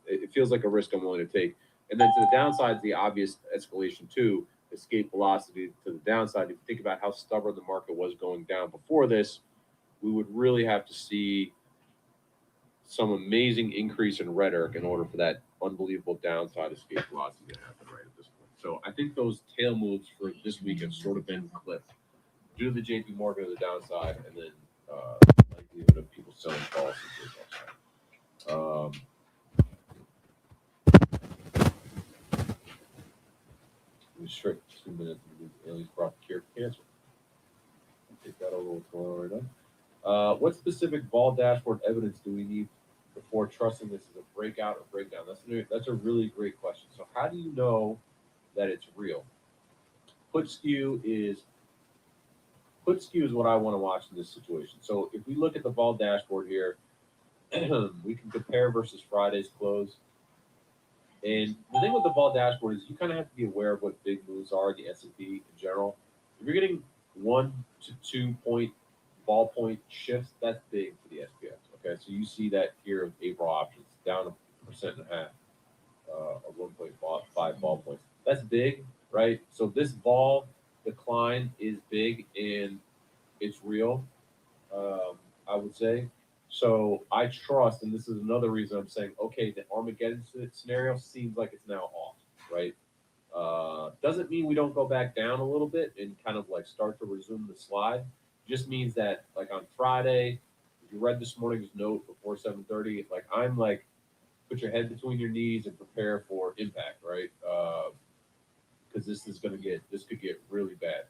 It feels like a risk I'm willing to take. And then to the downside, the obvious escalation too, escape velocity to the downside. If you think about how stubborn the market was going down before this, we would really have to see some amazing increase in rhetoric in order for that unbelievable downside escape velocity to happen right at this point. So I think those tail moves for this week have sort of been clipped due to the JP Morgan to the downside, and then likelihood of people selling calls to the upside. Restrict 2 minutes and aliens brought cure cancer. Take that over what's going on right now. What specific vol dashboard evidence do we need before trusting this is a breakout or breakdown? That's a really great question. So how do you know that it's real? Put skew is what I want to watch in this situation. So if we look at the vol dashboard here, we can compare versus Friday's close. And the thing with the vol dashboard is you kind of have to be aware of what big moves are in the S&P in general. If you're getting 1 to 2 point ballpoint shifts, that's big for the SPX. Okay, so you see that here of April options down 1.5% of 1.5 ball points. That's big, right? So this vol decline is big and it's real, I would say. So I trust, and this is another reason I'm saying, okay, the Armageddon scenario seems like it's now off, right? Doesn't mean we don't go back down a little bit and kind of like start to resume the slide. Just means that like on Friday, if you read this morning's note before 7:30, like I'm like, put your head between your knees and prepare for impact, right? Because this could get really bad.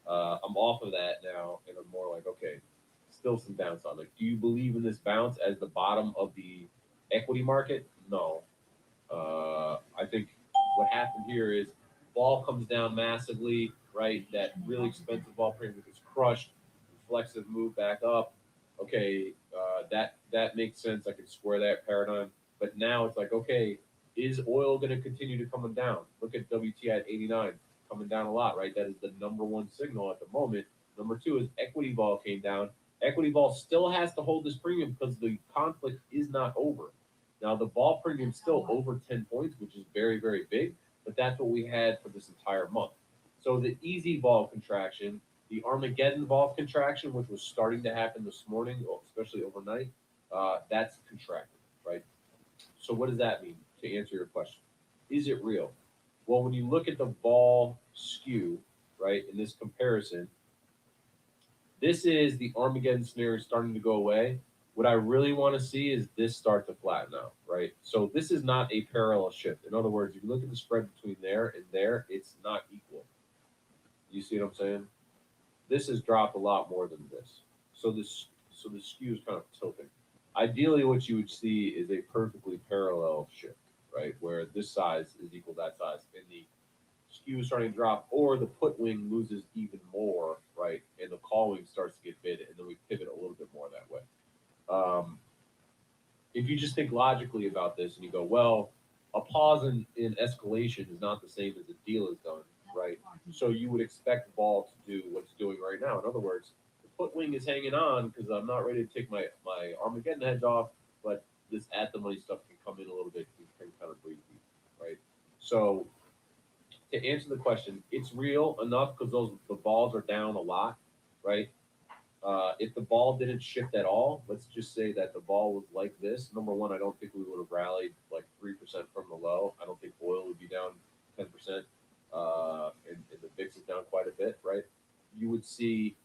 I'm off of that now, and I'm more like, okay, still some downside. Like, do you believe in this bounce as the bottom of the equity market? No. I think what happened here is vol comes down massively, right? That really expensive vol premium gets crushed, reflexive move back up. Okay, that makes sense. I can square that paradigm. But now it's like, okay, is oil going to continue to come down? Look at WTI at 89, coming down a lot, right? That is the number one signal at the moment. Number two is equity vol came down. Equity vol still has to hold this premium because the conflict is not over. Now, the vol premium is still over 10 points, which is very, very big, but that's what we had for this entire month. So the easy vol contraction, the Armageddon vol contraction, which was starting to happen this morning, especially overnight, that's contracted, right? So what does that mean, to answer your question? Is it real? Well, when you look at the vol skew, right, in this comparison, this is the Armageddon scenario starting to go away. What I really want to see is this start to flatten out, right? So this is not a parallel shift. In other words, if you look at the spread between there and there, it's not equal. You see what I'm saying? This has dropped a lot more than this. So the skew is kind of tilting. Ideally, what you would see is a perfectly parallel shift, right? Where this size is equal to that size, and the skew is starting to drop, or the put wing loses even more, right? And the call wing starts to get bid, and then we pivot a little bit more that way. If you just think logically about this and you go, well, a pause in escalation is not the same as a deal is done, right? So you would expect vol to do what it's doing right now. In other words, if foot wing is hanging on because I'm not ready to take my Armageddon hedge off, but this at the money stuff can come in a little bit, can kind of breathe deep, right? So to answer the question, it's real enough because the balls are down a lot, right? If the ball didn't shift at all, let's just say that the ball was like this. Number one, I don't think we would have rallied like 3% from the low. I don't think oil would be down 10%, and the VIX is down quite a bit, right? You would see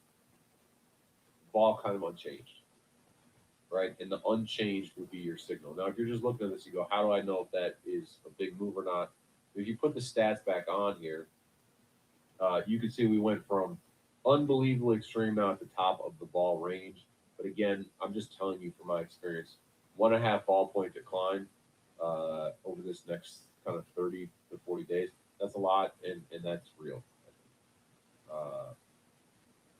ball kind of unchanged, right? And the unchanged would be your signal. Now, if you're just looking at this, you go, how do I know if that is a big move or not? If you put the stats back on here, you can see we went from unbelievably extreme out at the top of the ball range. But again, I'm just telling you from my experience, 1.5 ball point decline over this next kind of 30 to 40 days. That's a lot, and that's real.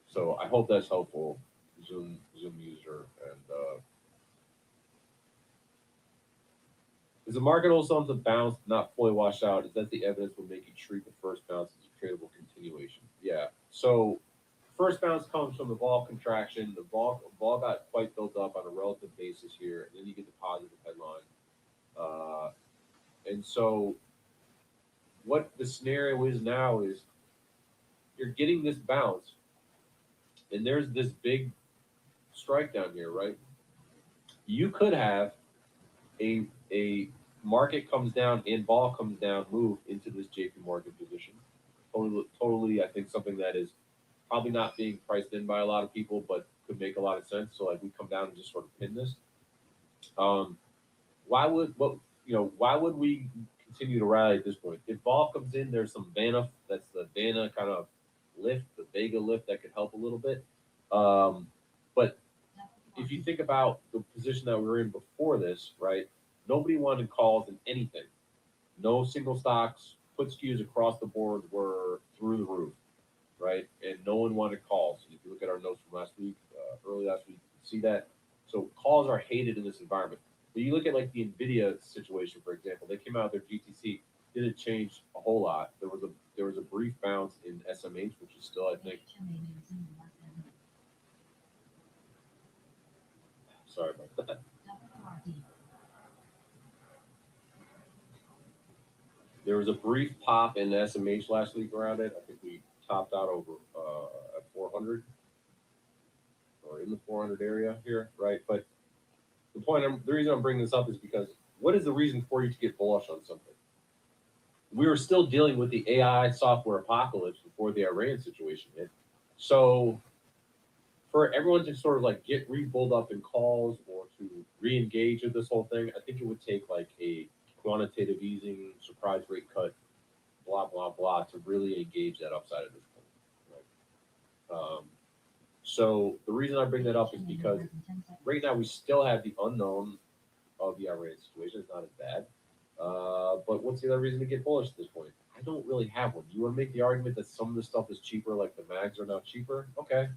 So I hope that's helpful, Zoom user. And is the market also on the bounce, not fully washed out? Is that the evidence will make you treat the first bounce as a tradable continuation? Yeah. So first bounce comes from the vol contraction. The vol got quite built up on a relative basis here, and then you get the positive headline. And so what the scenario is now is you're getting this bounce, and there's this big strike down here, right? You could have a market comes down and vol comes down, move into this JP Morgan position. Totally, I think something that is probably not being priced in by a lot of people, but could make a lot of sense. So like we come down and just sort of pin this. Why would we continue to rally at this point? If vol comes in, there's some Vanna, that's the Vanna kind of lift, the Vega lift that could help a little bit. But if you think about the position that we were in before this, right? Nobody wanted calls in anything. No single stocks, put skews across the board were through the roof, right? And no one wanted calls. If you look at our notes from last week, early last week, you can see that. So calls are hated in this environment. But you look at like the NVIDIA situation, for example, they came out with their GTC, didn't change a whole lot. There was a brief bounce in SMH, which is still, I think, sorry about that. There was a brief pop in SMH last week around it. I think we topped out over at 400 or in the 400 area here, right? But the reason I'm bringing this up is because what is the reason for you to get bullish on something? We were still dealing with the AI software apocalypse before the Iran situation hit. So for everyone to sort of like get re-bulled up in calls or to re-engage with this whole thing, I think it would take like a quantitative easing, surprise rate cut, blah, blah, blah, to really engage that upside at this point. Right? So the reason I bring that up is because right now we still have the unknown of the Iran situation. It's not as bad. But what's the other reason to get bullish at this point? I don't really have one. You want to make the argument that some of the stuff is cheaper, like the mags are now cheaper? Okay.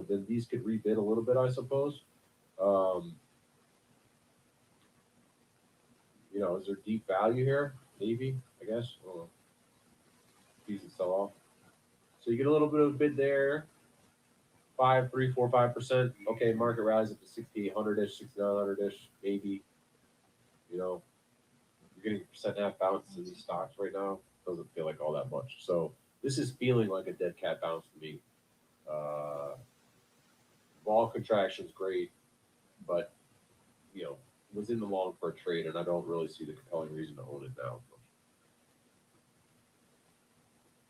Then these could rebid a little bit, I suppose. Is there deep value here? Maybe, I guess. I don't know. Decent sell off. So you get a little bit of a bid there. 5, 3, 4, 5%. Okay, market rallies up to 6,800-ish, 6,900-ish, maybe. You're getting a 1.5% bounce in these stocks right now. Doesn't feel like all that much. So this is feeling like a dead cat bounce to me. Vol contraction is great, but was in the long for a trade, and I don't really see the compelling reason to own it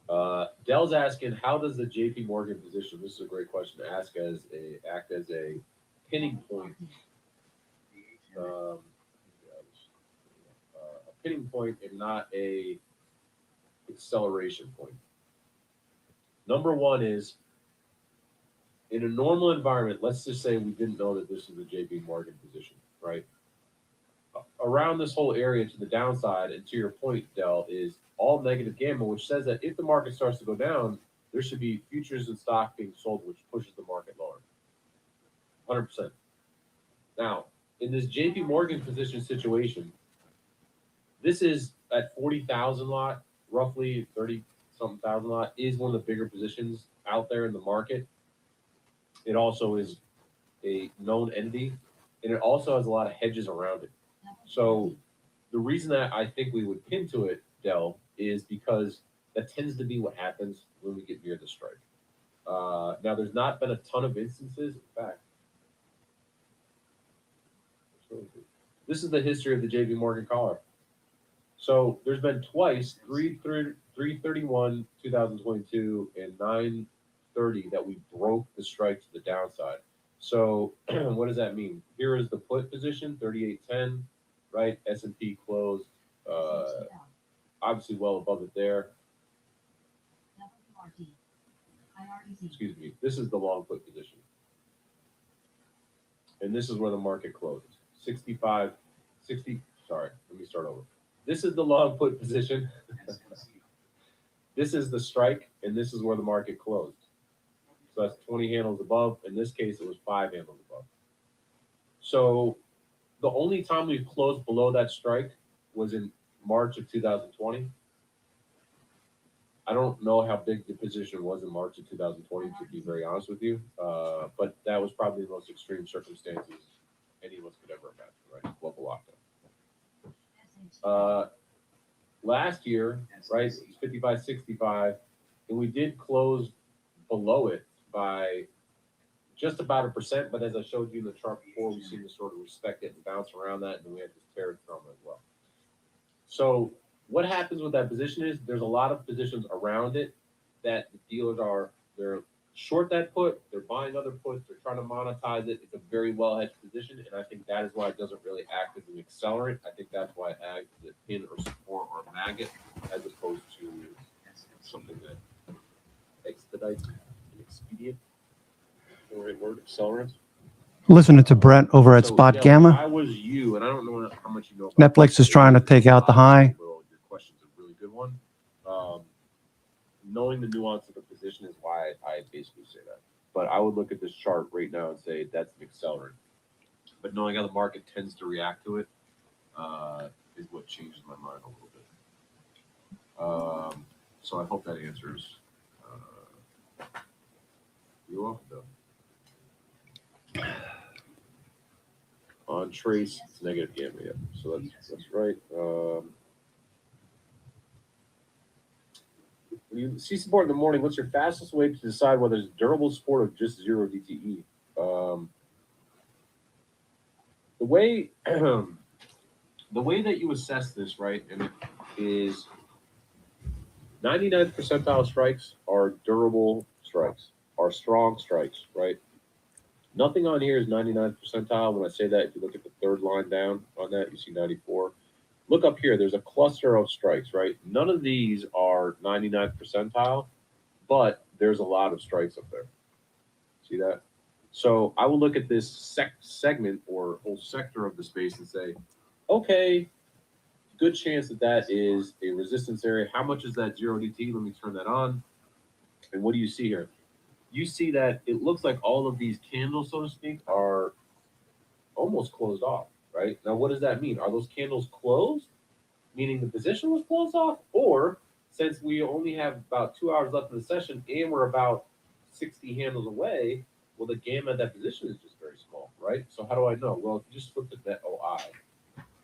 now. Dell's asking, how does the JP Morgan position? This is a great question to act as a pinning point. A pinning point and not a acceleration point. Number one is, in a normal environment, let's just say we didn't know that this is a JP Morgan position, right? Around this whole area to the downside, and to your point, Dell, is all negative gamma, which says that if the market starts to go down, there should be futures and stock being sold, which pushes the market lower. 100%. Now, in this JP Morgan position situation, this is at 40,000 lot, roughly 30-something thousand lot, is one of the bigger positions out there in the market. It also is a known entity, and it also has a lot of hedges around it. So the reason that I think we would pin to it, Dell, is because that tends to be what happens when we get near the strike. Now, there's not been a ton of instances. In fact, this is the history of the JP Morgan collar. So there's been twice, 3/31, 2022, and 9/30 that we broke the strike to the downside. So what does that mean? Here is the put position, 38.10, right? S&P closed, obviously well above it there. Excuse me. This is the long put position. And this is where the market closed. 60, sorry, let me start over. This is the long put position. This is the strike, and this is where the market closed. So that's 20 handles above. In this case, it was 5 handles above. So the only time we've closed below that strike was in March of 2020. I don't know how big the position was in March of 2020, to be very honest with you. But that was probably the most extreme circumstances any of us could ever imagine, right? Global lockdown. Last year, right, it was 55.65, and we did close below it by just about 1%. But as I showed you in the chart before, we seem to sort of respect it and bounce around that, and then we had this tear from it as well. So what happens with that position is there's a lot of positions around it that the dealers they're short that put, they're buying other puts, they're trying to monetize it. It's a very well hedged position, and I think that is why it doesn't really act as an accelerant. I think that's why it acts as a pin or support or maggot as opposed to something that expedites an expedient. The right word, accelerant. Listening to Brent over at Spot Dale, Gamma. if I was you, and I don't know how much you know about Netflix is trying to take out the high. Your question's a really good one. Knowing the nuance of the position is why I basically say that. But I would look at this chart right now and say that's an accelerant. But knowing how the market tends to react to it is what changes my mind a little bit. So I hope that answers. You're welcome, though. On trace, it's negative gamma, yeah. So that's right. When you see support in the morning, what's your fastest way to decide whether it's durable support or just zero DTE? The way that you assess this, right, and it is 99th percentile strikes are durable strikes, are strong strikes, right? Nothing on here is 99th percentile. When I say that, if you look at the third line down on that, you see 94. Look up here. There's a cluster of strikes, right? None of these are 99th percentile, but there's a lot of strikes up there. See that? So I will look at this segment or whole sector of the space and say, okay, good chance that that is a resistance area. How much is that 0 DT? Let me turn that on. And what do you see here? You see that it looks like all of these candles, so to speak, are almost closed off, right? Now, what does that mean? Are those candles closed, meaning the position was closed off? Or since we only have about 2 hours left in the session and we're about 60 handles away, well, the gamma of that position is just very small, right? So how do I know? Well, if you just looked at that OI,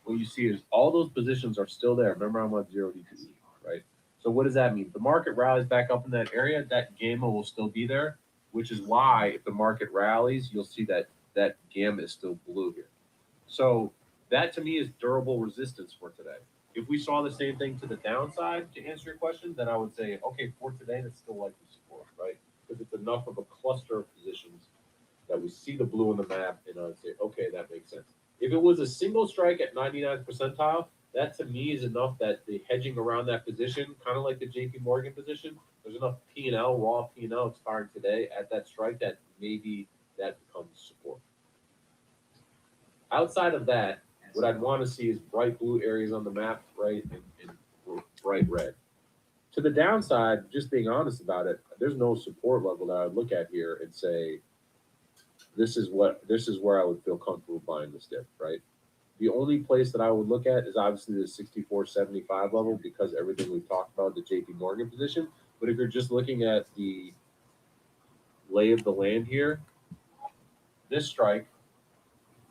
what you see is all those positions are still there. Remember, I'm on 0 DTE, right? So what does that mean? If the market rallies back up in that area, that gamma will still be there, which is why if the market rallies, you'll see that that gamma is still blue here. So that to me is durable resistance for today. If we saw the same thing to the downside, to answer your question, then I would say, okay, for today, that's still likely support, right? Because it's enough of a cluster of positions that we see the blue on the map, and I would say, okay, that makes sense. If it was a single strike at 99th percentile, that to me is enough that the hedging around that position, kind of like the JP Morgan position, there's enough P&L, raw P&L expiring today at that strike that maybe that becomes support. Outside of that, what I'd want to see is bright blue areas on the map, right, and bright red. To the downside, just being honest about it, there's no support level that I would look at here and say, this is where I would feel comfortable buying this dip, right? The only place that I would look at is obviously the 64.75 level because everything we've talked about, the JP Morgan position. But if you're just looking at the lay of the land here, this strike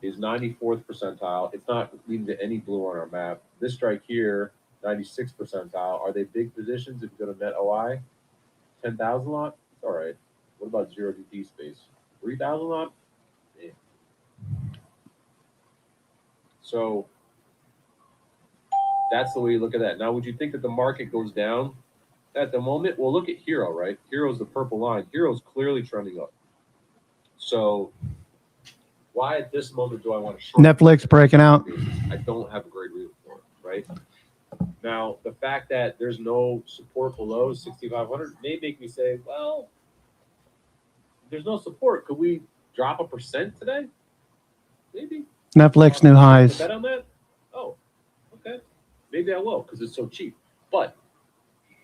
is 94th percentile. It's not leading to any blue on our map. This strike here, 96th percentile. Are they big positions if you go to net OI? 10,000 lot? It's all right. What about zero DT space? 3,000 lot? Yeah. So that's the way you look at that. Now, would you think that the market goes down at the moment? Well, look at Hero, right? Hero's the purple line. Hero's clearly trending up. So why at this moment do I want to short Netflix breaking out. I don't have a great reason for it, right? Now, the fact that there's no support below 6,500 may make me say, well, there's no support. Could we drop 1% today? Maybe. Netflix new highs. Bet on that? Oh, okay. Maybe I will because it's so cheap. But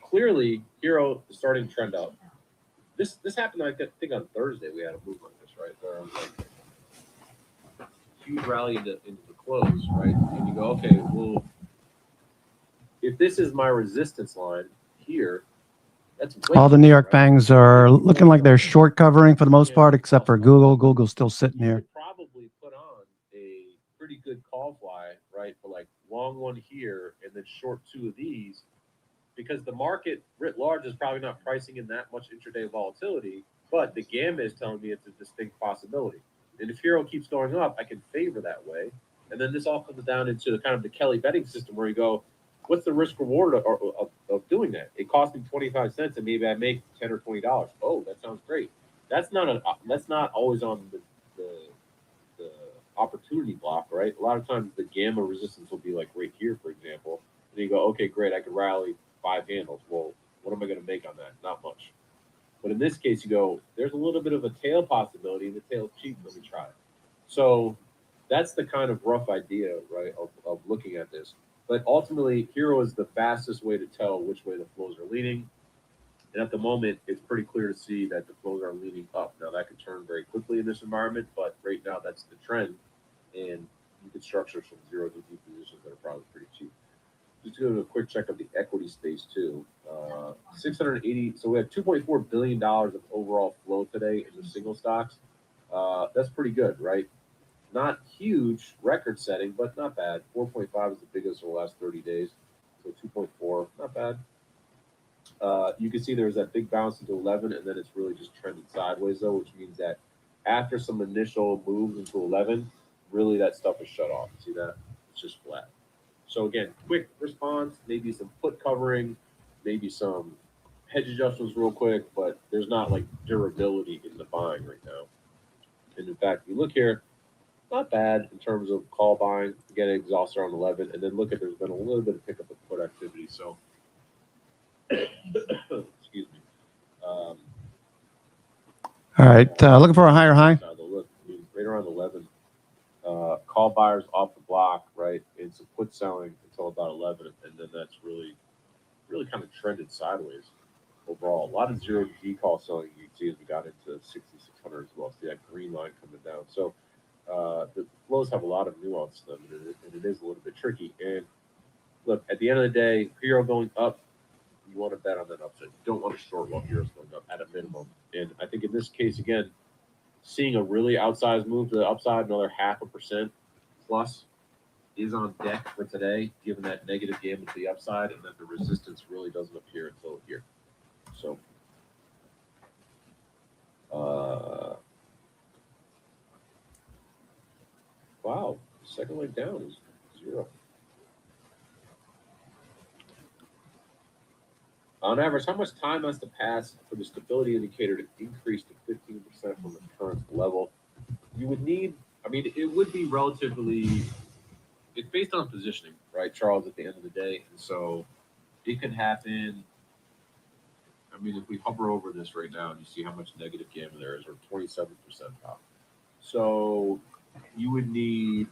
clearly, Hero is starting to trend up. This happened, I think, on Thursday. We had a move like this, right? There was like huge rally into the close, right? And you go, okay, well, if this is my resistance line here, that's way All the New York right? bangs are looking like they're short covering for the most part, except for Google. Google's still sitting here. Probably put on a pretty good call fly, right? For like long one here and then short two of these, because the market writ large is probably not pricing in that much intraday volatility, but the gamma is telling me it's a distinct possibility. And if Hero keeps going up, I can favor that way. And then this all comes down into kind of the Kelly betting system where you go, what's the risk reward of doing that? It cost me 25 cents and maybe I make $10 or $20. Oh, that sounds great. That's not always on the opportunity block, right? A lot of times the gamma resistance will be like right here, for example. And you go, okay, great, I could rally 5 handles. Well, what am I going to make on that? Not much. But in this case, you go, there's a little bit of a tail possibility, and the tail's cheap. Let me try it. So that's the kind of rough idea, right, of looking at this. But ultimately, Hero is the fastest way to tell which way the flows are leaning. And at the moment, it's pretty clear to see that the flows are leaning up. Now, that could turn very quickly in this environment, but right now, that's the trend. And you can structure some zero DT positions that are probably pretty cheap. Just to do a quick check of the equity space, too. 680. So we have $2.4 billion of overall flow today in the single stocks. That's pretty good, right? Not huge, record-setting, but not bad. 4.5 is the biggest over the last 30 days. So 2.4, not bad. You can see there's that big bounce into 11, and then it's really just trending sideways, though, which means that after some initial moves into 11, really that stuff is shut off. See that? It's just flat. So again, quick response, maybe some put covering, maybe some hedge adjustments real quick, but there's not like durability in the buying right now. And in fact, if you look here, not bad in terms of call buying, getting exhausted around 11, and then look at there's been a little bit of pickup of put activity. So, excuse me. All right, looking for a higher high. Look, I mean, right around 11. Call buyers off the block, right? And some put selling until about 11, and then that's really kind of trended sideways overall. A lot of zero G call selling you can see as we got into 6,600 as well. See that green line coming down. So the flows have a lot of nuance to them, and it is a little bit tricky. And look, at the end of the day, Hero going up, you want to bet on that upside. You don't want to short while Hero's going up at a minimum. And I think in this case, again, seeing a really outsized move to the upside, another 0.5% plus is on deck for today, given that negative gamma to the upside and that the resistance really doesn't appear until here. So, wow, second leg down is 0. On average, how much time has to pass for the stability indicator to increase to 15% from the current level? You would need, I mean, it would be relatively, it's based on positioning, right, Charles, at the end of the day. And so it could happen. I mean, if we hover over this right now and you see how much negative gamma there is, or 27% top. So you would need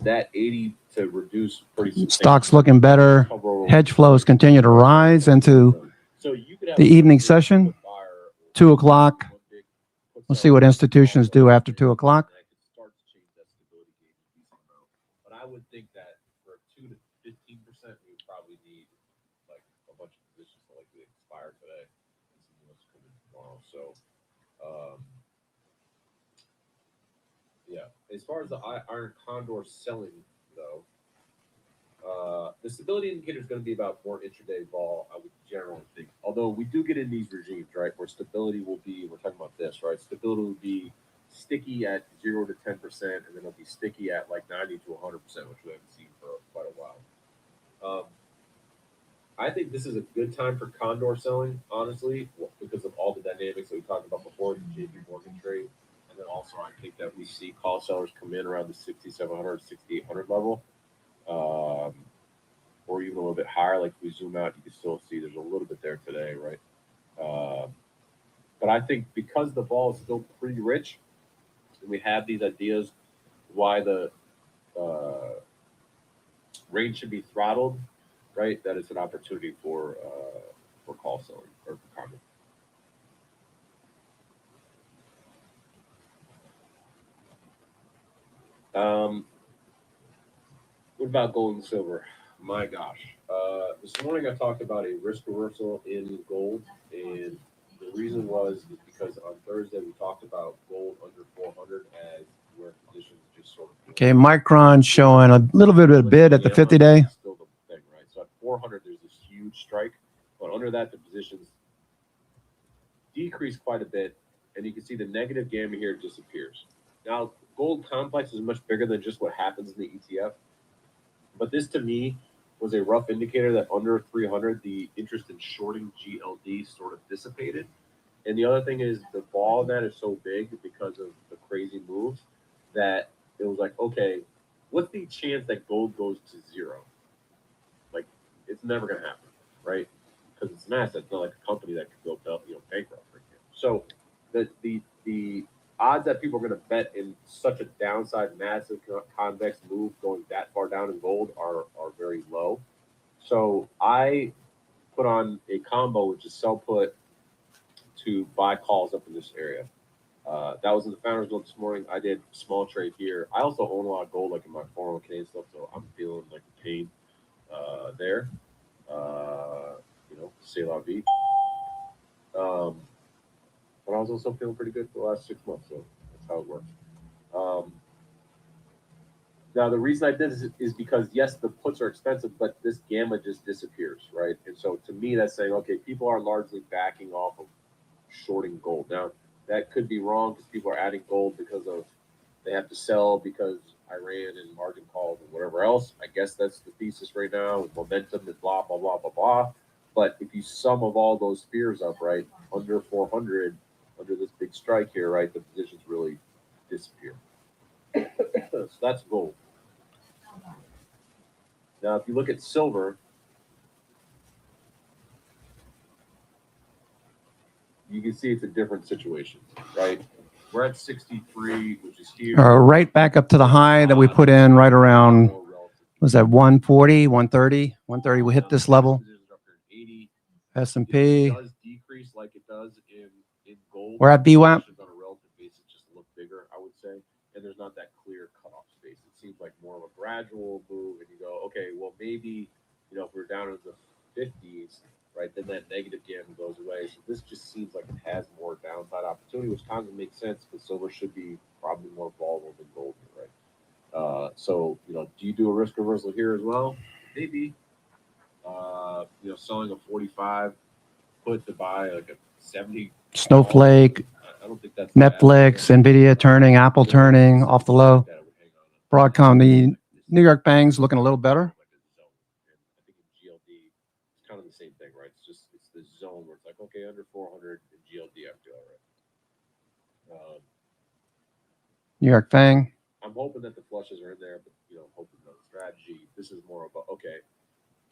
that 80 to reduce pretty substantially. Stocks looking better. Hedge flows continue to rise into the evening session. 2 o'clock. We'll see what institutions do after 2 o'clock. But I would think that for 2 to 15%, we would probably need like a bunch of positions to likely expire today. And some of those come in tomorrow. So Yeah. As far as the iron condor selling, though, the stability indicator is going to be about more intraday vol, I would generally think. Although we do get in these regimes, right, where stability will be, we're talking about this, right? Stability will be sticky at 0 to 10%, and then it'll be sticky at like 90 to 100%, which we haven't seen for quite a while. I think this is a good time for condor selling, honestly, because of all the dynamics that we talked about before, the JP Morgan trade. And then also, I think that we see call sellers come in around the 6,700, 6,800 level, or even a little bit higher. Like if we zoom out, you can still see there's a little bit there today, right? But I think because the ball is still pretty rich, and we have these ideas why the range should be throttled, right? That is an opportunity for call selling or for comment. What about gold and silver? My gosh. This morning I talked about a risk reversal in gold, and the reason was because on Thursday we talked about gold under 400 as where positions just sort of. Okay, Micron showing a little bit of a bid at the 50-day. Still the thing, right? So at 400, there's this huge strike, but under that, the positions decrease quite a bit, and you can see the negative gamma here disappears. Now, gold complex is much bigger than just what happens in the ETF, but this to me was a rough indicator that under 300, the interest in shorting GLD sort of dissipated. And the other thing is the ball of that is so big because of the crazy moves that it was like, okay, what's the chance that gold goes to zero? Like, it's never going to happen, right? Because it's an asset. It's not like a company that could go, bankrupt. Right here. So the odds that people are going to bet in such a downside, massive convex move going that far down in gold are very low. So I put on a combo, which is sell put to buy calls up in this area. That was in the Founders Note this morning. I did small trade here. I also own a lot of gold, like in my 401k and stuff, so I'm feeling like the pain there. C'est la vie. But I was also feeling pretty good for the last 6 months, so that's how it works. Now, the reason I did this is because, yes, the puts are expensive, but this gamma just disappears, right? And so to me, that's saying, okay, people are largely backing off of shorting gold. Now, that could be wrong because people are adding gold because of they have to sell because Iran and margin calls and whatever else. I guess that's the thesis right now with momentum and blah, blah, blah, blah, blah. But if you sum of all those fears up, right, under 400, under this big strike here, right, the positions really disappear. So that's gold. Now, if you look at silver, you can see it's a different situation, right? We're at 63, which is here. Right back up to the high that we put in right around, was that 140, 130? 130, we hit this level. S&P. It does decrease like it does in gold. We're at BWAP. On a relative basis, just look bigger, I would say. And there's not that clear cutoff space. It seems like more of a gradual move, and you go, okay, well, maybe, if we're down in the 50s, right, then that negative gamma goes away. So this just seems like it has more downside opportunity, which kind of makes sense because silver should be probably more volatile than gold, right? So, do you do a risk reversal here as well? Maybe. Selling a 45 put to buy like a 70. Snowflake, I don't think that's Netflix, Nvidia turning, Apple turning off the low. Broadcom, the New York Bangs looking a little better. I think in GLD, it's kind of the same thing, right? It's the zone where it's like, okay, under 400 in GLD, I feel all right. New York Fang. I'm hoping that the flushes are in there, but hoping no strategy. This is more about okay,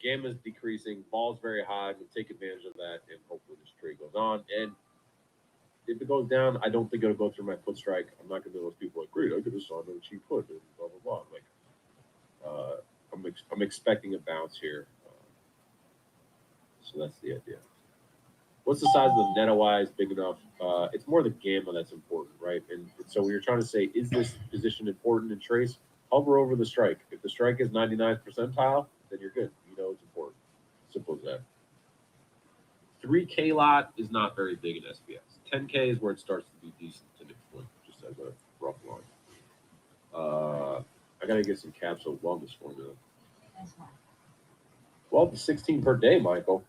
gamma's decreasing, ball's very high. We'll take advantage of that, and hopefully this trade goes on. And if it goes down, I don't think it'll go through my put strike. I'm not gonna be those people like, great, I could have saw no cheap put and blah blah blah. Like, I'm expecting a bounce here. So that's the idea. What's the size of the net OI is big enough? It's more the gamma that's important, right? And so we were trying to say, is this position important in trace? Hover over the strike. If the strike is 99th percentile, then you're good. It's important. Simple as that. 3K lot is not very big in SPX. 10K is where it starts to be decent to Nick's point, just as a rough line. I gotta get some capsule wellness formula. 12 to 16 per day, Michael.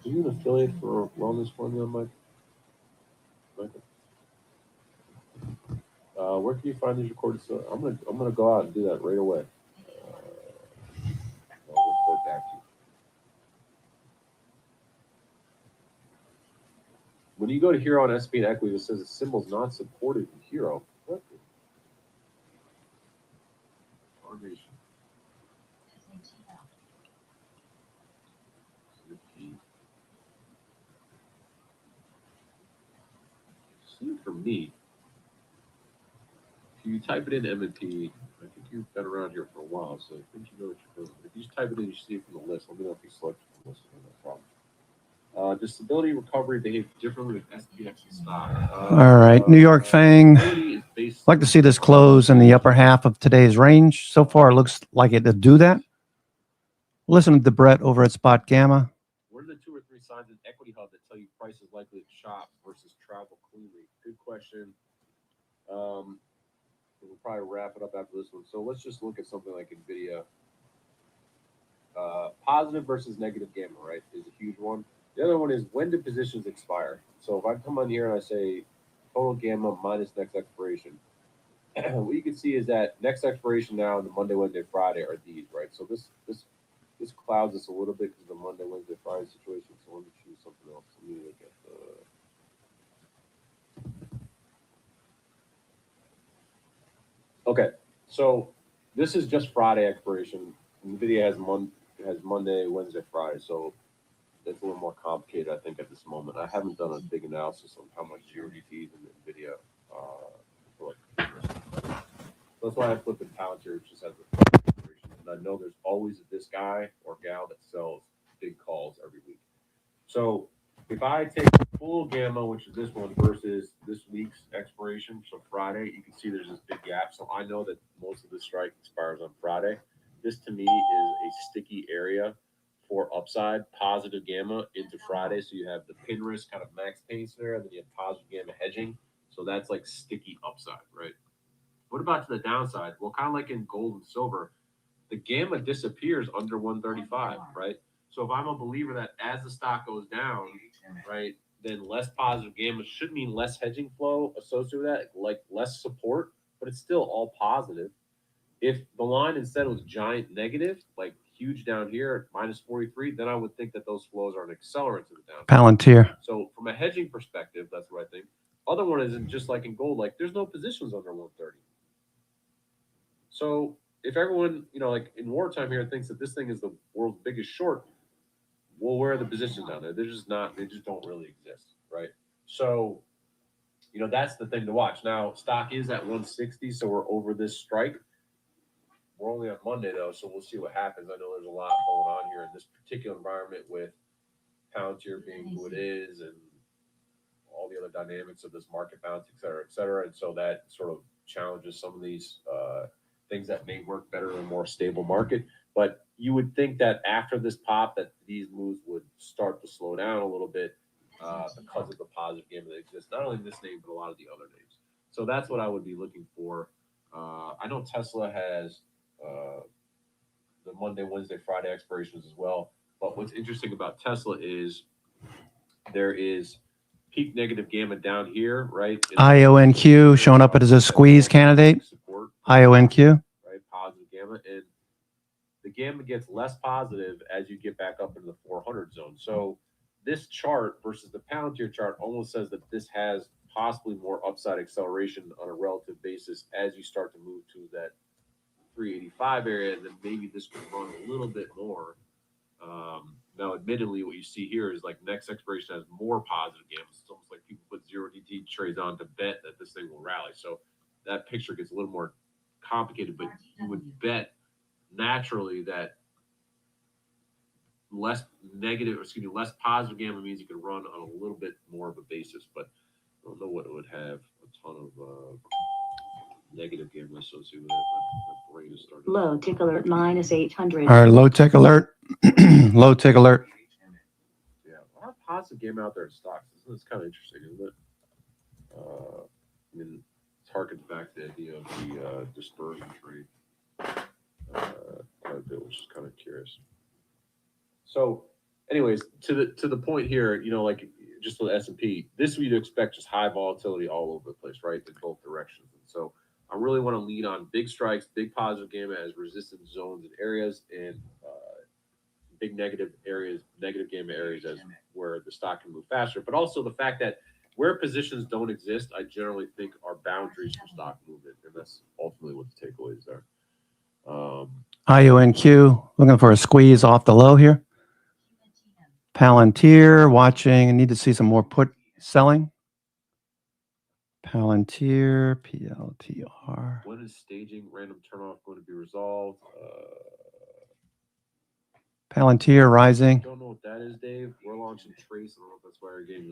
Are you an affiliate for wellness formula, Michael? Where can you find these recorded? So I'm gonna go out and do that right away. I'll report back to you. When you go to Hero on SP and Equity, it says the symbol's not supported in Hero. What? Formation. See for me. If you type it in M&P, I think you've been around here for a while, so I think you know what you're doing. If you just type it in, you see it from the list. Let me know if you select it from the list. No problem. Disability recovery behave differently with SPX and stock. All right, New York Fang. I'd like to see this close in the upper half of today's range. So far, it looks like it to do that. Listen to Brett over at Spot Gamma. What are the 2 or 3 signs in Equity Hub that tell you price is likely to chop versus travel cleanly? Good question. We'll probably wrap it up after this one. So let's just look at something like NVIDIA. Positive versus negative gamma, right, is a huge one. The other one is when do positions expire? So if I come on here and I say total gamma minus next expiration, what you can see is that next expiration now in the Monday, Wednesday, Friday are these, right? So this clouds us a little bit because of the Monday, Wednesday, Friday situation. So let me choose something else. Let me look at Okay, so this is just Friday expiration. NVIDIA has Monday, Wednesday, Friday. So it's a little more complicated, I think, at this moment. I haven't done a big analysis on how much GRDT is in NVIDIA. That's why I flipped in Palantir, which just has a expiration. And I know there's always this guy or gal that sells big calls every week. So if I take full gamma, which is this one, versus this week's expiration, so Friday, you can see there's this big gap. So I know that most of the strike expires on Friday. This to me is a sticky area for upside, positive gamma into Friday. So you have the pin risk kind of max pain scenario, then you have positive gamma hedging. So that's like sticky upside, right? What about to the downside? Well, kind of like in gold and silver, the gamma disappears under 135, right? So if I'm a believer that as the stock goes down, right, then less positive gamma should mean less hedging flow associated with that, like less support, but it's still all positive. If the line instead was giant negative, like huge down here at minus 43, then I would think that those flows are an accelerant to the downside. Palantir. So from a hedging perspective, that's what I think. Other one isn't just like in gold, like there's no positions under 130. So if everyone, like in wartime here thinks that this thing is the world's biggest short, well, where are the positions down there? They're just not, they just don't really exist, right? So, that's the thing to watch. Now, stock is at 160, so we're over this strike. We're only on Monday, though, so we'll see what happens. I know there's a lot going on here in this particular environment with Palantir being who it is and all the other dynamics of this market bounce, et cetera, et cetera. And so that sort of challenges some of these things that may work better in a more stable market. But you would think that after this pop that these moves would start to slow down a little bit because of the positive game that exists, not only in this name, but a lot of the other names. So that's what I would be looking for. I know Tesla has the Monday, Wednesday, Friday expirations as well. But what's interesting about Tesla is there is peak negative gamma down here, right? IONQ showing up as a squeeze candidate. IONQ. Right, positive gamma. And the gamma gets less positive as you get back up into the 400 zone. So this chart versus the Palantir chart almost says that this has possibly more upside acceleration on a relative basis as you start to move to that 385 area. Then maybe this could run a little bit more. Now, admittedly, what you see here is like next expiration has more positive gamma. It's almost like people put 0DT trades on to bet that this thing will rally. So that picture gets a little more complicated, but you would bet naturally that less positive gamma means you can run on a little bit more of a basis, but I don't know what it would have a ton of negative gamma associated with it. My brain is starting. Low tick alert minus 800. All right, low tick alert. Low tick alert. Yeah, a lot of positive game out there in stocks. It's kind of interesting, isn't it? I mean, it's harkens back to the idea of the dispersion trade quite a bit, which is kind of curious. So, anyways, to the point here, you know, like just with S&P, this we'd expect just high volatility all over the place, right, in both directions. And so I really want to lean on big strikes, big positive gamma as resistance zones and areas, and big negative gamma areas as where the stock can move faster. But also the fact that where positions don't exist, I generally think are boundaries for stock movement, and that's ultimately what the takeaway is there. IUNQ, looking for a squeeze off the low here. Palantir, watching. Need to see some more put selling. Palantir, PLTR. When is staging random turnoff going to be resolved? Palantir rising. Don't know what that is, Dave. We're launching Trace. I don't know if that's why we're getting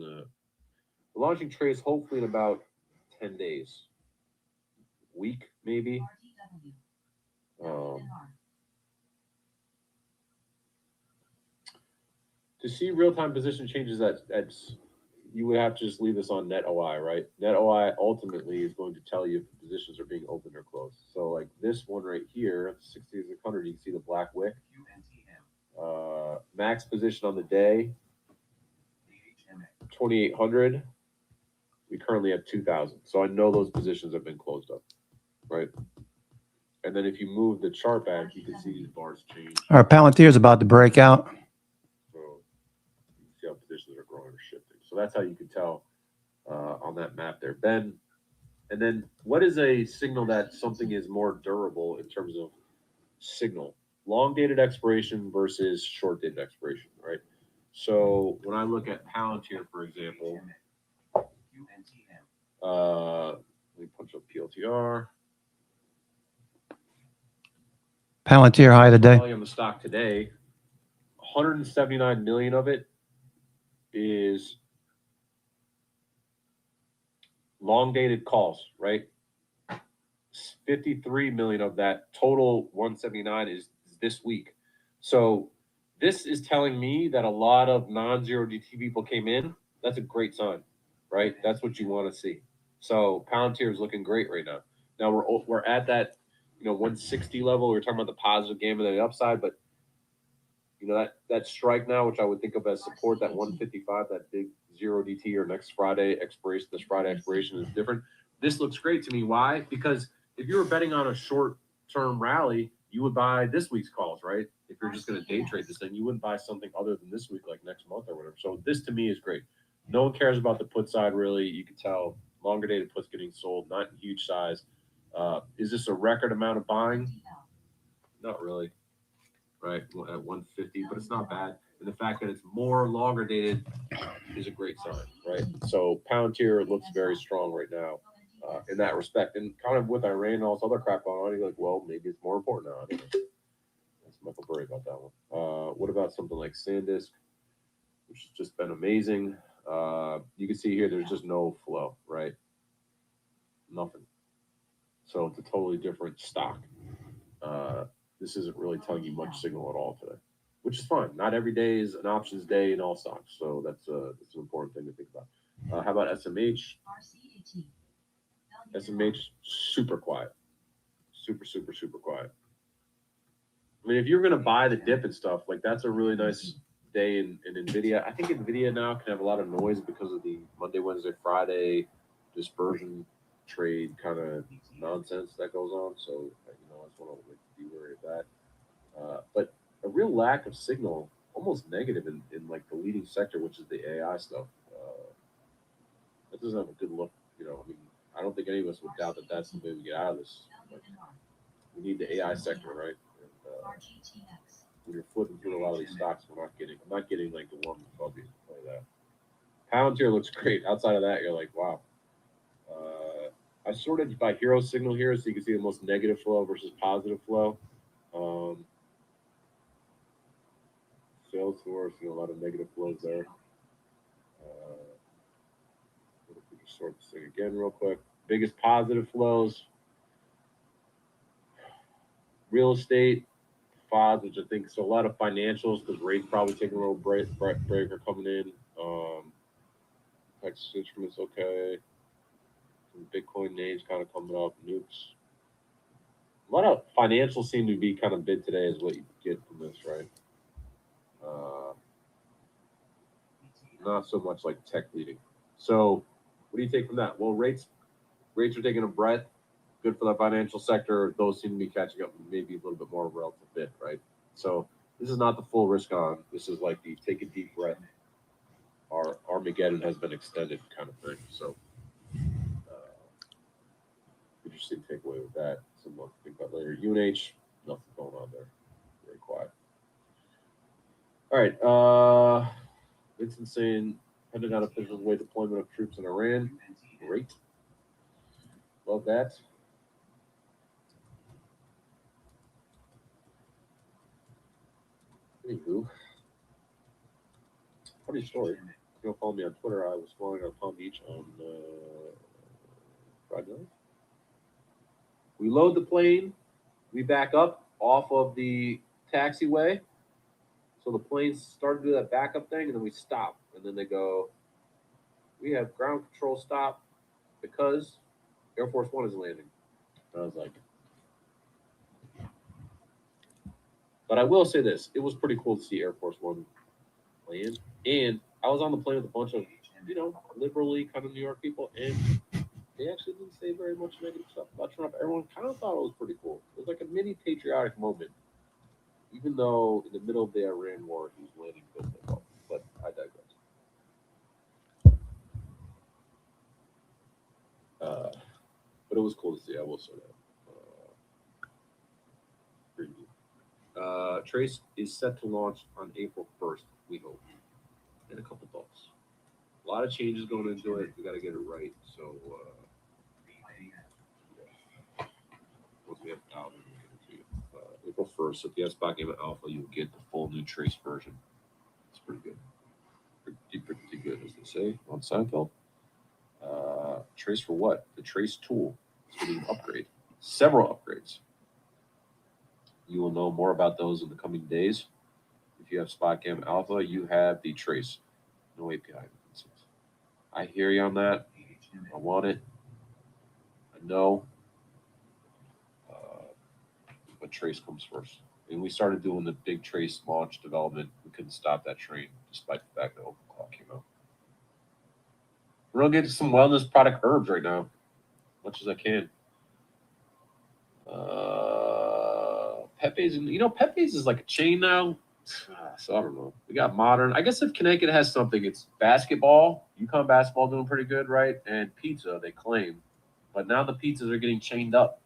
we're launching Trace hopefully in about 10 days. Week, maybe. To see real-time position changes, that's you would have to just leave this on net OI, right? Net OI ultimately is going to tell you if the positions are being opened or closed. So like this one right here, 6600, you can see the black wick. Max position on the day, 2800. We currently have 2000. So I know those positions have been closed up, right? And then if you move the chart back, you can see these bars change. Our Palantir is about to break out. So you can see how positions are growing or shifting. So that's how you can tell on that map there, Ben. And then what is a signal that something is more durable in terms of signal? Long dated expiration versus short dated expiration, right? So when I look at Palantir, for example, let me punch up PLTR. Palantir high today. On the stock today, 179 million of it is long dated calls, right? 53 million of that total 179 is this week. So this is telling me that a lot of non-zero DT people came in. That's a great sign, right? That's what you want to see. So Palantir is looking great right now. Now we're at that, 160 level. We were talking about the positive game and the upside, but that strike now, which I would think of as support, that 155, that big zero DT or next Friday expiration, this Friday expiration is different. This looks great to me. Why? Because if you were betting on a short-term rally, you would buy this week's calls, right? If you're just going to day trade this thing, you wouldn't buy something other than this week, like next month or whatever. So this to me is great. No one cares about the put side, really. You can tell longer dated puts getting sold, not in huge size. Is this a record amount of buying? Not really, right? At 150, but it's not bad. And the fact that it's more longer dated is a great sign, right? So Palantir looks very strong right now in that respect. And kind of with Iran and all this other crap going on, you're like, well, maybe it's more important now. I don't know. That's Michael Burry about that one. What about something like SanDisk, which has just been amazing? You can see here there's just no flow, right? Nothing. So it's a totally different stock. This isn't really telling you much signal at all today, which is fine. Not every day is an options day in all stocks, so that's an important thing to think about. How about SMH? SMH, super quiet. Super, super, super quiet. I mean, if you're going to buy the dip and stuff, like that's a really nice day in NVIDIA. I think NVIDIA now can have a lot of noise because of the Monday, Wednesday, Friday dispersion trade kind of nonsense that goes on. So, I just want to be wary of that. But a real lack of signal, almost negative in like the leading sector, which is the AI stuff. That doesn't have a good look. I don't think any of us would doubt that that's the way we get out of this. Like, we need the AI sector, right? And, when you're flipping through a lot of these stocks, I'm not getting like the warm and fuzzy like that. Palantir looks great. Outside of that, you're like, wow. I sorted by hero signal here, so you can see the most negative flow versus positive flow. Salesforce, a lot of negative flows there. We just sort this thing again real quick. Biggest positive flows. Real estate, FODs, which I think, so a lot of financials, because rates probably taking a little break are coming in. Texas Instruments okay. Some Bitcoin names kind of coming up. Nukes. A lot of financials seem to be kind of bid today, is what you get from this, right? Not so much like tech leading. So, what do you take from that? Well, rates are taking a breath. Good for the financial sector. Those seem to be catching up, maybe a little bit more relative bit, right? So, this is not the full risk on. This is like the take a deep breath. Our Armageddon has been extended kind of thing. So, interesting takeaway with that. Something to think about later. UNH, nothing going on there. Very quiet. All right. Vincent saying Pentagon officials await deployment of troops in Iran. Great. Love that. Anywho, funny story. If you don't follow me on Twitter, I was flying out of Palm Beach on Friday night. We load the plane, we back up off of the taxiway. So the planes start to do that backup thing, and then we stop. And then they go, we have ground control stop because Air Force One is landing. And I was like, but I will say this. It was pretty cool to see Air Force One land. And I was on the plane with a bunch of, liberally kind of New York people, and they actually didn't say very much negative stuff about Trump. Everyone kind of thought it was pretty cool. It was like a mini patriotic moment, even though in the middle of the Iran war, he was landing good. But I digress. But it was cool to see. I will say that. Trace is set to launch on April 1st, we hope, in a couple bucks. A lot of changes going into it. We got to get it right. So, once we have it out, we'll get it to you. April 1st, if you have Spot Game Alpha, you'll get the full new Trace version. It's pretty good. Pretty good, as they say on Seinfeld. Trace for what? The Trace tool. It's going to be an upgrade. Several upgrades. You will know more about those in the coming days. If you have SpotGam Alpha, you have the Trace. No API. I hear you on that. I want it. I know. But Trace comes first. And we started doing the big Trace launch development. We couldn't stop that train, despite the fact that OpenClock came out. We're going to get to some wellness product herbs right now, as much as I can. Pepe's, Pepe's is like a chain now. So I don't know. We got modern. I guess if Connecticut has something, it's basketball. UConn basketball doing pretty good, right? And pizza, they claim. But now the pizzas are getting chained up.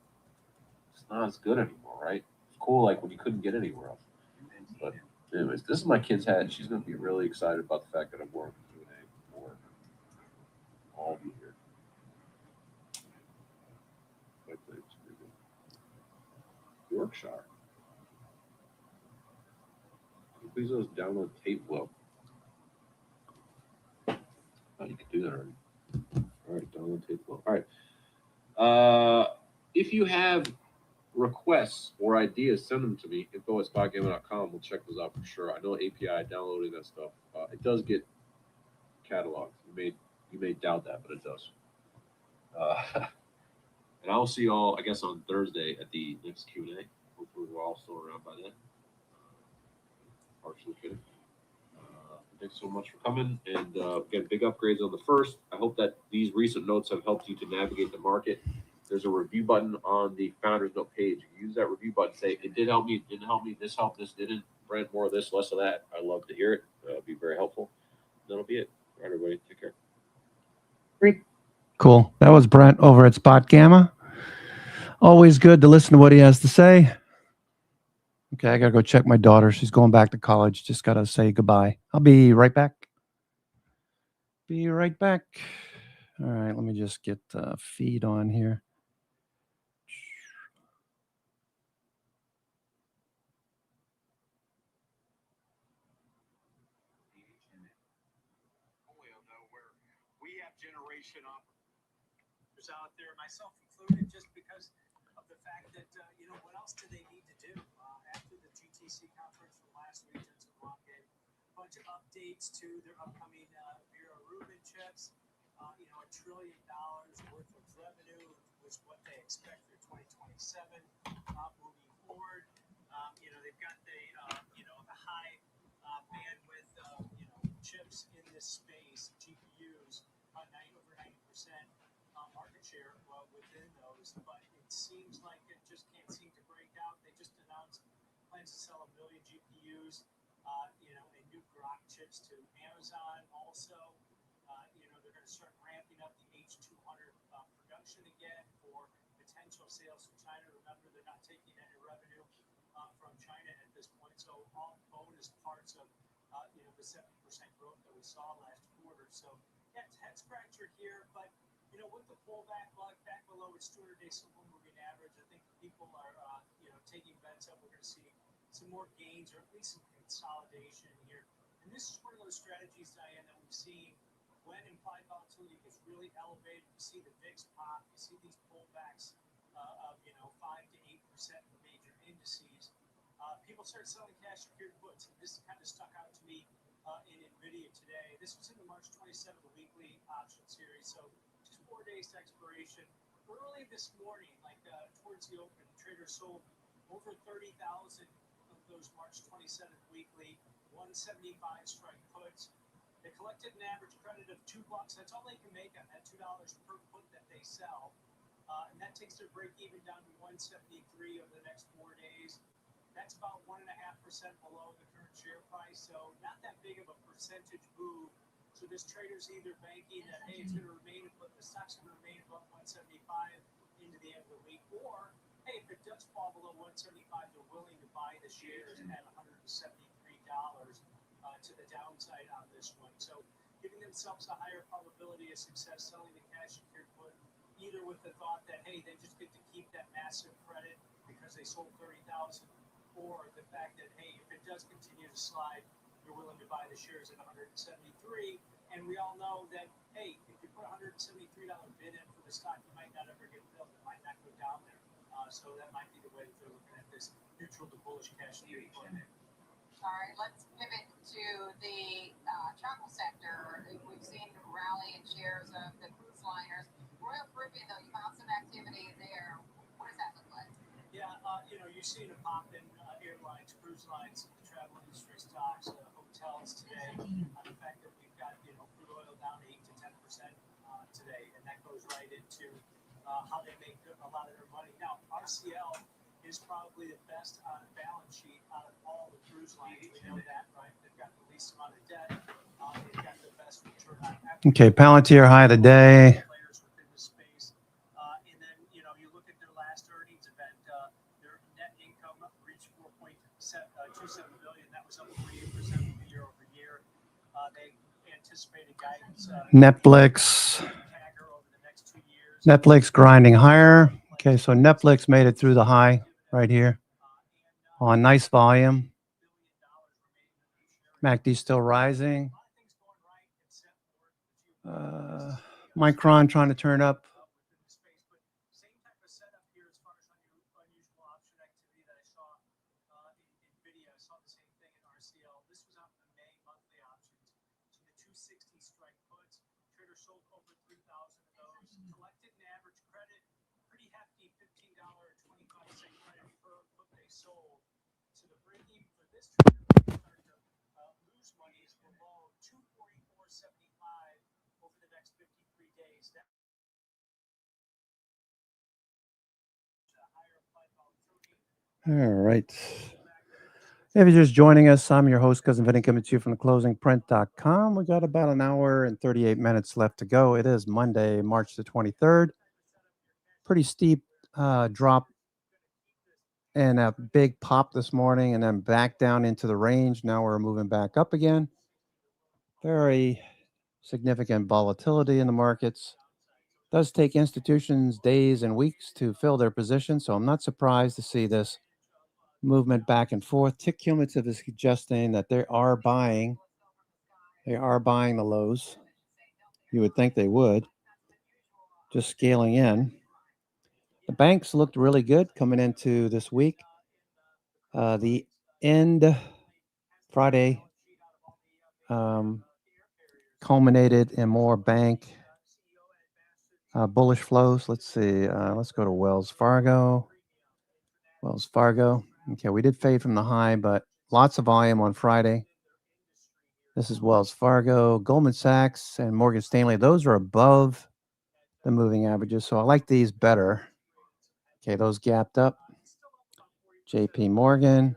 It's not as good anymore, right? It's cool like when you couldn't get anywhere else. But anyways, this is my kid's hat. She's going to be really excited about the fact that I'm wearing Q&A for all be here. Yorkshire. Please those download tape flow. Oh, you can do that already. All right, download tape flow. All right. If you have requests or ideas, send them to me. info@spotgamer.com. We'll check those out for sure. I know API downloading that stuff. It does get cataloged. You may doubt that, but it does. And I'll see y'all, I guess, on Thursday at the next Q&A. Hopefully we're all still around by then. Partially kidding. Thanks so much for coming. And again, big upgrades on the first. I hope that these recent notes have helped you to navigate the market. There's a review button on the Founders Note page. You use that review button, say, it did help me, it didn't help me, this helped, this didn't. Brent, more of this, less of that. I love to hear it. It'll be very helpful. That'll be it. All right, everybody. Take care. Cool. That was Brent over at Spot Gamma. Always good to listen to what he has to say. Okay, I got to go check my daughter. She's going back to college. Just got to say goodbye. I'll be right back. Be right back. All right, let me just get feed on here. We have generation operators out there, myself included, just because of the fact that, what else do they need to do after the GTC conference from last week? It's a long game. But bunch of updates to their upcoming Vera Rubin chips. $1 trillion worth of revenue was what they expect for 2027 moving forward. They've got the high bandwidth chips in this space, GPUs, over 90% market share within those, but it seems like it just can't seem to break out. They just announced plans to sell 1 million GPUs, and new Grok chips to Amazon also. They're going to start ramping up the H200 production again for potential sales to China. Remember, they're not taking any revenue from China at this point, so all bonus parts of the 70% growth that we saw last quarter. So yeah, it's head scratcher here, but with the pullback back below its 200-day simple moving average, I think people are taking bets up. We're going to see some more gains or at least some consolidation here. And this is one of those strategies, Diane, that we've seen when implied volatility gets really elevated. You see the VIX pop, you see these pullbacks of 5 to 8% for major indices. People start selling cash secured puts, and this kind of stuck out to me in NVIDIA today. This was in the March 27th weekly option series, so just 4 days to expiration. Early this morning, towards the open, traders sold over 30,000 of those March 27th weekly 175 strike puts. They collected an average credit of $2. That's all they can make on that $2 per put that they sell, and that takes their break even down to 173 over the next 4 days. That's about 1.5% below the current share price, so not that big of a percentage move. So this trader's either banking that, hey, it's going to remain, but the stock's going to remain above 175 into the end of the week, or hey, if it does fall below 175, they're willing to buy the shares at $173 to the downside on this one. So giving themselves a higher probability of success selling the cash secured put, either with the thought that, hey, they just get to keep that massive credit because they sold 30,000, or the fact that, hey, if it does continue to slide, you're willing to buy the shares at 173. And we all know that, hey, if you put a $173 bid in for the stock, you might not ever get filled. It might not go down there. So that might be the way that they're looking at this neutral to bullish cash secured put. All right, let's pivot to the travel sector. We've seen a rally in shares of the cruise liners. Royal Caribbean, though, you found some activity there. What does that look like? Yeah, you're seeing a pop in airlines, cruise lines, the travel industry stocks, hotels today. The fact that we've got crude oil down 8 to 10% today, and that goes right into how they make a lot of their money. Now, RCL is probably the best on balance sheet out of all the cruise lines. We know that, right? They've got the least amount of debt. They've got the best return on equity. Okay, Palantir high of the day. Players within the space. And then, you look at their last earnings event, their net income reached $4.27 billion. That was up 38% year over year. They anticipated guidance. Netflix. Netflix grinding higher. Okay, so Netflix made it through the high right here on nice volume. MACD still rising. Micron trying to turn up. Same type of setup here as far as unusual option activity that I saw in NVIDIA. I saw the same thing in RCL. This was out in the May monthly options. So the 260 strike puts. Traders sold over 3,000 of those. Collected an average credit, pretty hefty $15.25 credit per put they sold. So the break even for this trader started to lose money is below 244.75 over the next 53 days. That All right. If you're just joining us, I'm your host, Cousin Vinny, coming to you from theclosingprint.com. We got about an hour and 38 minutes left to go. It is Monday, March the 23rd. Pretty steep drop and a big pop this morning and then back down into the range. Now we're moving back up again. Very significant volatility in the markets. Does take institutions days and weeks to fill their position, so I'm not surprised to see this movement back and forth. Tick Cumulative is suggesting that they are buying the lows. You would think they would. Just scaling in. The banks looked really good coming into this week. The end Friday culminated in more bank bullish flows. Let's see. Let's go to Wells Fargo. Wells Fargo. Okay, we did fade from the high, but lots of volume on Friday. This is Wells Fargo, Goldman Sachs, and Morgan Stanley. Those are above the moving averages, so I like these better. Okay, those gapped up. JP Morgan,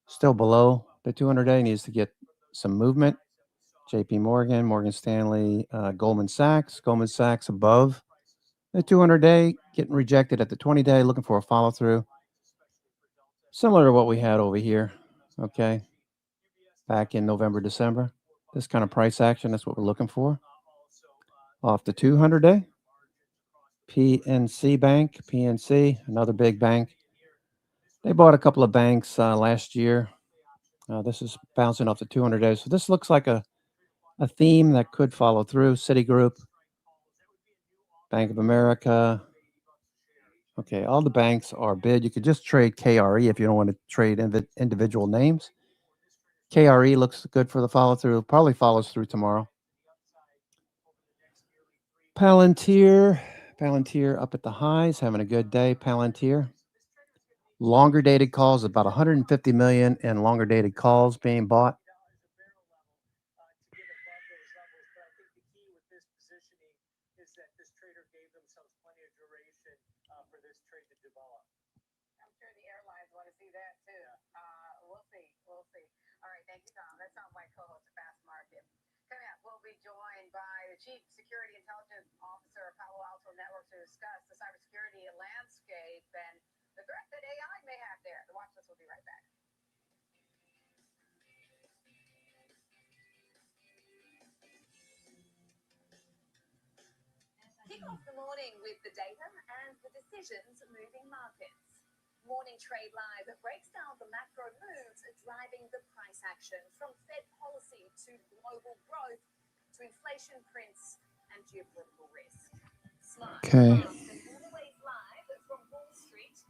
still below the 200-day, needs to get some movement. JP Morgan, Morgan Stanley, Goldman Sachs above the 200-day, getting rejected at the 20-day, looking for a follow-through. Similar to what we had over here, okay, back in November, December. This kind of price action, that's what we're looking for. Off the 200-day, PNC Bank, PNC, another big bank. They bought a couple of banks last year. This is bouncing off the 200 days. So this looks like a theme that could follow through. Citigroup, Bank of America. Okay, all the banks are bid. You could just trade KRE if you don't want to trade individual names. KRE looks good for the follow through. Probably follows through tomorrow. Palantir up at the highs, having a good day. Palantir. Longer dated calls, about 150 million in longer dated calls being bought. Joined by the Chief Security Intelligence Officer of Palo Alto Networks to discuss the cybersecurity landscape and the threat that AI may have there. The Watch List will be right back. Kick off the morning with the data and the decisions moving markets. Morning Trade Live breaks down the macro moves driving the price action from Fed policy to global growth to inflation prints and geopolitical risk. Okay.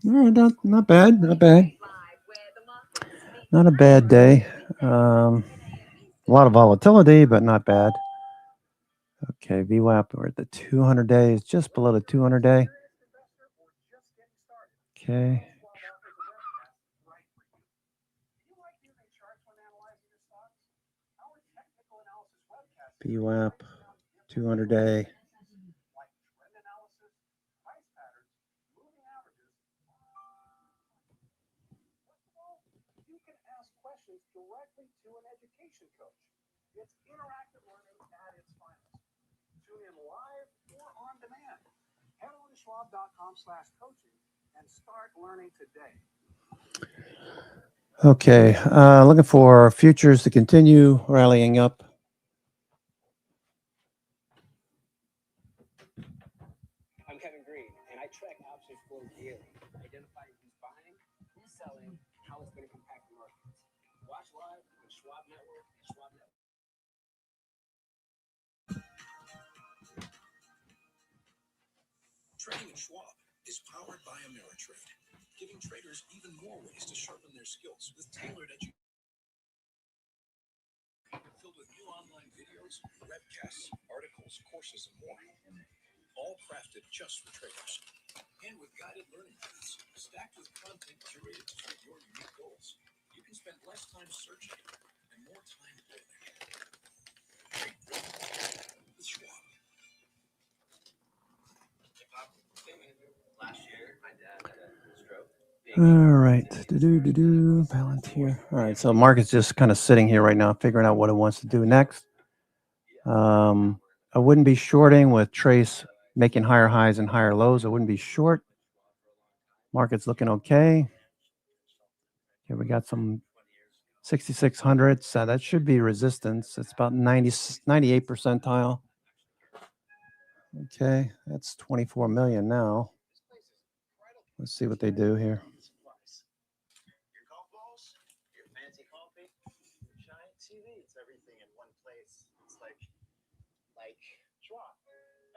All right, not bad. Not a bad day. A lot of volatility, but not bad. Okay, VWAP, we're at the 200 days, just below the 200 day. Okay. VWAP, 200 day. Directly to an education coach. It's interactive learning at its finest. Tune in live or on demand. Head on to schwab.com/coaching and start learning today. Okay, looking for futures to continue rallying up. I'm Kevin Green, and I track options flow daily, identifying who's buying, who's selling, how it's going to impact the markets. Watch live on Schwab Network and Schwab Network. Trading at Schwab is powered by Ameritrade, giving traders even more ways to sharpen their skills with tailored education. Filled with new online videos, webcasts, articles, courses, and more. All crafted just for traders. And with guided learning paths, stacked with content curated to fit your unique goals. You can spend less time searching and more time building. With Schwab. Last year, my dad had a stroke. All right, Palantir. All right, so market's just kind of sitting here right now, figuring out what it wants to do next. I wouldn't be shorting with Trace making higher highs and higher lows. I wouldn't be short. Market's looking okay. Here we got some 6,600s. That should be resistance. It's about 98 percentile. Okay, that's 24 million now. Let's see what they do here. Your golf balls, your fancy coffee, your giant TV. It's everything in one place. It's like Schwab.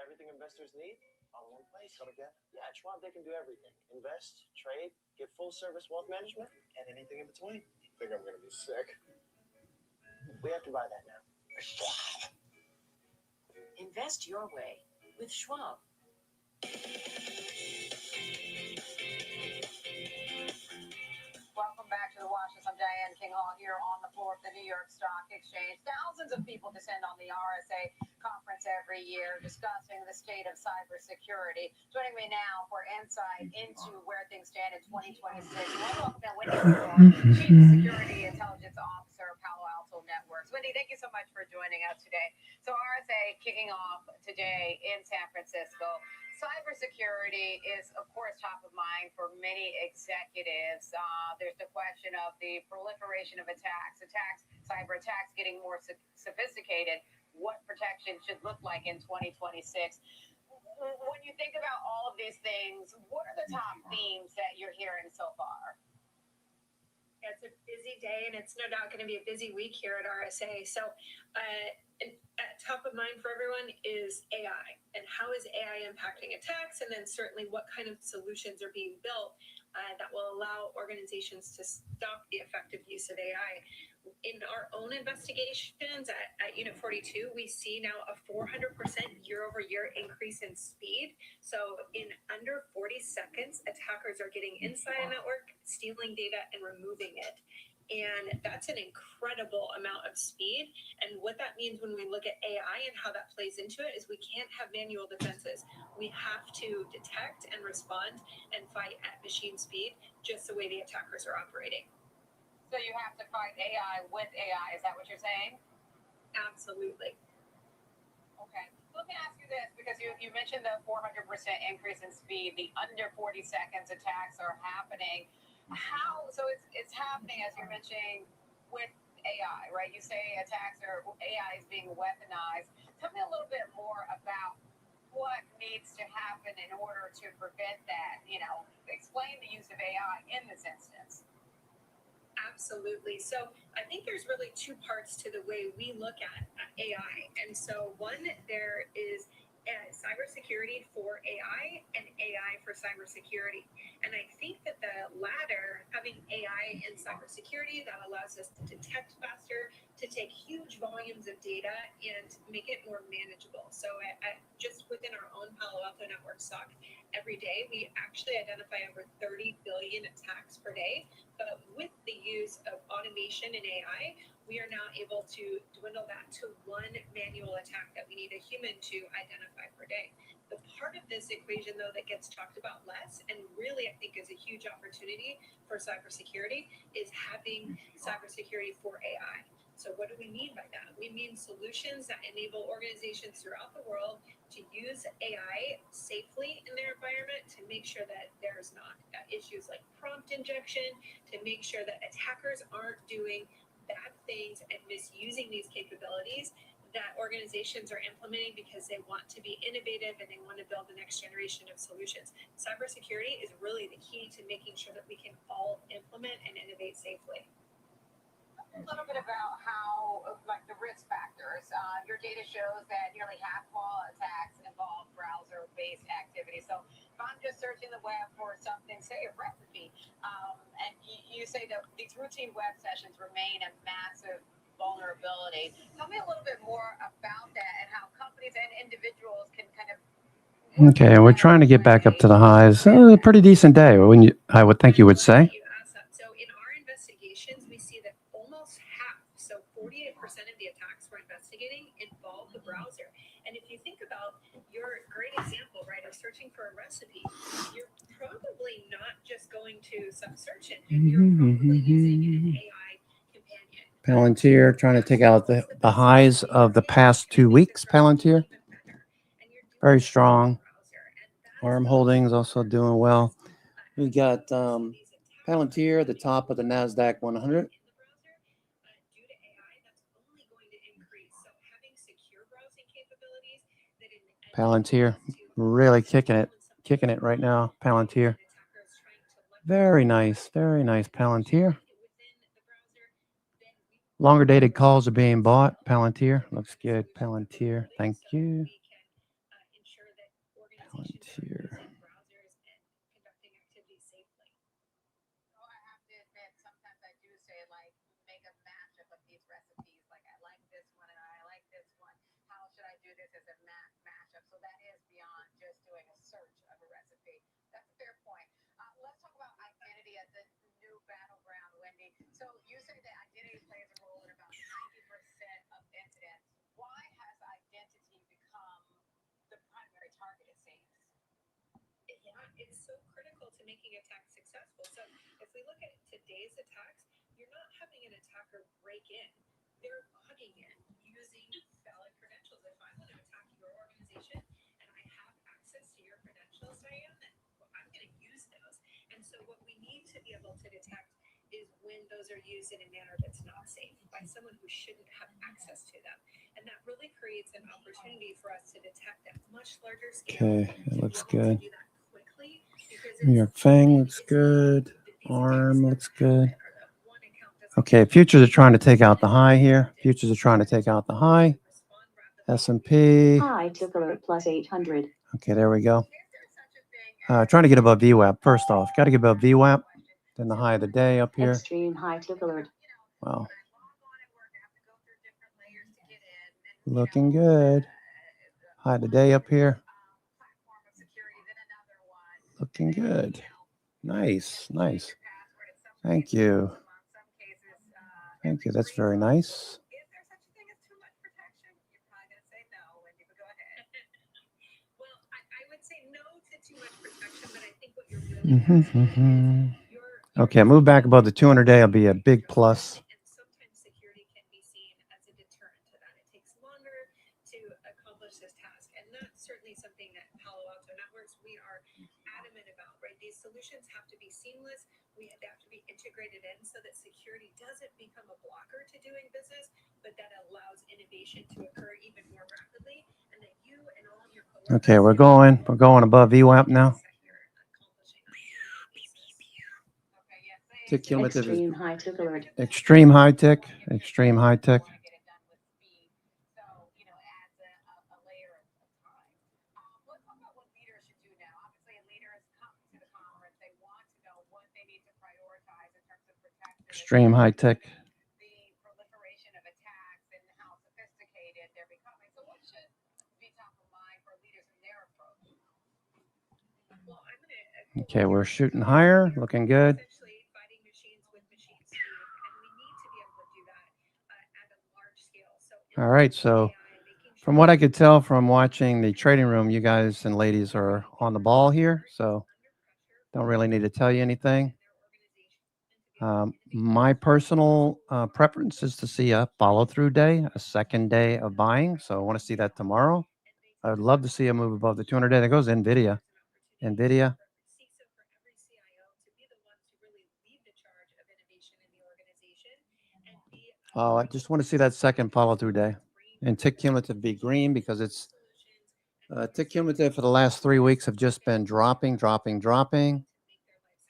Everything investors need, all in one place. Come again? Yeah, at Schwab, they can do everything. Invest, trade, get full service wealth management, and anything in between. I think I'm going to be sick. We have to buy that now. Invest your way with Schwab. Welcome back to the Washington. I'm Diane King Hall here on the floor of the New York Stock Exchange. Thousands of people descend on the RSA conference every year discussing the state of cybersecurity. Joining me now for insight into where things stand in 2026. Welcome to Wendy Hurwitz, Chief Security Intelligence Officer, Palo Alto Networks. Wendy, thank you so much for joining us today. So RSA kicking off today in San Francisco. Cybersecurity is, of course, top of mind for many executives. There's the question of the proliferation of attacks, cyber attacks getting more sophisticated. What protection should look like in 2026? When you think about all of these things, what are the top themes that you're hearing so far? It's a busy day, and it's no doubt going to be a busy week here at RSA. So, top of mind for everyone is AI, and how is AI impacting attacks, and then certainly what kind of solutions are being built that will allow organizations to stop the effective use of AI. In our own investigations at Unit 42, we see now a 400% year-over-year increase in speed. So in under 40 seconds, attackers are getting inside a network, stealing data, and removing it. And that's an incredible amount of speed. And what that means when we look at AI and how that plays into it is we can't have manual defenses. We have to detect and respond and fight at machine speed, just the way the attackers are operating. So you have to fight AI with AI. Is that what you're saying? Absolutely. Okay. Let me ask you this, because you mentioned the 400% increase in speed. The under 40 seconds attacks are happening. So it's happening, as you're mentioning, with AI, right? You say AI is being weaponized. Tell me a little bit more about what needs to happen in order to prevent that. Explain the use of AI in this instance. Absolutely. So I think there's really two parts to the way we look at AI. And so one, there is cybersecurity for AI and AI for cybersecurity. And I think that the latter, having AI in cybersecurity, that allows us to detect faster, to take huge volumes of data and make it more manageable. So just within our own Palo Alto Network stock, every day we actually identify over 30 billion attacks per day. But with the use of automation and AI, we are now able to dwindle that to one manual attack that we need a human to identify per day. The part of this equation, though, that gets talked about less, and really I think is a huge opportunity for cybersecurity, is having cybersecurity for AI. So what do we mean by that? We mean solutions that enable organizations throughout the world to use AI safely in their environment, to make sure that there's not issues like prompt injection, to make sure that attackers aren't doing bad things and misusing these capabilities that organizations are implementing because they want to be innovative and they want to build the next generation of solutions. Cybersecurity is really the key to making sure that we can all implement and innovate safely. A little bit about how, like, the risk factors. Your data shows that nearly half all attacks involve browser-based activity. So if I'm just searching the web for something, say a recipe, and you say that these routine web sessions remain a massive vulnerability. Tell me a little bit more about that and how companies and individuals can kind of. Okay, we're trying to get back up to the highs. A pretty decent day, I would think you would say. So in our investigations, we see that almost half, so 48% of the attacks we're investigating involve the browser. And if you think about your great example, right, of searching for a recipe, you're probably not just going to some search engine, you're probably using an AI companion. Palantir trying to take out the highs of the past 2 weeks. Palantir, very strong. ARM Holdings also doing well. We got Palantir, the top of the NASDAQ 100. Palantir, really kicking it right now. Palantir, very nice Palantir. Longer dated calls are being bought. Palantir looks good. Palantir, thank you. Palantir. So you say that identity plays a role in about 90% of incidents. Why has identity become the primary target, it seems? Yeah, it's so critical to making attacks successful. So if we look at today's attacks, you're not having an attacker break in. They're logging in using valid credentials. If I want to attack your organization and I have access to your credentials, Diane, then I'm going to use those. And so what we need to be able to detect is when those are used in a manner that's not safe by someone who shouldn't have access to them. And that really creates an opportunity for us to detect at much larger scale. Okay, it looks good. Do that quickly because New York Fang looks good. ARM looks good. Okay, futures are trying to take out the high here. Futures are trying to take out the high. S&P. High tick alert plus 800. Okay, there we go. Trying to get above VWAP. First off, got to get above VWAP. Then the high of the day up here. Extreme high tick alert. Wow. Looking good. High of the day up here. Looking good. Nice, nice. Thank you. Thank you. That's very nice. Okay, move back above the 200-day. I'll be a big plus. To accomplish this task. And that's certainly something that Palo Alto Networks, we are adamant about, right? These solutions have to be seamless. We have to be integrated in so that security doesn't become a blocker to doing business, but that allows innovation to occur even more rapidly. And that you and all of your coworkers. Okay, we're going above VWAP now. Tick cumulative. Extreme high tick alert. Extreme high tick. Extreme high tick. Extreme high tech. Okay, we're shooting higher, looking good. All right, so from what I could tell from watching the trading room, you guys and ladies are on the ball here, so don't really need to tell you anything. My personal preference is to see a follow-through day, a second day of buying. So I want to see that tomorrow. I would love to see a move above the 200-day. There goes NVIDIA. NVIDIA. Oh, I just want to see that second follow-through day. And tick cumulative be green because it's tick cumulative for the last 3 weeks have just been dropping.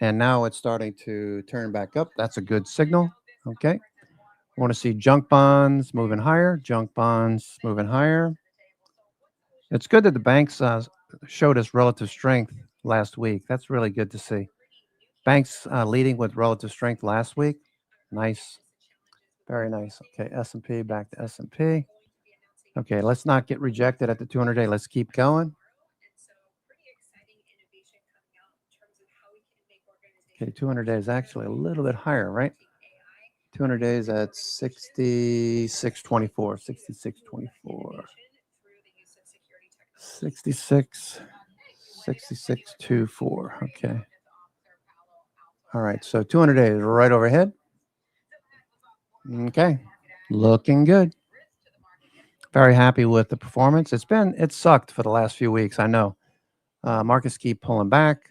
And now it's starting to turn back up. That's a good signal. Okay. I want to see junk bonds moving higher. Junk bonds moving higher. It's good that the banks showed us relative strength last week. That's really good to see. Banks leading with relative strength last week. Nice. Very nice. Okay, S&P, back to S&P. Okay, let's not get rejected at the 200-day. Let's keep going. Okay, 200 days actually a little bit higher, right? 200 days at 66.24, 66.24. 66.24. Okay. All right, so 200 days right overhead. Okay, looking good. Very happy with the performance. It sucked for the last few weeks, I know. Markets keep pulling back.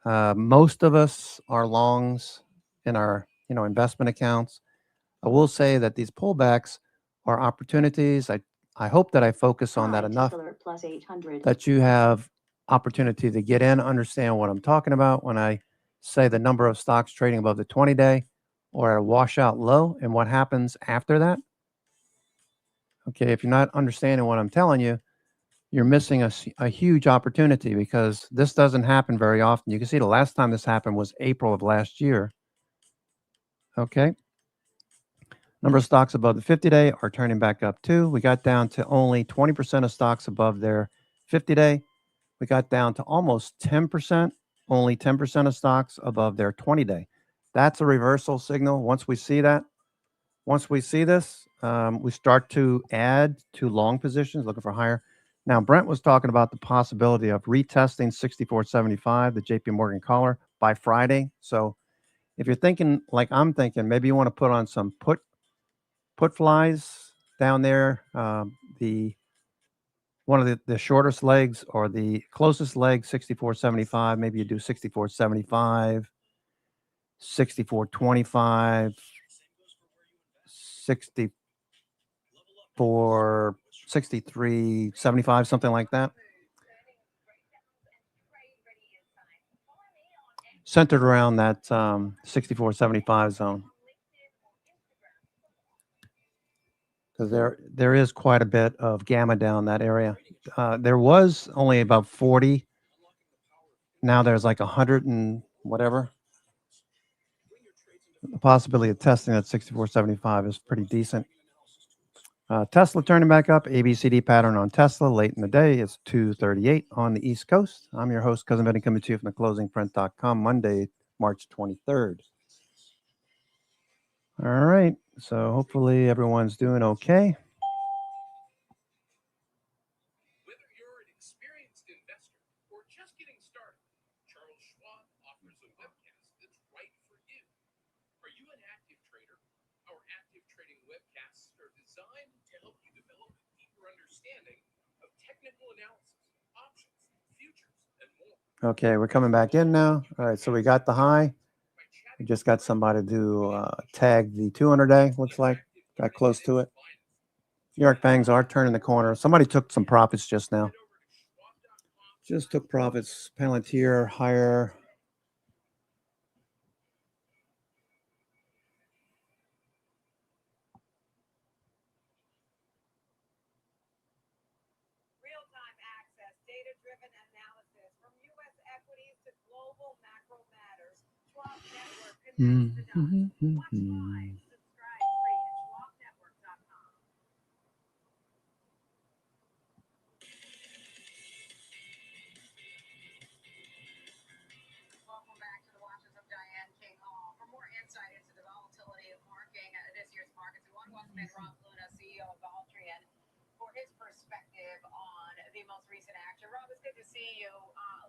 Most of us are longs in our investment accounts. I will say that these pullbacks are opportunities. I hope that I focus on that enough Plus 800. that you have opportunity to get in, understand what I'm talking about when I say the number of stocks trading above the 20-day or a washout low and what happens after that. Okay, if you're not understanding what I'm telling you, you're missing a huge opportunity because this doesn't happen very often. You can see the last time this happened was April of last year. Okay. Number of stocks above the 50-day are turning back up too. We got down to only 20% of stocks above their 50-day. We got down to almost 10%, only 10% of stocks above their 20-day. That's a reversal signal. Once we see that, once we see this, we start to add to long positions, looking for higher. Now, Brent was talking about the possibility of retesting 64.75, the JP Morgan collar, by Friday. So if you're thinking like I'm thinking, maybe you want to put on some put flies down there. The one of the shortest legs or the closest leg, 64.75. Maybe you do 64.75, 64.25, 64, 63.75, something like that. Centered around that 64.75 zone. Because there is quite a bit of gamma down that area. There was only about 40. Now there's like 100 and whatever. The possibility of testing at 64.75 is pretty decent. Tesla turning back up. ABCD pattern on Tesla late in the day. It's 2:38 on the East Coast. I'm your host, Cousin Benny, coming to you from theclosingprint.com, Monday, March 23rd. All right. So hopefully everyone's doing okay. Whether you're an experienced investor or just getting started, Charles Schwab offers a webcast that's right for you. Are you an active trader? Our active trading webcasts are designed to help you develop a deeper understanding of technical analysis, options, futures, and more. Okay, we're coming back in now. All right, so we got the high. We just got somebody to tag the 200-day, looks like. Got close to it. New York Bangs are turning the corner. Somebody took some profits just now. Just took profits. Palantir higher. Real-time access, data-driven analysis from U.S. equities to global macro matters. Schwab Network connects the dots. Watch live. Subscribe free at schwabnetwork.com. Welcome back to the Watches of Diane King Hall. For more insight into the volatility of marking this year's markets, we want to welcome in Rob Luna, CEO of Valtrian, for his perspective on the most recent action. Rob, it's good to see you.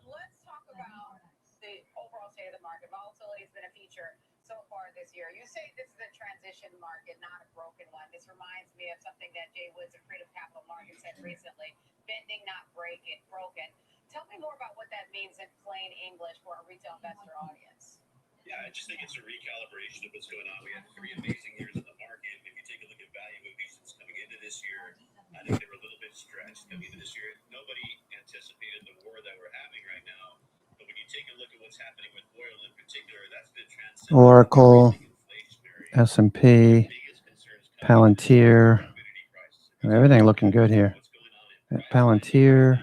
Let's talk about the overall state of the market. Volatility has been a feature so far this year. You say this is a transition market, not a broken one. This reminds me of something that Jay Woods of Freedom Capital Markets said recently: bending, not breaking, broken. Tell me more about what that means in plain English for a retail investor audience. Yeah, I just think it's a recalibration of what's going on. We had 3 amazing years in the market. If you take a look at valuations coming into this year, I think they were a little bit stretched coming into this year. Nobody anticipated the war that we're having right now. But when you take a look at what's happening with oil in particular, that's been transcended. Oracle, S&P, Palantir. Everything looking good here. Palantir,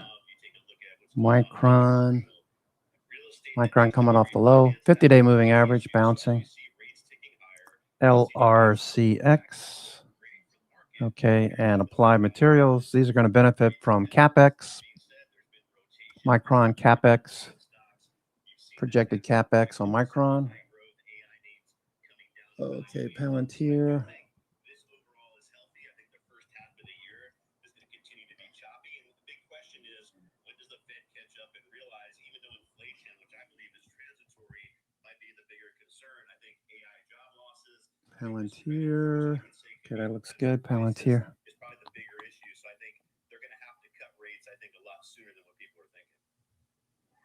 Micron. Micron coming off the low. 50-day moving average bouncing. LRCX. Okay, and Applied Materials. These are going to benefit from CapEx. Micron CapEx. Projected CapEx on Micron. Okay, Palantir. Palantir. Okay, that looks good. Palantir. Is probably the bigger issue. So I think they're going to have to cut rates, I think, a lot sooner than what people are thinking.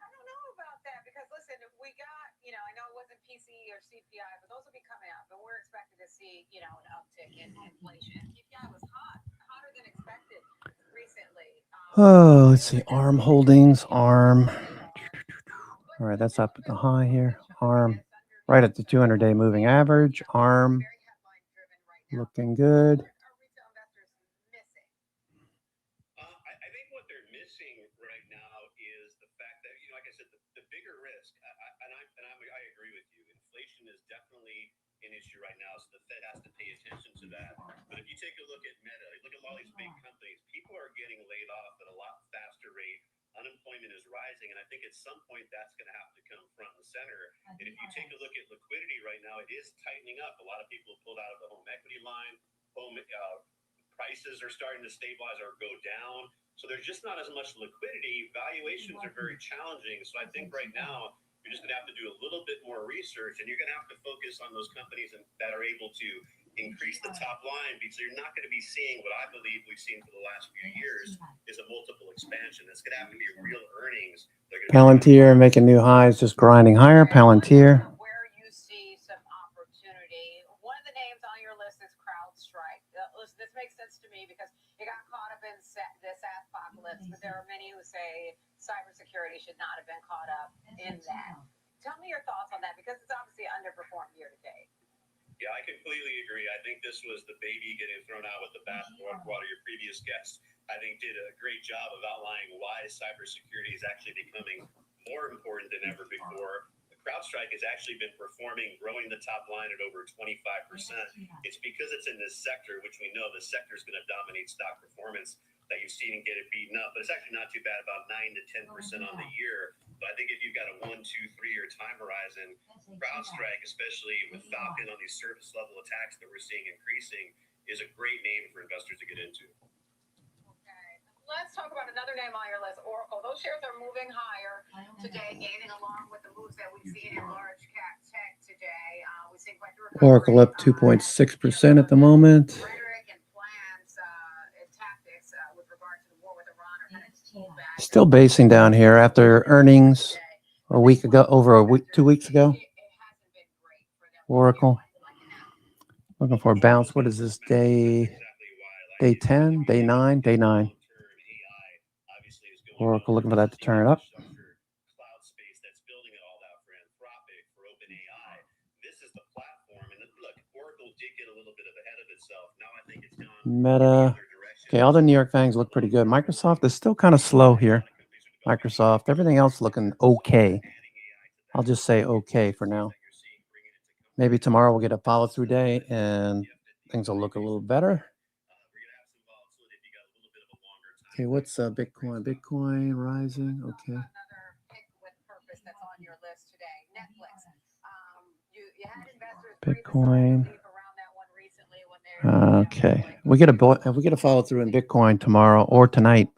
I don't know about that because, listen, we got, I know it wasn't PCE or CPI, but those will be coming up, and we're expected to see, an uptick in inflation. CPI was hotter than expected recently. Oh, let's see. ARM Holdings. ARM. All right, that's up at the high here. ARM. Right at the 200-day moving average. ARM looking good. I think what they're missing right now is the fact that, like I said, the bigger risk, I agree with you. Inflation is definitely an issue right now, so the Fed has to pay attention to that. But if you take a look at Meta, look at all these big companies, people are getting laid off at a lot faster rate. Unemployment is rising. rising, and I think at some point that's going to have to come front and center. And if you take a look at liquidity right now, it is tightening up. A lot of people have pulled out of the home equity line. Home prices are starting to stabilize or go down. So there's just not as much liquidity. Valuations are very challenging. So I think right now you're just going to have to do a little bit more research, and you're going to have to focus on those companies that are able to increase the top line, because you're not going to be seeing what I believe we've seen for the last few years is a multiple expansion. It's going to have to be real earnings. Palantir making new highs, just grinding higher. Palantir. Where you see some opportunity. One of the names on your list is CrowdStrike. Listen, this makes sense to me because it got caught up in this apocalypse, but there are many who say cybersecurity should not have been caught up in that. Tell me your thoughts on that, because it's obviously underperformed year to date. Yeah, I completely agree. I think this was the baby getting thrown out with the bathwater. Your previous guest, I think, did a great job of outlining why cybersecurity is actually becoming more important than ever before. CrowdStrike has actually been performing, growing the top line at over 25%. It's because it's in this sector, which we know the sector is going to dominate stock performance, that you've seen it get it beaten up. But it's actually not too bad, about 9 to 10% on the year. But I think if you've got a 1, 2, 3-year time horizon, CrowdStrike, especially with Falcon on these surface level attacks that we're seeing increasing, is a great name for investors to get into. Let's talk about another name on your list, Oracle. Those shares are moving higher today, gaining along with the moves that we've seen in large cap tech today. We've seen quite the recovery. Oracle up 2.6% at the moment. Rhetoric and plans and tactics with regard to the war with Iran are kind of pulled back. Still basing down here after earnings a week ago, over a week, 2 weeks ago. Oracle looking for a bounce. What is this day? Day 10, day 9, day 9. Oracle looking for that to turn up. Cloud space that's building it all out for Anthropic, for OpenAI. This is the platform. And look, Oracle did get a little bit ahead of itself. Now I think it's gone. Meta. Okay, all the New York FANGs look pretty good. Microsoft is still kind of slow here. Microsoft, everything else looking okay. I'll just say okay for now. Maybe tomorrow we'll get a follow-through day and things will look a little better. Okay, what's Bitcoin? Bitcoin rising. Okay. Another pick with purpose that's on your list today. Netflix. You had investors Bitcoin. around that one recently when Okay. If we get a follow through in Bitcoin tomorrow or tonight,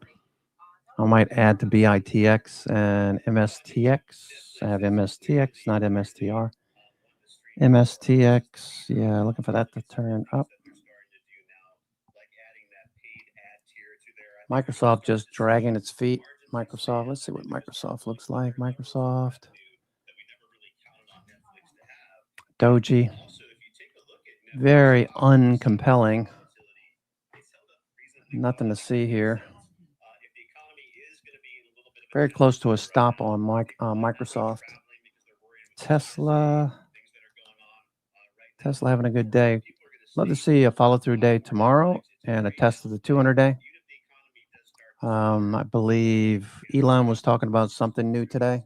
I might add to BITX and MSTX. I have MSTX, not MSTR. MSTX. Yeah, looking for that to turn up. Microsoft just dragging its feet. Microsoft, let's see what Microsoft looks like. Microsoft. Doji. Very uncompelling. Nothing to see here. Very close to a stop on Microsoft. Tesla. Tesla having a good day. Love to see a follow-through day tomorrow and a test of the 200-day. I believe Elon was talking about something new today,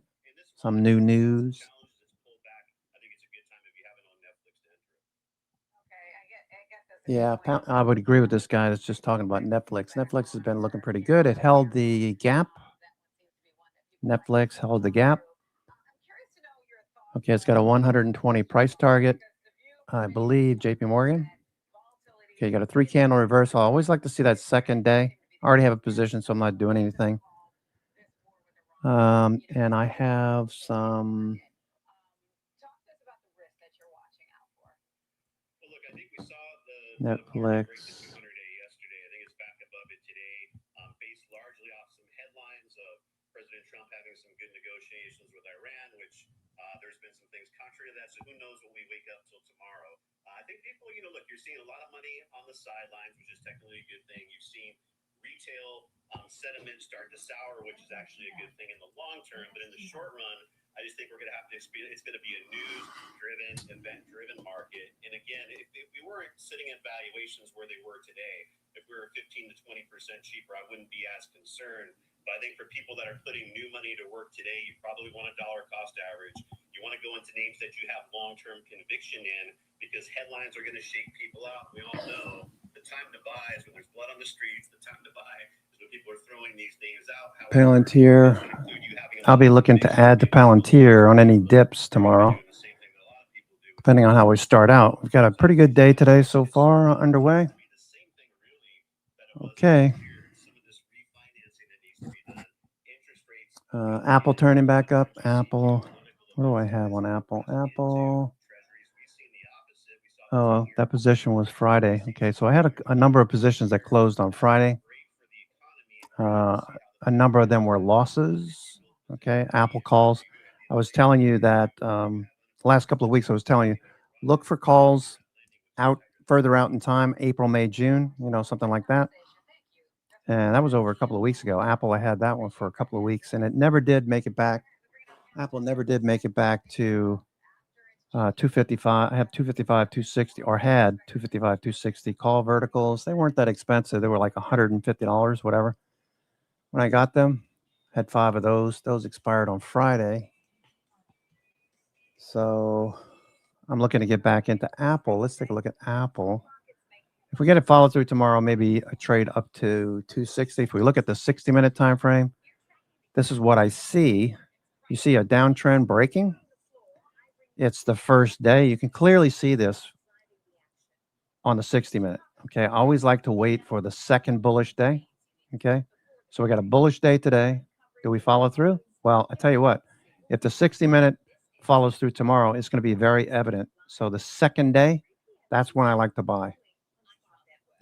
some new news. Yeah, I would agree with this guy that's just talking about Netflix. Netflix has been looking pretty good. It held the gap. Netflix held the gap. Okay, it's got a 120 price target. I believe JP Morgan. Okay, you got a 3-candle reversal. I always like to see that second day. I already have a position, so I'm not doing anything. And I have some. Netflix. Based largely off some headlines of President Trump having some good negotiations with Iran, which there's been some things contrary to that. So who knows when we wake up till tomorrow? I think people, look, you're seeing a lot of money on the sidelines, which is technically a good thing. You've seen retail sentiment start to sour, which is actually a good thing in the long term. But in the short run, I just think we're going to have to experience. It's going to be a news-driven, event-driven market. And again, if we weren't sitting at valuations where they were today, if we were 15 to 20% cheaper, I wouldn't be as concerned. But I think for people that are putting new money to work today, you probably want a dollar cost average. You want to go into names that you have long-term conviction in, because headlines are going to shake people out. We all know the time to buy is when there's blood on the streets. The time to buy is when people are throwing these names out. Palantir. You having a I'll be looking to add to Palantir on any dips tomorrow, depending on how we start out. We've got a pretty good day today so far underway. Okay. Apple turning back up. Apple. What do I have on Apple? Apple. Oh, that position was Friday. Okay, so I had a number of positions that closed on Friday. A number of them were losses. Okay, Apple calls. I was telling you that the last couple of weeks, I was telling you, look for calls out further out in time, April, May, June, something like that. And that was over a couple of weeks ago. Apple, I had that one for a couple of weeks, and it never did make it back. Apple never did make it back to 255. I have 255, 260, or had 255, 260 call verticals. They weren't that expensive. They were like $150, whatever. When I got them, had 5 of those. Those expired on Friday. So I'm looking to get back into Apple. Let's take a look at Apple. If we get a follow through tomorrow, maybe a trade up to 260. If we look at the 60-minute time frame, this is what I see. You see a downtrend breaking. It's the first day. You can clearly see this on the 60-minute. Okay, I always like to wait for the second bullish day. Okay, so we got a bullish day today. Do we follow through? Well, I tell you what, if the 60-minute follows through tomorrow, it's going to be very evident. So the second day, that's when I like to buy.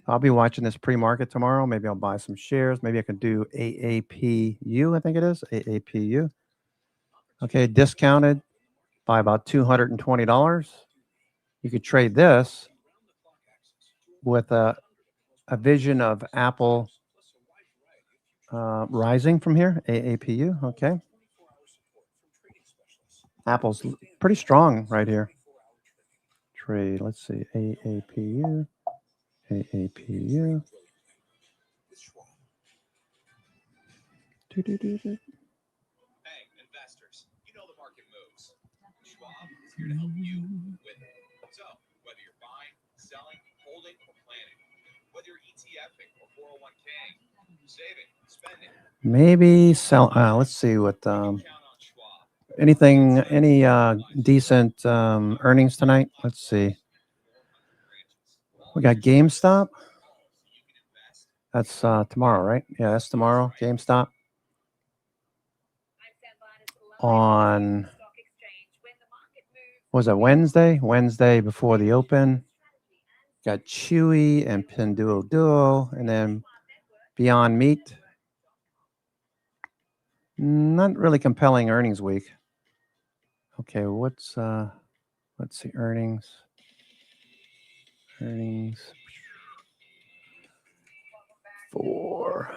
I'll be watching this pre-market tomorrow. Maybe I'll buy some shares. Maybe I could do AAPU, I think it is, AAPU. Okay, discounted by about $220. You could trade this with a vision of Apple rising from here, AAPU, okay. Apple's pretty strong right here. Trade, let's see, AAPU, AAPU. Hey, investors, you know the market moves. Schwab is here to help you with it. So, whether you're buying, selling, holding, or planning, whether you're ETFing or 401k, saving, spending. Maybe sell, let's see what, any decent earnings tonight? Let's see. We got GameStop. That's tomorrow, right? Yeah, that's tomorrow, GameStop. On, was it Wednesday? Wednesday before the open. Got Chewy and Pinduoduo, and then Beyond Meat. Not really compelling earnings week. Okay, what's let's see, earnings. For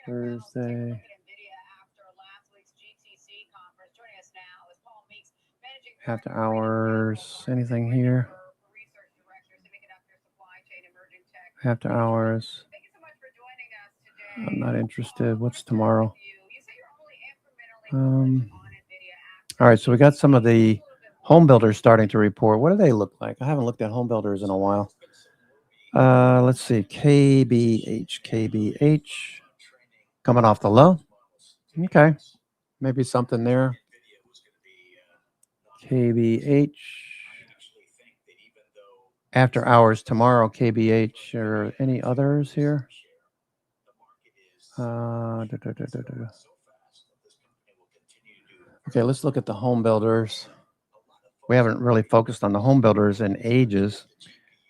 Thursday. After hours, anything here? After hours. I'm not interested. What's tomorrow? All right, so we got some of the home builders starting to report. What do they look like? I haven't looked at home builders in a while. Let's see, KBH coming off the low. Okay, maybe something there. KBH. After hours tomorrow, KBH, or any others here? Okay, let's look at the home builders. We haven't really focused on the home builders in ages.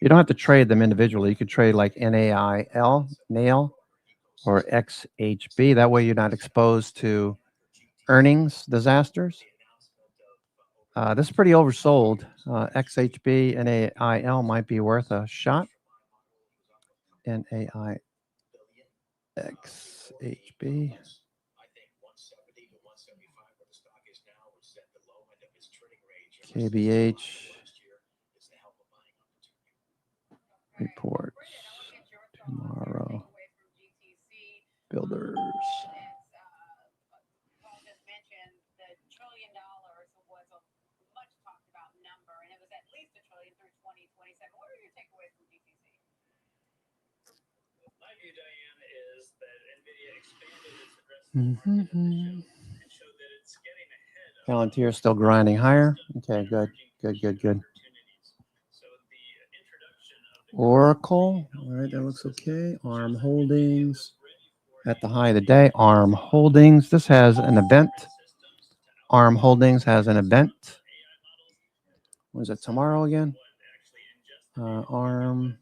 You don't have to trade them individually. You could trade like NAIL, or XHB. That way you're not exposed to earnings disasters. This is pretty oversold. XHB, NAIL might be worth a shot. NAIXHB. KBH. Reports tomorrow. Builders. Mhm. Palantir still grinding higher. Okay, good, good, good, good. Oracle, all right, that looks okay. ARM Holdings at the high of the day. ARM Holdings. This has an event. ARM Holdings has an event. Was it tomorrow again? ARM.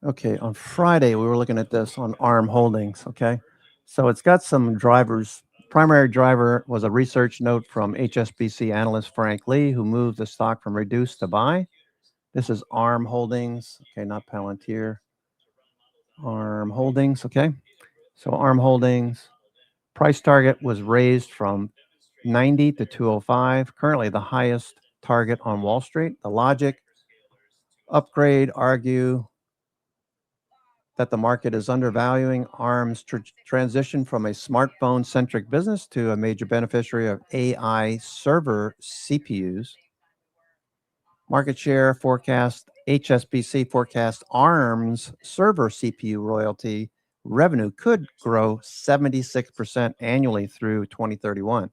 Okay, on Friday, we were looking at this on ARM Holdings, okay? So it's got some drivers. Primary driver was a research note from HSBC analyst Frank Lee, who moved the stock from reduce to buy. This is ARM Holdings, okay, not Palantir. ARM Holdings, okay? So ARM Holdings, price target was raised from 90 to 205, currently the highest target on Wall Street. The logic, upgrade, argue that the market is undervaluing ARM's transition from a smartphone-centric business to a major beneficiary of AI server CPUs. Market share forecast, HSBC forecast ARM's server CPU royalty revenue could grow 76% annually through 2031.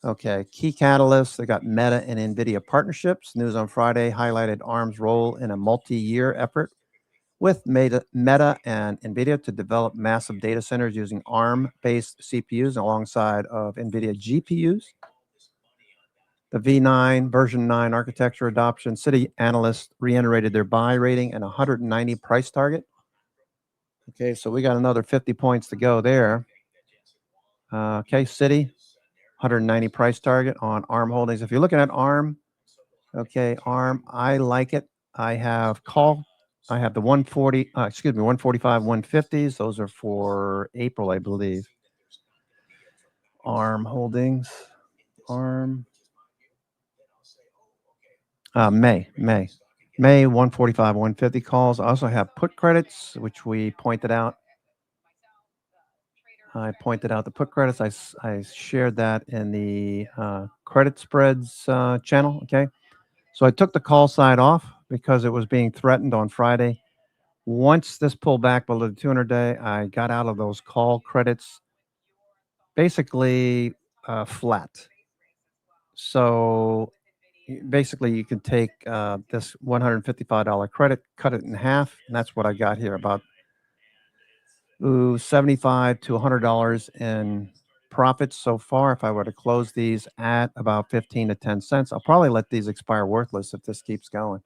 Okay, key catalysts, they got Meta and NVIDIA partnerships. News on Friday highlighted ARM's role in a multi-year effort with Meta and NVIDIA to develop massive data centers using ARM-based CPUs alongside of NVIDIA GPUs. The V9 version 9 architecture adoption, Citi analysts reiterated their buy rating and 190 price target. Okay, so we got another 50 points to go there. Okay, Citi, 190 price target on ARM Holdings. If you're looking at ARM, okay, ARM, I like it. I have the 145, 150s. Those are for April, I believe. ARM Holdings, ARM. May 145, 150 calls. I also have put credits, which we pointed out. I pointed out the put credits. I shared that in the credit spreads channel. Okay. So I took the call side off because it was being threatened on Friday. Once this pulled back below the 200-day, I got out of those call credits basically flat. So basically you can take this $155 credit, cut it in half, and that's what I got here, about $75 to $100 in profits so far. If I were to close these at about 15 to 10 cents, I'll probably let these expire worthless if this keeps going.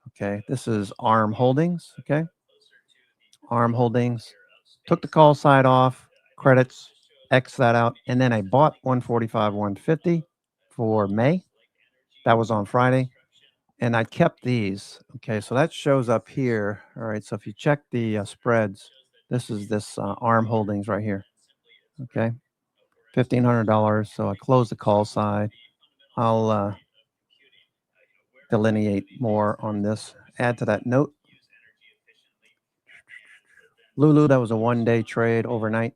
Okay, this is ARM Holdings. Okay, ARM Holdings, took the call side off, credits, X that out, and then I bought 145, 150 for May. That was on Friday. And I kept these. Okay, so that shows up here. All right, so if you check the spreads, this is this ARM Holdings right here. Okay, $1,500. So I closed the call side. I'll delineate more on this. Add to that note. Lulu, that was a one-day trade overnight.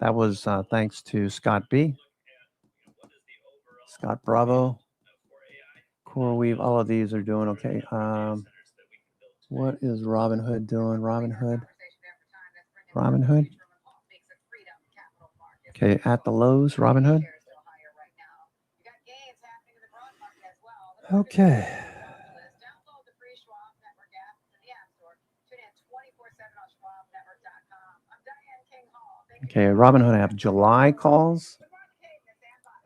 That was thanks to Scott B. Scott Bravo. CoreWeave, all of these are doing okay. What is Robinhood doing? Robinhood. Okay, at the lows, Robinhood. Okay. Okay, Robinhood, I have July calls.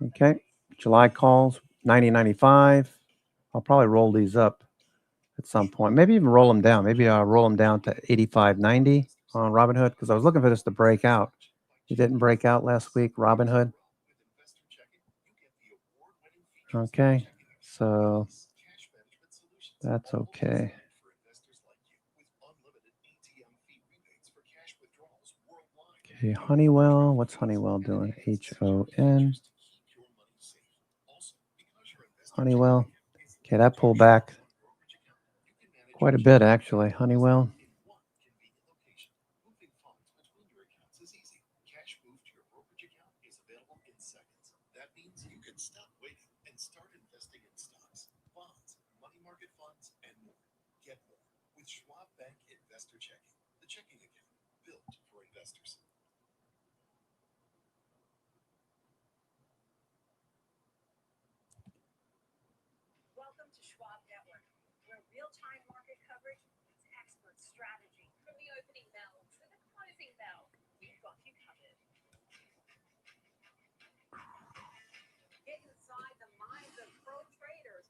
Okay, July calls, 90.95. I'll probably roll these up at some point. Maybe even roll them down. Maybe I'll roll them down to 85.90 on Robinhood because I was looking for this to break out. It didn't break out last week, Robinhood. Okay, so that's okay. Okay, Honeywell. What's Honeywell doing? HON. Honeywell. Okay, that pulled back quite a bit, actually. Honeywell. Schwab Bank Investor Checking, the checking account built for investors. Welcome to Schwab Network, where real-time market coverage meets expert strategy. From the opening bell to the closing bell, we've got you covered. Get inside the minds of pro traders.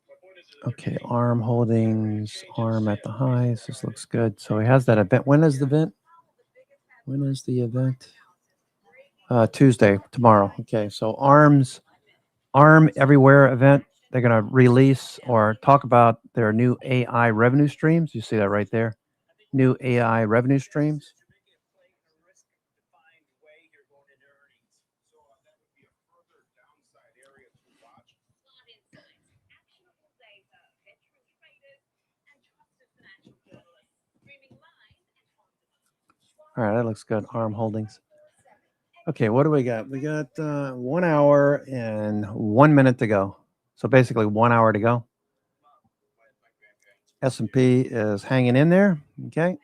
Okay, ARM Holdings, ARM at the highs. This looks good. So he has that event. When is the event? When is the event? Tuesday, tomorrow. Okay, so ARM Everywhere event. They're going to release or talk about their new AI revenue streams. You see that right there? New AI revenue streams. All right, that looks good. ARM Holdings. Okay, what do we got? We got 1 hour and 1 minute to go. So basically 1 hour to go. S&P is hanging in there. Okay.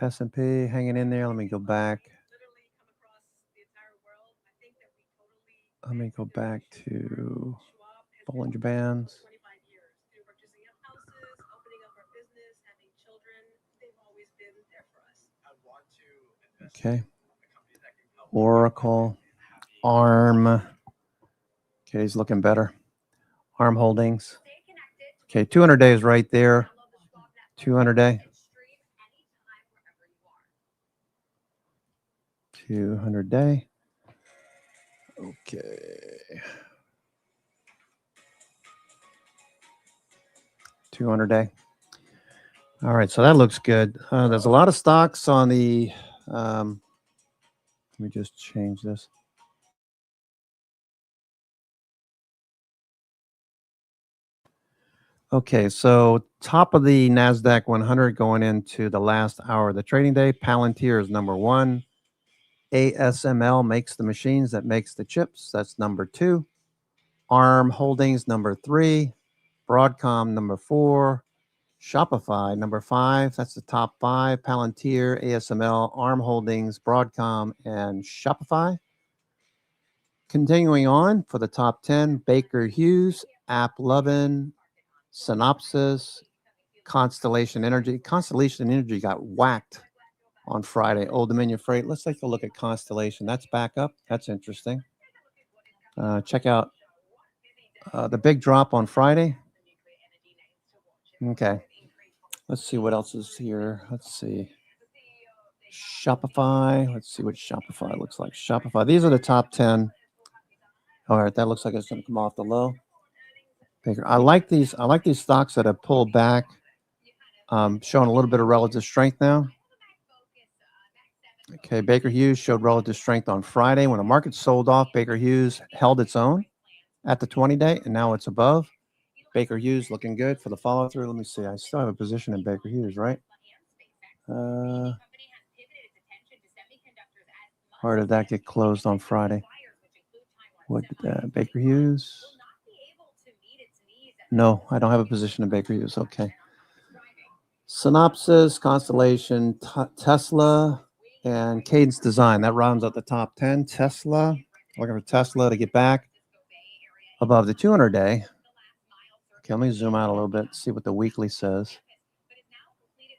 S&P hanging in there. Let me go back. Let me go back to Bollinger Bands. Okay. Oracle, ARM. Okay, he's looking better. ARM Holdings. Okay, 200 days right there. 200 day. 200 day. Okay. 200 day. All right, so that looks good. There's a lot of stocks on the. Let me just change this. Okay, so top of the NASDAQ 100 going into the last hour of the trading day. Palantir is number 1. ASML makes the machines that makes the chips. That's number 2. ARM Holdings, number 3. Broadcom, number 4. Shopify, number 5. That's the top 5. Palantir, ASML, ARM Holdings, Broadcom, and Shopify. Continuing on for the top 10, Baker Hughes, AppLovin, Synopsys, Constellation Energy. Constellation Energy got whacked on Friday. Old Dominion Freight. Let's take a look at Constellation. That's back up. That's interesting. Check out the big drop on Friday. Okay. Let's see what else is here. Let's see. Shopify. Let's see what Shopify looks like. Shopify. These are the top 10. All right. That looks like it's going to come off the low. Baker. I like these stocks that have pulled back, showing a little bit of relative strength now. Okay, Baker Hughes showed relative strength on Friday. When the market sold off, Baker Hughes held its own at the 20-day, and now it's above. Baker Hughes looking good for the follow-through. Let me see. I still have a position in Baker Hughes, right? Or did that get closed on Friday? What Baker Hughes? No, I don't have a position in Baker Hughes. Okay. Synopsys, Constellation, Tesla, and Cadence Design. That rounds out the top 10. Tesla, looking for Tesla to get back above the 200-day. Okay, let me zoom out a little bit, see what the weekly says.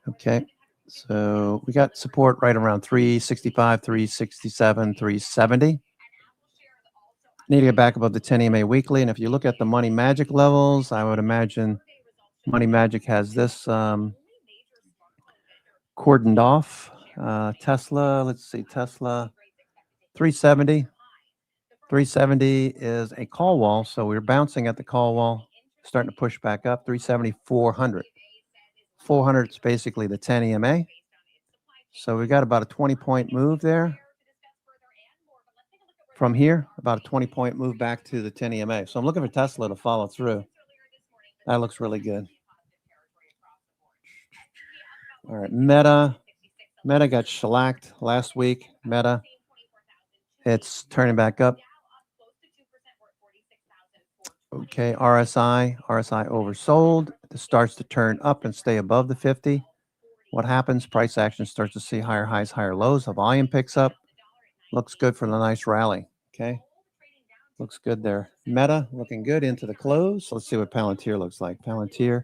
Okay, so we got support right around 365, 367, 370. Need to get back above the 10 EMA weekly. And if you look at the Money Magic levels, I would imagine Money Magic has this cordoned off. Tesla, let's see, Tesla 370. 370 is a call wall, so we're bouncing at the call wall, starting to push back up. 370, 400. 400 is basically the 10 EMA. So we got about a 20-point move there. From here, about a 20-point move back to the 10 EMA. So I'm looking for Tesla to follow through. That looks really good. All right, Meta. Meta got shellacked last week. Meta, it's turning back up. Okay, RSI oversold. It starts to turn up and stay above the 50. What happens? Price action starts to see higher highs, higher lows. The volume picks up. Looks good for the nice rally. Okay. Looks good there. Meta looking good into the close. Let's see what Palantir looks like. Palantir.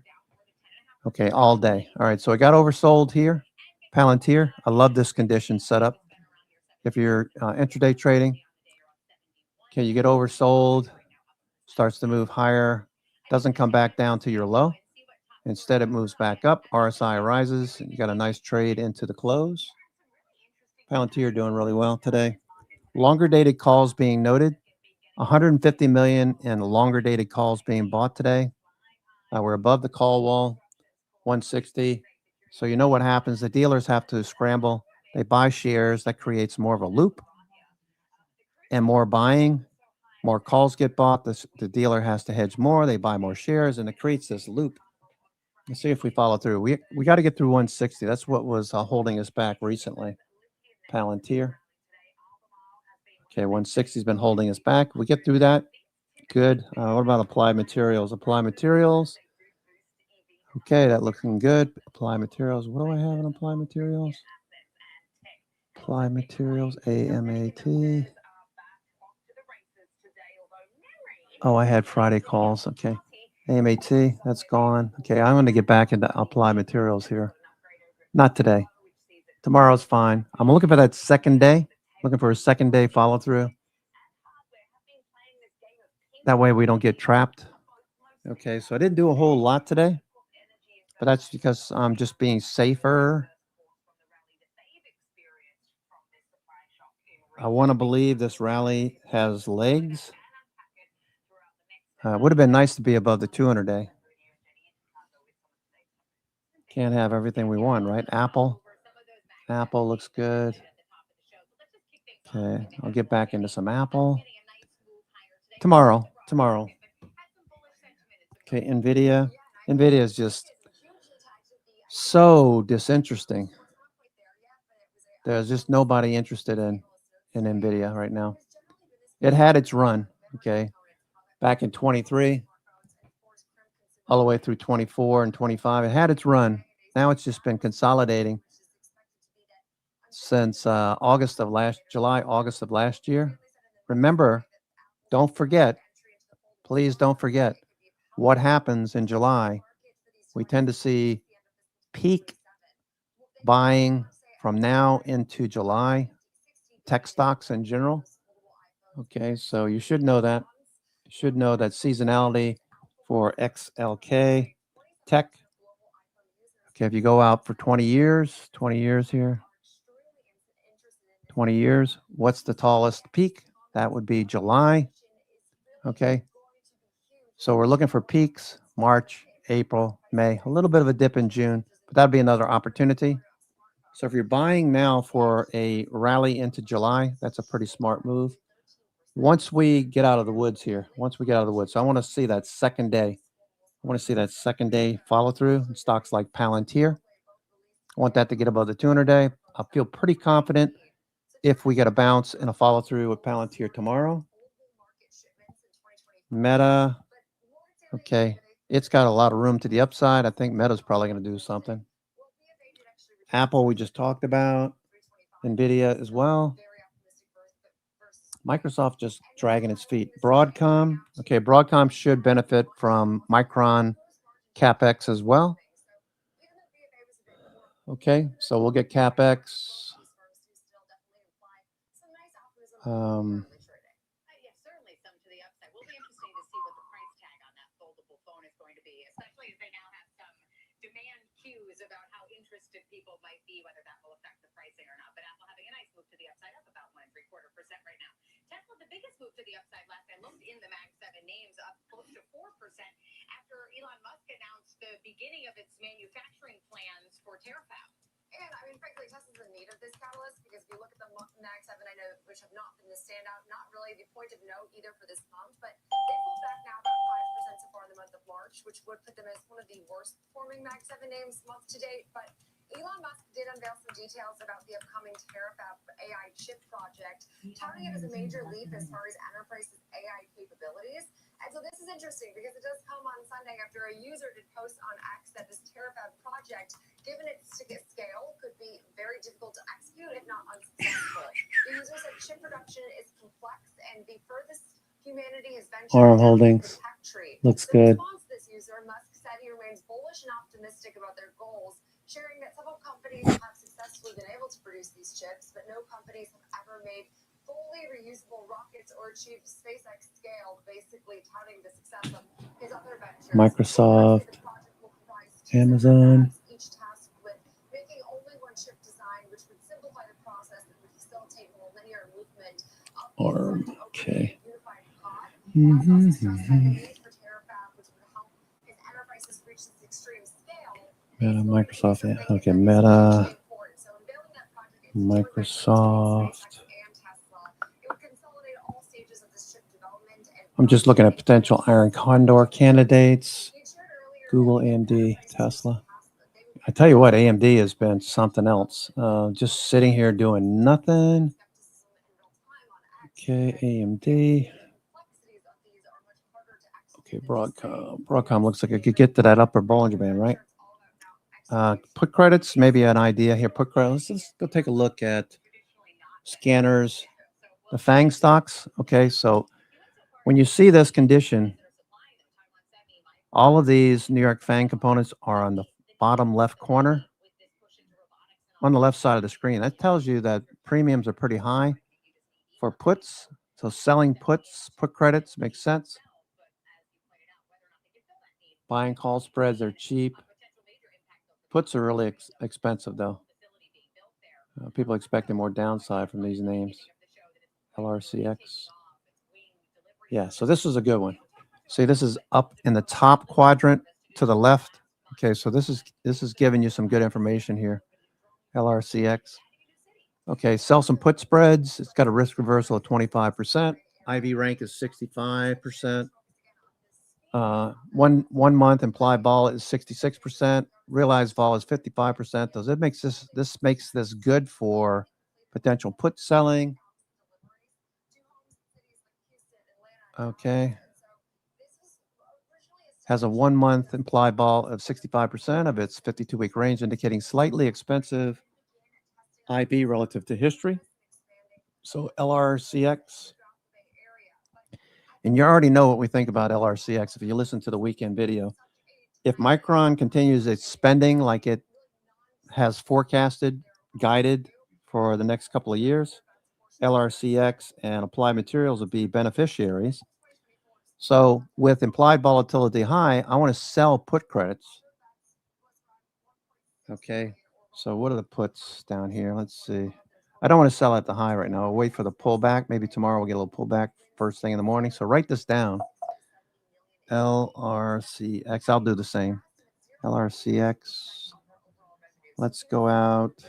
Okay, all day. All right, so I got oversold here. Palantir. I love this condition setup. If you're intraday trading, okay, you get oversold, starts to move higher, doesn't come back down to your low. Instead, it moves back up. RSI rises. You got a nice trade into the close. Palantir doing really well today. Longer dated calls being noted. 150 million in longer dated calls being bought today. We're above the call wall, 160. So you know what happens. The dealers have to scramble. They buy shares. That creates more of a loop and more buying. More calls get bought. The dealer has to hedge more. They buy more shares, and it creates this loop. Let's see if we follow through. We got to get through 160. That's what was holding us back recently. Palantir. Okay, 160 has been holding us back. We get through that. Good. What about Applied Materials? Applied Materials. Okay, that looking good. Applied Materials. What do I have in Applied Materials? Applied Materials, AMAT. Oh, I had Friday calls. Okay. AMAT, that's gone. Okay, I'm going to get back into Applied Materials here. Not today. Tomorrow's fine. I'm looking for that second day. Looking for a second day follow through. That way we don't get trapped. Okay, so I didn't do a whole lot today, but that's because I'm just being safer. I want to believe this rally has legs. Would have been nice to be above the 200 day. Can't have everything we want, right? Apple looks good. Okay, I'll get back into some Apple. Tomorrow. Okay, NVIDIA. NVIDIA is just so disinteresting. There's just nobody interested in NVIDIA right now. It had its run, okay, back in 23, all the way through 24 and 25. It had its run. Now it's just been consolidating since August of last year. Remember, don't forget, please don't forget what happens in July. We tend to see peak buying from now into July, tech stocks in general. Okay, so you should know that. You should know that seasonality for XLK tech. Okay, if you go out for 20 years here, 20 years, what's the tallest peak? That would be July. Okay, so we're looking for peaks, March, April, May, a little bit of a dip in June, but that'd be another opportunity. So if you're buying now for a rally into July, that's a pretty smart move. Once we get out of the woods here, so I want to see that second day. I want to see that second day follow through in stocks like Palantir. I want that to get above the 200 day. I feel pretty confident if we get a bounce and a follow through with Palantir tomorrow. Meta. Okay. It's got a lot of room to the upside. I think Meta's probably going to do something. Apple, we just talked about. NVIDIA as well. Microsoft just dragging its feet. Broadcom. Okay, Broadcom should benefit from Micron CapEx as well. Okay, so we'll get CapEx. People might be, whether that will affect the pricing or not. But Apple having a nice move to the upside, up about 1.75% right now. Tesla, the biggest move to the upside last I looked in the Mag 7 names, up close to 4% after Elon Musk announced the beginning of its manufacturing plans for Terafab. And I mean, frankly, Tesla's in need of this catalyst because if you look at the Mag 7, I know, which have not been the standout, not really the point of note either for this month, but they pulled back now about 5% so far in the month of March, which would put them as one of the worst performing Mag 7 names month to date. But Elon Musk did unveil some details about the upcoming Terafab AI chip project, touting it as a major leap as far as enterprise's AI capabilities. And so this is interesting because it does come on Sunday after a user did post on X that this Terrafab project, given its scale, could be very difficult to execute, if not unsuccessful. The user said chip production is complex and the furthest humanity has ventured Aura down Holdings. the tech tree. Looks In good. response to this user, Musk said he remains bullish and optimistic about their goals, sharing that several companies have successfully been able to produce these chips, but no companies have ever made fully reusable rockets or achieved SpaceX scale, basically touting the success of his other ventures. Microsoft, The project will comprise two separate Amazon. labs, each tasked with making only one chip design, which would simplify the process and would facilitate more linear movement of the Arm. designed to Okay. open a unified pod. Mhm, Also stressed by the mhm. need for Terrafab, which would help his enterprises reach this extreme scale. Meta, Microsoft. Yeah. Okay, Meta, Microsoft. I'm just looking at potential Iron Condor candidates. Google, AMD, Tesla. I tell you what, AMD has been something else. Just sitting here doing nothing. Okay, AMD. Okay, Broadcom. Broadcom looks like it could get to that upper Bollinger Band, right? Put credits, maybe an idea here. Put credits. Let's go take a look at scanners, the FANG stocks. Okay, so when you see this condition, all of these New York FANG components are on the bottom left corner, on the left side of the screen. That tells you that premiums are pretty high for puts. So selling puts, put credits makes sense. Buying call spreads are cheap. Puts are really expensive though. People expecting more downside from these names. LRCX. Yeah, so this is a good one. See, this is up in the top quadrant to the left. Okay, so this is giving you some good information here. LRCX. Okay, sell some put spreads. It's got a risk reversal of 25%. IV rank is 65%. 1 month implied vol is 66%. Realized vol is 55%. Does it makes this makes this good for potential put selling? Okay. Has a 1 month implied vol of 65% of its 52-week range, indicating slightly expensive IB relative to history. So LRCX. And you already know what we think about LRCX if you listen to the weekend video. If Micron continues its spending like it has forecasted, guided for the next couple of years, LRCX and Applied Materials will be beneficiaries. So with implied volatility high, I want to sell put credits. Okay, so what are the puts down here? Let's see. I don't want to sell at the high right now. I'll wait for the pullback. Maybe tomorrow we'll get a little pullback first thing in the morning. So write this down. LRCX. I'll do the same. LRCX. Let's go out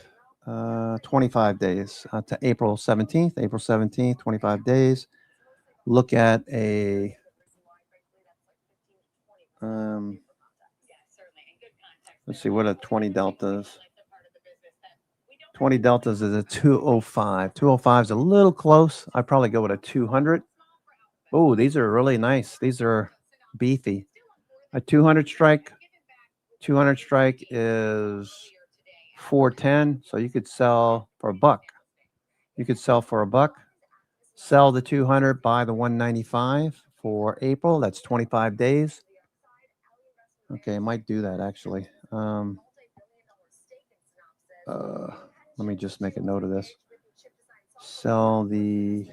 25 days to April 17th. April 17th, 25 days. Look at a let's see what a 20 deltas. 20 deltas is a 205. 205 is a little close. I'd probably go with a 200. Oh, these are really nice. These are beefy. A 200 strike. 200 strike is 410. So you could sell for a buck. You could sell for a buck. Sell the 200, buy the 195 for April. That's 25 days. Okay, I might do that actually. Let me just make a note of this. Sell the,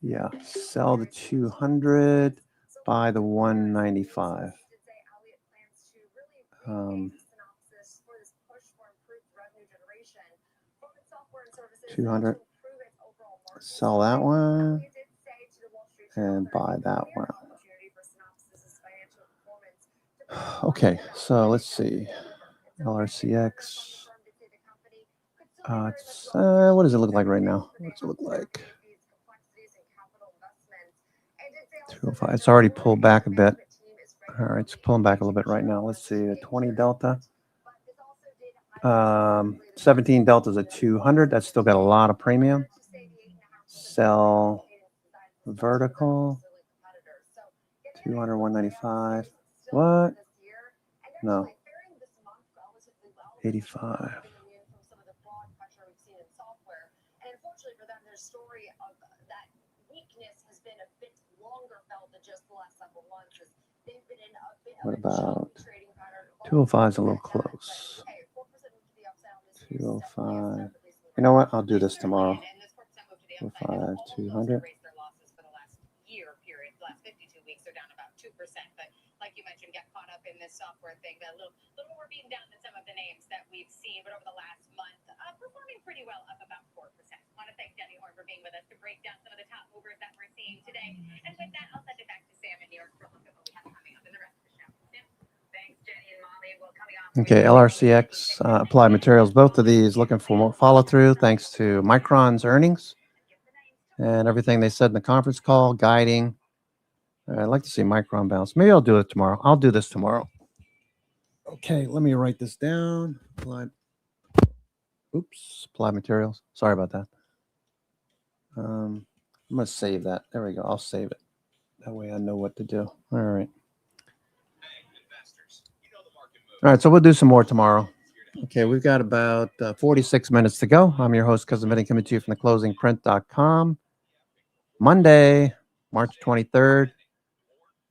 yeah, sell the 200, buy the 195. 200, sell that one, and buy that one. Okay, so let's see. LRCX. What does it look like right now? What does it look like? 205. It's already pulled back a bit. All right, it's pulling back a little bit right now. Let's see, the 20 delta. 17 delta is a 200. That's still got a lot of premium. Sell Vertical. 200, 195. What? No. 85. What about 205 is a little close. 205. You know what? I'll do this tomorrow. 205, 200. Like you mentioned, get caught up in this software thing. A little more beaten down than some of the names that we've seen, but over the last month, performing pretty well, up about 4%. Want to thank Denny Horn for being with us to break down some of the top movers that we're seeing today. And with that, I'll send it back to Sam in New York for a look at what we have coming up in the rest of the show. Sam? Thanks, Jenny and Molly. Well, coming up. Okay, LRCX, Applied Materials, both of these looking for more follow through thanks to Micron's earnings and everything they said in the conference call, guiding. I'd like to see Micron bounce. Maybe I'll do it tomorrow. I'll do this tomorrow. Okay, let me write this down. Applied Materials. Sorry about that. I'm going to save that. There we go. I'll save it. That way I know what to do. All right. All right, so we'll do some more tomorrow. Okay, we've got about 46 minutes to go. I'm your host, Cousin Vinny, coming to you from theclosingprint.com. Monday, March 23rd.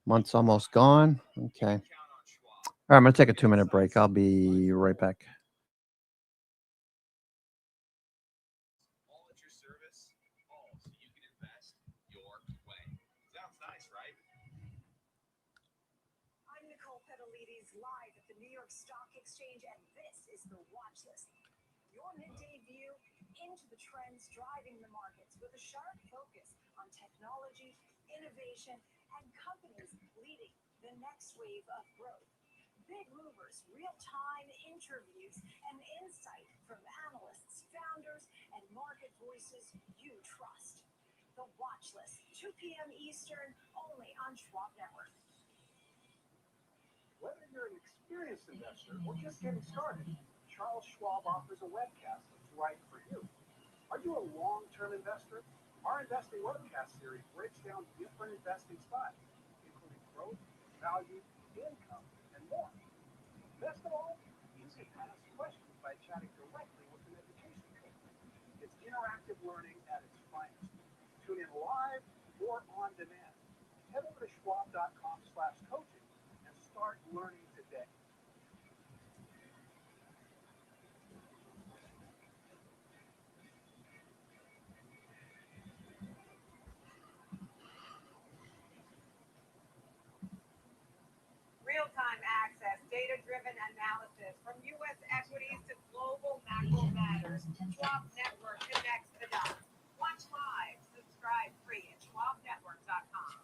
Month's almost gone. Okay. All right, I'm going to take a 2-minute break. I'll be right back. All at your service, all so you can invest your way. Sounds nice, right? I'm Nicole Petalides, live at the New York Stock Exchange, and this is the Watch List. Your midday view into the trends driving the markets with a sharp focus on technology, innovation, and companies leading the next wave of growth. Big movers, real-time interviews, and insight from analysts, founders, and market voices you trust. The Watch List, 2 p.m. Eastern, only on Schwab Network. Whether you're an experienced investor or just getting started, Charles Schwab offers a webcast that's right for you. Are you a long-term investor? Our investing webcast series breaks down different investing styles, including growth, value, income, and more. Best of all, easy to ask questions by chatting directly with an education coach. It's interactive learning at its finest. Tune in live or on demand. Head over to schwab.com/coaching and start learning today. Real-time access, data-driven analysis from U.S. equities to global macro matters. Schwab Network connects the dots. Watch live, subscribe free at schwabnetwork.com.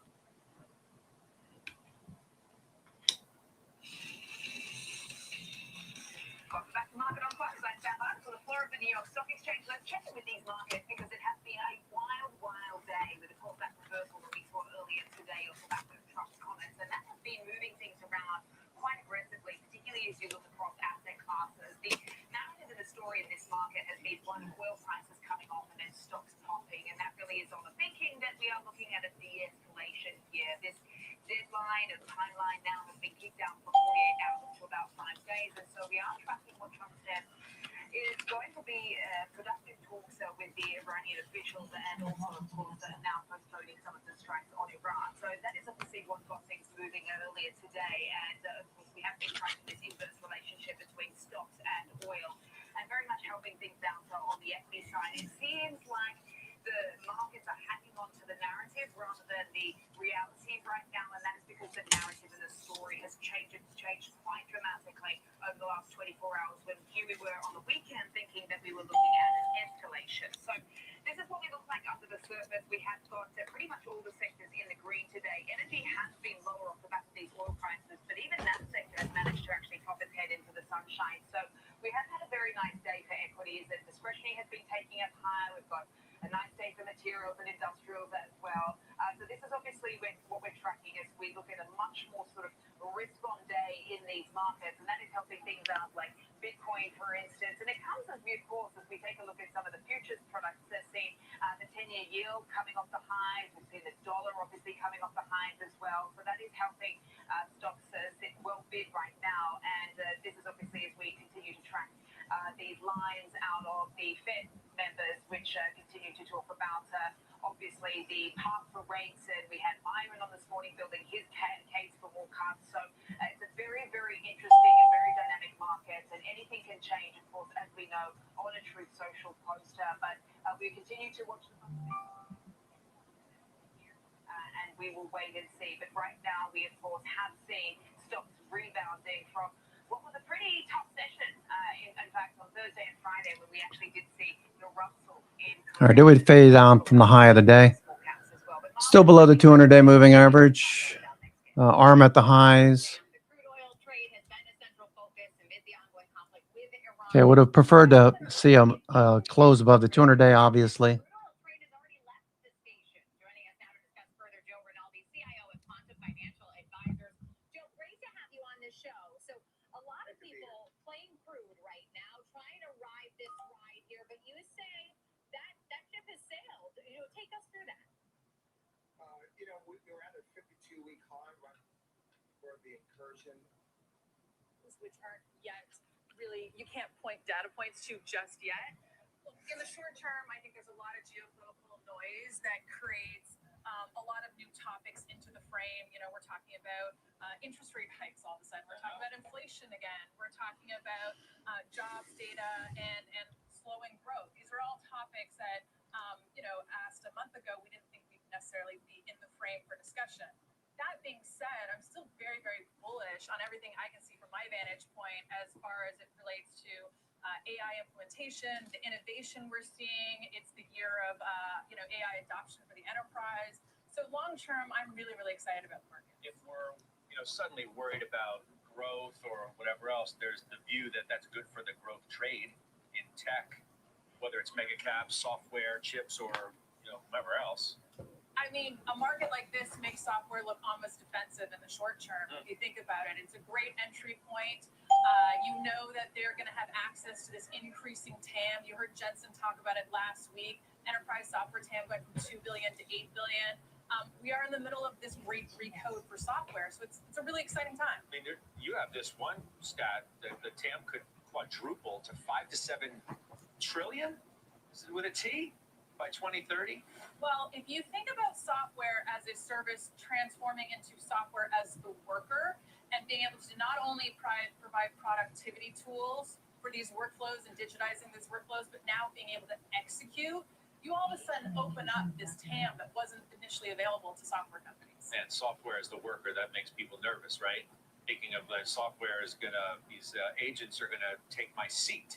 Welcome back to Market on Fox. I'm Sam Barnes on the floor of the New York Stock Exchange. Let's check in with these markets because it has been a wild, wild day with a pullback reversal that we saw earlier today off the back of Trump's comments, and that has been moving things around quite aggressively, particularly as you look across asset classes. The narrative in the story in this market has been one of oil prices coming off and then stocks popping, and that really is on the thinking that we are looking at a de-escalation here. This deadline and timeline now has been kicked down from 48 hours to about 5 days, and so we are tracking what Trump said is going to be productive talks with the Iranian officials, and also, of course, now postponing some of the strikes on Iran. So that is obviously what got things moving earlier today, and of course we have been tracking this inverse relationship between stocks and oil, and very much helping things out on the equity side. It seems like the markets are hanging on to the narrative rather than the reality right now, and that is because the narrative and the story has changed quite dramatically over the last 24 hours, when here we were on the weekend thinking that we were looking at an escalation. So this is what we look like under the surface. We have got pretty much all the sectors in the green today. Energy has been lower off the back of these oil prices, but even that sector has managed to actually pop its head into the sunshine. So we have had a very nice day for equities, and discretionary has been taking up higher. We've got a a nice day for materials and industrials as well. So this is obviously what we're tracking as we look at a much more sort of risk-on day in these markets, and that is helping things out like Bitcoin, for instance. And it comes as we, of course, as we take a look at some of the futures products, they're seeing the 10-year yield coming off the highs. We've seen the dollar obviously coming off the highs as well. So that is helping stocks sit well bid right now. And this is obviously as we continue to track these lines out of the Fed members, which continue to talk about obviously the path for rates. And we had Myron on this morning building his case for more cuts. So it's a very, very interesting and very dynamic market, and anything can change, of course, as we know, on a Truth Social poster. But we continue to watch the and we will wait and see. But right now, we of course have seen stocks rebounding from what was a pretty tough session. In fact, on Thursday and Friday, when we actually did see the Russell in. All right, it would fade down from the high of the day. Still below the 200-day moving average. ARM at the highs. Okay, I would have preferred to see a close above the 200-day, obviously. Which aren't yet really, you can't point data points to just yet. Look, in the short term, I think there's a lot of geopolitical noise that creates a lot of new topics into the frame. You know, we're talking about interest rate hikes all of a sudden. We're talking about inflation again. We're talking about jobs data and slowing growth. These are all topics that, you know, asked a month ago, we didn't think we'd necessarily be in the frame for discussion. That being said, I'm still very, very bullish on everything I can see from my vantage point as far as it relates to AI implementation, the innovation we're seeing. It's the year of you know, AI adoption for the enterprise. So long term, I'm really, really excited about the market. If we're, you know, suddenly worried about growth or whatever else, there's the view that that's good for the growth trade in tech, whether it's mega caps, software, chips, or, you know, whoever else. I mean, a market like this makes software look almost defensive in the short term. If you think about it, it's a great entry point. You know that they're going to have access to this increasing TAM. You heard Jensen talk about it last week. Enterprise software TAM went from 2 billion to 8 billion. We are in the middle of this great recode for software, so it's a really exciting time. I mean, you have this one stat that the TAM could quadruple to 5 to 7 trillion with a T by 2030. Well, if you think about software as a service transforming into software as the worker and being able to not only provide productivity tools for these workflows and digitizing these workflows, but now being able to execute, you all of a sudden open up this TAM that wasn't initially available to software companies. And software as the worker, that makes people nervous, right? Thinking of the software is gonna, these agents are gonna take my seat.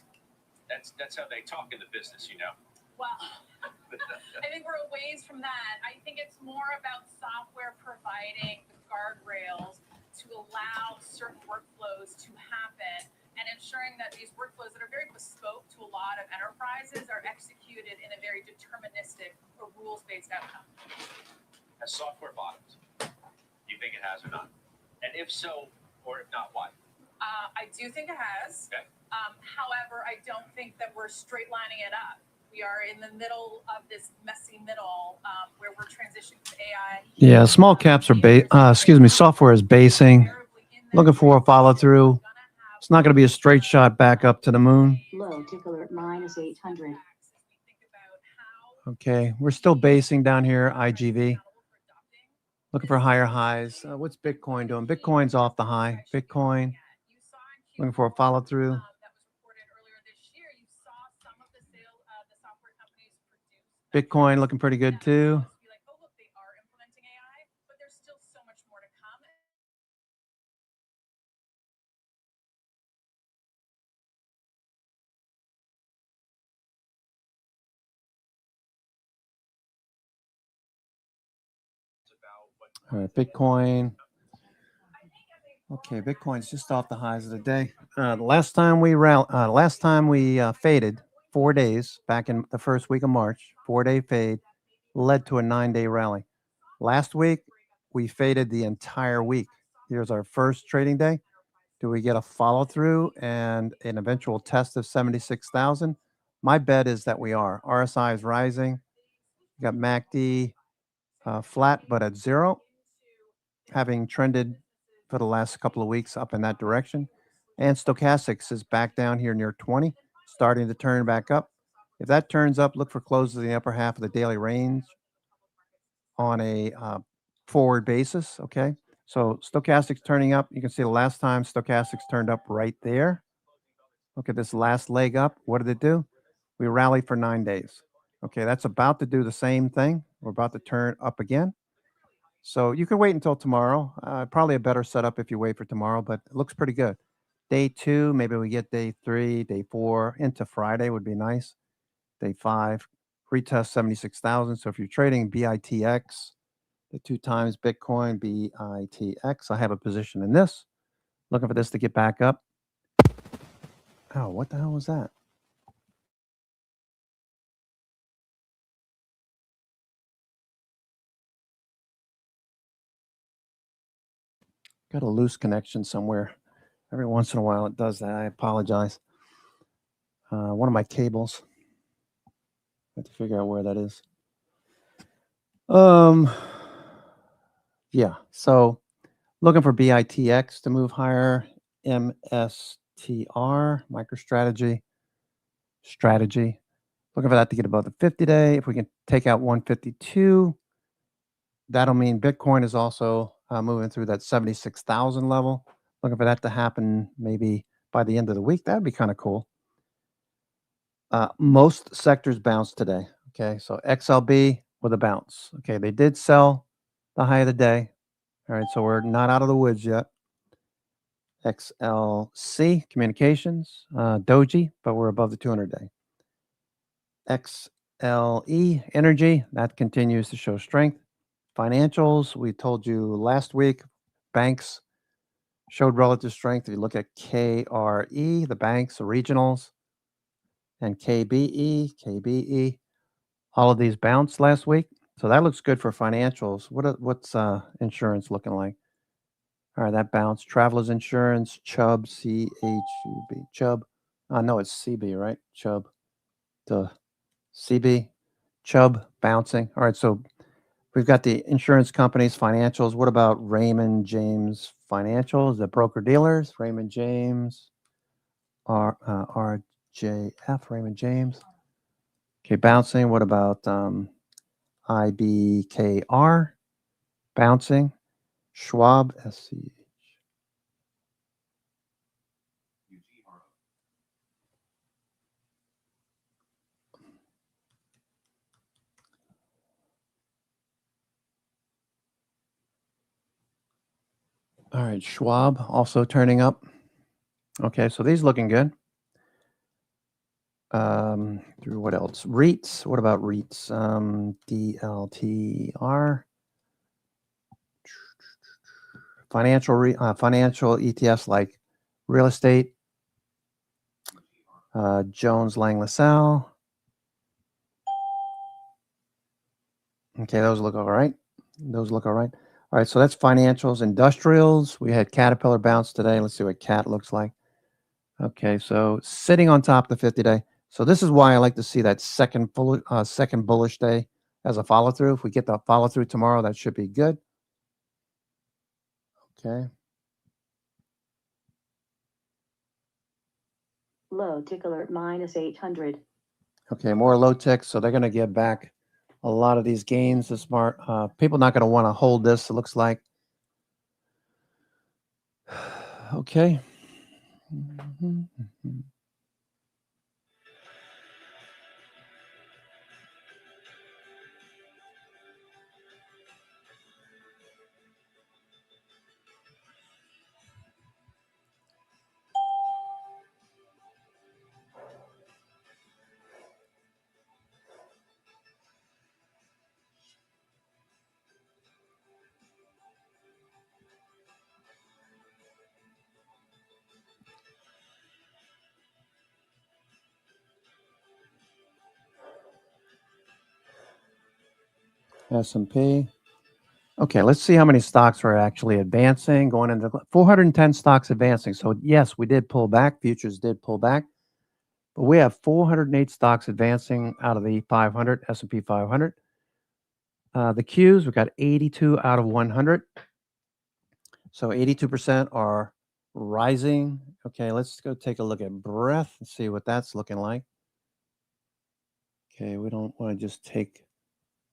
That's how they talk in the business, you know. Well, I think we're a ways from that. I think it's more about software providing the guardrails to allow certain workflows to happen and ensuring that these workflows that are very bespoke to a lot of enterprises are executed in a very deterministic or rules-based outcome. Has software bottomed? Do you think it has or not? And if so, or if not, why? I do think it has. Okay. However, I don't think that we're straight lining it up. We are in the middle of this messy middle where we're transitioning to AI. Yeah, small caps are software is basing. Looking for a follow through. It's not going to be a straight shot back up to the moon. Low tick alert minus 800. Okay, we're still basing down here, IGV. Looking for higher highs. What's Bitcoin doing? Bitcoin's off the high. Bitcoin looking for a follow through. Bitcoin looking pretty good too. All right, Bitcoin. Okay, Bitcoin's just off the highs of the day. The last time we faded 4 days back in the first week of March, 4-day fade led to a 9-day rally. Last week, we faded the entire week. Here's our first trading day. Do we get a follow through and an eventual test of 76,000? My bet is that we are. RSI is rising. You got MACD flat, but at 0, having trended for the last couple of weeks up in that direction. And stochastics is back down here near 20, starting to turn back up. If that turns up, look for closes in the upper half of the daily range on a forward basis. Okay. So stochastics turning up. You can see the last time stochastics turned up right there. Look at this last leg up. What did it do? We rallied for 9 days. Okay. That's about to do the same thing. We're about to turn up again. So you can wait until tomorrow. Probably a better setup if you wait for tomorrow, but it looks pretty good. Day 2, maybe we get day 3, day 4 into Friday would be nice. Day 5, retest 76,000. So if you're trading BITX, the 2 times Bitcoin, BITX, I have a position in this. Looking for this to get back up. Oh, what the hell was that? Got a loose connection somewhere. Every once in a while it does that. I apologize. One of my cables. I have to figure out where that is. Yeah. So looking for BITX to move higher. MSTR, MicroStrategy. Strategy. Looking for that to get above the 50-day. If we can take out 152, that'll mean Bitcoin is also moving through that 76,000 level. Looking for that to happen maybe by the end of the week. That'd be kind of cool. Most sectors bounced today. Okay, so XLB with a bounce. Okay, they did sell the high of the day. All right, so we're not out of the woods yet. XLC communications, Doji, but we're above the 200-day. XLE energy, that continues to show strength. Financials, we told you last week, banks showed relative strength. If you look at KRE, the banks, the regionals, and KBE, all of these bounced last week. So that looks good for financials. What's insurance looking like? All right, that bounced. Travelers Insurance, Chubb, CHUB, Chubb. No, it's CB, right? Chubb. The CB, Chubb bouncing. All right, so we've got the insurance companies, financials. What about Raymond James Financials, the broker dealers? Raymond James, RJF, Raymond James. Okay, bouncing. What about IBKR? Bouncing. Schwab, SCH. All right, Schwab also turning up. Okay, so these looking good. Through what else? REITs. What about REITs? DLTR. Financial ETFs like real estate. Jones Lang LaSalle. Okay, those look all right. Those look all right. All right, so that's financials. Industrials. We had Caterpillar bounce today. Let's see what CAT looks like. Okay, so sitting on top of the 50-day. So this is why I like to see that second bullish day as a follow through. If we get the follow through tomorrow, that should be good. Okay. Low tick alert -800. Okay, more low ticks. So they're going to get back a lot of these gains. The smart people not going to want to hold this. It looks like. Okay. S&P. Okay, let's see how many stocks are actually advancing, going into 410 stocks advancing. So yes, we did pull back. Futures did pull back. But we have 408 stocks advancing out of the 500, S&P 500. The Qs, we've got 82 out of 100. So 82% are rising. Okay, let's go take a look at breadth and see what that's looking like. Okay, we don't want to just take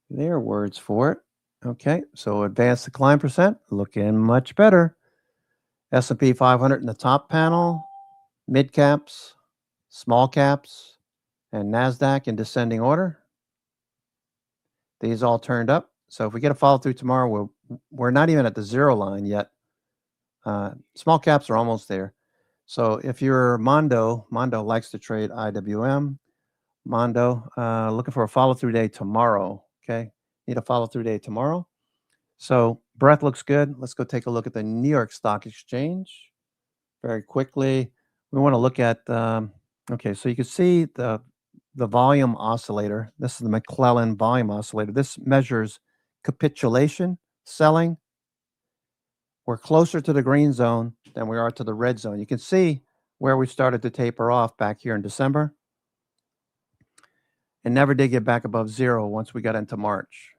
their words for it. Okay, so advanced decline percent looking much better. S&P 500 in the top panel, mid caps, small caps, and NASDAQ in descending order. These all turned up. So if we get a follow through tomorrow, we're not even at the zero line yet. Small caps are almost there. So if you're Mondo likes to trade IWM. Mondo, looking for a follow through day tomorrow. Okay, need a follow through day tomorrow. So breadth looks good. Let's go take a look at the New York Stock Exchange very quickly. We want to look at, okay, so you can see the volume oscillator. This is the McClellan volume oscillator. This measures capitulation, selling. We're closer to the green zone than we are to the red zone. You can see where we started to taper off back here in December. And never did get back above zero once we got into March.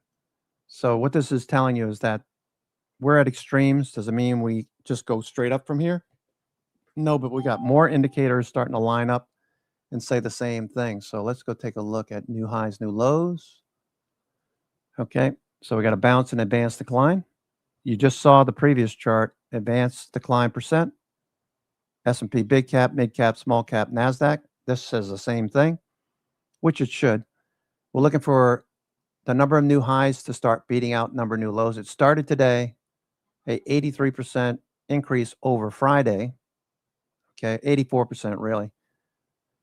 So what this is telling you is that we're at extremes. Does it mean we just go straight up from here? No, but we got more indicators starting to line up and say the same thing. So let's go take a look at new highs, new lows. Okay, so we got a bounce and advanced decline. You just saw the previous chart, advanced decline percent. S&P big cap, mid cap, small cap, NASDAQ. This says the same thing, which it should. We're looking for the number of new highs to start beating out number of new lows. It started today, a 83% increase over Friday. Okay, 84% really.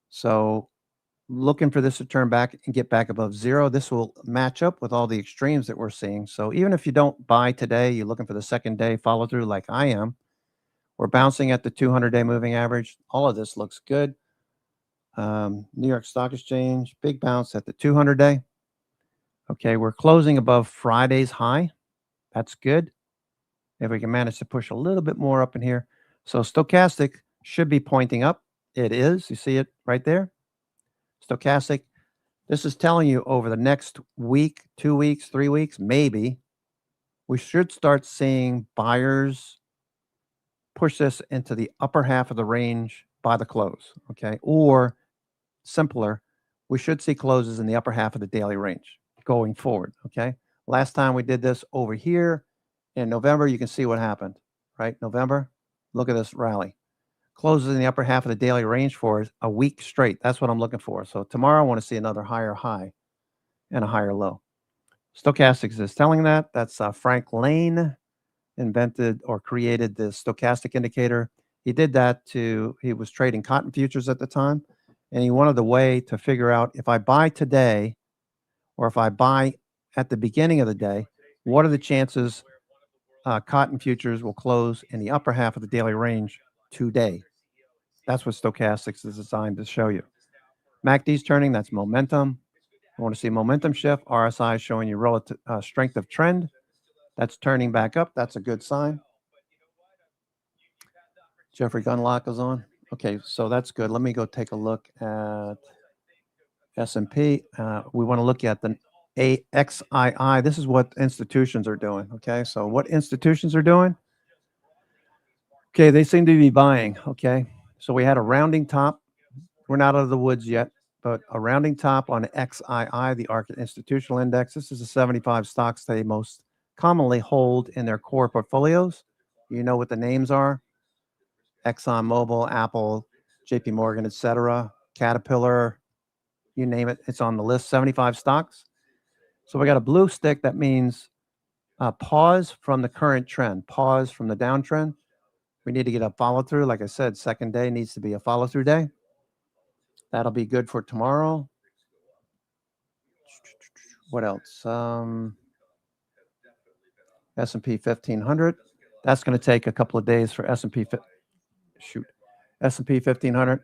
So looking for this to turn back and get back above zero. This will match up with all the extremes that we're seeing. So even if you don't buy today, you're looking for the second day follow through like I am. We're bouncing at the 200-day moving average. All of this looks good. New York Stock Exchange, big bounce at the 200-day. Okay, we're closing above Friday's high. That's good. If we can manage to push a little bit more up in here. So stochastic should be pointing up. It is. You see it right there. Stochastic. This is telling you over the next week, 2 weeks, 3 weeks, maybe, we should start seeing buyers push this into the upper half of the range by the close. Okay, or simpler, we should see closes in the upper half of the daily range going forward. Okay, last time we did this over here in November, you can see what happened, right? November, look at this rally. Closes in the upper half of the daily range for a week straight. That's what I'm looking for. So tomorrow I want to see another higher high and a higher low. Stochastics is telling that. That's Frank Lane invented or created the stochastic indicator. He did that he was trading cotton futures at the time, and he wanted a way to figure out if I buy today or if I buy at the beginning of the day, what are the chances cotton futures will close in the upper half of the daily range today. That's what stochastics is designed to show you. MACD's turning, that's momentum. I want to see momentum shift. RSI is showing you relative strength of trend. That's turning back up. That's a good sign. Jeffrey Gunlock is on. Okay, so that's good. Let me go take a look at S&P. We want to look at the AXII. This is what institutions are doing. Okay, so what institutions are doing? Okay, they seem to be buying. Okay, so we had a rounding top. We're not out of the woods yet, but a rounding top on XII, the ARC Institutional Index. This is the 75 stocks they most commonly hold in their core portfolios. You know what the names are: ExxonMobil, Apple, JP Morgan, etc., Caterpillar, you name it, it's on the list. 75 stocks. So we got a blue stick. That means pause from the current trend, pause from the downtrend. We need to get a follow through. Like I said, second day needs to be a follow through day. That'll be good for tomorrow. What else? S&P 1500. That's going to take a couple of days for S&P 1500.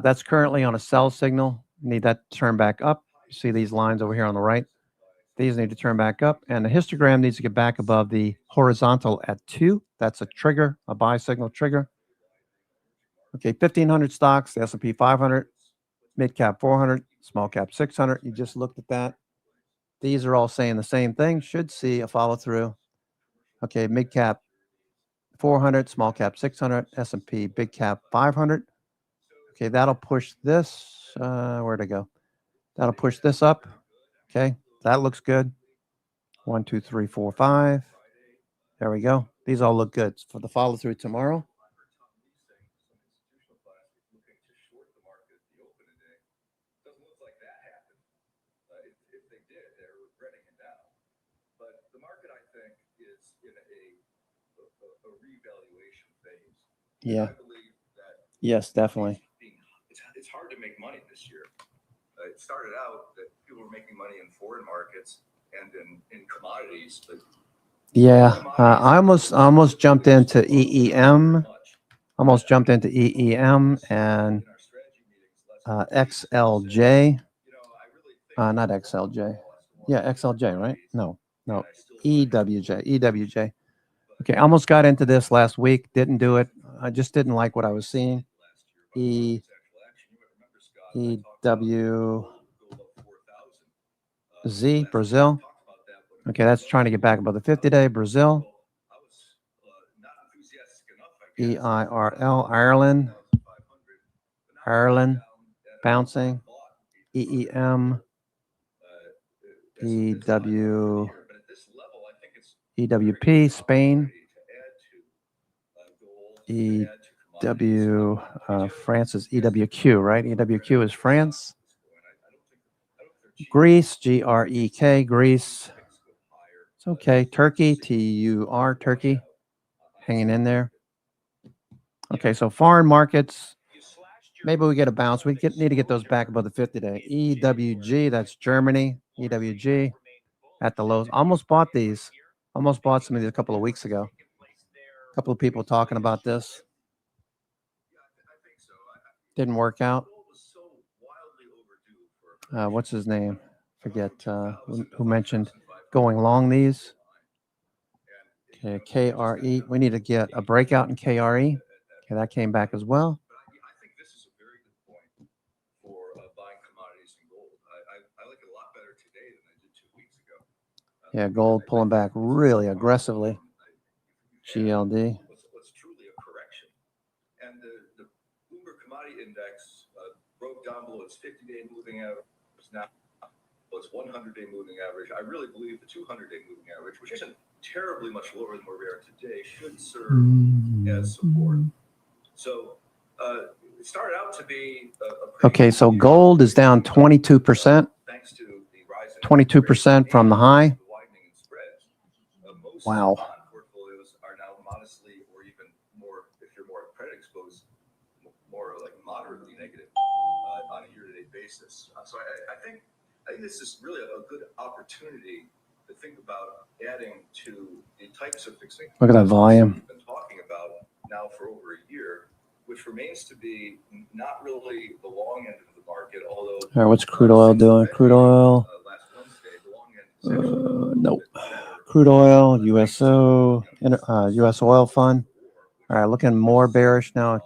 That's currently on a sell signal. Need that to turn back up. You see these lines over here on the right. These need to turn back up, and the histogram needs to get back above the horizontal at 2. That's a trigger, a buy signal trigger. Okay, 1,500 stocks, the S&P 500, mid cap 400, small cap 600. You just looked at that. These are all saying the same thing. Should see a follow through. Okay, mid cap 400, small cap 600, S&P big cap 500. Okay, that'll push this. Where'd it go? That'll push this up. Okay, that looks good. 1, 2, 3, 4, 5. There we go. These all look good for the follow through tomorrow. Yeah. Yes, definitely. It's hard to make money this year. It started out that people were making money in foreign markets and in commodities, but Yeah, I almost jumped into EEM. Almost jumped into EEM and XLJ. Not XLJ. Yeah, XLJ, right? No, EWJ. EWJ. Okay, almost got into this last week. Didn't do it. I just didn't like what I was seeing. EWZ, Brazil. Okay, that's trying to get back above the 50-day. Brazil. EIRL, Ireland. Ireland, bouncing. EEM. EWP, Spain. France is EWQ, right? EWQ is France. Greece, GREK, Greece. It's okay. Turkey, TUR, Turkey. Hanging in there. Okay, so foreign markets. Maybe we get a bounce. We need to get those back above the 50-day. EWG, that's Germany. EWG at the lows. Almost bought these. Almost bought some of these a couple of weeks ago. A couple of people talking about this. Didn't work out. What's his name? Forget who mentioned going long these. Okay, KRE. We need to get a breakout in KRE. Okay, that came back as well. I think this is a very good point for buying commodities and gold. I like it a lot better today than I did 2 weeks ago. Yeah, gold pulling back really aggressively. GLD. What's truly a correction. And the Bloomberg Commodity Index broke down below its 50-day moving average. Now its 100-day moving average. I really believe the 200-day moving average, which isn't terribly much lower than where we are today, should serve as support. So it started out to be okay, so gold is down 22%. Thanks to the rise 22% from the high. Wow. Portfolios are now modestly, or even more, if you're more credit exposed, more like moderately negative on a year-to-date basis. So I think this is really a good opportunity to think about adding to the types of fixed income. Look at that volume. We've been talking about now for over a year, which remains to be not really the long end of the market, although. All right, what's crude oil doing? Crude oil. Nope. Crude oil, USO, US oil fund. All right, looking more bearish now.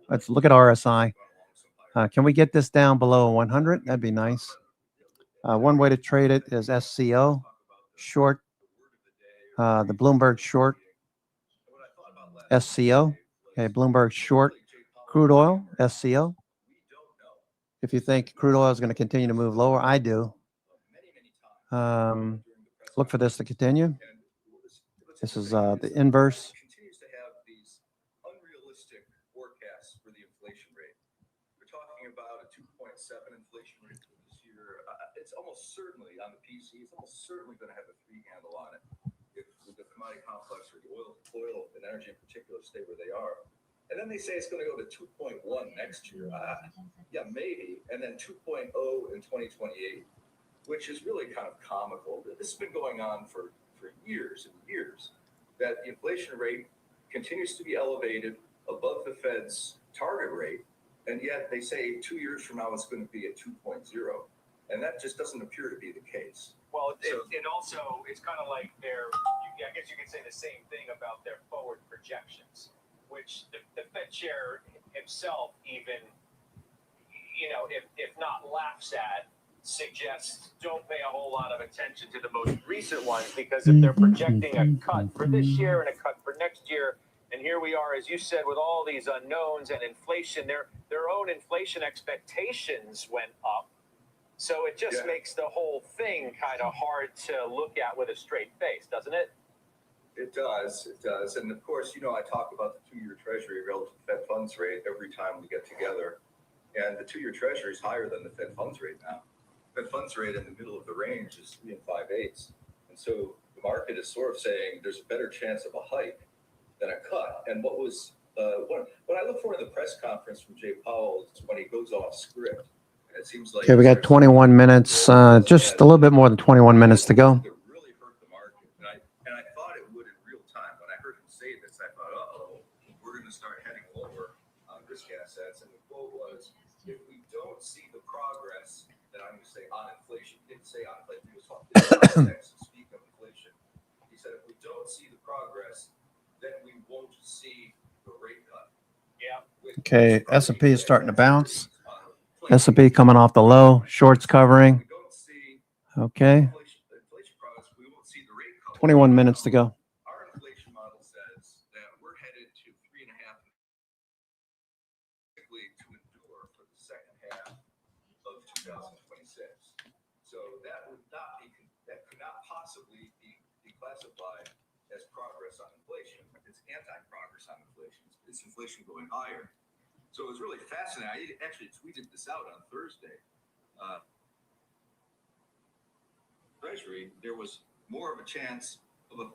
Let's look at RSI. Can we get this down below 100? That'd be nice. One way to trade it is SCO, short, the Bloomberg short, SCO. Okay, Bloomberg short, crude oil, SCO. If you think crude oil is going to continue to move lower, I do. Look for this to continue. This is the inverse. Continues to have these unrealistic forecasts for the inflation rate. We're talking about a 2.7 inflation rate for this year. It's almost certainly on the PC. It's almost certainly going to have a 3 handle on it if the commodity complex or the oil and energy in particular stay where they are. And then they say it's going to go to 2.1 next year. Yeah, maybe. And then 2.0 in 2028. Which is really kind of comical. This has been going on for years and years, that the inflation rate continues to be elevated above the Fed's target rate, and yet they say 2 years from now it's going to be at 2.0, and that just doesn't appear to be the case. Well, it also, it's kind of like I guess you could say the same thing about their forward projections, which the Fed chair himself even, if not laughs at, suggests don't pay a whole lot of attention to the most recent ones, because if they're projecting a cut for this year and a cut for next year, and here we are, as you said, with all these unknowns and inflation, their own inflation expectations went up. So it just makes the whole thing kind of hard to look at with a straight face, doesn't it? It does. And of course, I talk about the 2-year Treasury relative to Fed funds rate every time we get together. And the 2-year Treasury is higher than the Fed funds rate now. Fed funds rate in the middle of the range is 3 5/8. And so the market is sort of saying there's a better chance of a hike than a cut. And what I look for in the press conference from Jay Powell is when he goes off script. And it seems like Okay, we got 21 minutes, just a little bit more than 21 minutes to go. it really hurt the market. And I thought it would in real time. When I heard him say this, I thought, we're going to start heading lower on risk assets. And the quote was, if we don't see the progress that I'm going to say on inflation, he didn't say on inflation, he was talking context to speak of inflation. He said, if we don't see the progress, then we won't see the rate cut. Yeah. Okay, S&P is starting to bounce. S&P coming off the low, shorts covering. Okay. 21 minutes to go. Our inflation model says that we're headed to 3.5 to endure for the second half of 2026. So that could not possibly be classified as progress on inflation. It's anti-progress on inflation. It's inflation going higher. So it was really fascinating. I actually tweeted this out on Thursday. Treasury, there was more of a chance of a.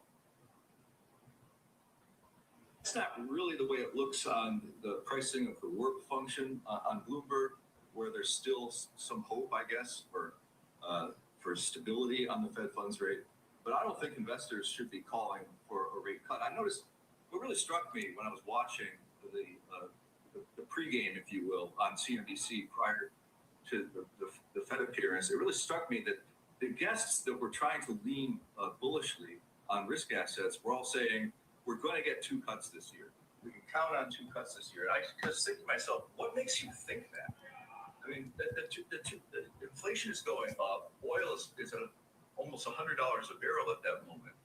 It's not really the way it looks on the pricing of the work function on Bloomberg, where there's still some hope, I guess, for stability on the Fed funds rate. But I don't think investors should be calling for a rate cut. I noticed what really struck me when I was watching the pregame, if you will, on CNBC prior to the Fed appearance. It really struck me that the guests that were trying to lean bullishly on risk assets were all saying, we're going to get 2 cuts this year. We can count on 2 cuts this year. And I just think to myself, what makes you think that? I mean, the inflation is going up. Oil is at almost $100 a barrel at that moment.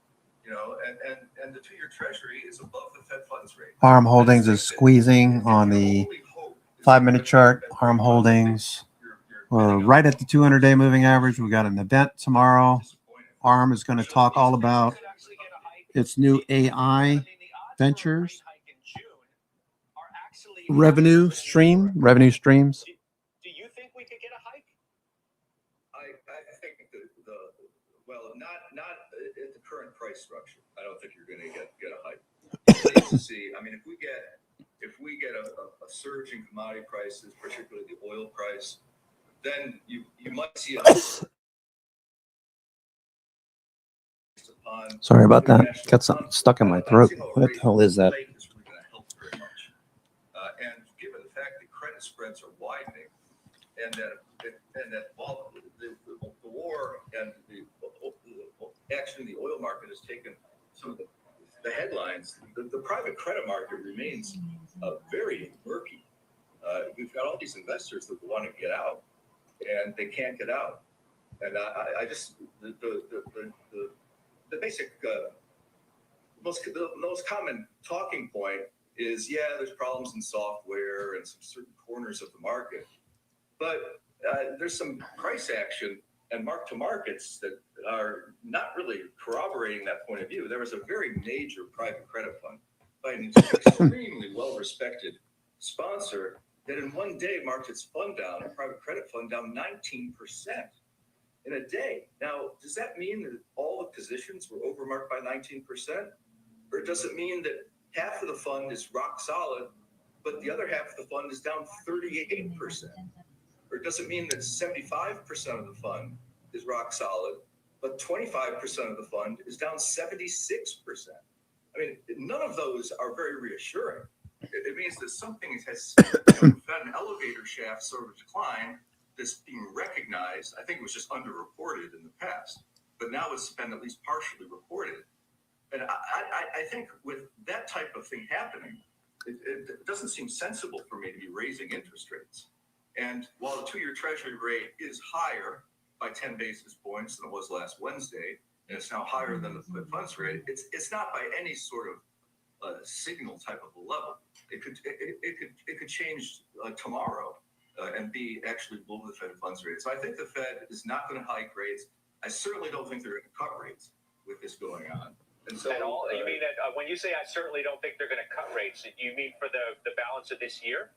And the 2-year Treasury is above the Fed funds rate. Arm Holdings is squeezing on the 5-minute chart. Arm Holdings, we're right at the 200-day moving average. We got an event tomorrow. Arm is going to talk all about its new AI ventures, revenue streams. Do you think we could get a hike? I think not at the current price structure. I don't think you're going to get a hike. To see, I mean, if we get a surge in commodity prices, particularly the oil price, then you might see a. Sorry about that. Got something stuck in my throat. What the hell is that? And given the fact that credit spreads are widening, and that while the war and the action in the oil market has taken some of the headlines, the private credit market remains very murky. We've got all these investors that want to get out, and they can't get out. And I just the basic most common talking point is, there's problems in software and some certain corners of the market, but there's some price action and mark-to-markets that are not really corroborating that point of view. There was a very major private credit fund by an extremely well-respected sponsor that in one day marked its fund down, a private credit fund down 19% in a day. Now, does that mean that all the positions were overmarked by 19%? Or does it mean that half of the fund is rock solid, but the other half of the fund is down 38%? Or does it mean that 75% of the fund is rock solid, but 25% of the fund is down 76%? I mean, none of those are very reassuring. It means that something has an elevator shaft sort of decline that's being recognized. I think it was just underreported in the past. but now it's been at least partially reported. And I think with that type of thing happening, it doesn't seem sensible for me to be raising interest rates. And while the 2-year Treasury rate is higher by 10 basis points than it was last Wednesday, and it's now higher than the Fed funds rate, it's not by any sort of signal type of a level. It could change tomorrow and be actually below the Fed funds rate. So I think the Fed is not going to hike rates. I certainly don't think they're going to cut rates with this going on. And so, you mean that when you say I certainly don't think they're going to cut rates, you mean for the balance of this year?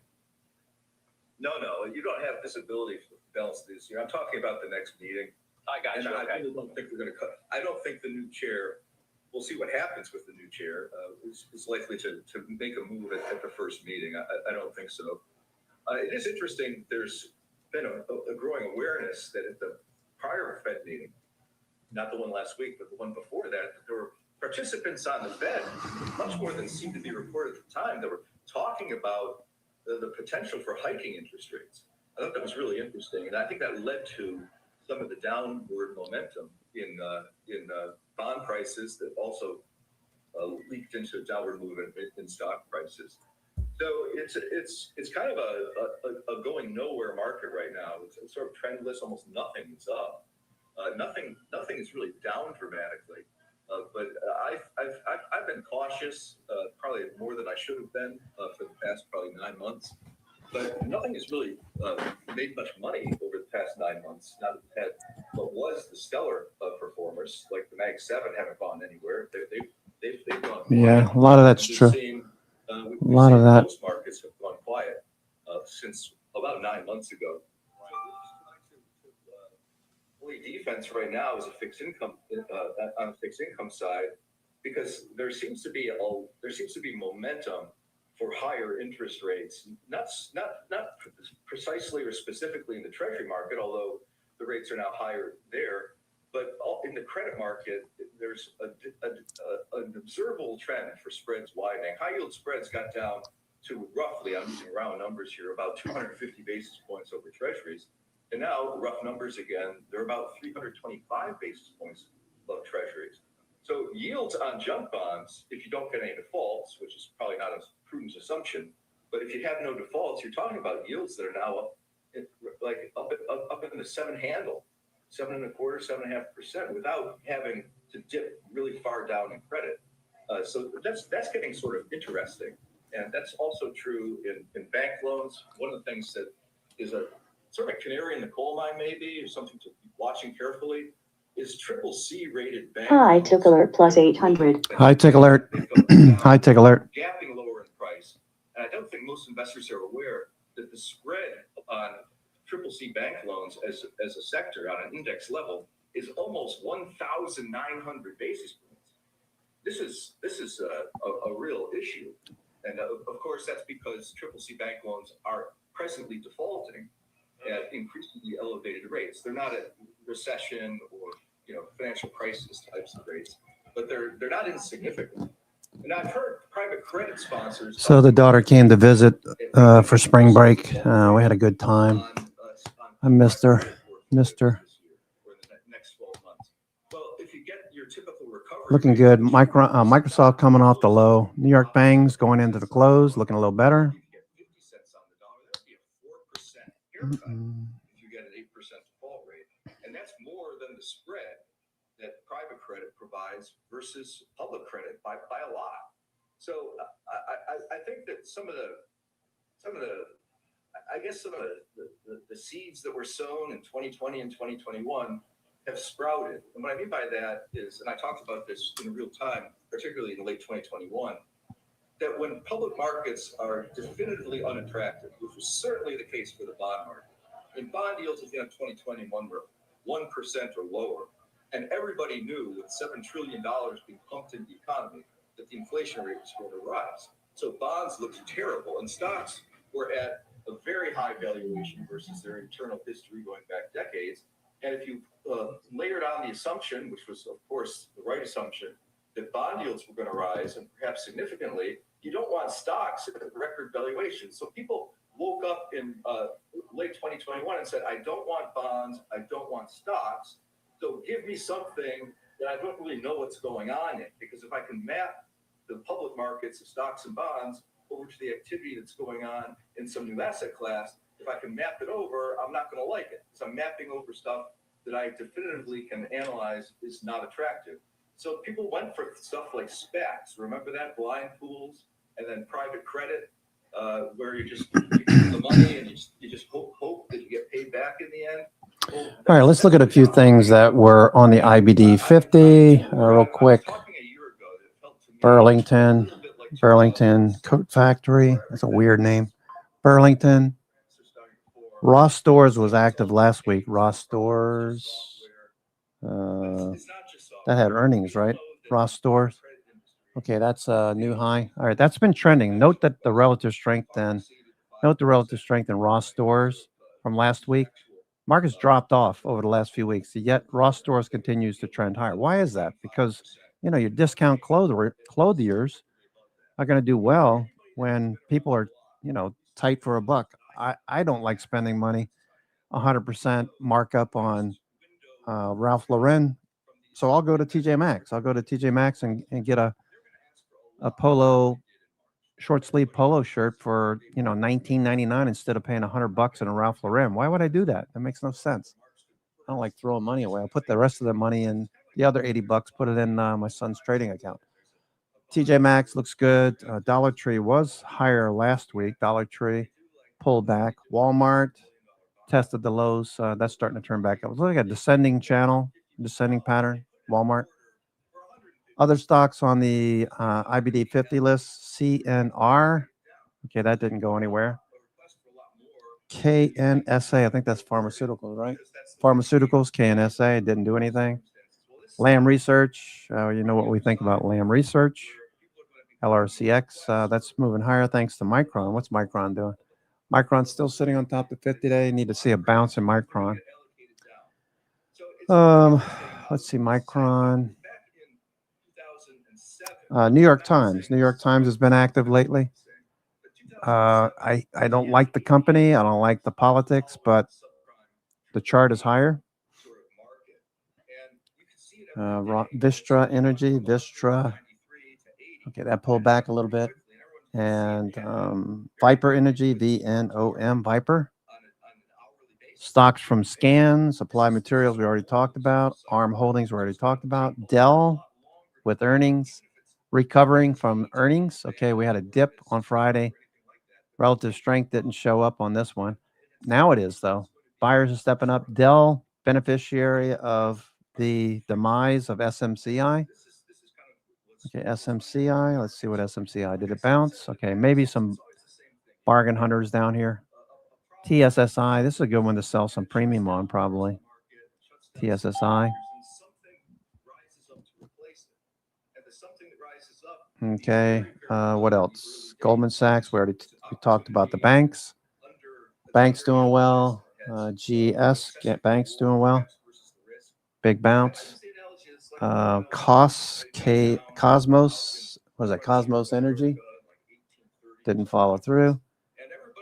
No, you don't have visibility for the balance of this year. I'm talking about the next meeting. I got you. I really don't think they're going to cut. I don't think the new chair. We'll see what happens with the new chair. Is likely to make a move at the first meeting. I don't think so. It is interesting. There's been a growing awareness that at the prior Fed meeting, not the one last week, but the one before that, there were participants on the Fed, much more than seemed to be reported at the time, that were talking about the potential for hiking interest rates. I thought that was really interesting, and I think that led to some of the downward momentum in bond prices that also leaked into a downward movement in stock prices. So it's kind of a going nowhere market right now. It's sort of trendless. Almost nothing is up. Nothing is really down dramatically. But I've been cautious, probably more than I should have been for the past probably 9 months. But nothing has really made much money over the past 9 months. Now that we've had what was the stellar performers, like the Mag 7, haven't gone anywhere. They've gone quiet. Yeah, a lot of that's true. A lot of that. Most markets have gone quiet since about 9 months ago. Only defense right now is a fixed income on the fixed income side, because there seems to be momentum for higher interest rates, not precisely or specifically in the Treasury market, although the rates are now higher there, but in the credit market, there's an observable trend for spreads widening. High yield spreads got down to roughly, I'm using round numbers here, about 250 basis points over Treasuries. And now, rough numbers again, they're about 325 basis points above Treasuries. So yields on junk bonds, if you don't get any defaults, which is probably not a prudent assumption, but if you have no defaults, you're talking about yields that are now up in the 7 handle, 7.25%, 7.5%, without having to dip really far down in credit. So that's getting sort of interesting, and that's also true in bank loans. One of the things that is a sort of a canary in the coal mine, maybe, or something to be watching carefully, is CCC rated bank. High tick alert plus 800. High tick alert. High tick alert. Gapping lower in price, and I don't think most investors are aware that the spread on CCC bank loans as a sector on an index level is almost 1,900 basis points. This is a real issue, and of course that's because CCC bank loans are presently defaulting at increasingly elevated rates. They're not at recession or financial crisis types of rates, but they're not insignificant. And I've heard private credit sponsors. So the daughter came to visit for spring break. We had a good time. I missed her. Looking good. Microsoft coming off the low. New York Bangs going into the close, looking a little better. If you get an 8% default rate, and that's more than the spread that private credit provides versus public credit by a lot. So I think that some of the seeds that were sown in 2020 and 2021 have sprouted. And what I mean by that is, and I talked about this in real time, particularly in late 2021, that when public markets are definitively unattractive, which was certainly the case for the bond market, and bond yields at the end of 2021 were 1% or lower, and everybody knew with $7 trillion being pumped into the economy that the inflation rate was going to rise. So bonds looked terrible, and stocks were at a very high valuation versus their internal history going back decades. And if you layered on the assumption, which was of course the right assumption, that bond yields were going to rise, and perhaps significantly, you don't want stocks at record valuations. So people woke up in late 2021 and said, I don't want bonds, I don't want stocks. So give me something that I don't really know what's going on in, because if I can map the public markets of stocks and bonds over to the activity that's going on in some new asset class, if I can map it over, I'm not going to like it. So I'm mapping over stuff that I definitively can analyze is not attractive. So people went for stuff like SPACs. Remember that? Blind pools, and then private credit, where you just give the money and you just hope that you get paid back in the end. Well, All right, let's look at a few things that were on the IBD 50 real quick. Burlington Coat Factory. That's a weird name. Burlington. Ross Stores was active last week. Ross Stores. That had earnings, right? Ross Stores. Okay, that's a new high. All right, that's been trending. Note the relative strength in Ross Stores from last week. Markets dropped off over the last few weeks, yet Ross Stores continues to trend higher. Why is that? Because your discount clothiers are going to do well when people are tight for a buck. I don't like spending money 100% markup on Ralph Lauren, so I'll go to TJ Maxx. I'll go to TJ Maxx and get a polo short sleeve polo shirt for $19.99 instead of paying $100 in a Ralph Lauren. Why would I do that? That makes no sense. I don't like throwing money away. I'll put the rest of the money in the other $80, put it in my son's trading account. TJ Maxx looks good. Dollar Tree was higher last week. Dollar Tree pulled back. Walmart tested the lows. That's starting to turn back up. It's like a descending pattern. Walmart. Other stocks on the IBD 50 list. CNR. Okay, that didn't go anywhere. KNSA. I think that's pharmaceuticals, right? Pharmaceuticals. KNSA didn't do anything. Lam Research. You know what we think about Lam Research. LRCX. That's moving higher thanks to Micron. What's Micron doing? Micron's still sitting on top of 50 today. Need to see a bounce in Micron. Let's see, Micron. New York Times. New York Times has been active lately. I don't like the company. I don't like the politics, but the chart is higher. Vistra Energy. Vistra. Okay, that pulled back a little bit. And Viper Energy, VNOM, Viper. Stocks from Scans, Applied Materials, we already talked about. ARM Holdings, we already talked about. Dell with earnings, recovering from earnings. Okay, we had a dip on Friday. Relative strength didn't show up on this one. Now it is, though. Buyers are stepping up. Dell, beneficiary of the demise of SMCI. Okay, SMCI. Let's see what SMCI did. It bounce? Okay, maybe some bargain hunters down here. TSSI. This is a good one to sell some premium on, probably. TSSI. Okay. What else? Goldman Sachs. We talked about the banks. Banks doing well. GS. Banks doing well. Big bounce. Cosmos. Was it Cosmos Energy? Didn't follow through.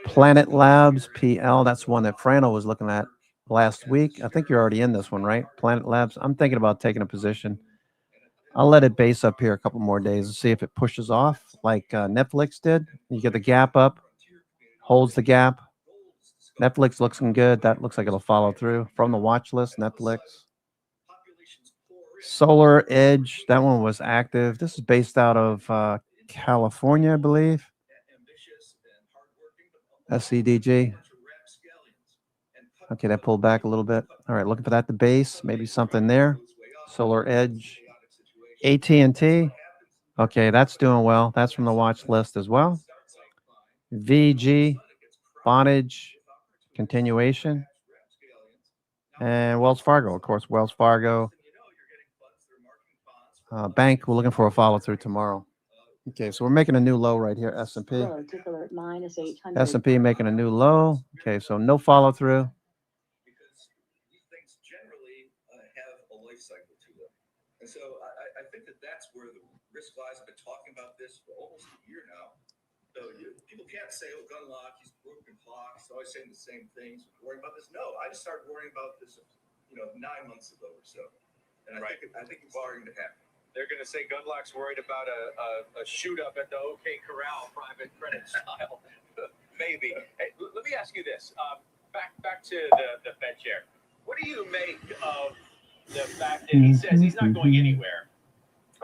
Planet Labs, PL. That's one that Frano was looking at last week. I think you're already in this one, right? Planet Labs. I'm thinking about taking a position. I'll let it base up here a couple more days and see if it pushes off like Netflix did. You get the gap up, holds the gap. Netflix looking good. That looks like it'll follow through. From the watch list, Netflix. Solar Edge, that one was active. This is based out of California, I believe. SCDG. Okay, that pulled back a little bit. All right, looking for that to base. Maybe something there. Solar Edge. AT&T. Okay, that's doing well. That's from the watch list as well. VG. Vonage. Continuation. And Wells Fargo, of course. Wells Fargo. Bank, we're looking for a follow-through tomorrow. Okay, so we're making a new low right here, S&P. S&P making a new low. Okay, so no follow-through. Things generally have a life cycle to them. And so I think that's where the risk lies. I've been talking about this for almost a year now. So people can't say, oh, Gunlock, he's broken clock. He's always saying the same things. Worrying about this. No, I just started worrying about this, 9 months ago or so. And I think it's starting to happen. They're going to say Gundlach's worried about a shoot up at the OK Corral private credit style. Maybe. Hey, let me ask you this. Back to the Fed chair. What do you make of the fact that he says he's not going anywhere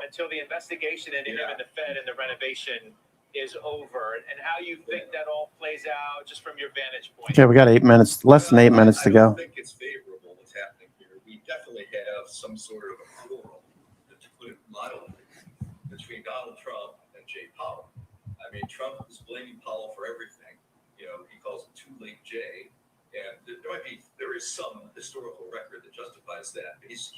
until the investigation into him and the Fed and the renovation is over, and how you think that all plays out just from your vantage point? Okay, we got 8 minutes, less than 8 minutes to go. I don't think it's favorable what's happening here. We definitely have some sort of a quarrel, to put it mildly, between Donald Trump and Jay Powell. I mean, Trump is blaming Powell for everything. You know, he calls him too late Jay, and there is some historical record that justifies that. But he's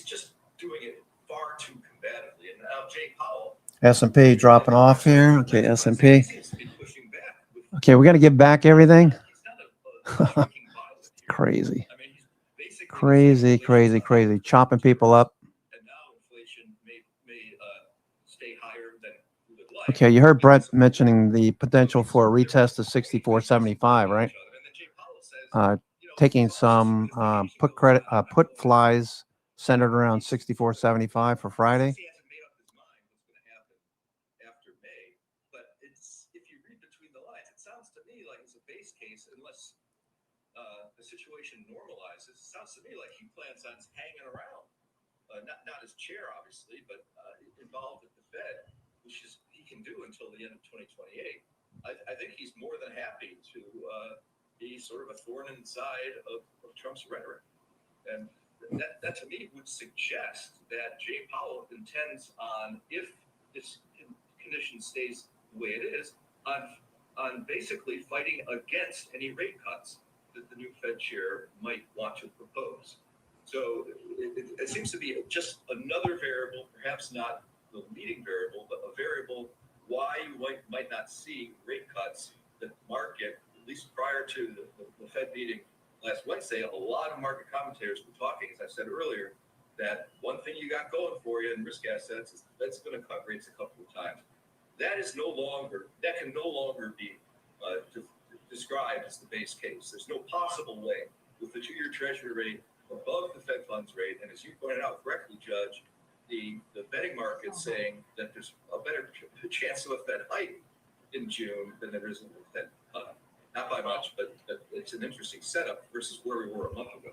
just doing it far too combatively. And now Jay Powell. S&P dropping off here. Okay, S&P. Okay, we got to give back everything. Crazy. Crazy, crazy, crazy. Chopping people up. Okay, you heard Brett mentioning the potential for a retest of 64.75, right? Taking some put flies centered around 64.75 for Friday. Situation normalizes. It sounds to me like he plans on hanging around, not as chair, obviously, but involved at the Fed, which is he can do until the end of 2028. I think he's more than happy to be sort of a thorn in the side of Trump's rhetoric, and that to me would suggest that Jay Powell intends on, if this condition stays the way it is, on basically fighting against any rate cuts that the new Fed chair might want to propose. So it seems to be just another variable, perhaps not the leading variable, but a variable why you might not see rate cuts. The market, at least prior to the Fed meeting last Wednesday, a lot of market commentators were talking, as I said earlier, that one thing you got going for you in risk assets is that's going to cut rates a couple of times. That can no longer be described as the base case. There's no possible way with the 2-year Treasury rate above the Fed funds rate, and as you pointed out correctly, Judge, the betting market saying that there's a better chance of a Fed hike in June than there is a Fed cut. Not by much, but it's an interesting setup versus where we were a month ago.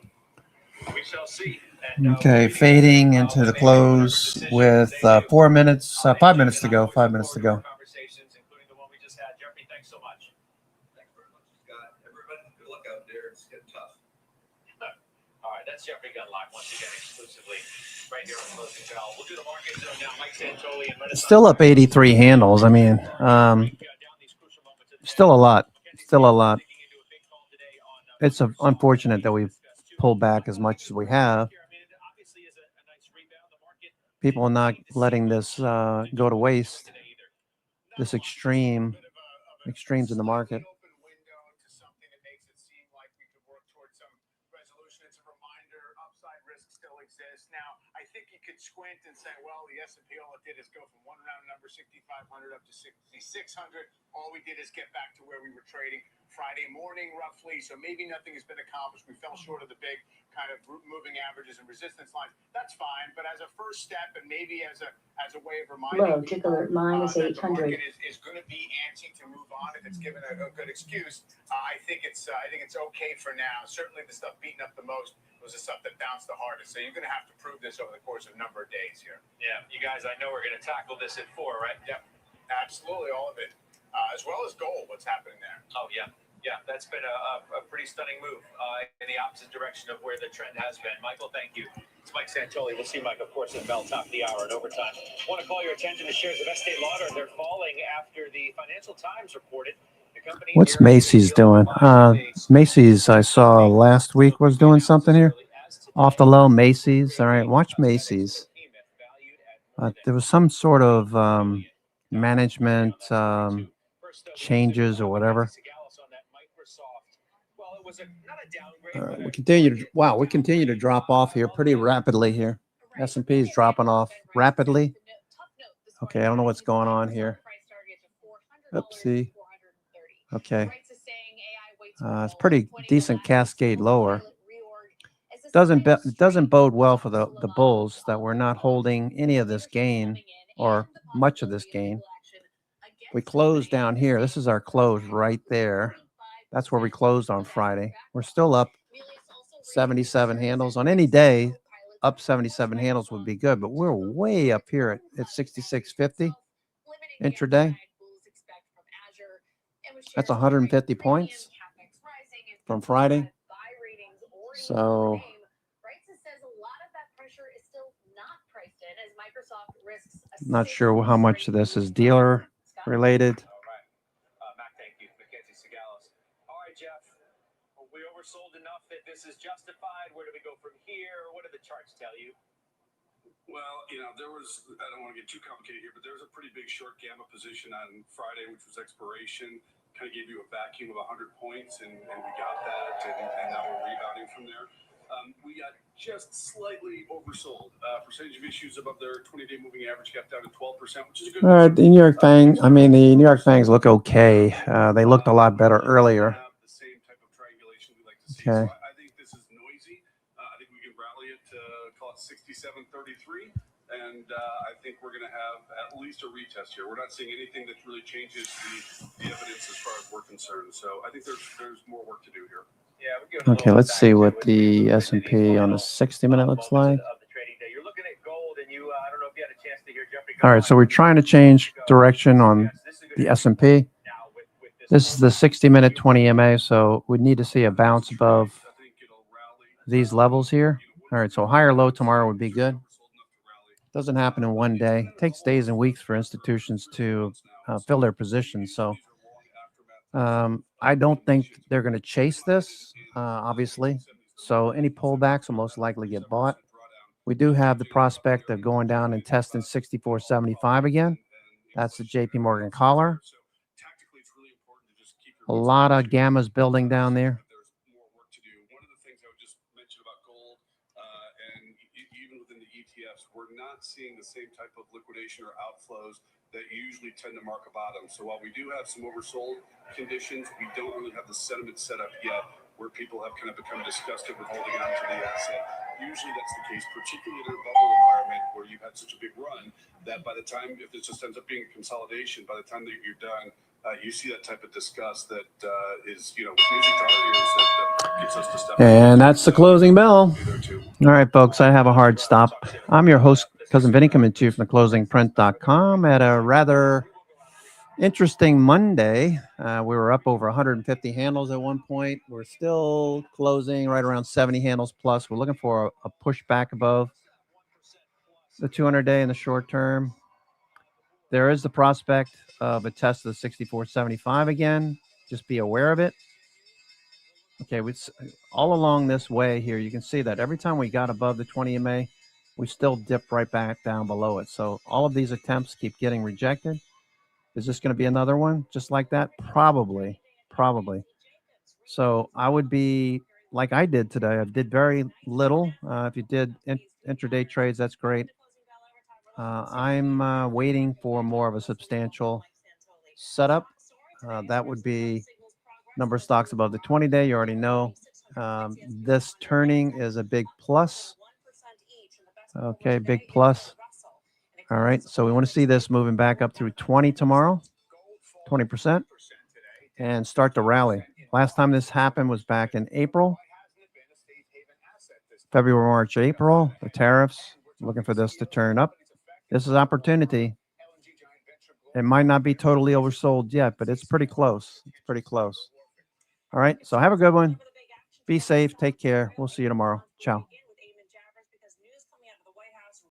We shall see. And, okay, fading into the close with 5 minutes to go. 5 minutes to go. Conversations, including the one we just had. Jeffrey, thanks so much. Thanks very much, Scott. Everybody, good luck out there. It's getting tough. All right, that's Jeffrey Gundlach once again exclusively right here on Closing Bell. We'll do the market zone now. Mike Santoli and Renaissance. Still up 83 handles. I mean, still a lot. Still a lot. It's unfortunate that we've pulled back as much as we have. People are not letting this go to waste. This extremes in the market. Squint and say, well, the S&P, all it did is go from one round number 6,500 up to 6,600. All we did is get back to where we were trading Friday morning, roughly. So maybe nothing has been accomplished. We fell short of the big kind of moving averages and resistance lines. That's fine, but as a first step and maybe as a way of reminding people -800. that the market is going to be antsy to move on if it's given a good excuse. I think it's okay for now. Certainly, the stuff beaten up the most was the stuff that bounced the hardest. So you're going to have to prove this over the course of a number of days here. Yeah, you guys, I know we're going to tackle this at 4, right? Yep, absolutely, all of it, as well as gold. What's happening there? Oh yeah, that's been a pretty stunning move in the opposite direction of where the trend has been. Michael, thank you. It's Mike Santoli. We'll see Mike, of course, at Bell top of the hour and overtime. I want to call your attention to shares of Estee Lauder. They're falling after the Financial Times reported. What's Macy's doing? Macy's, I saw last week was doing something here. Off the low, Macy's. All right, watch Macy's. There was some sort of management changes or whatever. We continue to drop off here pretty rapidly here. S&P is dropping off rapidly. Okay, I don't know what's going on here. Oopsie. Okay. It's pretty decent cascade lower. it doesn't bode well for the bulls that we're not holding any of this gain or much of this gain. We closed down here. This is our close right there. That's where we closed on Friday. We're still up 77 handles on any day. Up 77 handles would be good, but we're way up here at 66.50 intraday. That's 150 points from Friday. So not sure how much of this is dealer related. Mac, thank you. Mackenzie Sagalos. All right, Jeff. We oversold enough that this is justified. Where do we go from here? What do the charts tell you? Well, you know, I don't want to get too complicated here, but there was a pretty big short gamma position on Friday, which was expiration. Kind of gave you a vacuum of 100 points, and we got that, and now we're rebounding from there. We got just slightly oversold. Percentage of issues above their 20-day moving average got down to 12%, which is a good. All right, the New York Fangs. I mean, the New York Fangs look okay. They looked a lot better earlier. The same type of triangulation we like to see. Okay. So I think this is noisy. I think we can rally it to call it 67.33, and I think we're going to have at least a retest here. We're not seeing anything that really changes the evidence as far as we're concerned. So I think there's more work to do here. Okay, let's see what the S&P on the 60-minute looks like. All right, so we're trying to change direction on the S&P. This is the 60-minute 20 MA, so we need to see a bounce above these levels here. All right, so higher low tomorrow would be good. Doesn't happen in one day. It takes days and weeks for institutions to fill their positions. So I don't think they're going to chase this, obviously. So any pullbacks will most likely get bought. We do have the prospect of going down and testing 64.75 again. That's the JP Morgan collar. A lot of gammas building down there. We're not seeing the same type of liquidation or outflows that usually tend to mark a bottom. So while we do have some oversold conditions, we don't really have the sentiment set up yet where people have kind of become disgusted with holding on to the asset. Usually that's the case, particularly in a bubble environment where you've had such a big run that by the time, if this just ends up being a consolidation, by the time that you're done, you see that type of disgust that is, you know, music to our ears that gets us to step. And that's the closing bell. All right, folks, I have a hard stop. I'm your host, Cousin Vinny, coming to you from theclosingprint.com at a rather interesting Monday. We were up over 150 handles at one point. We're still closing right around 70 handles plus. We're looking for a push back above the 200-day in the short term. There is the prospect of a test of the 64.75 again. Just be aware of it. Okay, all along this way here, you can see that every time we got above the 20 MA, we still dipped right back down below it. So all of these attempts keep getting rejected. Is this going to be another one just like that? Probably. So I would be like I did today. I did very little. If you did intraday trades, that's great. I'm waiting for more of a substantial setup. That would be number of stocks above the 20-day. You already know. This turning is a big plus. Okay, big plus. All right, so we want to see this moving back up through 20 tomorrow, 20%, and start to rally. Last time this happened was back in April, February, March, April. The tariffs, looking for this to turn up. This is opportunity. It might not be totally oversold yet, but it's pretty close. It's pretty close. All right, so have a good one. Be safe. Take care. We'll see you tomorrow. Ciao.